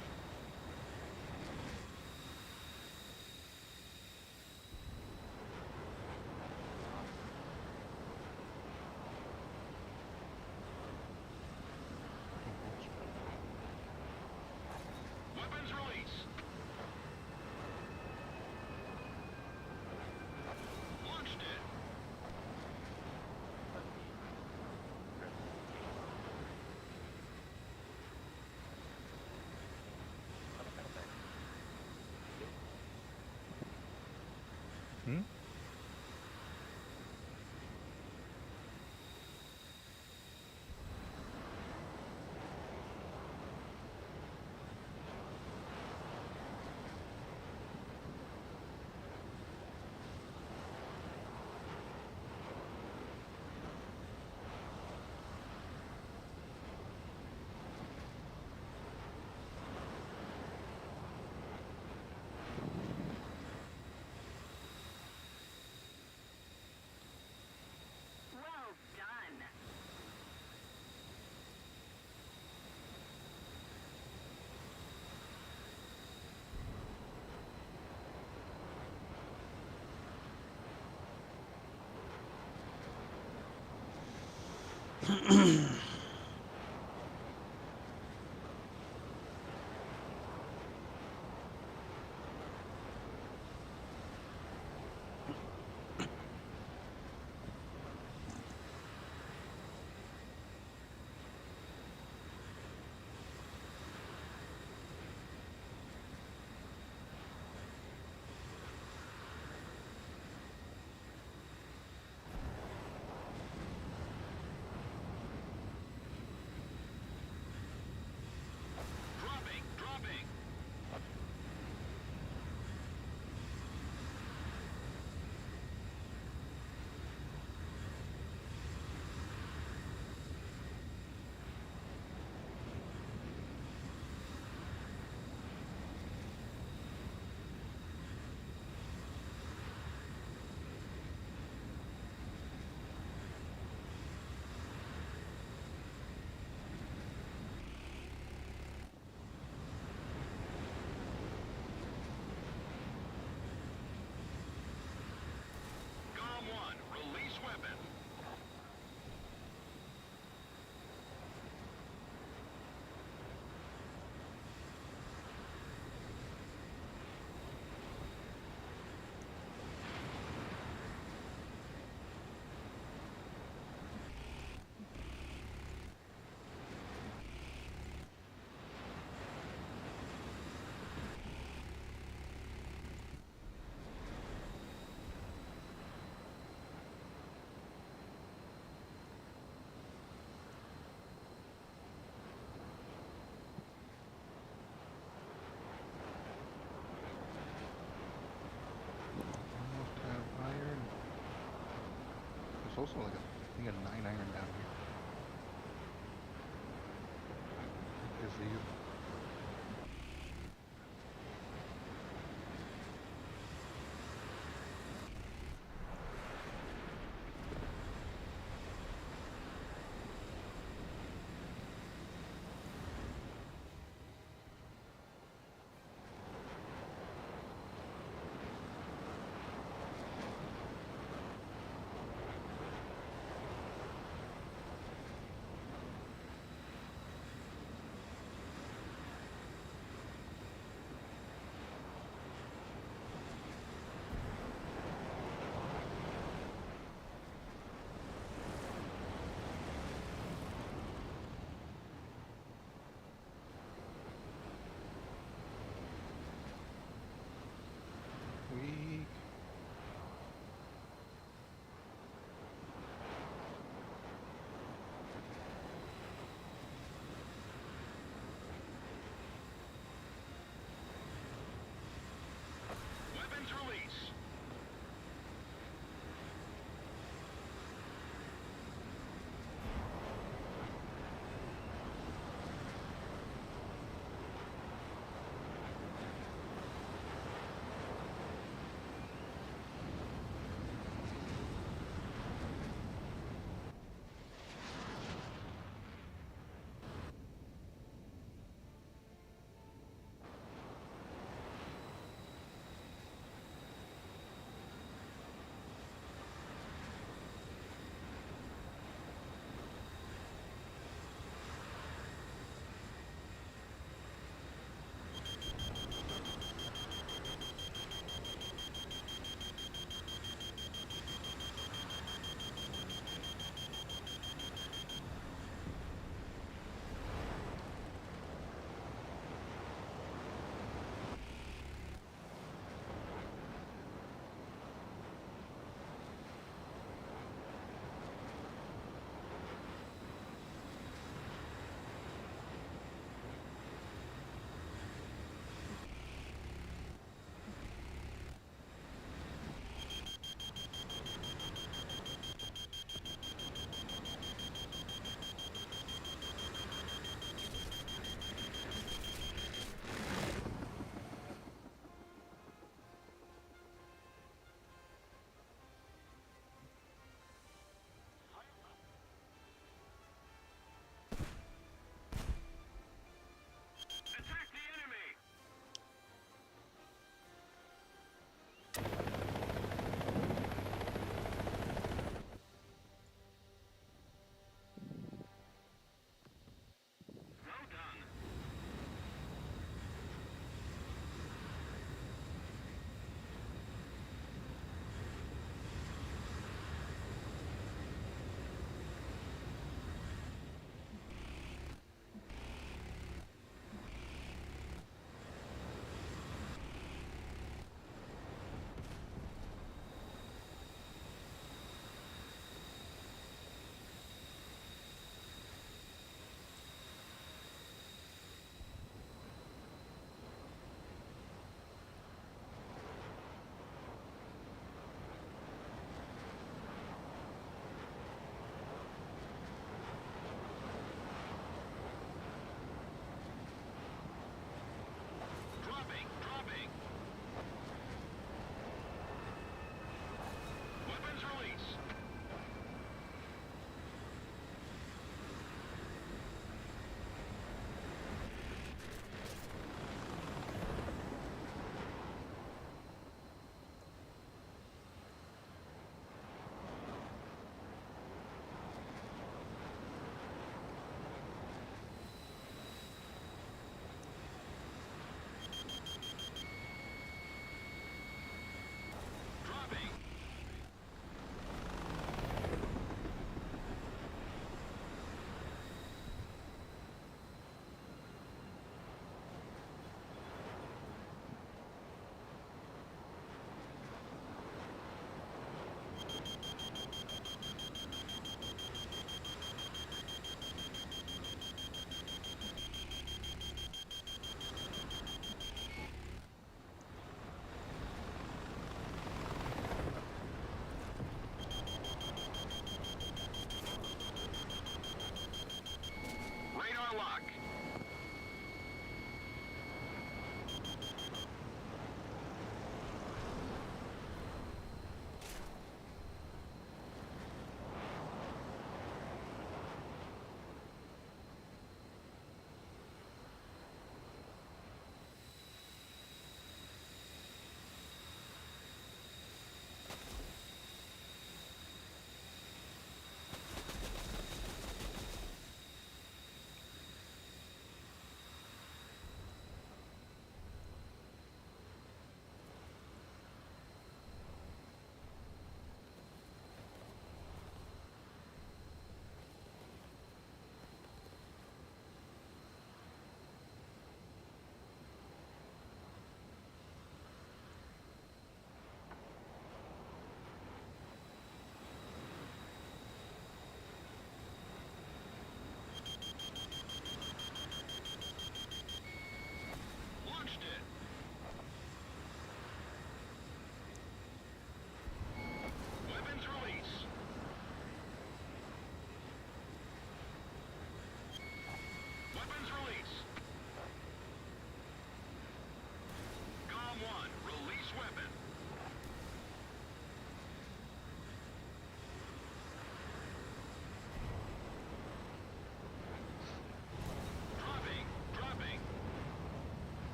Almost have iron. There's also like I think a 9 iron down here. Is these?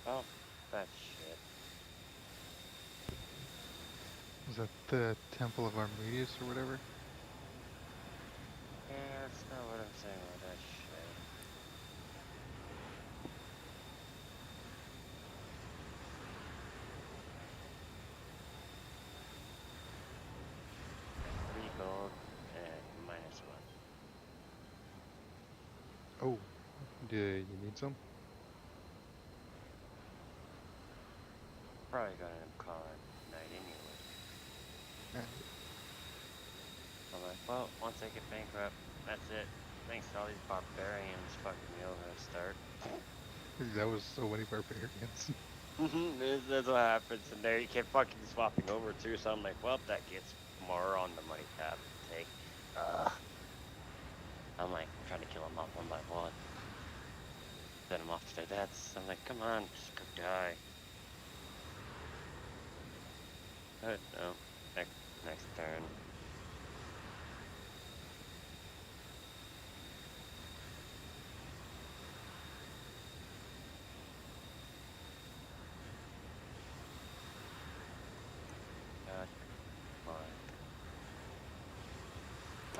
Oh, that shit. Was that the Temple of Armenius or whatever? Yeah, that's not what I'm saying about that shit. Got 3 gold and -1. Oh, do you need some? Probably gonna call it night anyway. I'm like, well, once I get bankrupt, that's it. Thanks to all these barbarians fucking me over to start. That was so many barbarians. That's what happens in there. You keep fucking swapping over too, so I'm like, well, that gets more on the money tab to take. I'm like, trying to kill them off one by one. Send them off to their deaths. I'm like, come on, just go die. But no, next turn. God, come on.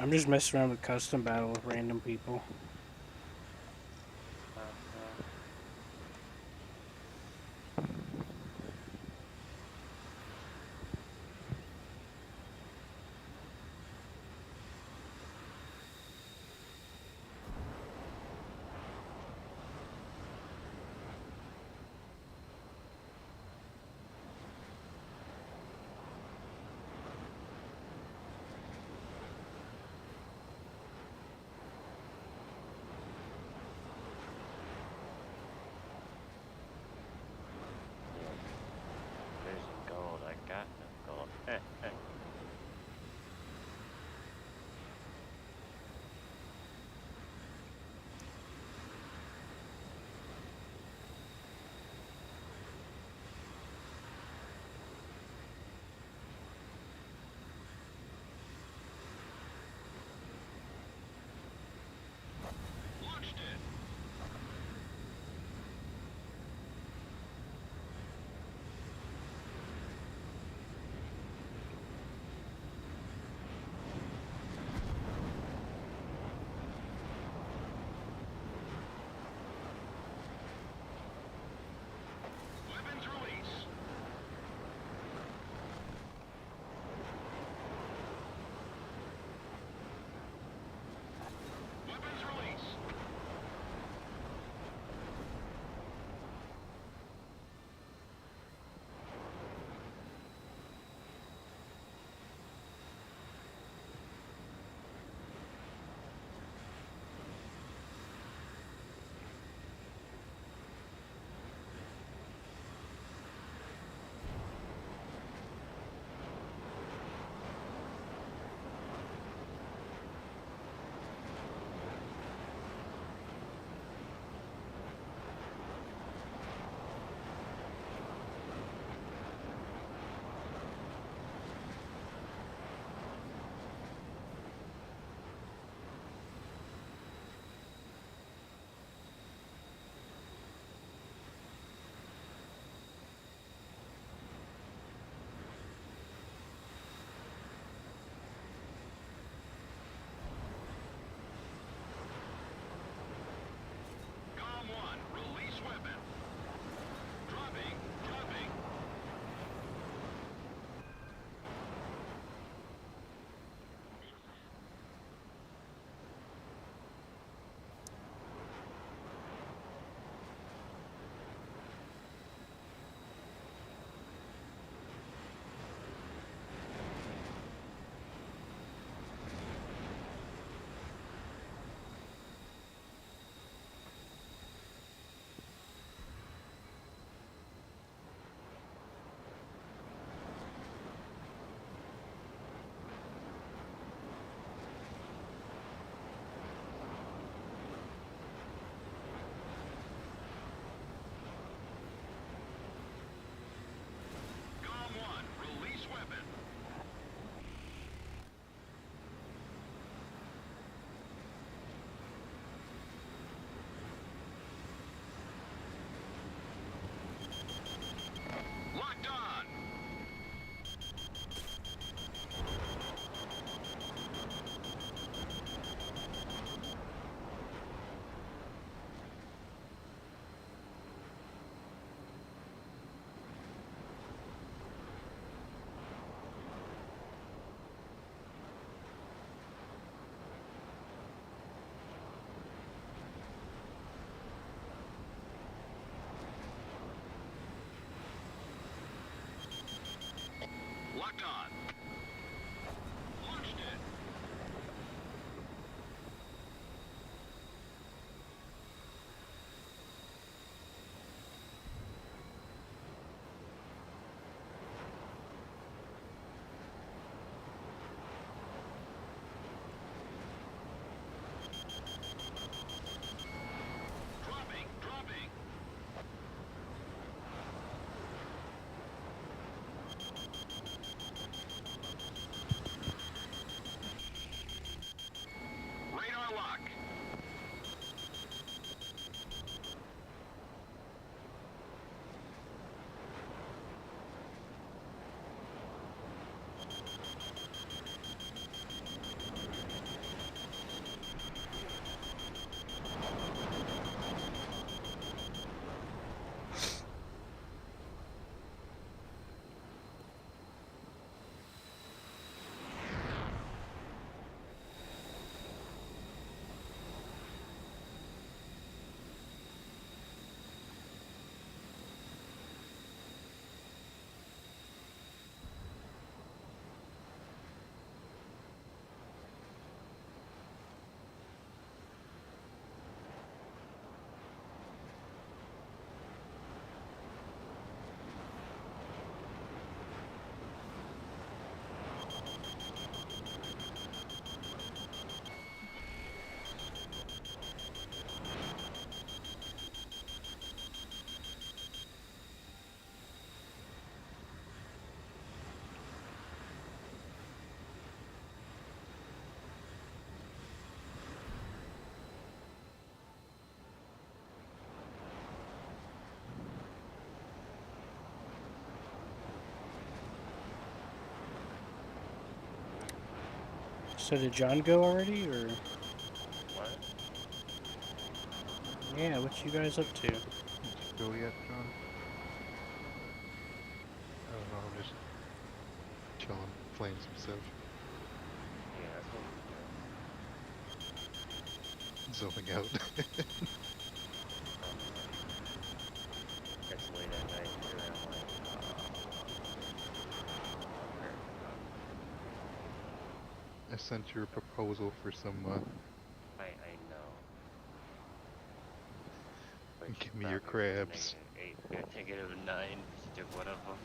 I'm just messing around with custom battle with random people. Uh-huh. Locked on. Launched it. Dropping, dropping. Radar lock. So did John go already, or? What? Yeah, what you guys up to? Did you go yet, John? I don't know. I'm just chilling, playing some Civ, Yeah, that's what zoning out. it's late at night too, and I'm like, I sent you a proposal for some. I know. But Give you me your thought me with a crabs. -8, a -9. Took one of them.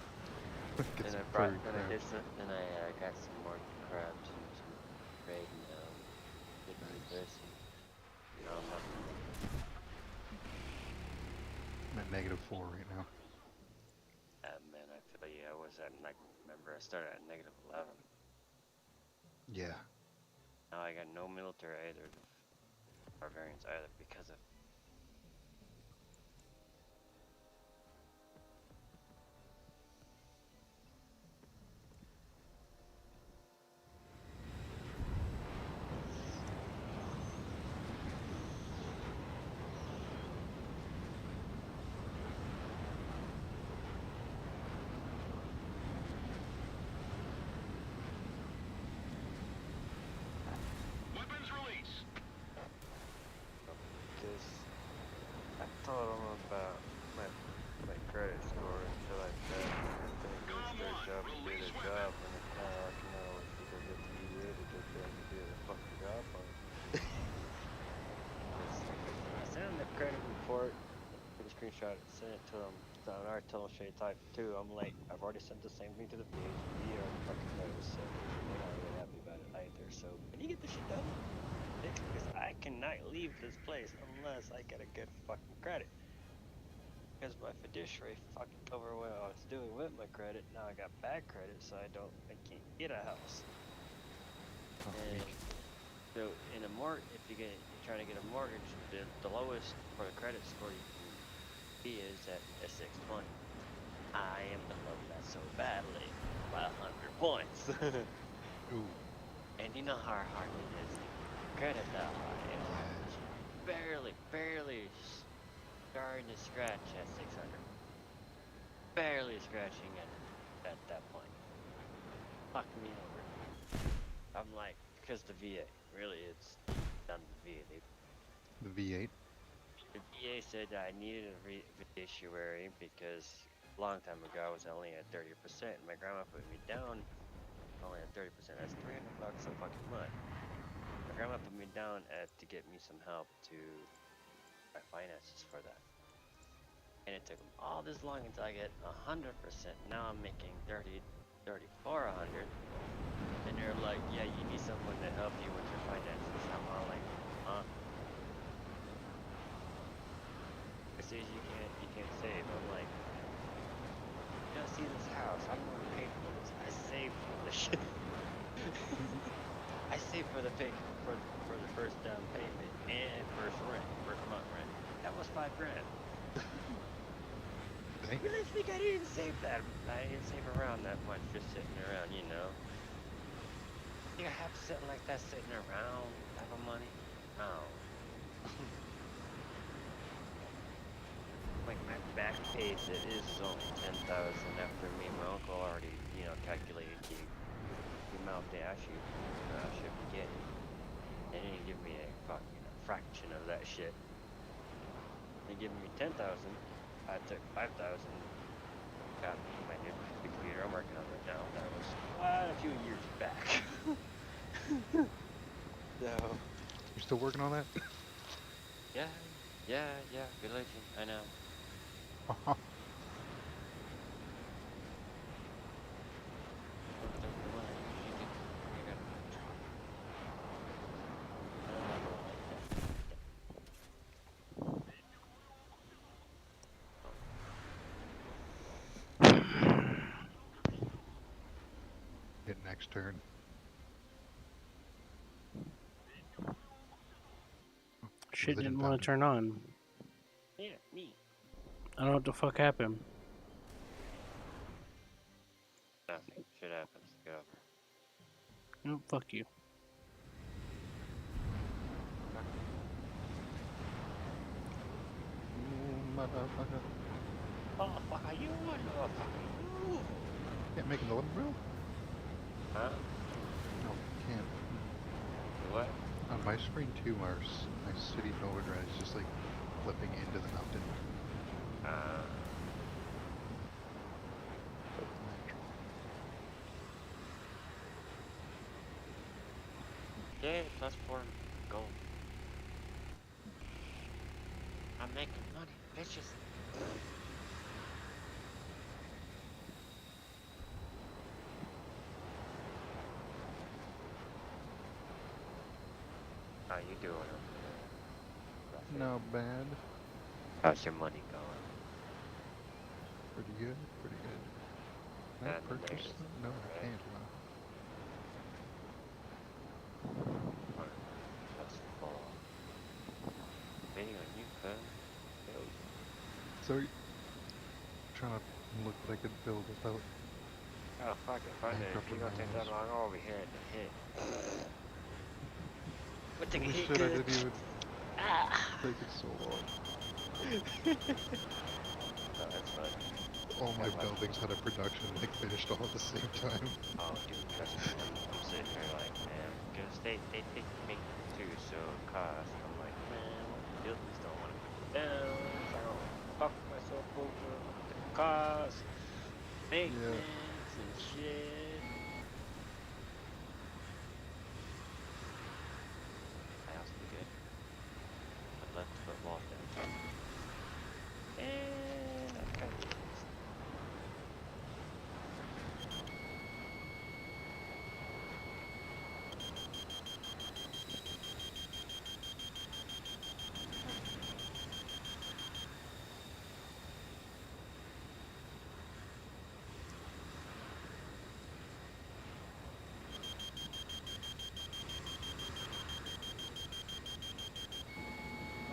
Get Then some I furry brought, then I did crabs. some, then I got some more crabs and some bread and did Nice. this and now nothing. I'm at -4 right now. Man, I feel you. I was at like, remember I started at -11. Yeah. Now I got no military either, barbarians either because of. Weapons release. This, I told him about my credit score and shit like that. And then it was their job to do Release their job, and it's kind of like, you know, if people get to be there to get them to do their fucking job. I sent him the credit report, took a screenshot, sent it to him. So I already told him straight type too. I'm like, I've already sent the same thing to the VHB or fucking credit was set. They're not really happy about it either. So can you get this shit done? Because I cannot leave this place unless I get a good fucking credit. Because my fiduciary fucked over what I was doing with my credit. Now I got bad credit, so I can't get a house. Oh, And weak. so in a if you're trying to get a mortgage, the lowest for the credit score you can be is at a 620. I am below that so badly by 100 points. Ooh. And you know how hard it is to credit that high. And Yeah. barely starting to scratch at 600. Barely scratching at that point. Fuck me over. I'm like, because the VA, really, it's done the VA. The V8. The VA said that I needed a fiduciary because a long time ago I was only at 30%. My grandma put me down only at 30%. That's $300 a fucking month. My grandma put me down to get me some help to my finances for that. And it took them all this long until I get 100%. Now I'm making 3400. And they're like, yeah, you need someone to help you with your finances. I'm all like, huh? It says you can't save. I'm like, you don't see this house. I'm gonna pay for this. I saved for the shit. I saved for the for the first down payment and first month rent. That was $5 grand. Dang. You really think I didn't save that? I didn't save around that much just sitting around, you know. You have something like that sitting around type of money? Oh. Like my back pay that is only 10,000 after me and my uncle already, you know, calculated the amount they actually should be getting. They didn't give me a fucking fraction of that shit. They gave me 10,000. I took 5,000. Got me my new computer. I'm working on it now. That was quite a few years back. So. You still working on that? Yeah. Good legend. I know. Hit next turn. Shit Religion didn't want to fountain. turn on. Yeah, me. I don't know what the fuck happened. Nothing. Shit happens. Get over it. No, fuck you. Motherfucker. Oh, fuck you, motherfucker, you. Can't make another room? Huh? No, can't. What? On my screen too, my city in overdrive is just like flipping into the mountain. Yeah, +4 gold. I'm making money, bitches. How you doing over there? Not bad. How's your money going? Pretty good, pretty good. Can I And purchase there's- them? No, I can't. Wow. That's full. Waiting on you, huh? So, trying to look what I could build without. Oh, fuck it, fuck it. If you gonna take that long, I'll be here to hit. We'll take a Holy hit, shit, I good. didn't even Ah! take it so long. Oh, that's fun. All my buildings had a production like finished all at the same time. Oh, dude, trust me, I'm sitting here like, man, because they take me too, so cost. I'm like, man, buildings don't want to put down, so I don't fuck myself over the cost, maintenance, and shit. My house will be good. I'd love to put walls down. And I'm kind of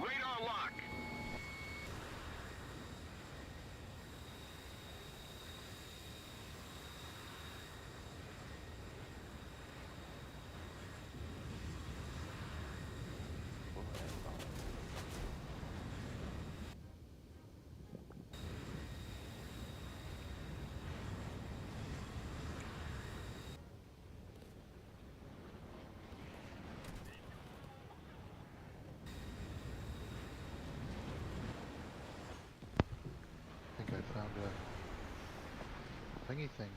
Radar lock. I think I found a thingy thing.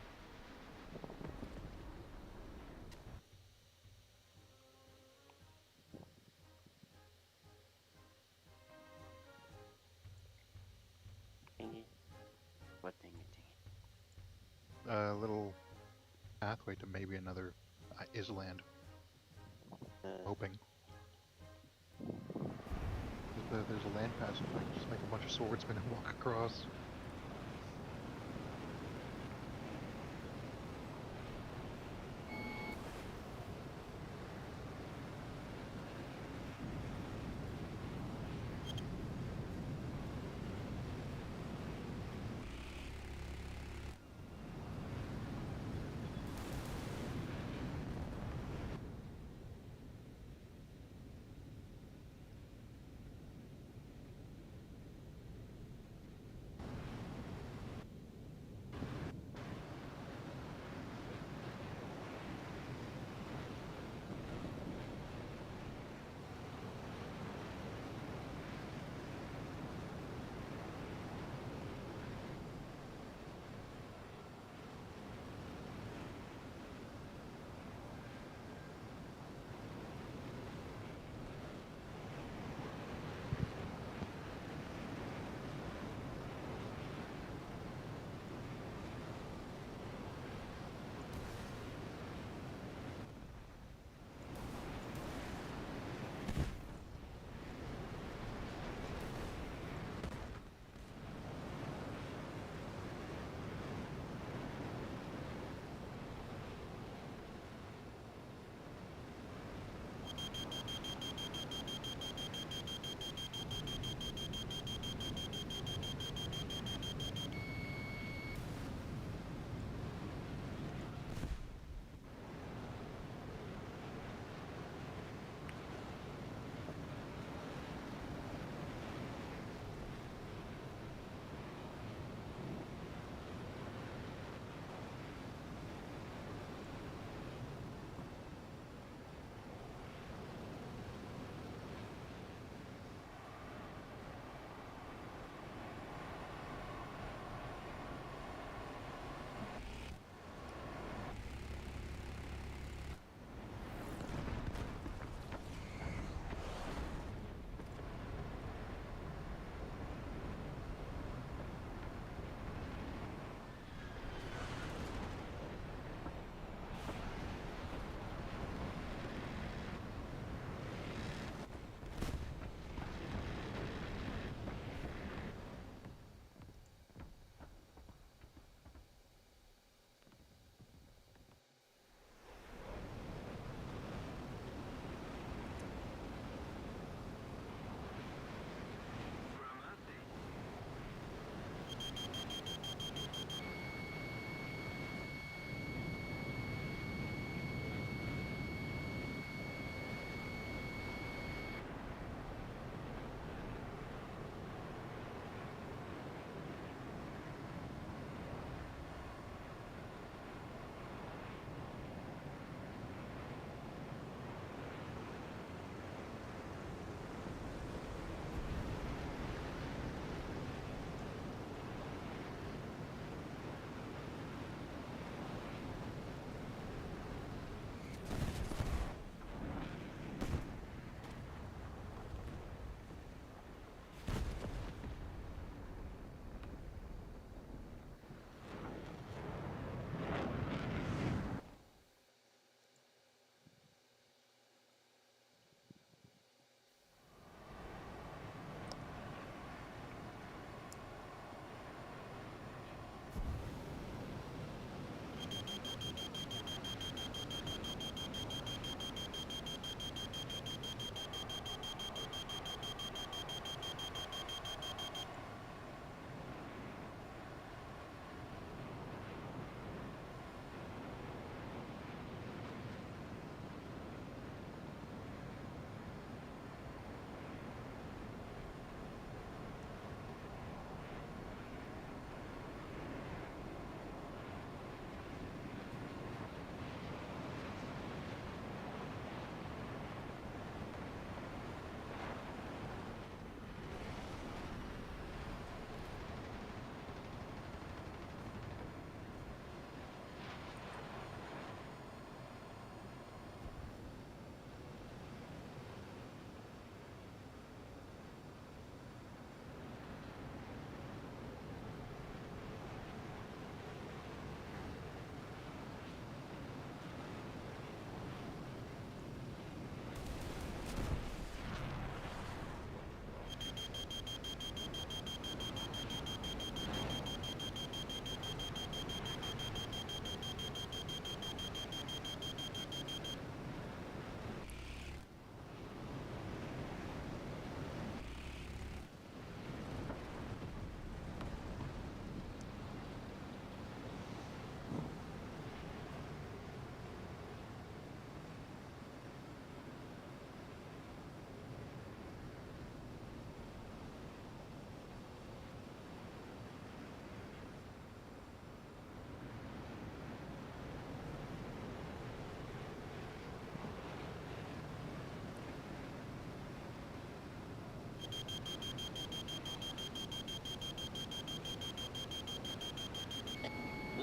a little pathway to maybe another island. Hoping. There's a land passage. I can just make a bunch of swordsmen and walk across.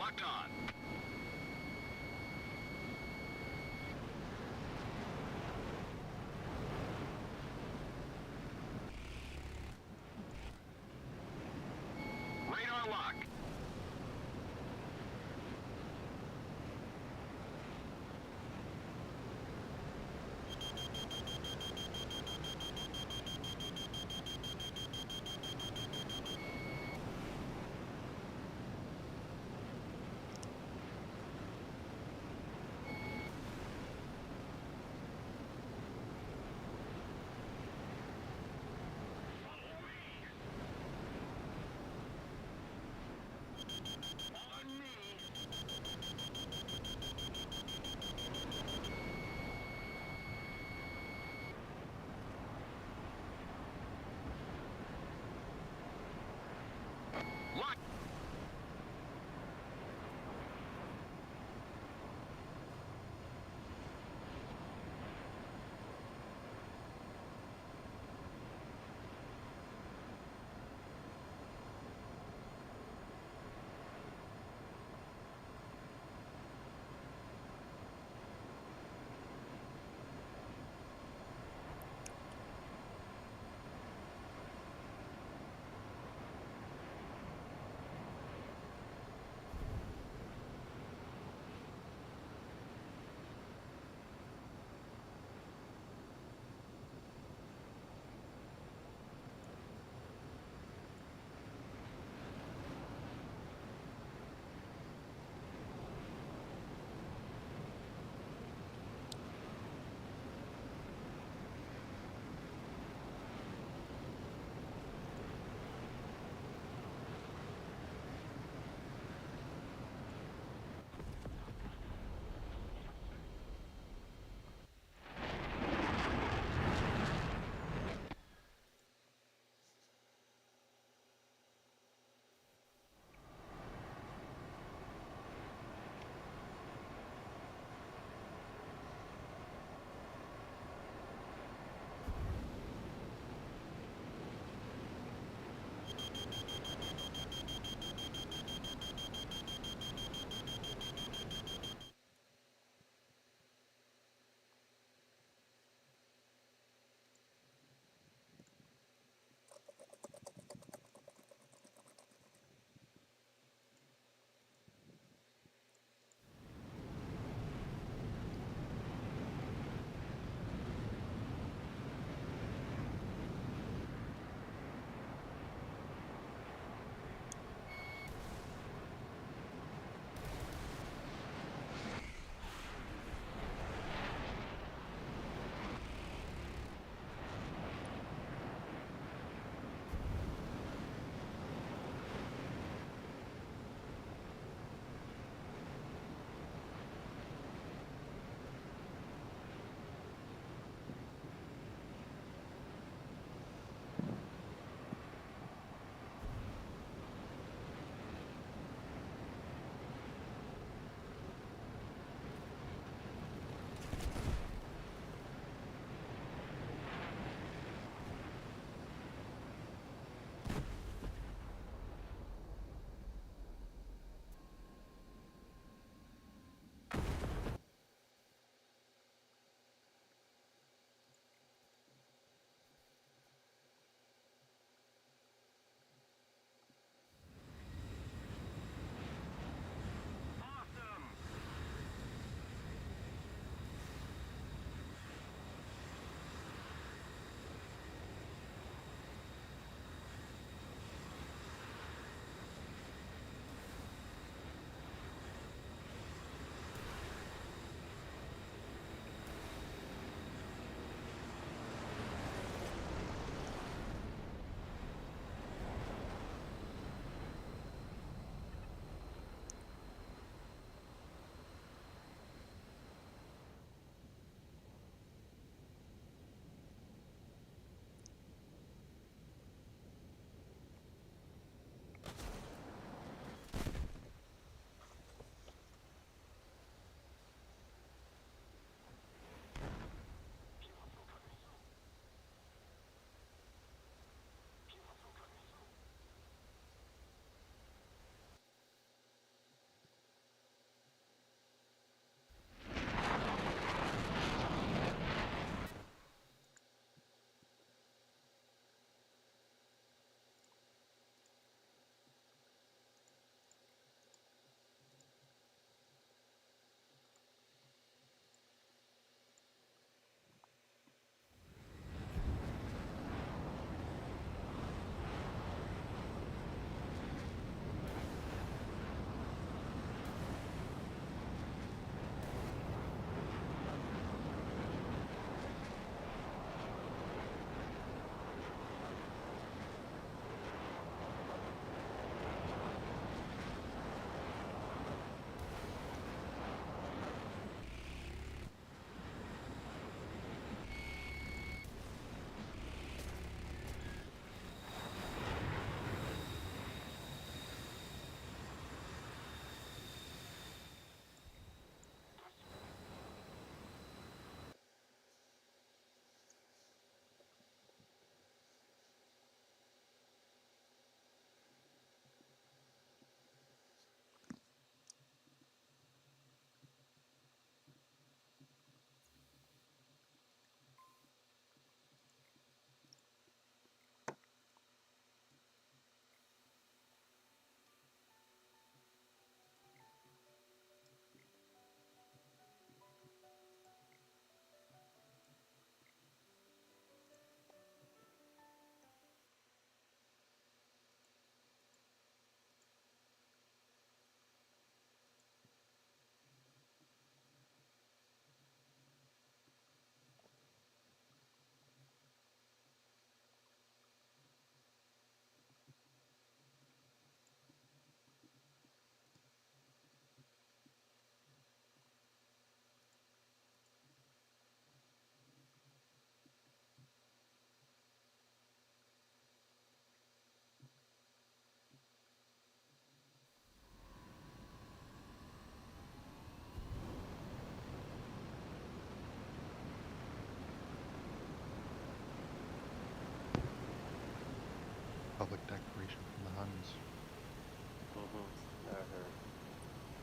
locked on. Radar lock.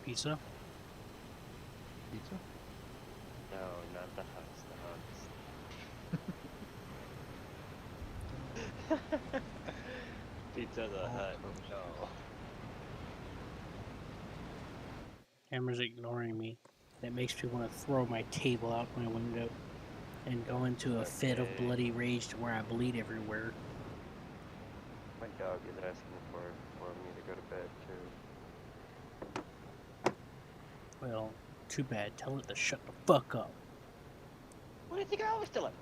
Pizza? Pizza? No, not the Huts, the Huts. Pizza the Hut. Toast. No. Hammer's ignoring me. That makes me want to throw my table out my window and go into a fit of Okay. bloody rage to where I bleed everywhere. My dog is asking for me to go to bed too. Well, too bad. Tell it to shut the fuck up. What do you think I always tell him?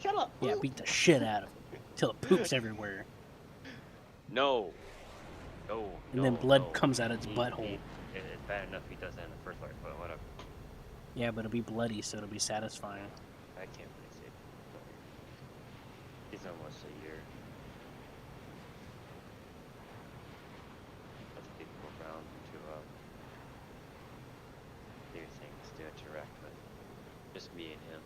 Shut up. Yeah, beat the shit out of it till it poops everywhere, No. No. and no, then blood no. comes out its He- butthole. It's bad enough he does that in the first place, but whatever. Yeah, but it'll be bloody, so it'll be satisfying. I can't really say. He's almost a year. Let's people around to do things to interact with. Just me and him.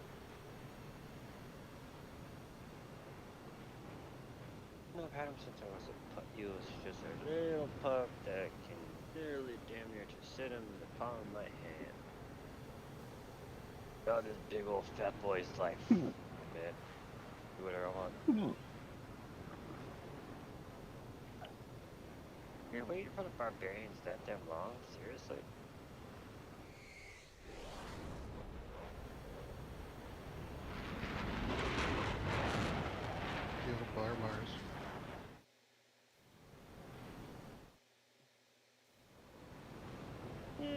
No, I've had him since I was a pup. He was just a little pup that can literally damn near just sit him in the palm of my hand. Got this big old fat boy's like, man, do whatever I want. You're waiting for the barbarians that damn long? Seriously? Kill barbars. Yeah.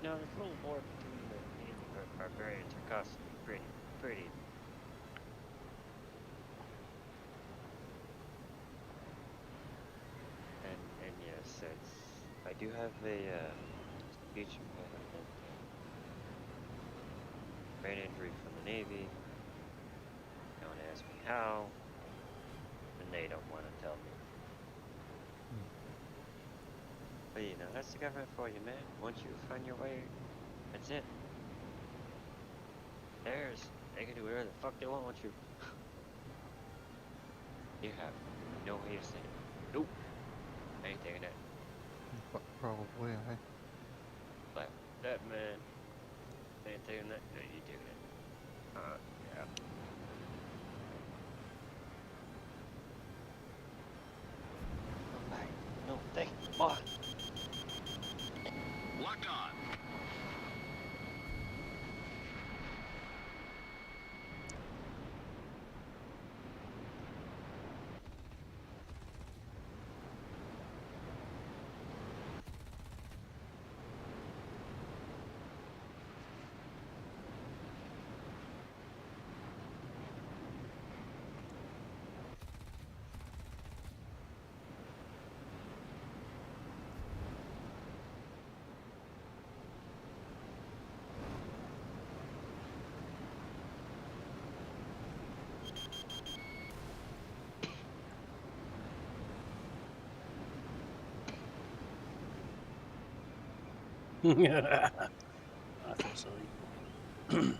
No, this little war between the barbarians are costing me pretty. And yes, I do have a speech impediment. Brain injury from the Navy. Don't ask me how, and they don't want to tell me. But you know, that's the government for you, man. Once you find your way, that's it. They can do whatever the fuck they want with you. You have no way of saying, nope, I ain't taking that. Probably, But that man, ain't taking that. No, you taking it. Yeah. Alright, no, thank you, boy. Locked on. I feel silly.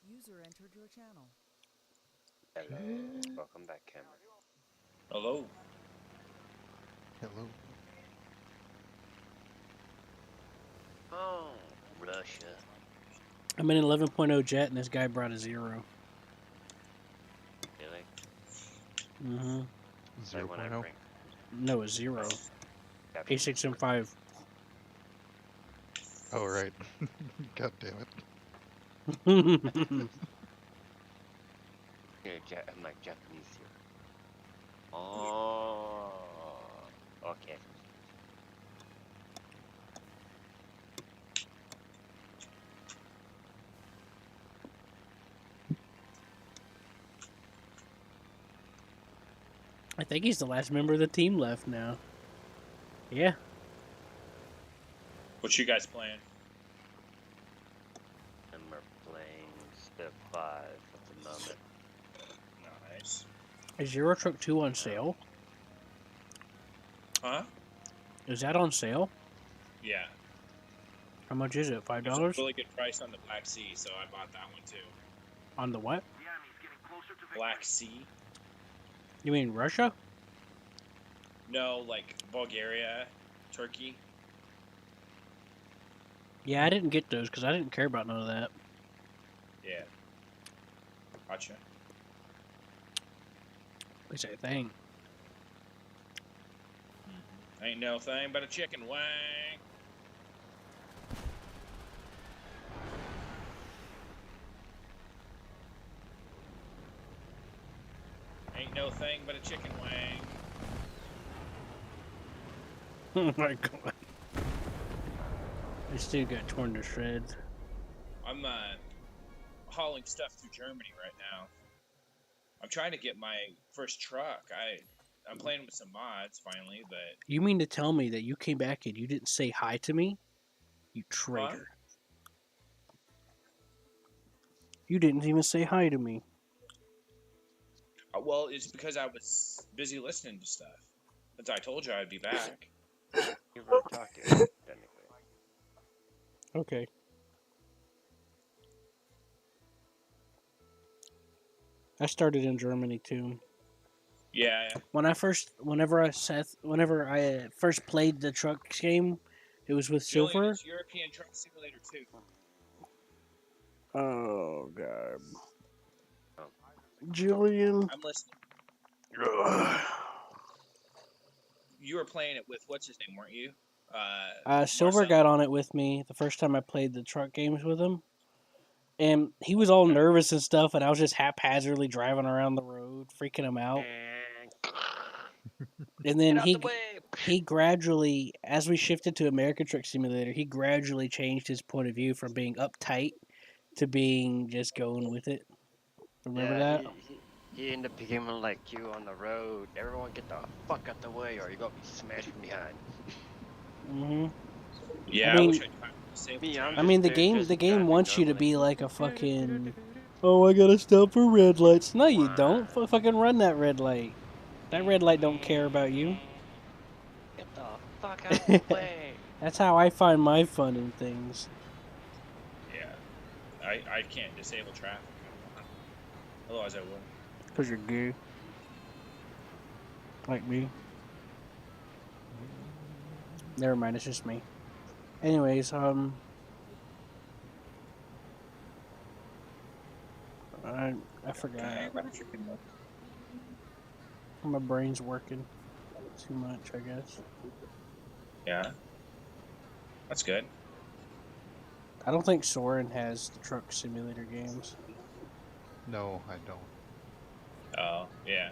User entered your channel. Hello, welcome back, Cameron. Hello. hello. Oh, Russia. I'm in 11.0 jet, and this guy brought a 0. Really? Mm-hmm. Like when I 0.0. bring No, a 0. capture A6M5. Oh, right. God damn it. yeah, I'm like Japanese here. Oh. Okay. I think he's the last member of the team left now. Yeah. What you guys playing? And we're playing Step 5 at the moment. Nice. Is Euro Truck 2 on sale? Huh? Is that on sale? Yeah. How much is it? There's a $5? really good price on the Black Sea, so I bought that one too. On the what? Black Sea? You mean Russia? No, like Bulgaria, Turkey. Yeah, I didn't get those because I didn't care about none of that. Yeah. Gotcha. At least I think. Ain't no thing but a chicken wing. Ain't no thing but a chicken wing. Oh my god. I still got torn to shreds. I'm hauling stuff through Germany right now. I'm trying to get my first truck. I'm playing with some mods finally, but You mean to tell me that you came back and you didn't say hi to me? You traitor. You didn't even say hi to me. well, it's because I was busy listening to stuff. Since I told you I'd be back. You really talked to him, technically. Okay. I started in Germany too. Yeah. Whenever I first played the trucks game, it was with Julian, Silver. it's European Truck Simulator 2. Oh god. Julian. I'm listening. You were playing it with what's his name, weren't you? Silver Marcel. got on it with me the first time I played the truck games with him. And he was all nervous and stuff, and I was just haphazardly driving around the road, freaking him out. And then he gradually, as we shifted to American Truck Simulator, he gradually changed his point of view from being uptight to being just going with it. Remember that? He ended up becoming like you on the road. Everyone get the fuck out the way or you're gonna be smashed from behind. Mm-hmm. Yeah, I wish I'd I mean, the game wants you to be like a fucking. Oh, I gotta stop for red lights. No, you don't. Fucking run that red light. That red light don't care about you. Get the fuck out of the way. That's how I find my fun in things. Yeah. I can't disable traffic. Otherwise I would. Because you're gay. Like me. Never mind, it's just me. Anyways, I forgot. My brain's working too much, I guess. Yeah. That's good. I don't think Soren has the truck simulator games. No, I don't. Oh, yeah.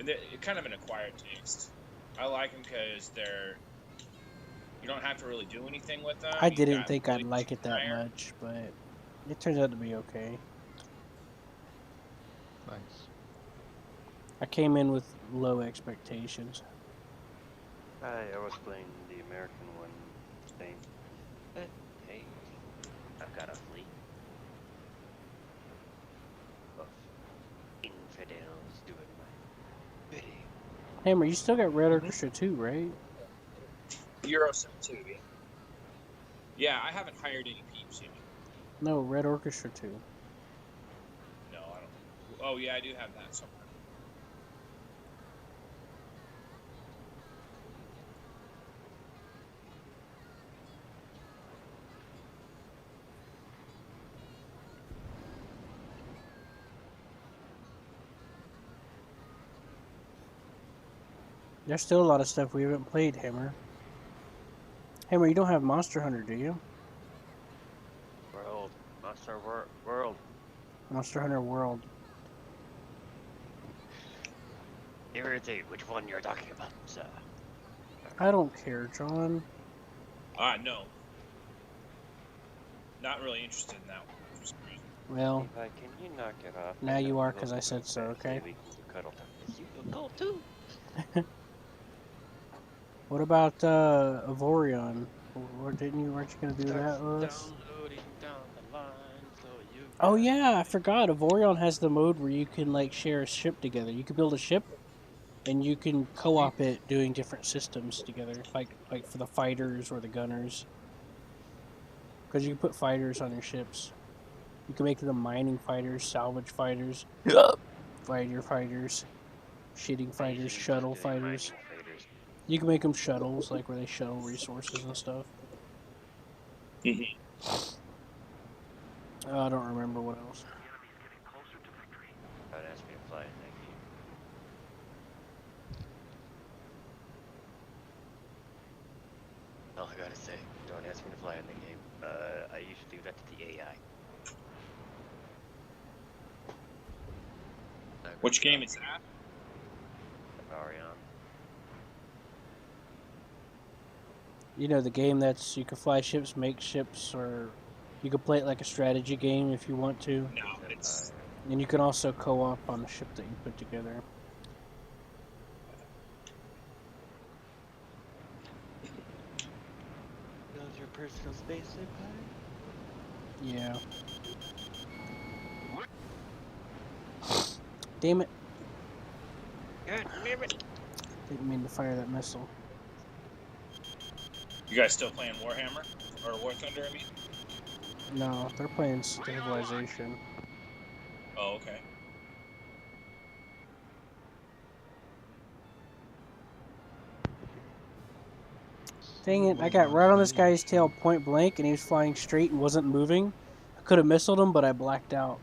They're kind of an acquired taste. I like them because you don't have to really do anything with them. I didn't think I'd like it that much, but it turns out to be okay. Nice. I came in with low expectations. I was playing the American one thing. But hey, I've got a fleet of infidels doing my bidding. Hammer, you still got Red Orchestra 2, right? Euro 7 2, yeah. Yeah, I haven't hired any peeps yet. No, Red Orchestra 2. No, I don't. Oh, yeah, I do have that somewhere. There's still a lot of stuff we haven't played, Hammer. Hammer, you don't have Monster Hunter, do you? World. Monster Hunter World. Currency, which one you're talking about, sir? I don't care, John. No. Not really interested in that one for some reason. Well, Levi, can you knock it off? now I you know are a because little I bit said so, fast, okay? we can cuddle time. Is you a gold too? What about Avorion? Weren't you gonna do that with us? Downloading down the line, so you. Oh yeah, I forgot. Avorion has the mode where you can like share a ship together. You can build a ship, and you can co-op it doing different systems together, like for the fighters or the gunners. Because you can put fighters on your ships. You can make them mining fighters, salvage fighters, fighter fighters, shitting fighters, shuttle fighters. You can make them shuttles, like where they shuttle resources and stuff. Mhm. I don't remember what else. Don't ask me to fly in that game. All I gotta say, don't ask me to fly in the game. I usually leave that to the AI. Which game is that? Orion. You know, the game that's you can fly ships, make ships, or you can play it like a strategy game if you want to. No, it's And you can also co-op on the ship that you put together. Build your personal spaceship, Yeah. Damn it. God damn it. Didn't mean to fire that missile. you guys still playing Warhammer or War Thunder? I mean. No, they're playing Civilization. Oh, okay. Dang it, I got right on this guy's tail point blank and he was flying straight and wasn't moving. I could have missiled him, but I blacked out.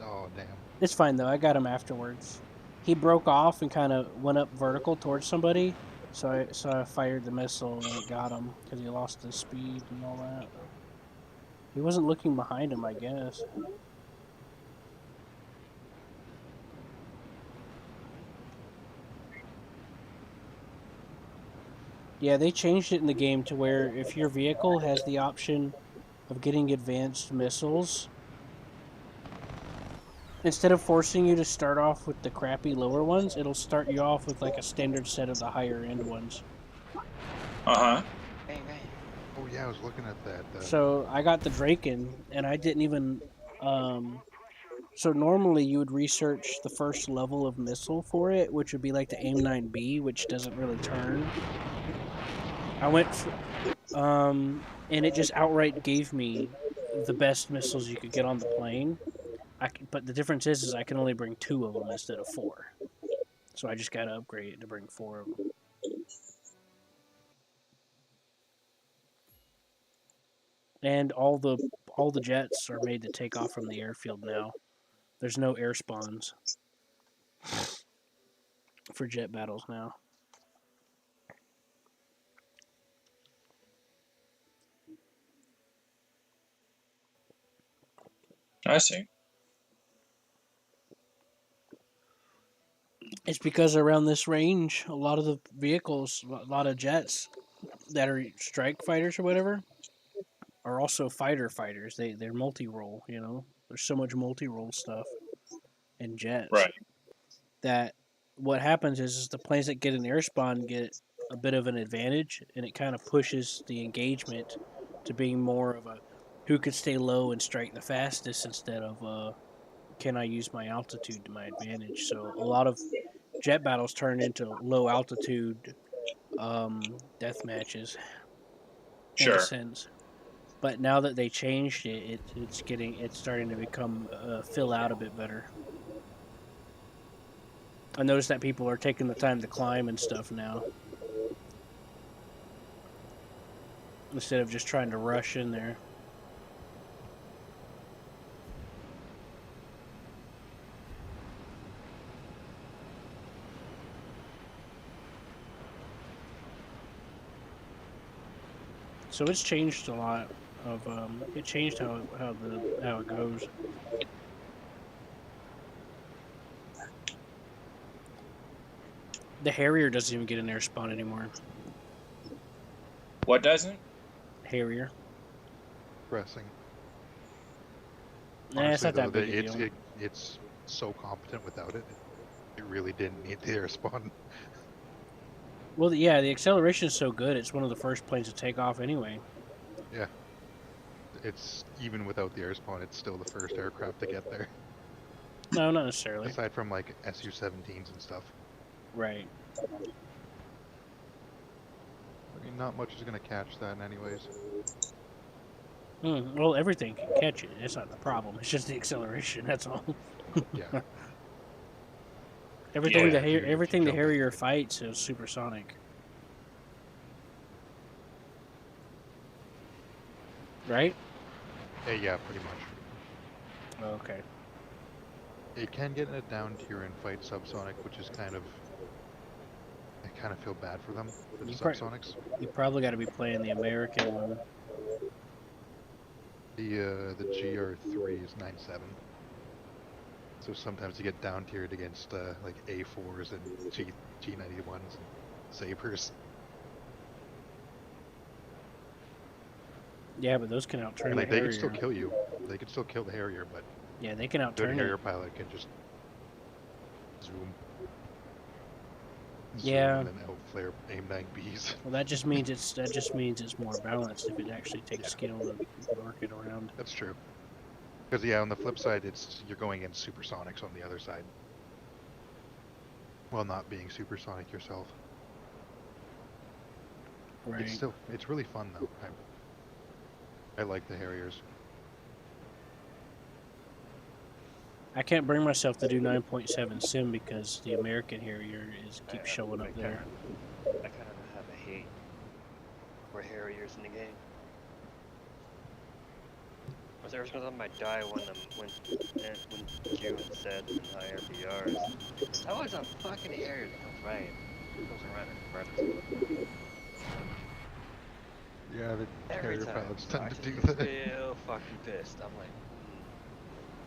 Oh, damn. It's fine though, I got him afterwards. He broke off and kind of went up vertical towards somebody, so I fired the missile and it got him because he lost his speed and all that. He wasn't looking behind him, I guess. Yeah, they changed it in the game to where if your vehicle has the option of getting advanced missiles, instead of forcing you to start off with the crappy lower ones, it'll start you off with like a standard set of the higher end ones. Uh-huh. Oh, yeah, I was looking at that. So I got the Draken, and I didn't even. So normally you would research the first level of missile for it, which would be like the AIM-9B, which doesn't really turn. I went, and it just outright gave me the best missiles you could get on the plane. But the difference is I can only bring 2 of them instead of 4. So I just gotta upgrade it to bring 4 of them. And all the jets are made to take off from the airfield now. There's no air spawns for jet battles now. I see. It's because around this range, a lot of the vehicles, a lot of jets that are strike fighters or whatever, are also fighter fighters. They're multi-role. You know, there's so much multi-role stuff in jets Right. that what happens is the planes that get an air spawn get a bit of an advantage, and it kind of pushes the engagement to being more of a who could stay low and strike the fastest instead of can I use my altitude to my advantage. So a lot of jet battles turn into low altitude death matches in a Sure. sense. But now that they changed it, it's starting to become fill out a bit better. I noticed that people are taking the time to climb and stuff now instead of just trying to rush in there. So it's changed a lot of it changed how it goes. The Harrier doesn't even get an air spawn anymore. What doesn't? Harrier. Pressing. Nah, it's Honestly, not though, that big a deal. it's so competent without it. It really didn't need the air spawn. Well, yeah, the acceleration is so good. It's one of the first planes to take off anyway. Yeah. It's even without the air spawn, it's still the first aircraft to get there. No, not necessarily. Aside from like Su-17s and stuff. Right. I mean, not much is gonna catch that, anyways. Well, everything can catch it. It's not the problem. It's just the acceleration. That's all. Yeah. Everything Yeah, everything the jump. Harrier fights is supersonic. Right? Yeah, pretty much. Oh, okay. It can get in a down tier and fight subsonic, which is kind of. I kind of feel bad for them, for the subsonics. You probably got to be playing the American one. The GR3 is 9.7. So sometimes you get down tiered against like A4s and G91s and Sabres. Yeah, but those can outturn Like the they Harrier. can still kill you. They can still kill the Harrier, but Yeah, they can a good outturn Harrier it. pilot can just zoom. Yeah. And then outflare AIM-9Bs. Well, that just means it's more balanced if it actually takes skill to work it around. That's true. Because yeah, on the flip side, you're going in supersonics on the other side. While not being supersonic yourself. Right. It's really fun though. I like the Harriers. I can't bring myself to do 9.7 sim because the American Harrier keeps showing up there. I kind of have a hate for Harriers in the game. Was every single time I die when June said in higher BRs, it's always a fucking Harrier that comes right. Goes around and murders. Yeah, the Every Harrier time. pilots So I tend to just do get that. real fucking pissed. I'm like,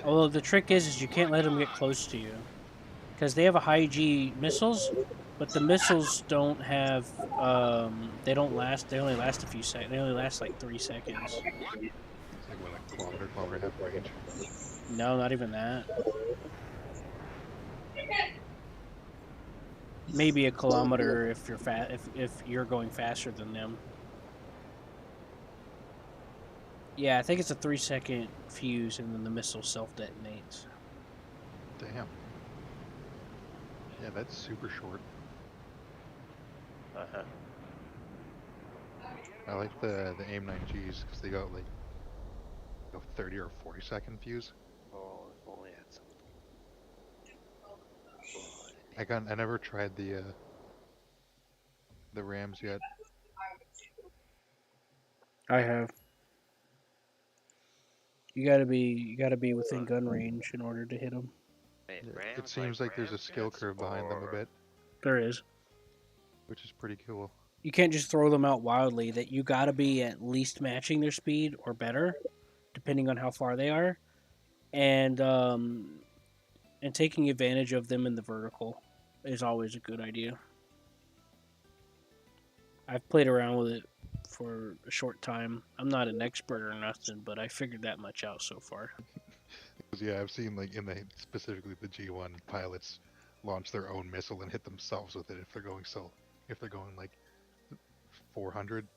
Although the trick is you can't let them get close to you, because they have a high G missiles, but the missiles don't have they don't last. They only last a few seconds. They only last like 3 seconds. It's like what, a kilometer and a half range. No, not even that. Maybe a kilometer if you're if you're going faster than them. Yeah, I think it's a 3-second fuse, and then the missile self detonates. Damn. Yeah, that's super short. uh-huh. I like the AIM-9Gs because they got like a 30 or 40-second fuse. Oh, if only I had some. I never tried the Rams yet. I have. You gotta be within gun range in order to hit them. Wait, Yeah, Rams, it seems like there's a skill jets, curve behind them a or- bit, There is. which is pretty cool. You can't just throw them out wildly. That you gotta be at least matching their speed or better, depending on how far they are, and taking advantage of them in the vertical is always a good idea. I've played around with it for a short time. I'm not an expert or nothing, but I figured that much out so far. 'Cause, yeah, I've seen like specifically the G1 pilots launch their own missile and hit themselves with it if they're going like 400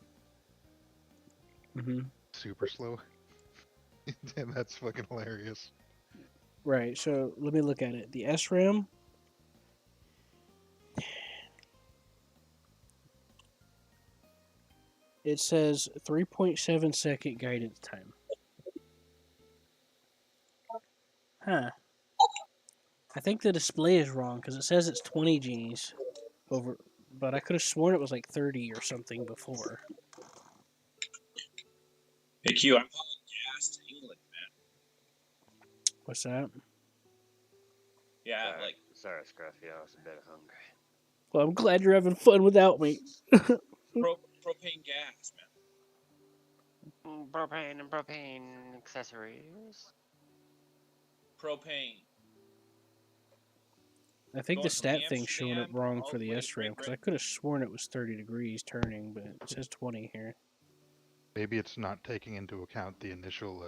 Mm-hmm. super slow. And that's fucking hilarious. Right, so let me look at it. The SRAM. It says 3.7 second guidance time. Huh. I think the display is wrong because it says it's 20 Gs over, but I could have sworn it was like 30 or something before. Hey Q, I'm hauling gas to England, man. What's that? Yeah, Sorry, like sorry, Scruffy, I was a bit hungry. Well, I'm glad you're having fun without me. propane gas, man. Propane and propane accessories. Propane. I think the Going from stat thing's showing up Amsterdam wrong all for the the way to SRAM Great because I could have sworn it was 30 degrees turning, but it says 20 here. Maybe it's not taking into account the initial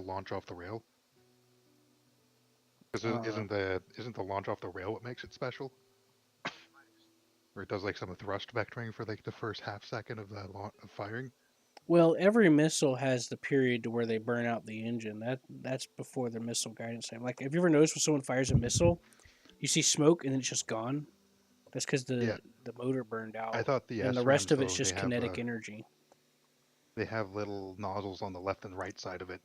launch off the rail. Because isn't the launch off the rail what makes it special? Or it does like some thrust vectoring for like the first half second of the of firing. Well, every missile has the period to where they burn out the engine. That's before the missile guidance time. Like, have you ever noticed when someone fires a missile, you see smoke and then it's just gone? That's because Yeah. the motor burned I out, thought the and the rest SRAMs of it's though just kinetic energy. they have little nozzles on the left and right side of it.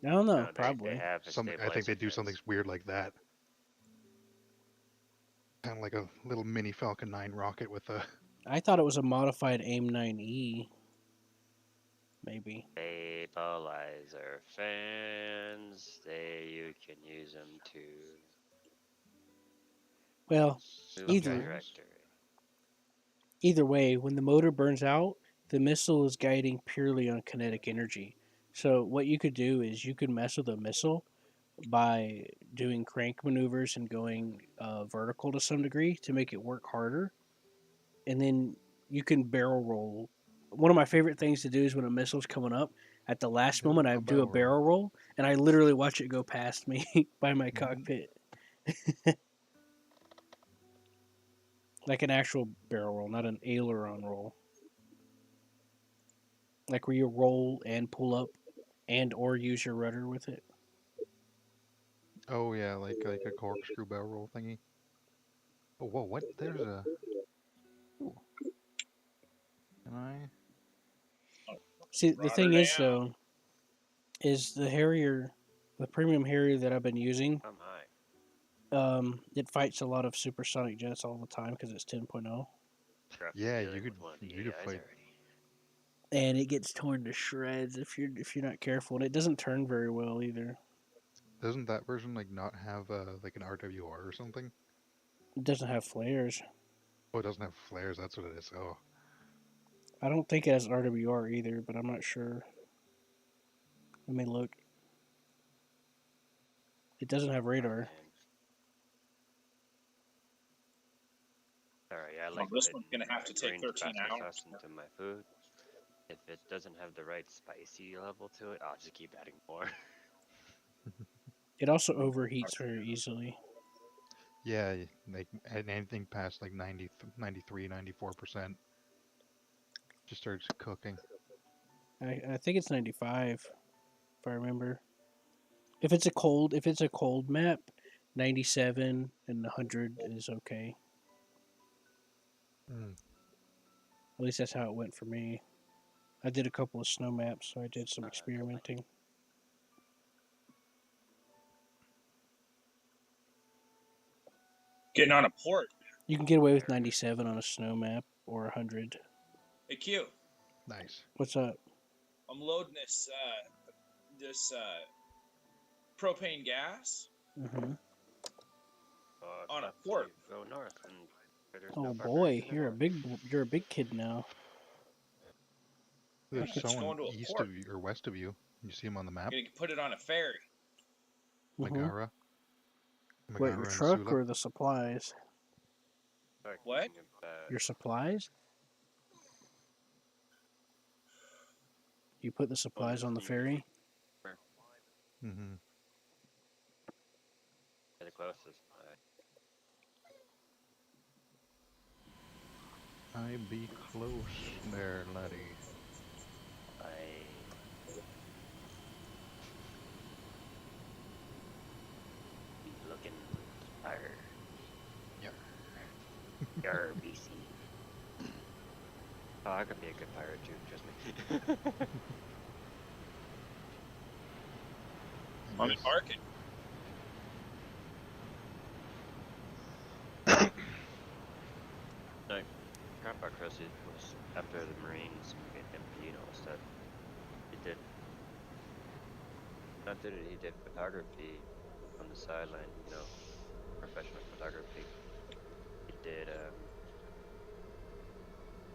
I don't know, No, probably. they have a I think they do stabilizer something fence. weird like that. Kind of like a little mini Falcon 9 rocket with a. I thought it was a modified AIM 9E. Maybe. Stabilizer fans. You can use them to Well, move either trajectory. either way, when the motor burns out, the missile is guiding purely on kinetic energy. So what you could do is you could mess with a missile by doing crank maneuvers and going vertical to some degree to make it work harder, and then you can barrel roll. One of my favorite things to do is when a missile's coming up, at the last moment I do a barrel roll, and I literally watch it go past me by my cockpit. Like an actual barrel roll, not an aileron roll. Like where you roll and pull up and or use your rudder with it. Oh yeah, like a corkscrew barrel roll thingy. Oh whoa, what? There's a. Ooh. Can I? See, the thing is Rotterdam. though, is the Harrier, the premium Harrier that I've been using, I'm high. it fights a lot of supersonic jets all the time because it's 10.0. Yeah, Dealing you could with one of the you could AIs fight. already. And it gets torn to shreds if you're not careful, and it doesn't turn very well either. Doesn't that version like not have like an RWR or something? It doesn't have flares. Oh, it doesn't have flares. That's what it is. Oh, I don't think it has RWR either, but I'm not sure. Let me look. It doesn't have radar. Sorry, I Oh, like this putting one's gonna have to take green 13 Tabasco hours. sauce into my food. If it doesn't have the right spicy level to it, I'll just keep adding more. It also overheats very easily. yeah, like anything past like 90, 93, 94% just starts cooking. I think it's 95, if I remember. If it's a cold map, 97 and 100 is okay. Mm. At least that's how it went for me. I did a couple of snow maps, so I did some experimenting. Getting on a port. You can get away with 97 on a snow map or 100. Hey Q, Nice. What's up? I'm loading this propane gas Mm-hmm. on a Up to port. you. Go north, and there's Oh no boy, barbarians in the north. you're a big kid now. There's Just someone going to a east port. of you or west of you. You see him on the map? Gonna put it on a ferry. Mm-hmm. Megara. What, your and truck Sula. or the supplies? What? Your supplies? You put the supplies on the ferry? Mm-hmm. The closest. I be close there, laddie. Looking fire. Yeah. Yar, BC. Oh, I could be a good pirate too, trust me. I'm in market. Like, Grandpa Crusty was after the Marines and you know stuff. He did. Not did it. He did photography on the sideline. You know, professional photography. He did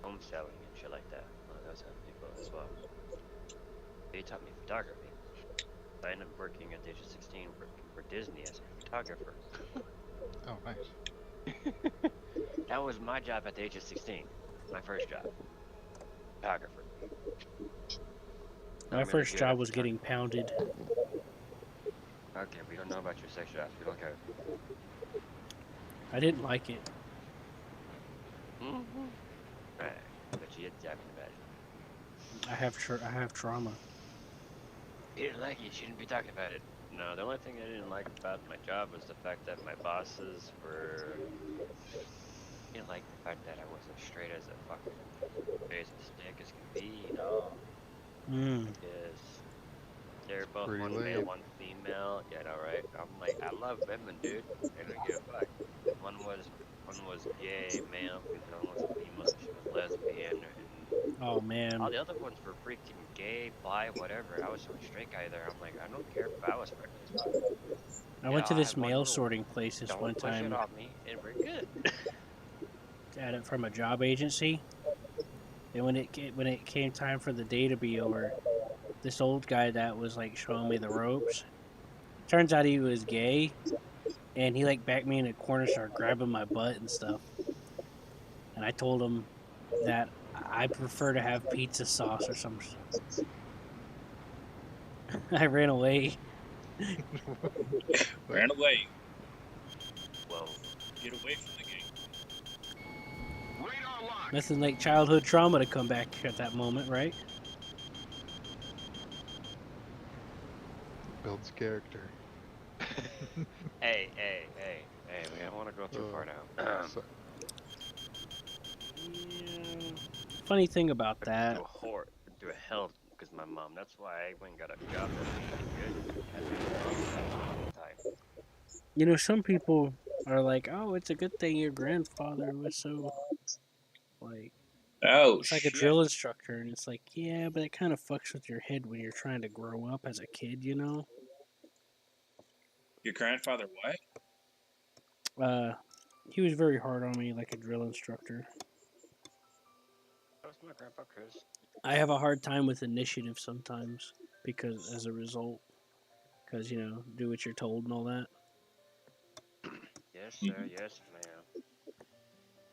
home selling and shit like that. One of those kind of people as well. He taught me photography. I ended up working at the age of 16 for Disney as a photographer. Oh, nice. That was my job at the age of 16. My first job. Photographer. My I'm really first good at job was getting pounded. Okay, we don't know about your sex drive. We don't care. I didn't like it. Mm-hmm. Right. But you did I can imagine. I have trauma. You didn't like it, you shouldn't be talking about it. No, the only thing I didn't like about my job was the fact that my bosses were... didn't like the fact that I wasn't straight as a fucking face of stick as can be, you know? Because they're both Pretty one late. male, one female. Yeah, I know, right? I'm like, I love women, dude. I don't give a fuck. One was gay, male, and the other one was female, so she was lesbian, and Oh man. all the other ones were freaking gay, bi, whatever. I was the only straight guy there. I'm like, I don't care if I was pregnant as fuck. I went to I this have one mail rule. sorting place this Don't one push it time. on me, and we're good. At it from a job agency. And when it came time for the day to be over, this old guy that was like showing me the ropes, turns out he was gay, and he like backed me in a corner, started grabbing my butt and stuff. And I told him that I prefer to have pizza sauce or some. I ran away. Ran away. Whoa. Get away from the game. Radar locked. Nothing like childhood trauma to come back at that moment, right? Builds character. Hey, we don't want to go too far now. So, Funny thing about Into that, a whore, into a hell, because my mom. That's why I went and got a job that was good. you know, some people are like, "Oh, it's a good thing your grandfather was so like." Oh, It's like a shit. drill instructor, and it's like, yeah, but it kind of fucks with your head when you're trying to grow up as a kid, you know? Your grandfather what? He was very hard on me, like a drill instructor. That was my grandpa Chris. I have a hard time with initiative sometimes because, as a result, because you know, do what you're told and all that. Yes, sir. Yes, ma'am.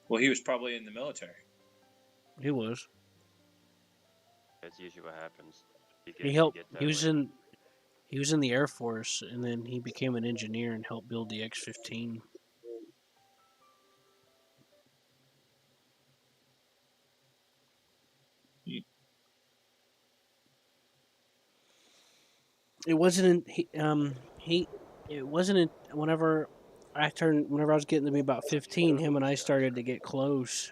Well, he was probably in the military. He was. That's usually what happens. He helped. He was in. He was in the Air Force, and then he became an engineer and helped build the X-15. It wasn't. It wasn't. Whenever whenever I was getting to be about 15, him and I started to get close,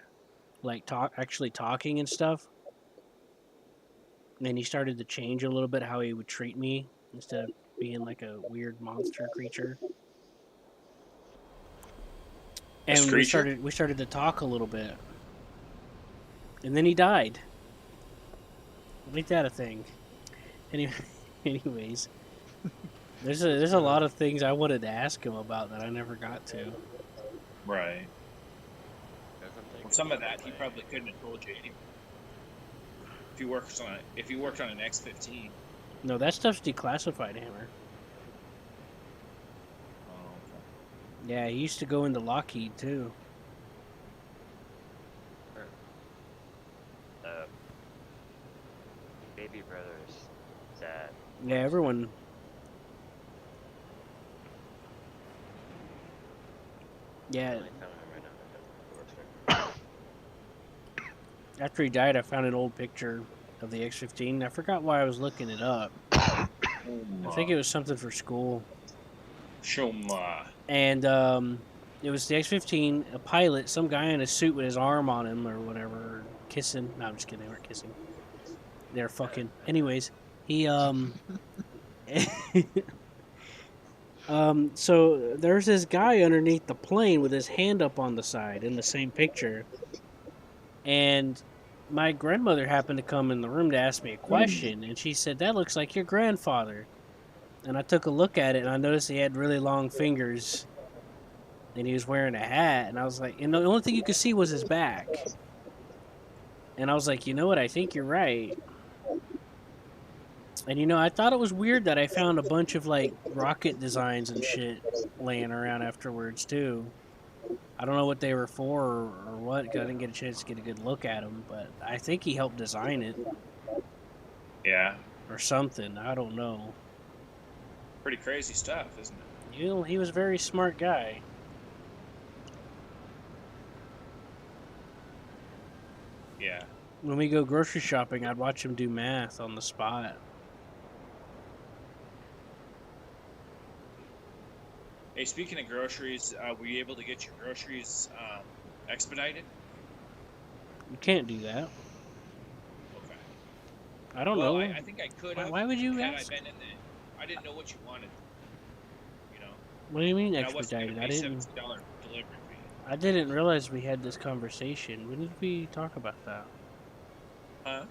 like actually talking and stuff. And then he started to change a little bit how he would treat me instead of being like a weird monster creature. And we started to talk a little bit. And then he died. Make that a thing. Anyways, there's a lot of things I wanted to ask him about that I never got to. Right. Well, some of that he probably couldn't have told you anyway. If he worked on an X-15. No, that stuff's declassified, Hammer. Oh, okay. Yeah, he used to go into Lockheed too. Baby brother's dad. Yeah, everyone. Yeah. After he died, I found an old picture of the X-15. I forgot why I was looking it up. I think it was something for school. Shoma. And it was the X-15, a pilot, some guy in a suit with his arm on him or whatever, kissing. No, I'm just kidding. They weren't kissing. They're fucking. Anyways, he so there's this guy underneath the plane with his hand up on the side in the same picture. And my grandmother happened to come in the room to ask me a question, and she said, "That looks like your grandfather." And I took a look at it, and I noticed he had really long fingers, and he was wearing a hat, and I was like, and the only thing you could see was his back. And I was like, you know what, I think you're right. And you know, I thought it was weird that I found a bunch of like rocket designs and shit laying around afterwards too. I don't know what they were for or what, 'cause I didn't get a chance to get a good look at them. But I think he helped design it Yeah, or something. I don't know. pretty crazy stuff, isn't it? You know, he was a very smart guy. Yeah. When we go grocery shopping, I'd watch him do math on the spot. Hey, speaking of groceries, were you able to get your groceries expedited? You can't do that. Okay. I don't Well, know. I think I could have. Why would you had ask? I been in the, I didn't know what you wanted. You know, What do you mean and I wasn't going expedited? to I pay didn't. $17 delivery fee. I didn't realize we had this conversation. When did we talk about that? Huh?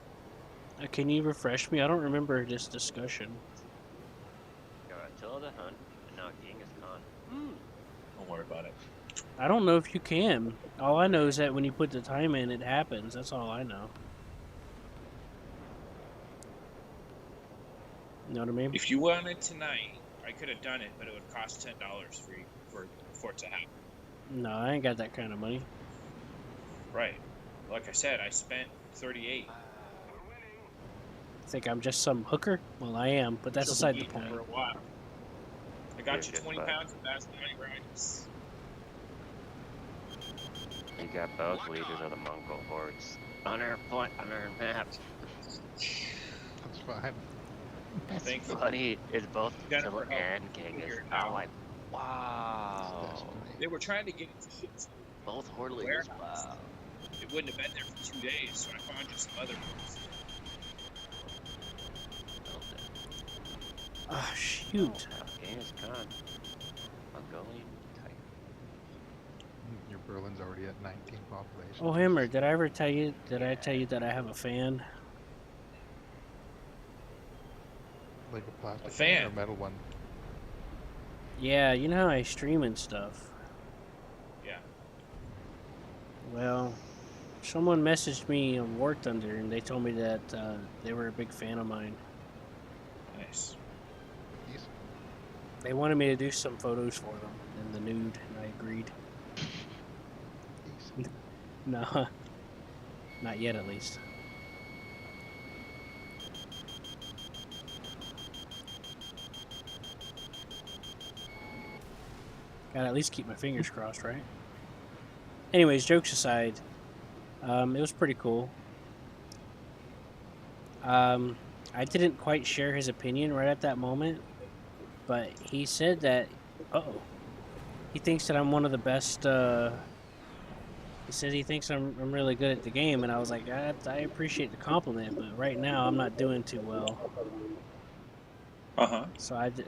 Can you refresh me? I don't remember this discussion. You're Attila the Hun, and now Genghis Khan. Don't worry about it. I don't know if you can. All I know is that when you put the time in, it happens. That's all I know. You know what I mean? If you wanted tonight, I could have done it, but it would cost $10 for it to happen. No, I ain't got that kind of money. Right. Like I said, I spent 38. Think I'm just some hooker? Well, I am, but that's aside the point. For a while. I got you Good 20 spot. pounds of basmati rice. You got both leaders of the Mongol hordes on our map. That's fine. That's Thank you. funny. It's both You got it Attila for help. and Genghis. Here, I'm now. like, wow. That's funny. They were trying to get it to ship to Both horde the leaders. warehouse. Wow. It wouldn't have been there for 2 days, so I found you some other ones. Ah, shoot. Genghis Khan. Mongolian type. Your Berlin's already at 19 population. Oh, Hammer, did I ever tell you? Did I tell you that I have a fan? Like a plastic A fan? or a metal one? Yeah, you know how I stream and stuff. Yeah. Well, someone messaged me on War Thunder and they told me that they were a big fan of mine. Nice. Decent. They wanted me to do some photos for them in the nude, and I agreed. Decent. No, not yet at least. Gotta at least keep my fingers crossed, right? Anyways, jokes aside, it was pretty cool. I didn't quite share his opinion right at that moment, but he said that, he thinks that I'm one of the best, he said he thinks I'm really good at the game, and I was like, I appreciate the compliment, but right now I'm not doing too well. Uh-huh. So I did,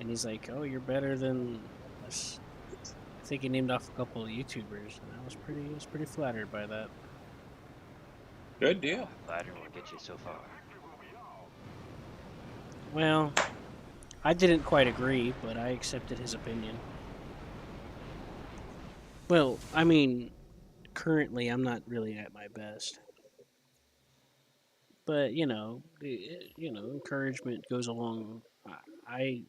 and he's like, oh, you're better than, I think he named off a couple of YouTubers, and I was pretty flattered by that. Good deal. Ladder won't get you so far. Well, I didn't quite agree, but I accepted his opinion. Well, I mean, currently I'm not really at my best. But, encouragement goes along. I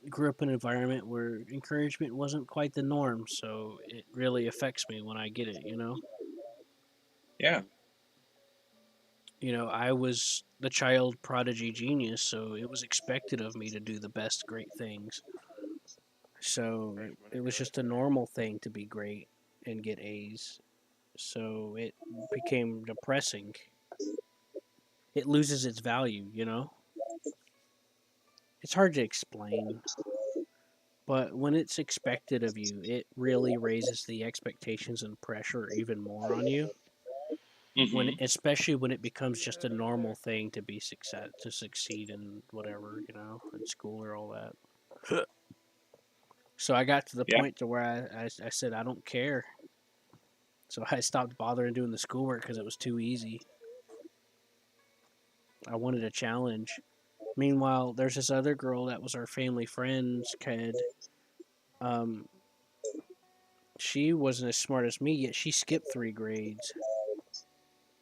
grew up in an environment where encouragement wasn't quite the norm, so it really affects me when I get it, you know? Yeah. You know, I was the child prodigy genius, so it was expected of me to do the best great things. So it was just a normal thing to be great and get A's. So it became depressing. It loses its value, you know? It's hard to explain. But when it's expected of you, it really raises the expectations and pressure even more on you. Especially when it becomes just a normal thing to be succeed in whatever, in school or all that. So I got to the point to where I said I don't care. So I stopped bothering doing the schoolwork because it was too easy. I wanted a challenge. Meanwhile, there's this other girl that was our family friend's kid. She wasn't as smart as me, yet she skipped 3 grades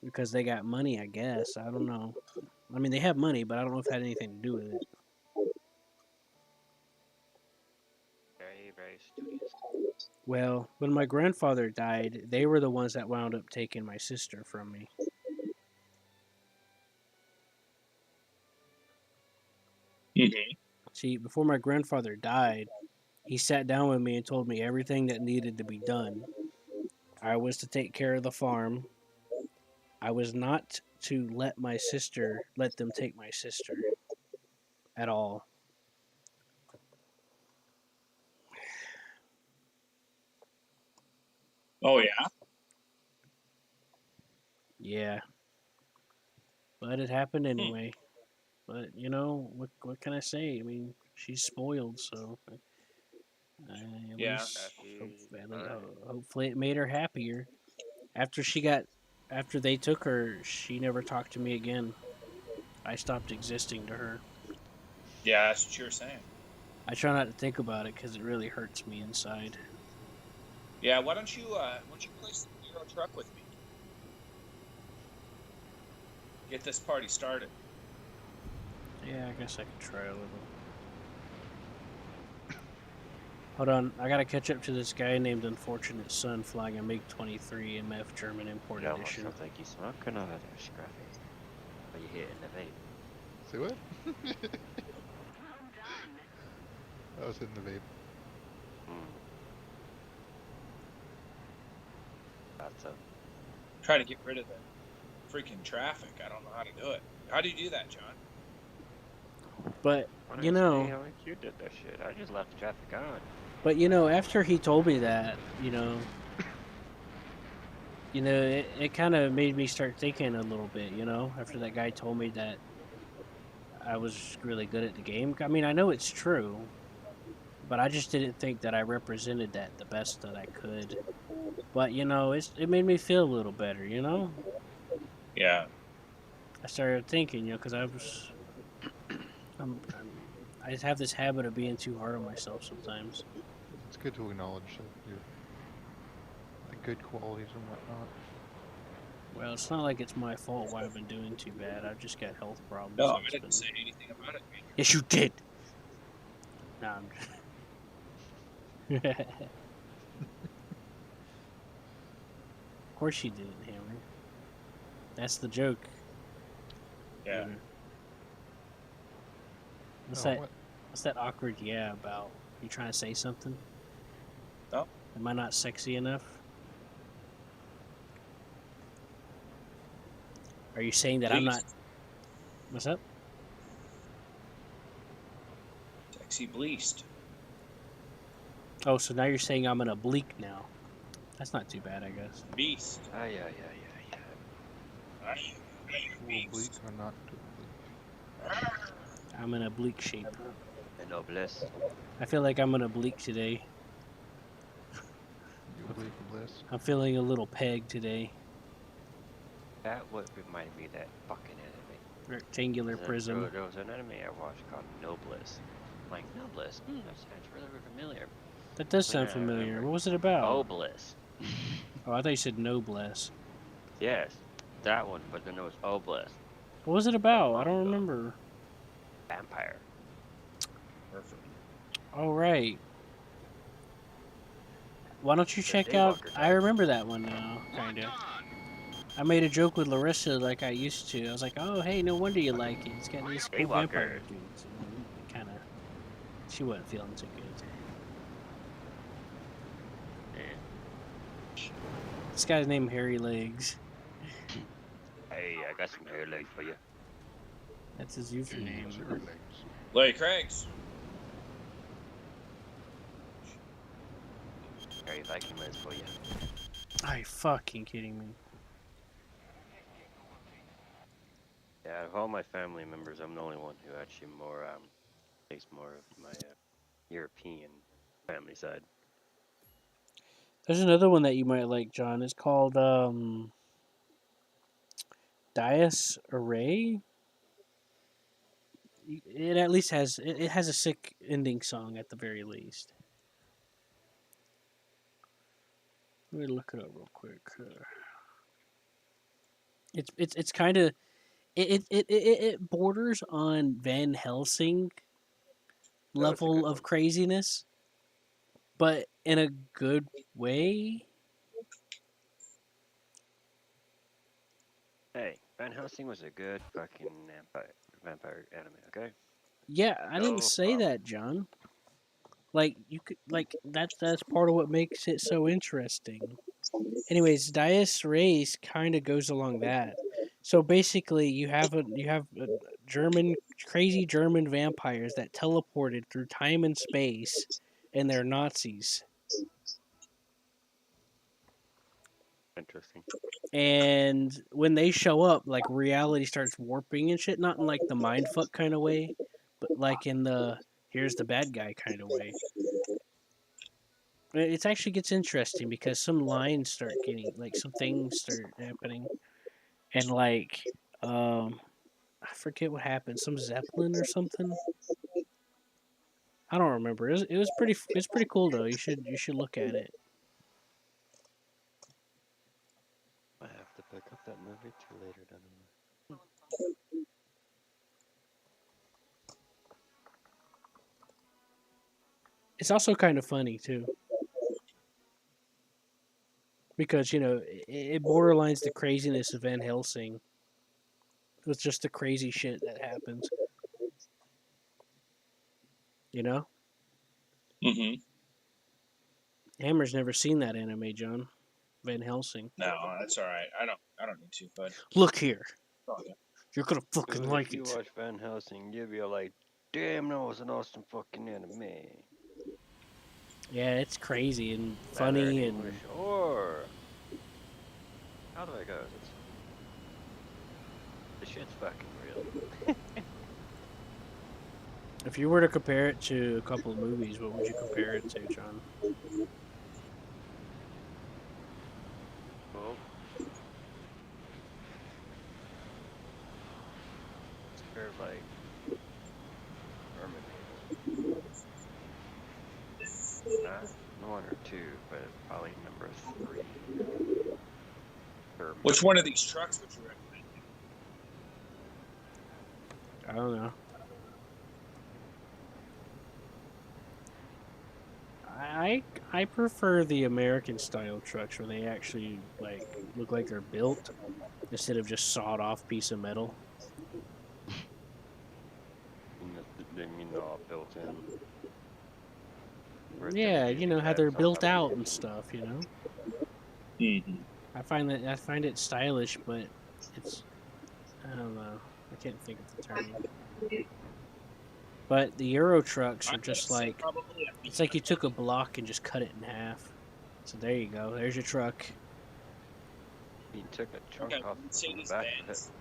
because they got money, I guess. I don't know. I mean, they have money, but I don't know if it had anything to do with it. Very, very studious. Well, when my grandfather died, they were the ones that wound up taking my sister from me. Mm-hmm. See, before my grandfather died, he sat down with me and told me everything that needed to be done. I was to take care of the farm. I was not to let them take my sister at all. Oh yeah. Yeah, but it happened Hmm. anyway. But what can I say? I mean, she's spoiled, so at Yeah. least She's fine. hopefully it made her happier. After after they took her, she never talked to me again. I stopped existing to her. Yeah, that's what you're saying. I try not to think about it because it really hurts me inside. Yeah, why don't you place the Euro truck with me? Get this party started. Yeah, I guess I could try a little. Hold on, I gotta catch up to this guy named Unfortunate Son flying a MiG-23 MF German import You almost edition. sounds like you smoking over there, Scruffy. Are you hitting the vape? Say what? I was hitting the vape. Hmm. Thought so. Try to get rid of the freaking traffic. I don't know how to do it. How do you do that, John? But Honestly, how you did that shit. I just left the traffic on. after he told me that, it kind of made me start thinking a little bit. After that guy told me that I was really good at the game. I mean, I know it's true, but I just didn't think that I represented that the best that I could. But it made me feel a little better. Yeah. I started thinking, because I have this habit of being too hard on myself sometimes. It's good to acknowledge your the good qualities and whatnot. Well, it's not like it's my fault why I've been doing too bad. I've just got health problems. No, So I didn't say anything about it. Yes, you did. No, I'm of course you didn't, Hammer. That's the joke. Yeah. What's Oh, that? what? What's that awkward yeah about? You trying to say something? No. Am I not sexy enough? Are you saying that I'm not? Bleast. What's up? Sexy bleast. Oh, so now you're saying I'm an oblique now. That's not too bad, I guess. Beast. Ah, yeah. I Too oblique or not too oblique? I'm an oblique shape. And noblesse. I feel like I'm an oblique today. You oblique bliss. I'm feeling a little peg today. That would remind me of that fucking anime. Rectangular prism. There was an anime I watched called Noblesse. I'm like, Noblesse? That sounds really familiar. That does sound Yeah, I familiar. remember. What was it about? Obliss. Oh, I thought you said noblesse. Yes, that one, but then there was Obliss. What was it about? I don't Manga. remember. Vampire. Perfect. All right. Why don't you The check out? Daywalker I type. remember that one now, kinda. I made a joke with Larissa like I used to. I was like, "Oh, hey, no wonder you like it. It's got these cool Daywalker. vampire dudes." And kind of, she wasn't feeling too good. Yeah. This guy's named Hairy Legs. Hey, I got some hair legs for you. That's his username. Zero legs. Larry Craigs. Harry Viking legs for you. Are you fucking kidding me? Yeah, out of all my family members, I'm the only one who actually takes more of my European family side. There's another one that you might like, John. It's called Dias Array. It at least it has a sick ending song at the very least. Let me look it up real quick. It's kind of it borders on Van Helsing No, it's a level good of one. craziness, but in a good way. Hey, Van Helsing was a good fucking vampire anime. Okay. Yeah, I didn't No say problem. that, John. Like you could like that's part of what makes it so interesting. Anyways, Dias Race kind of goes along that. So basically, you have German crazy German vampires that teleported through time and space, and they're Nazis. Interesting. And when they show up, like reality starts warping and shit. Not in like the mindfuck kind of way, but like in the here's the bad guy kind of way. It actually gets interesting because some lines start getting like some things start happening, and like I forget what happened. Some Zeppelin or something. I don't remember. It was pretty. It's pretty cool though. You should look at it. I have to pick up that movie too later down in It's also kind of funny too because it borderlines the craziness of Van Helsing with just the crazy shit that happens. You know, Mm-hmm. Hammer's never seen that anime, John. Van Helsing. No, that's all right. I don't need to, bud. Look here, Okay. you're gonna fucking Dude, like if you it. watch Van Helsing, you'll be like, damn, that was an awesome fucking anime. Yeah, it's crazy and Either in funny English and or how do I go? The shit's fucking real. if you were to compare it to a couple of movies, what would you compare it to, John? Well, it's sort of like Terminator. Not one or two, but probably number three. Which one of these trucks would you recommend? I don't know. I prefer the American style trucks where they actually like look like they're built instead of just sawed off piece of metal. They mean all built in. Where it's Yeah, gonna you be know the how exact they're built out and fabrication. stuff. Mm-hmm. I find it stylish, but it's I don't know. I can't think of the term. But the Euro trucks I are gotta just say, like probably it's like you took a block and just cut it in half. So there you go. There's your truck. He took a chunk okay, off from the Mercedes back of it. Benz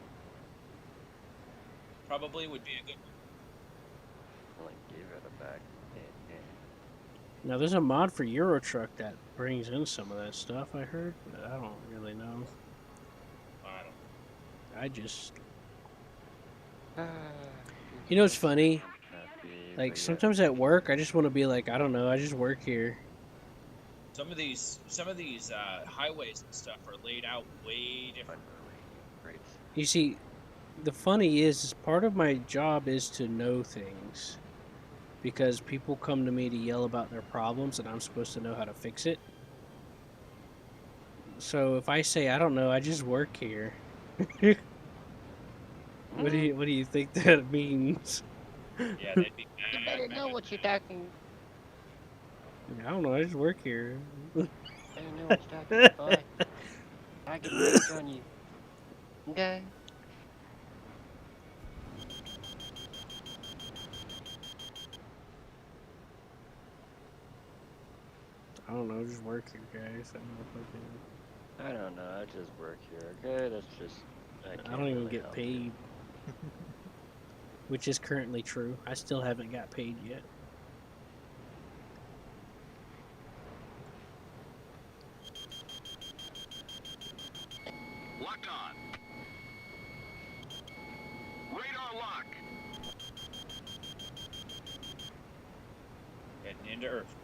probably would be a good one. Like gave it a back. Now there's a mod for Euro truck that brings in some of that stuff. I heard, but I don't really know. I don't. I just Ah, You know what's yes, funny? I'm happy, Like but yeah. sometimes at work, I just want to be like, I don't know, I just work here. Some of these highways and stuff are laid out way different. Great. You see, the funny is part of my job is to know things because people come to me to yell about their problems, and I'm supposed to know how to fix it. So if I say I don't know, I just work here. What do you think that means? Yeah, they'd be You mad. better know what you're talking. I don't know, I just work here. Better know what you're talking, boy. I get the edge on you. Okay. I don't know, just work here, guys. I don't know if I can. I don't know. I just work here. Okay, that's just. I I can't don't even really get help paid, you. which is currently true. I still haven't got paid yet. Locked on. Radar lock. Heading into Earth.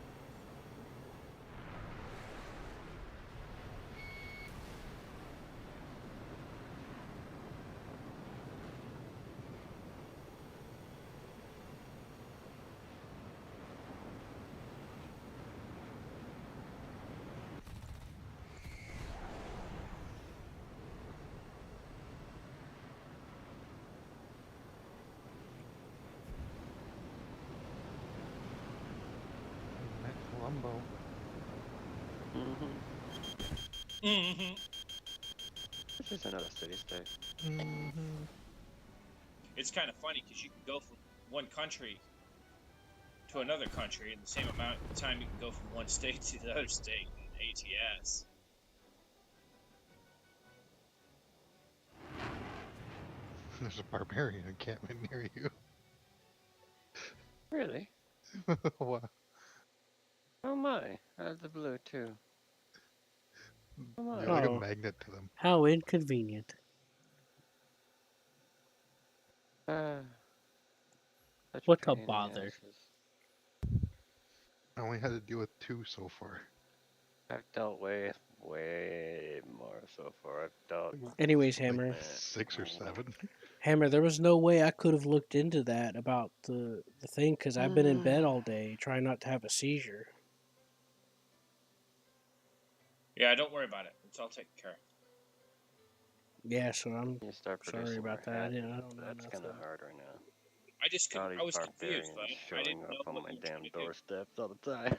combo. This is another city state. It's kind of funny because you can go from one country to another country in the same amount of time you can go from one state to the other state in ATS. There's a barbarian encampment near you. Really? Wow. Oh my! Out of the blue too. Oh my! You're like a Oh. magnet to them. How inconvenient. Such What a pain in the bother. asses. I only had to deal with 2 so far. I've dealt way more so far. I've dealt. Anyways, Like Hammer. 6 or 7. Hammer, there was no way I could have looked into that about the thing because I've been in bed all day trying not to have a seizure. Yeah, don't worry about it. It's all taken care of. Yeah, so I'm You start sorry producing about more that. habit. I don't know That's kind of nothing. hard right now. I just All I these was confused, barbarians but I showing didn't know up on what my you were damn trying to do. doorsteps all the time.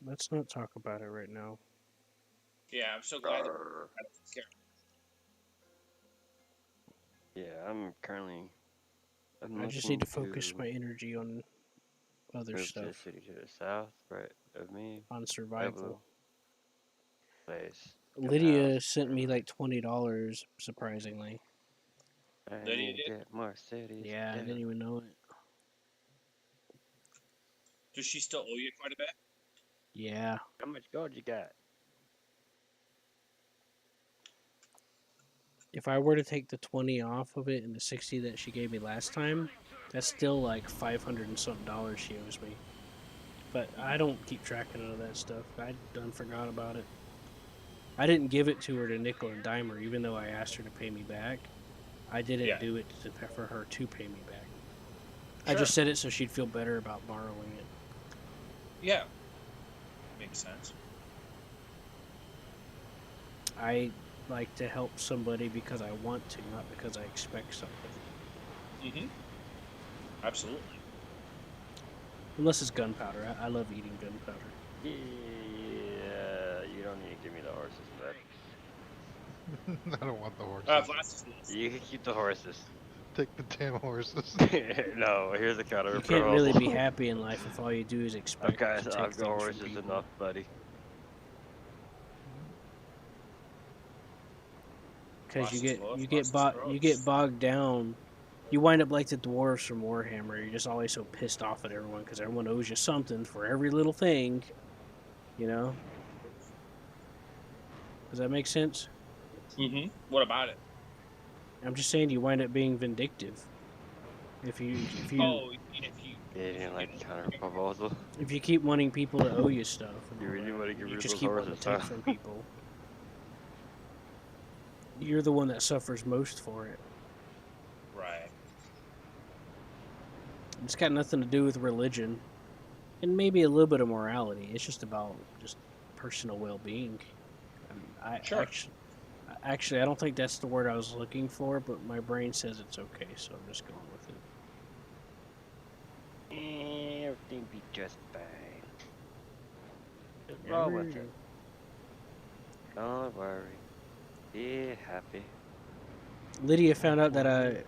Let's not talk about it right now. Yeah, I'm so glad that Arr. I don't care. Yeah, I'm currently. I'm I just need looking to focus my energy on other move to a stuff, city to the south, right of me. on survival. Place. Lydia sent me like $20, surprisingly. I Lydia need to did? get more cities. Yeah, I didn't even know it. Does she still owe you quite a bit? Yeah. How much gold you got? If I were to take the 20 off of it and the 60 that she gave me last time, that's still like 500 and something dollars she owes me. But I don't keep track of none of that stuff. I done forgot about it. I didn't give it to her to nickel and dime her, even though I asked her to pay me back. I didn't do it for her to pay me back. I just said it so she'd feel better about borrowing it. Yeah. Makes sense. I like to help somebody because I want to, not because I expect something. Mm-hmm. Absolutely. Unless it's gunpowder. I love eating gunpowder. Yeah, you don't need to give me the horses, but I don't want the horses. Glasses. You can keep the horses. Take the damn horses. No, here's a counter You proposal. can't really be happy in life if all you do is expect Okay, to take I've got things from horses people. enough, buddy. Because you get bogged down. You wind up like the dwarves from Warhammer. You're just always so pissed off at everyone because everyone owes you something for every little thing. You know? Does that make sense? Mm-hmm. What about it? I'm just saying you wind up being vindictive. If you Oh, if you You didn't like the counter proposal. if you keep wanting people to owe you stuff, and You all really that, want to get rid you of just those keep wanting horses, to take huh? from people. You're the one that suffers most for it. Right. It's got nothing to do with religion, and maybe a little bit of morality. It's just about just personal well-being. Sure. Actually, I don't think that's the word I was looking for, but my brain says it's okay, so I'm just going with it. Everything be just fine. Just roll with it. Don't worry. Be happy. Lydia found out that a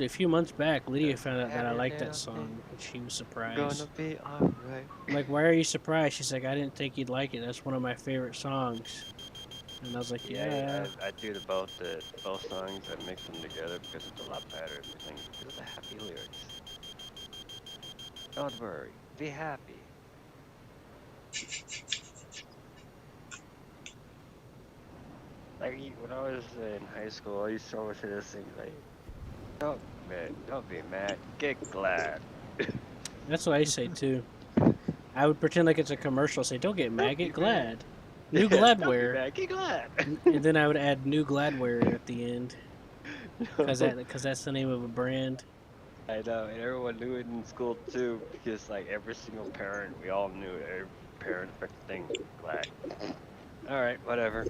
few months back, Lydia found out that I liked that Everything song, and she was surprised. Gonna be alright. I'm like, why are you surprised? She's like, I didn't think you'd like it. That's one of my favorite songs. And I was like, yeah. I do both songs and mix them together because it's a lot better if you think because of the happy lyrics. Don't worry. Be happy. Like when I was in high school, I used to always say this thing like, don't be mad, get glad. That's what I say too. I would pretend like it's a commercial. Say, don't get mad, get glad. New Don't be Gladware. mad, get glad. And then I would add new Gladware at the end. Because that's the name of a brand. I know, and everyone knew it in school too, because like every single parent, we all knew it. Every parent affected thing, glad. Alright, whatever.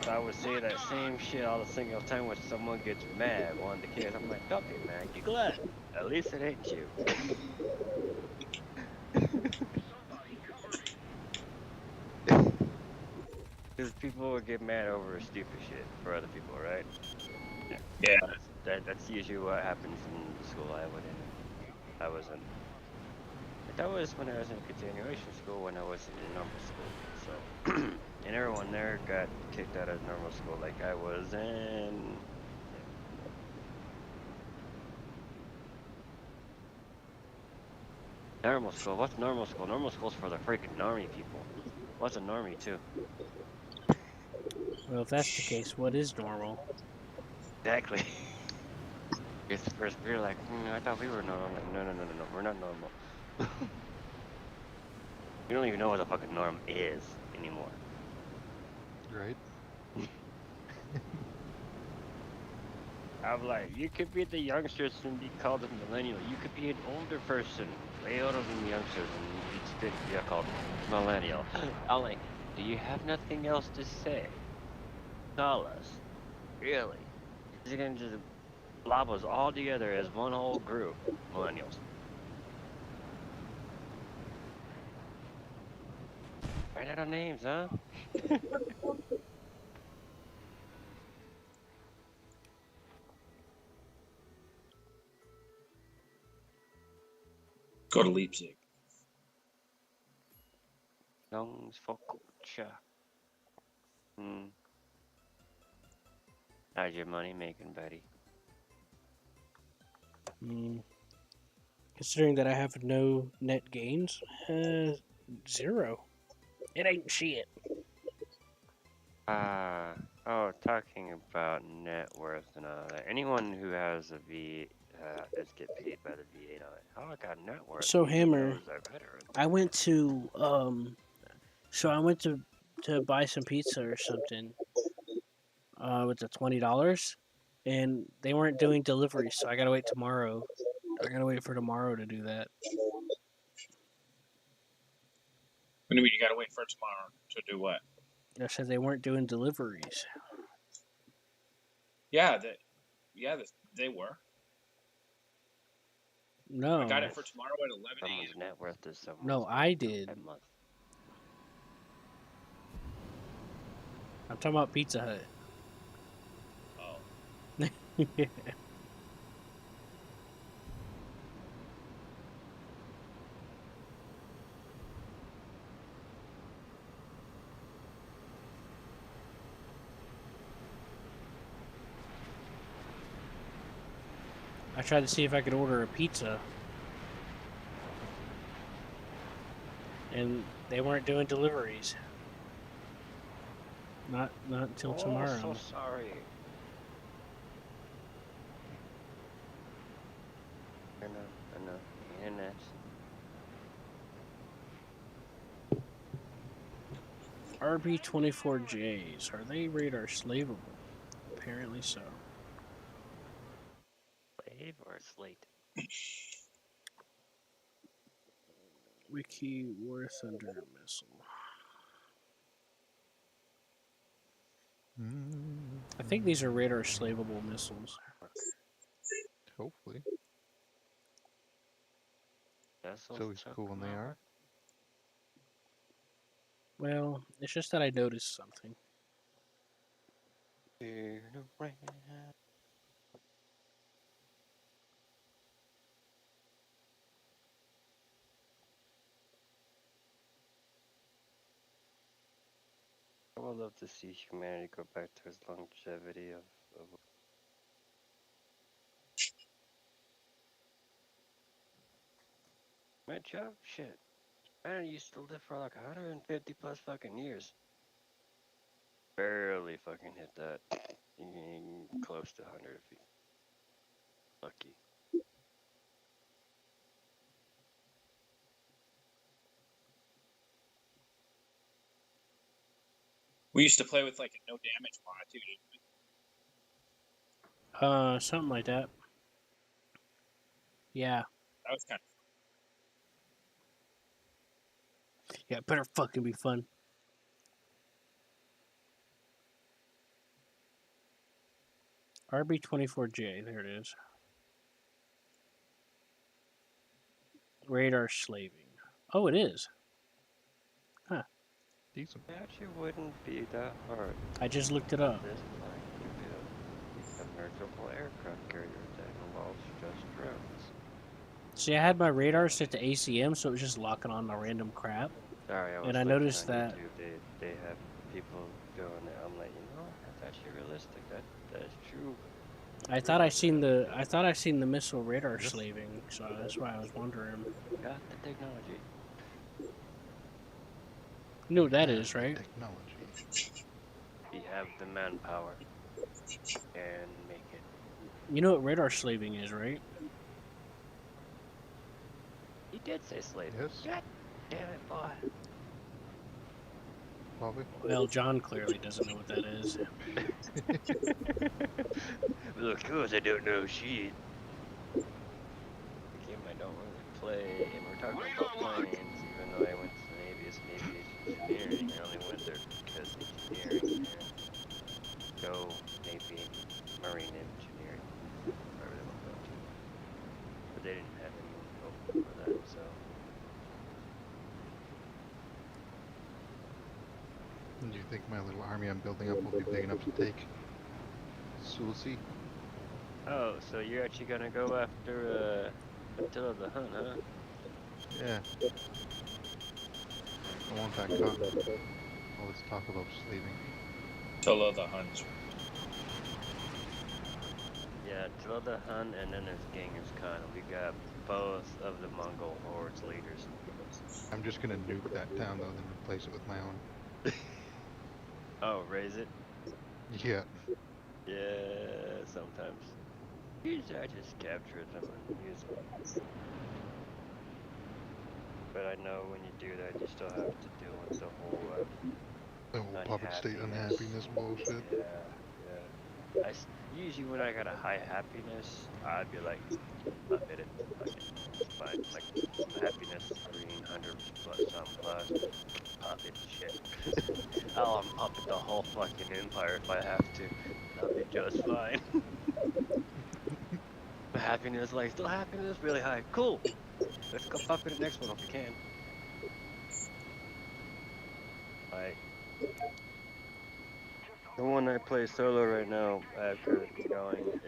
So I would say that same shit all the single time when someone gets mad, one of the kids, I'm like, don't be mad, get glad. At least it ain't you. people would get mad over stupid shit for other people, right? Yeah. That's usually what happens in the school I went in. I wasn't. But that was when I was in continuation school when I was in normal school. So, and everyone there got kicked out of normal school like I was in. Normal school? What's normal school? Normal school's for the freaking normie people. What's a normie too? Well, if that's the case, what is normal? Exactly. It's the first we're like, I thought we were normal. I'm like, no, we're not normal. We don't even know what a fucking norm is anymore. Right? I'm like, you could be the youngsters and be called a millennial. You could be an older person, way older than the youngsters, and you'd still be called millennial. I'm like, do you have nothing else to say? Call us. Really? You're gonna just blob us all together as one whole group. Millennials. Right out of names, huh? Go to Leipzig. Songs for culture. How's your money making, buddy? Considering that I have no net gains, 0. It ain't shit. Talking about net worth and all that. Anyone who has a V is get paid by the VA now. How I got net worth? So even Hammer, those are veterans. I went to to buy some pizza or something with the $20, and they weren't doing delivery, so I gotta wait tomorrow. I gotta wait for tomorrow to do that. What do you mean you gotta wait for tomorrow to do what? I said they weren't doing deliveries. Yeah, they were. No. I got it for tomorrow at 11 Someone's a.m. net worth is someone's No, I did. that month. I'm talking about Pizza Hut. Oh. I tried to see if I could order a pizza, and they weren't doing deliveries. Not until tomorrow. So sorry. I know. Internet. RB24Js, are they radar slaveable? Apparently so. Slave or slate? Wiki War Thunder missile. I think these are radar slaveable missiles. Hopefully. That's It's always cool when they are. Well, it's just that I noticed something. I would love to see humanity go back to its longevity of my job. Shit, I used to live for like 150 plus fucking years. Barely fucking hit that. Close to 100 if you lucky. We used to play with like a no damage mod too, didn't we? Something like that. Yeah. That was kind of Yeah, it better fucking be fun. RB24J, there it is. Radar slaving. Oh, it is. Huh. decent. It actually wouldn't be that hard. I just looked it up. At this point, you build a submersible aircraft carrier that involves just drones. See, I had my radar set to ACM, so it was just locking on the random crap. Sorry, I was And I looking noticed on that- YouTube. They have people doing it. I'm like, you know, that's actually realistic. That is true. I thought I seen the missile radar slaving, so that's why I was wondering. Got the technology. You know what that Yeah, is, right? Technology. We have the manpower and make it. You know what radar slaving is, right? He did say slave. Yes. God damn it, boy. Probably. Well, John clearly doesn't know what that is. Well, of course I don't know shit. The game I don't really play, and we're talking about planes, even though I went to the Navy as aviation engineering. I only went there because engineering and go Navy, Marine engineering, wherever they want to go to. But they didn't have anyone go for that, so. And do you think my little army I'm building up will be big enough to take Sulci? Oh, so you're actually gonna go after Attila the Hun, huh? Yeah. I want that cut. All this talk about slaving. Attila the Huns. Yeah, Attila the Hun and then his Genghis Khan. We got both of the Mongol hordes leaders. I'm just gonna nuke that town though, then replace it with my own. Oh, raise it? Yeah. Yeah, sometimes. Usually I just capture them and use them. But I know when you do that, you still have to deal with the whole The whole puppet state unhappiness bullshit. Yeah. Usually when I got a high happiness, I'd be like, up it, it's fine. Like, happiness is green, 100 plus, plus, pop it, shit. I'll pop it the whole fucking empire if I have to. I'll be just fine. Happiness, like, still happiness, really high. Cool. Let's go pop it the next one if we can. Like, the one I play solo right now, after going,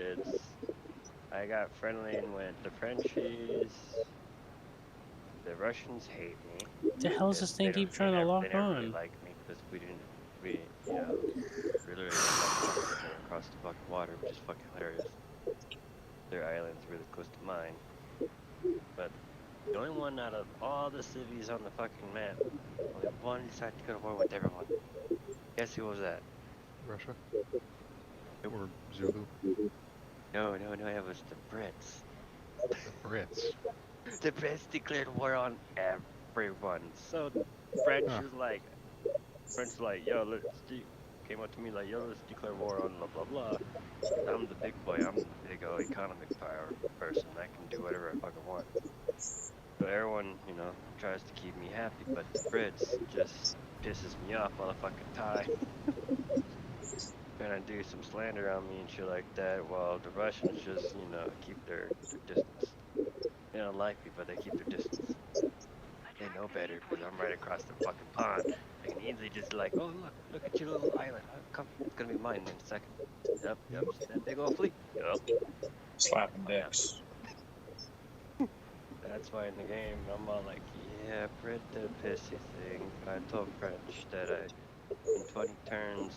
I got friendly and went the Frenchies, the Russians hate me. What the hell is this thing keep trying to lock They never really on? liked me because we, you know, we literally got across the fucking water, which is fucking hilarious. Their island's really close to mine. But the only one out of all the cities on the fucking map, only one decided to go to war with everyone. Guess who was that? Russia? Or Zulu? No, it was the Brits. The Brits. The Brits declared war on everyone. So the French was like, yo, came up to me like, yo, let's declare war on blah blah blah. I'm the big boy. I'm the big economic power person. I can do whatever I fucking want. So everyone, you know, tries to keep me happy, but the Brits just pisses me off all the fucking time. Trying to do some slander on me and shit like that, while the Russians just, you know, keep their distance. They don't like me, but they keep their distance. They know better because I'm right across the fucking pond. They can easily just like, oh look at your little island. Come, it's gonna be mine in a second. Yep, see that big old fleet. Yep. Slapping dicks. That's why in the game I'm all like, yeah, Brit the pissy thing. I told French that in 20 turns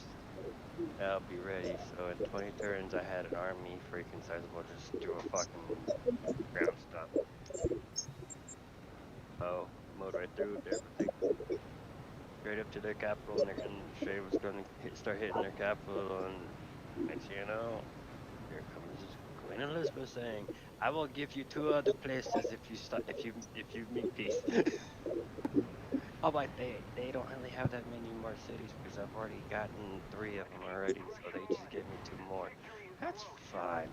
I'll be ready. So in 20 turns I had an army freaking sizable just do a fucking ground stop. Oh, mowed right through everything. Straight up to their capital, and Shay was gonna start hitting their capital, and next thing you know, here comes Queen Elizabeth saying, "I will give you 2 other places if you make peace." Oh, but they don't really have that many more cities because I've already gotten 3 of them already, so they just gave me 2 more. That's fine.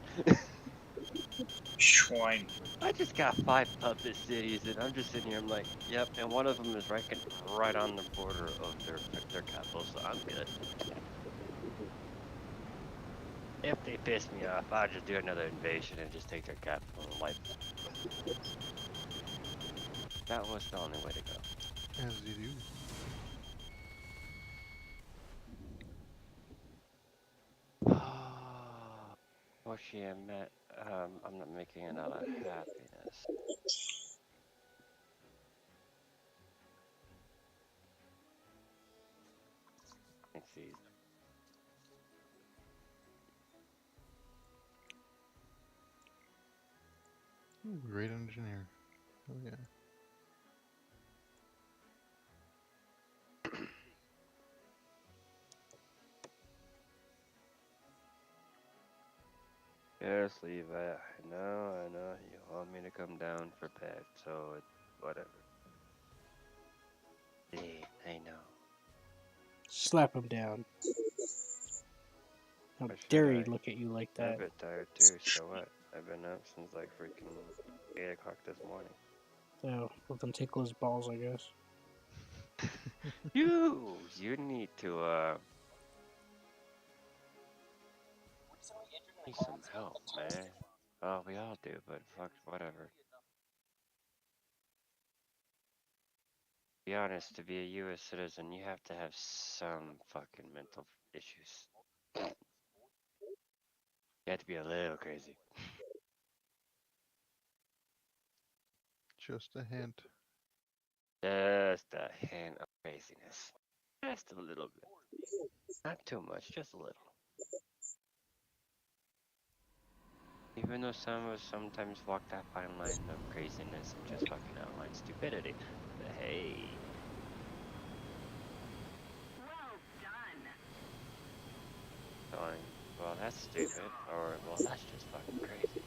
Schwein. I just got 5 puppet cities, and I'm just sitting here. I'm like, yep, and one of them is right on the border of their capital, so I'm good. If they piss me off, I'll just do another invasion and just take their capital and wipe it. That was the only way to go. As you do. Actually, I'm not making it out of happiness. Let's see. Ooh, great engineer. Oh yeah. Yes, Levi. I know. You want me to come down for bed, so whatever. Yeah, I know. Slap him down. How Why should dare he I? look at you like I'm a that? bit tired too, so what? I've been up since like freaking 8 o'clock this morning. So, let them tickle his balls, I guess. You need to need some help, man. Oh, we all do, but fuck, whatever. Be honest, to be a U.S. citizen, you have to have some fucking mental issues. You have to be a little crazy. Just a hint. Just a hint of craziness. Just a little bit. Not too much, just a little. Even though some of us sometimes walk that fine line of craziness and just fucking outline stupidity. But hey. Going, well, that's stupid, or, well, that's just fucking crazy.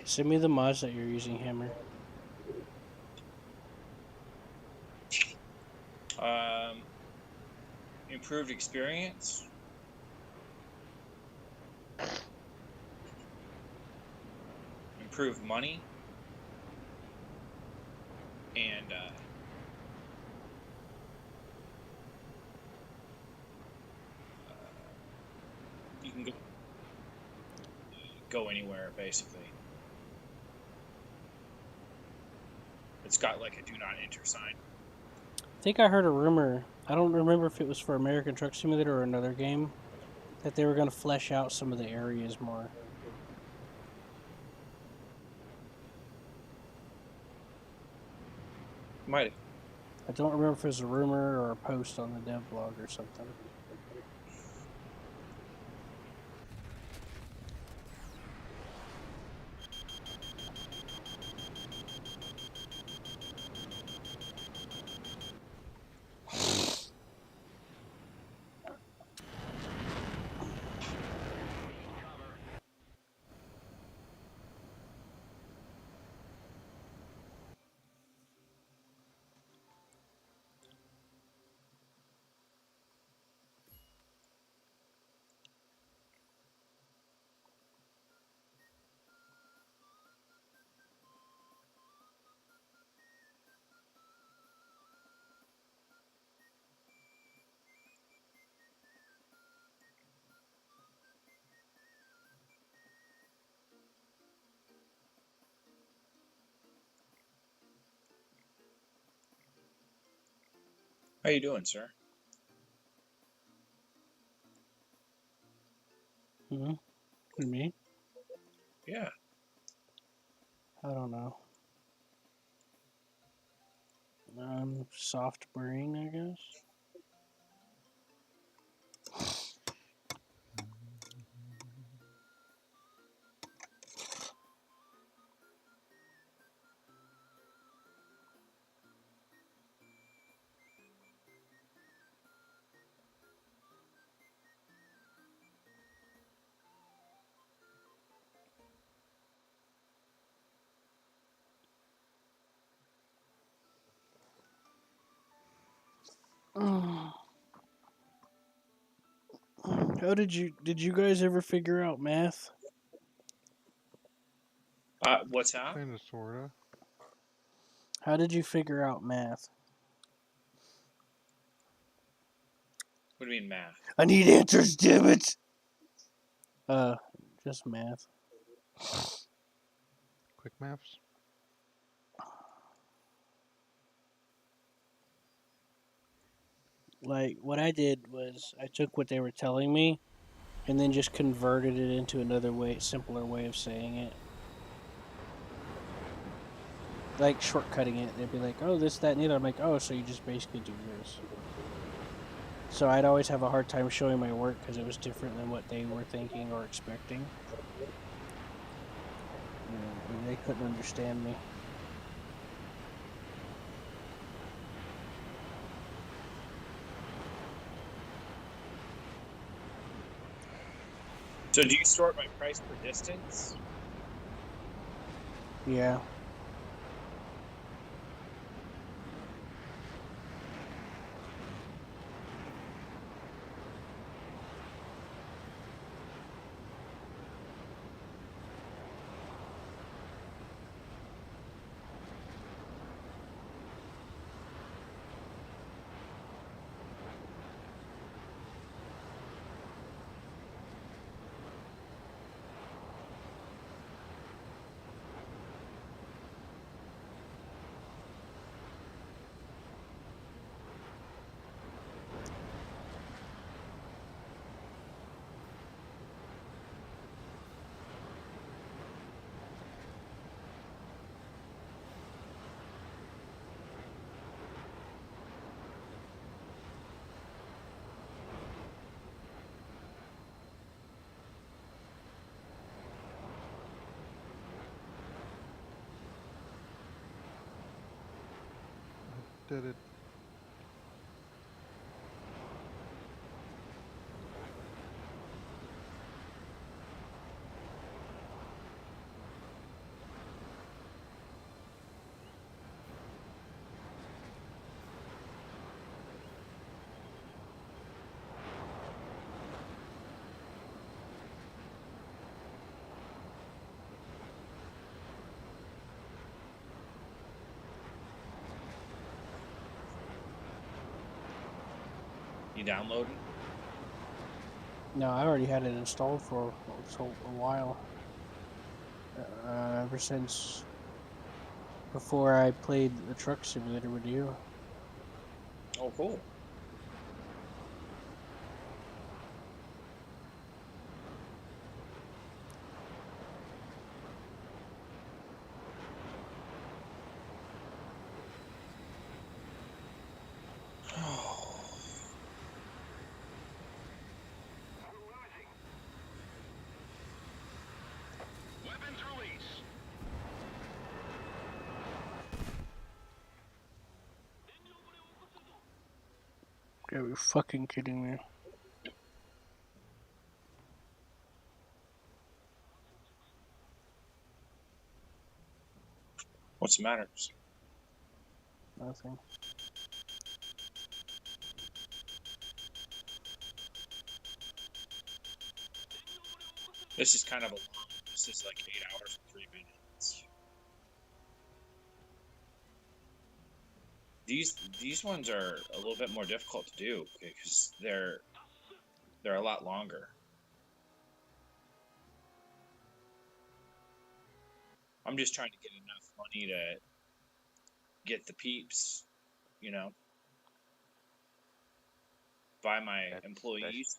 Send me the mods that you're using, Hammer. Improved experience. Improved money. And you can go anywhere basically. It's got like a do not enter sign. I think I heard a rumor. I don't remember if it was for American Truck Simulator or another game, that they were going to flesh out some of the areas more. Might have. I don't remember if it was a rumor or a post on the dev blog or something. How you doing, sir? Hmm? Me? Yeah. I don't know. Soft brain, I guess. How did you guys ever figure out math? What's that? Kinda, sorta. How did you figure out math? What do you mean math? I need answers, damn it. Uh, just math. Quick maps. Like what I did was I took what they were telling me and then just converted it into another way, simpler way of saying it. Like shortcutting it. They'd be like, "Oh, this, that, and the other." I'm like, "Oh, so you just basically do this." So I'd always have a hard time showing my work because it was different than what they were thinking or expecting. And they couldn't understand me. So do you sort by price per distance? Yeah. Did it. You downloading? No, I already had it installed for a while. Ever since before I played the truck simulator with you. Oh, cool. Weapons release. Are you fucking kidding me? What's the matter? Nothing. This is kind of a long. This is like 8 hours and 3 minutes. These ones are a little bit more difficult to do because they're a lot longer. I'm just trying to get enough money to get the peeps, you know. by my That's- employees.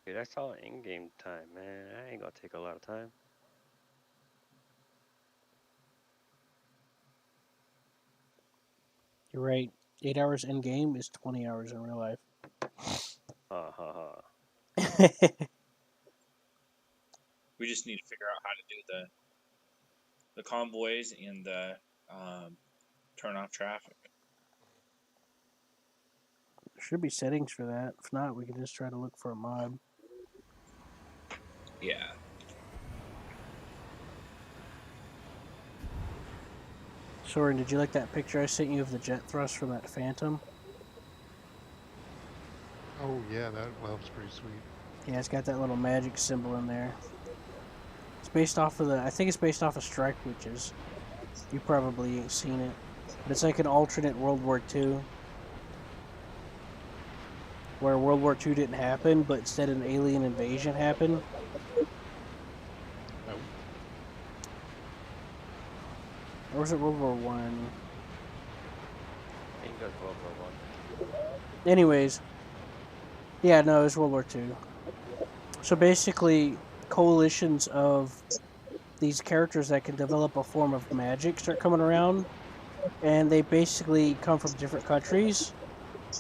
Dude, that's all in-game time, man. I ain't gonna take a lot of time. You're right. 8 hours in game is 20 hours in real life. Ha ha ha. We just need to figure out how to do the convoys and the turn off traffic. There should be settings for that. If not, we can just try to look for a mod. Yeah. Soren, did you like that picture I sent you of the jet thrust from that Phantom? Oh yeah, that was pretty sweet. Yeah, it's got that little magic symbol in there. It's based off of I think it's based off of Strike Witches. You probably ain't seen it. But it's like an alternate World War II. Where World War II didn't happen, but instead an alien invasion happened. Oh. Or was it World War One? I think that's World War I. Anyways. Yeah, no, it was World War II. So basically, coalitions of these characters that can develop a form of magic start coming around, and they basically come from different countries,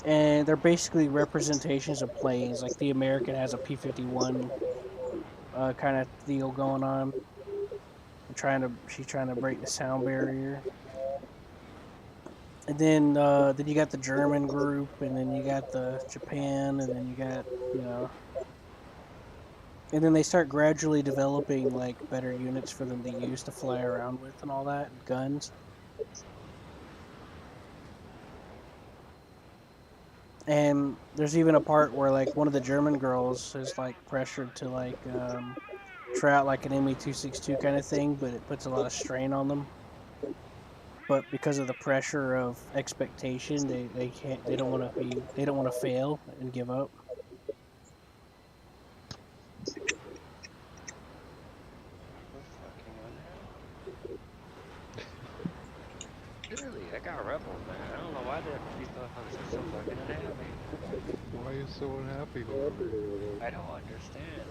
and they're basically representations of planes. Like the American has a P-51 kind of deal going on. She's trying to break the sound barrier. And then you got the German group, and then you got the Japan, and then you got, and then they start gradually developing like better units for them to use to fly around with and all that, and guns. And there's even a part where like one of the German girls is like pressured to like try out like an ME-262 kind of thing, but it puts a lot of strain on them. But because of the pressure of expectation, they don't want to fail and give up. Really, I got rebels, man. I don't know why these motherfuckers are so fucking unhappy. Why are you so unhappy over it? I don't understand.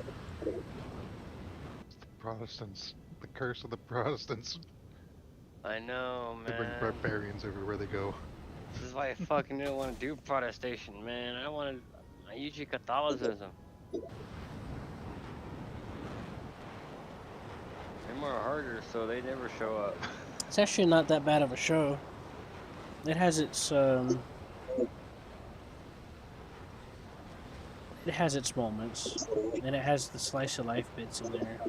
It's the Protestants. The curse of the Protestants. I know, They bring man. barbarians everywhere they go. This is why I fucking didn't want to do protestation, man. I usually Catholicism. They're more harder, so they never show up. It's actually not that bad of a show. It has its moments, and it has the slice of life bits in there.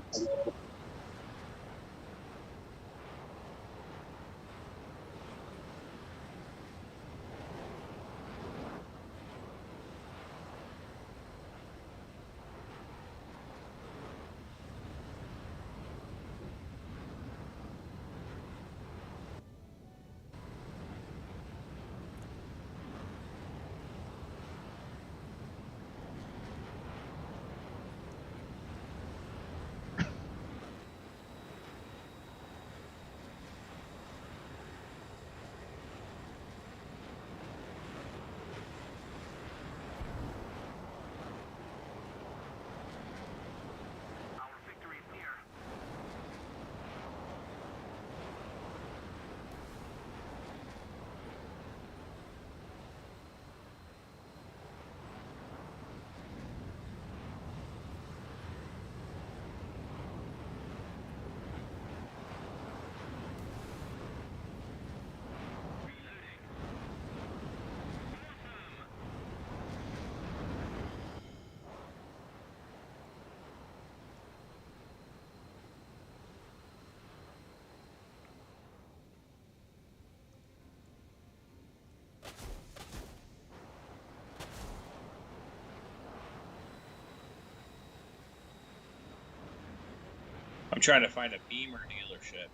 I'm trying to find a Beamer dealership.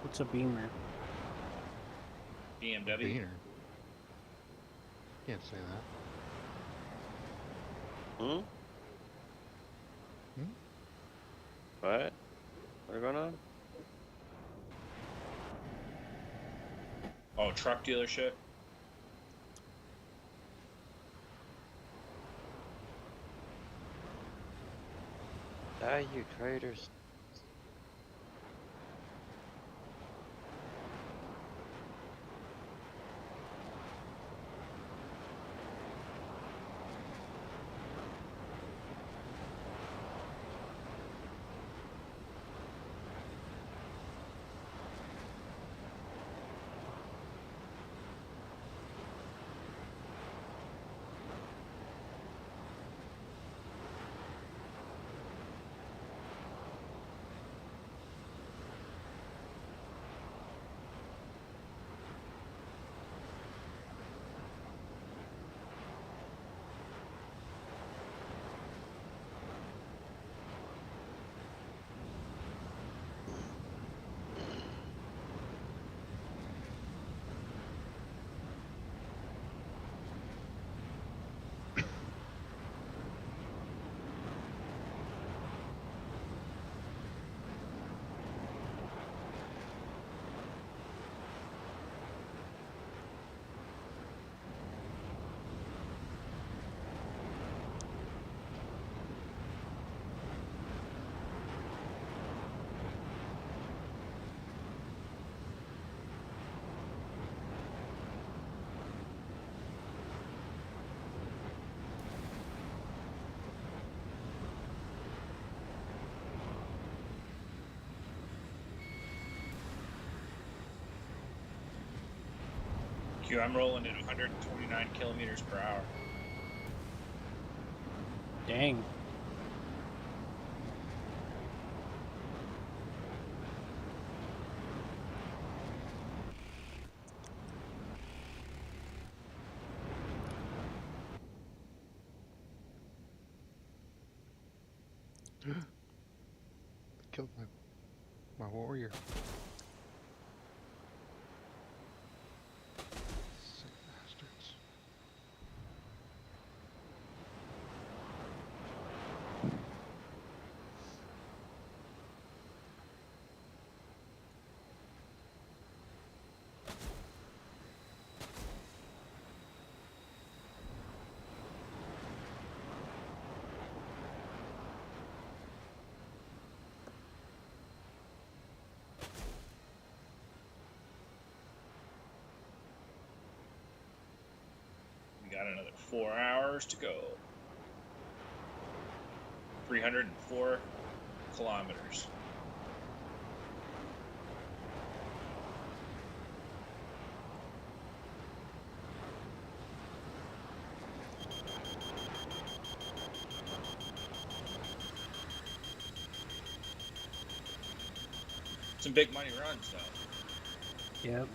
What's a Beamer? BMW. Beaner. Can't say that. Hmm? Hmm? What? What's going on? Oh, truck dealership. Die, you traitors. Q, I'm rolling at 129 kilometers per hour. Dang. Killed my warrior. Sick bastards. We got another 4 hours to go. 304 kilometers. Some big money runs, though. Yep.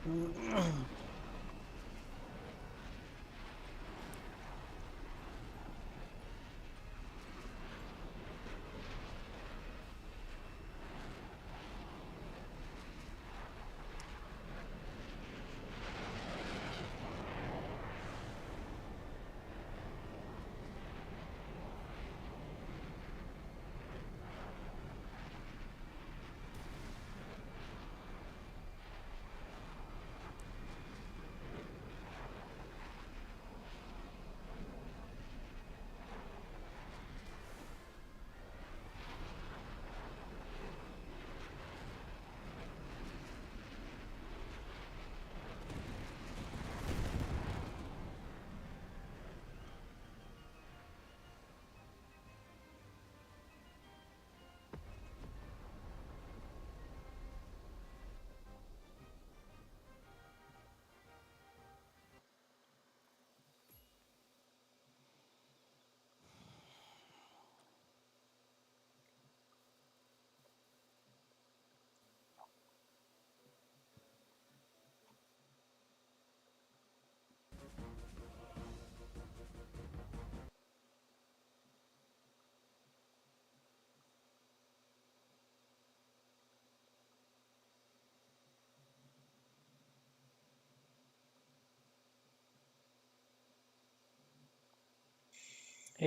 Hey,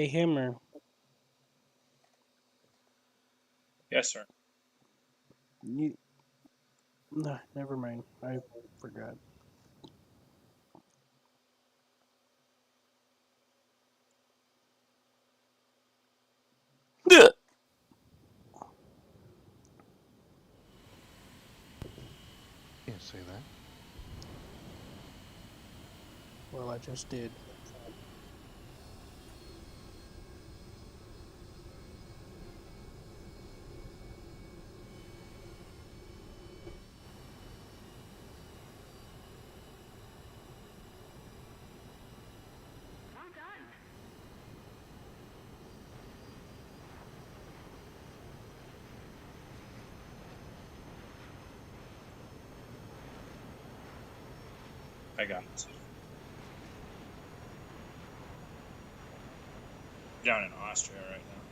Hammer. Yes, sir. You. Nah, never mind. I forgot. Can't say that. Well, I just did. Well done. I got it. Down in Austria right now.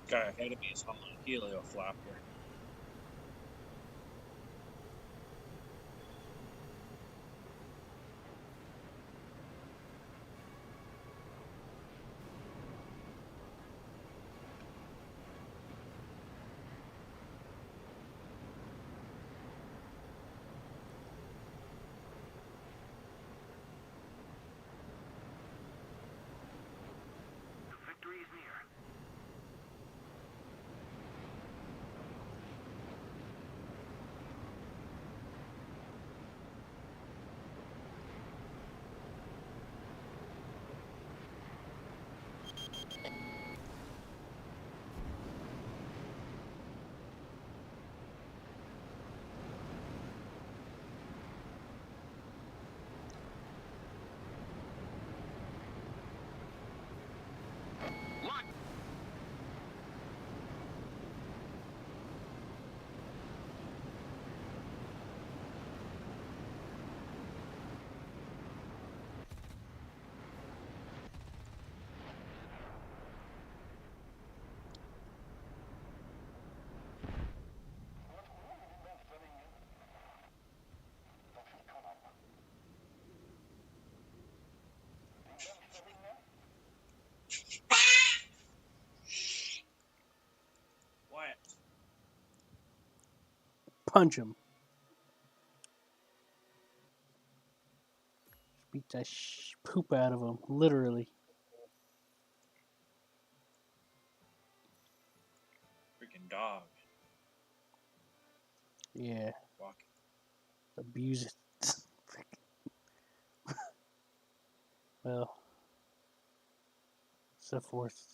Guy ahead of me is hauling a helio flapper. punch him. Beat that poop out of him, literally. Freaking dog. Yeah. Walking. Abuse it. Well, so forth.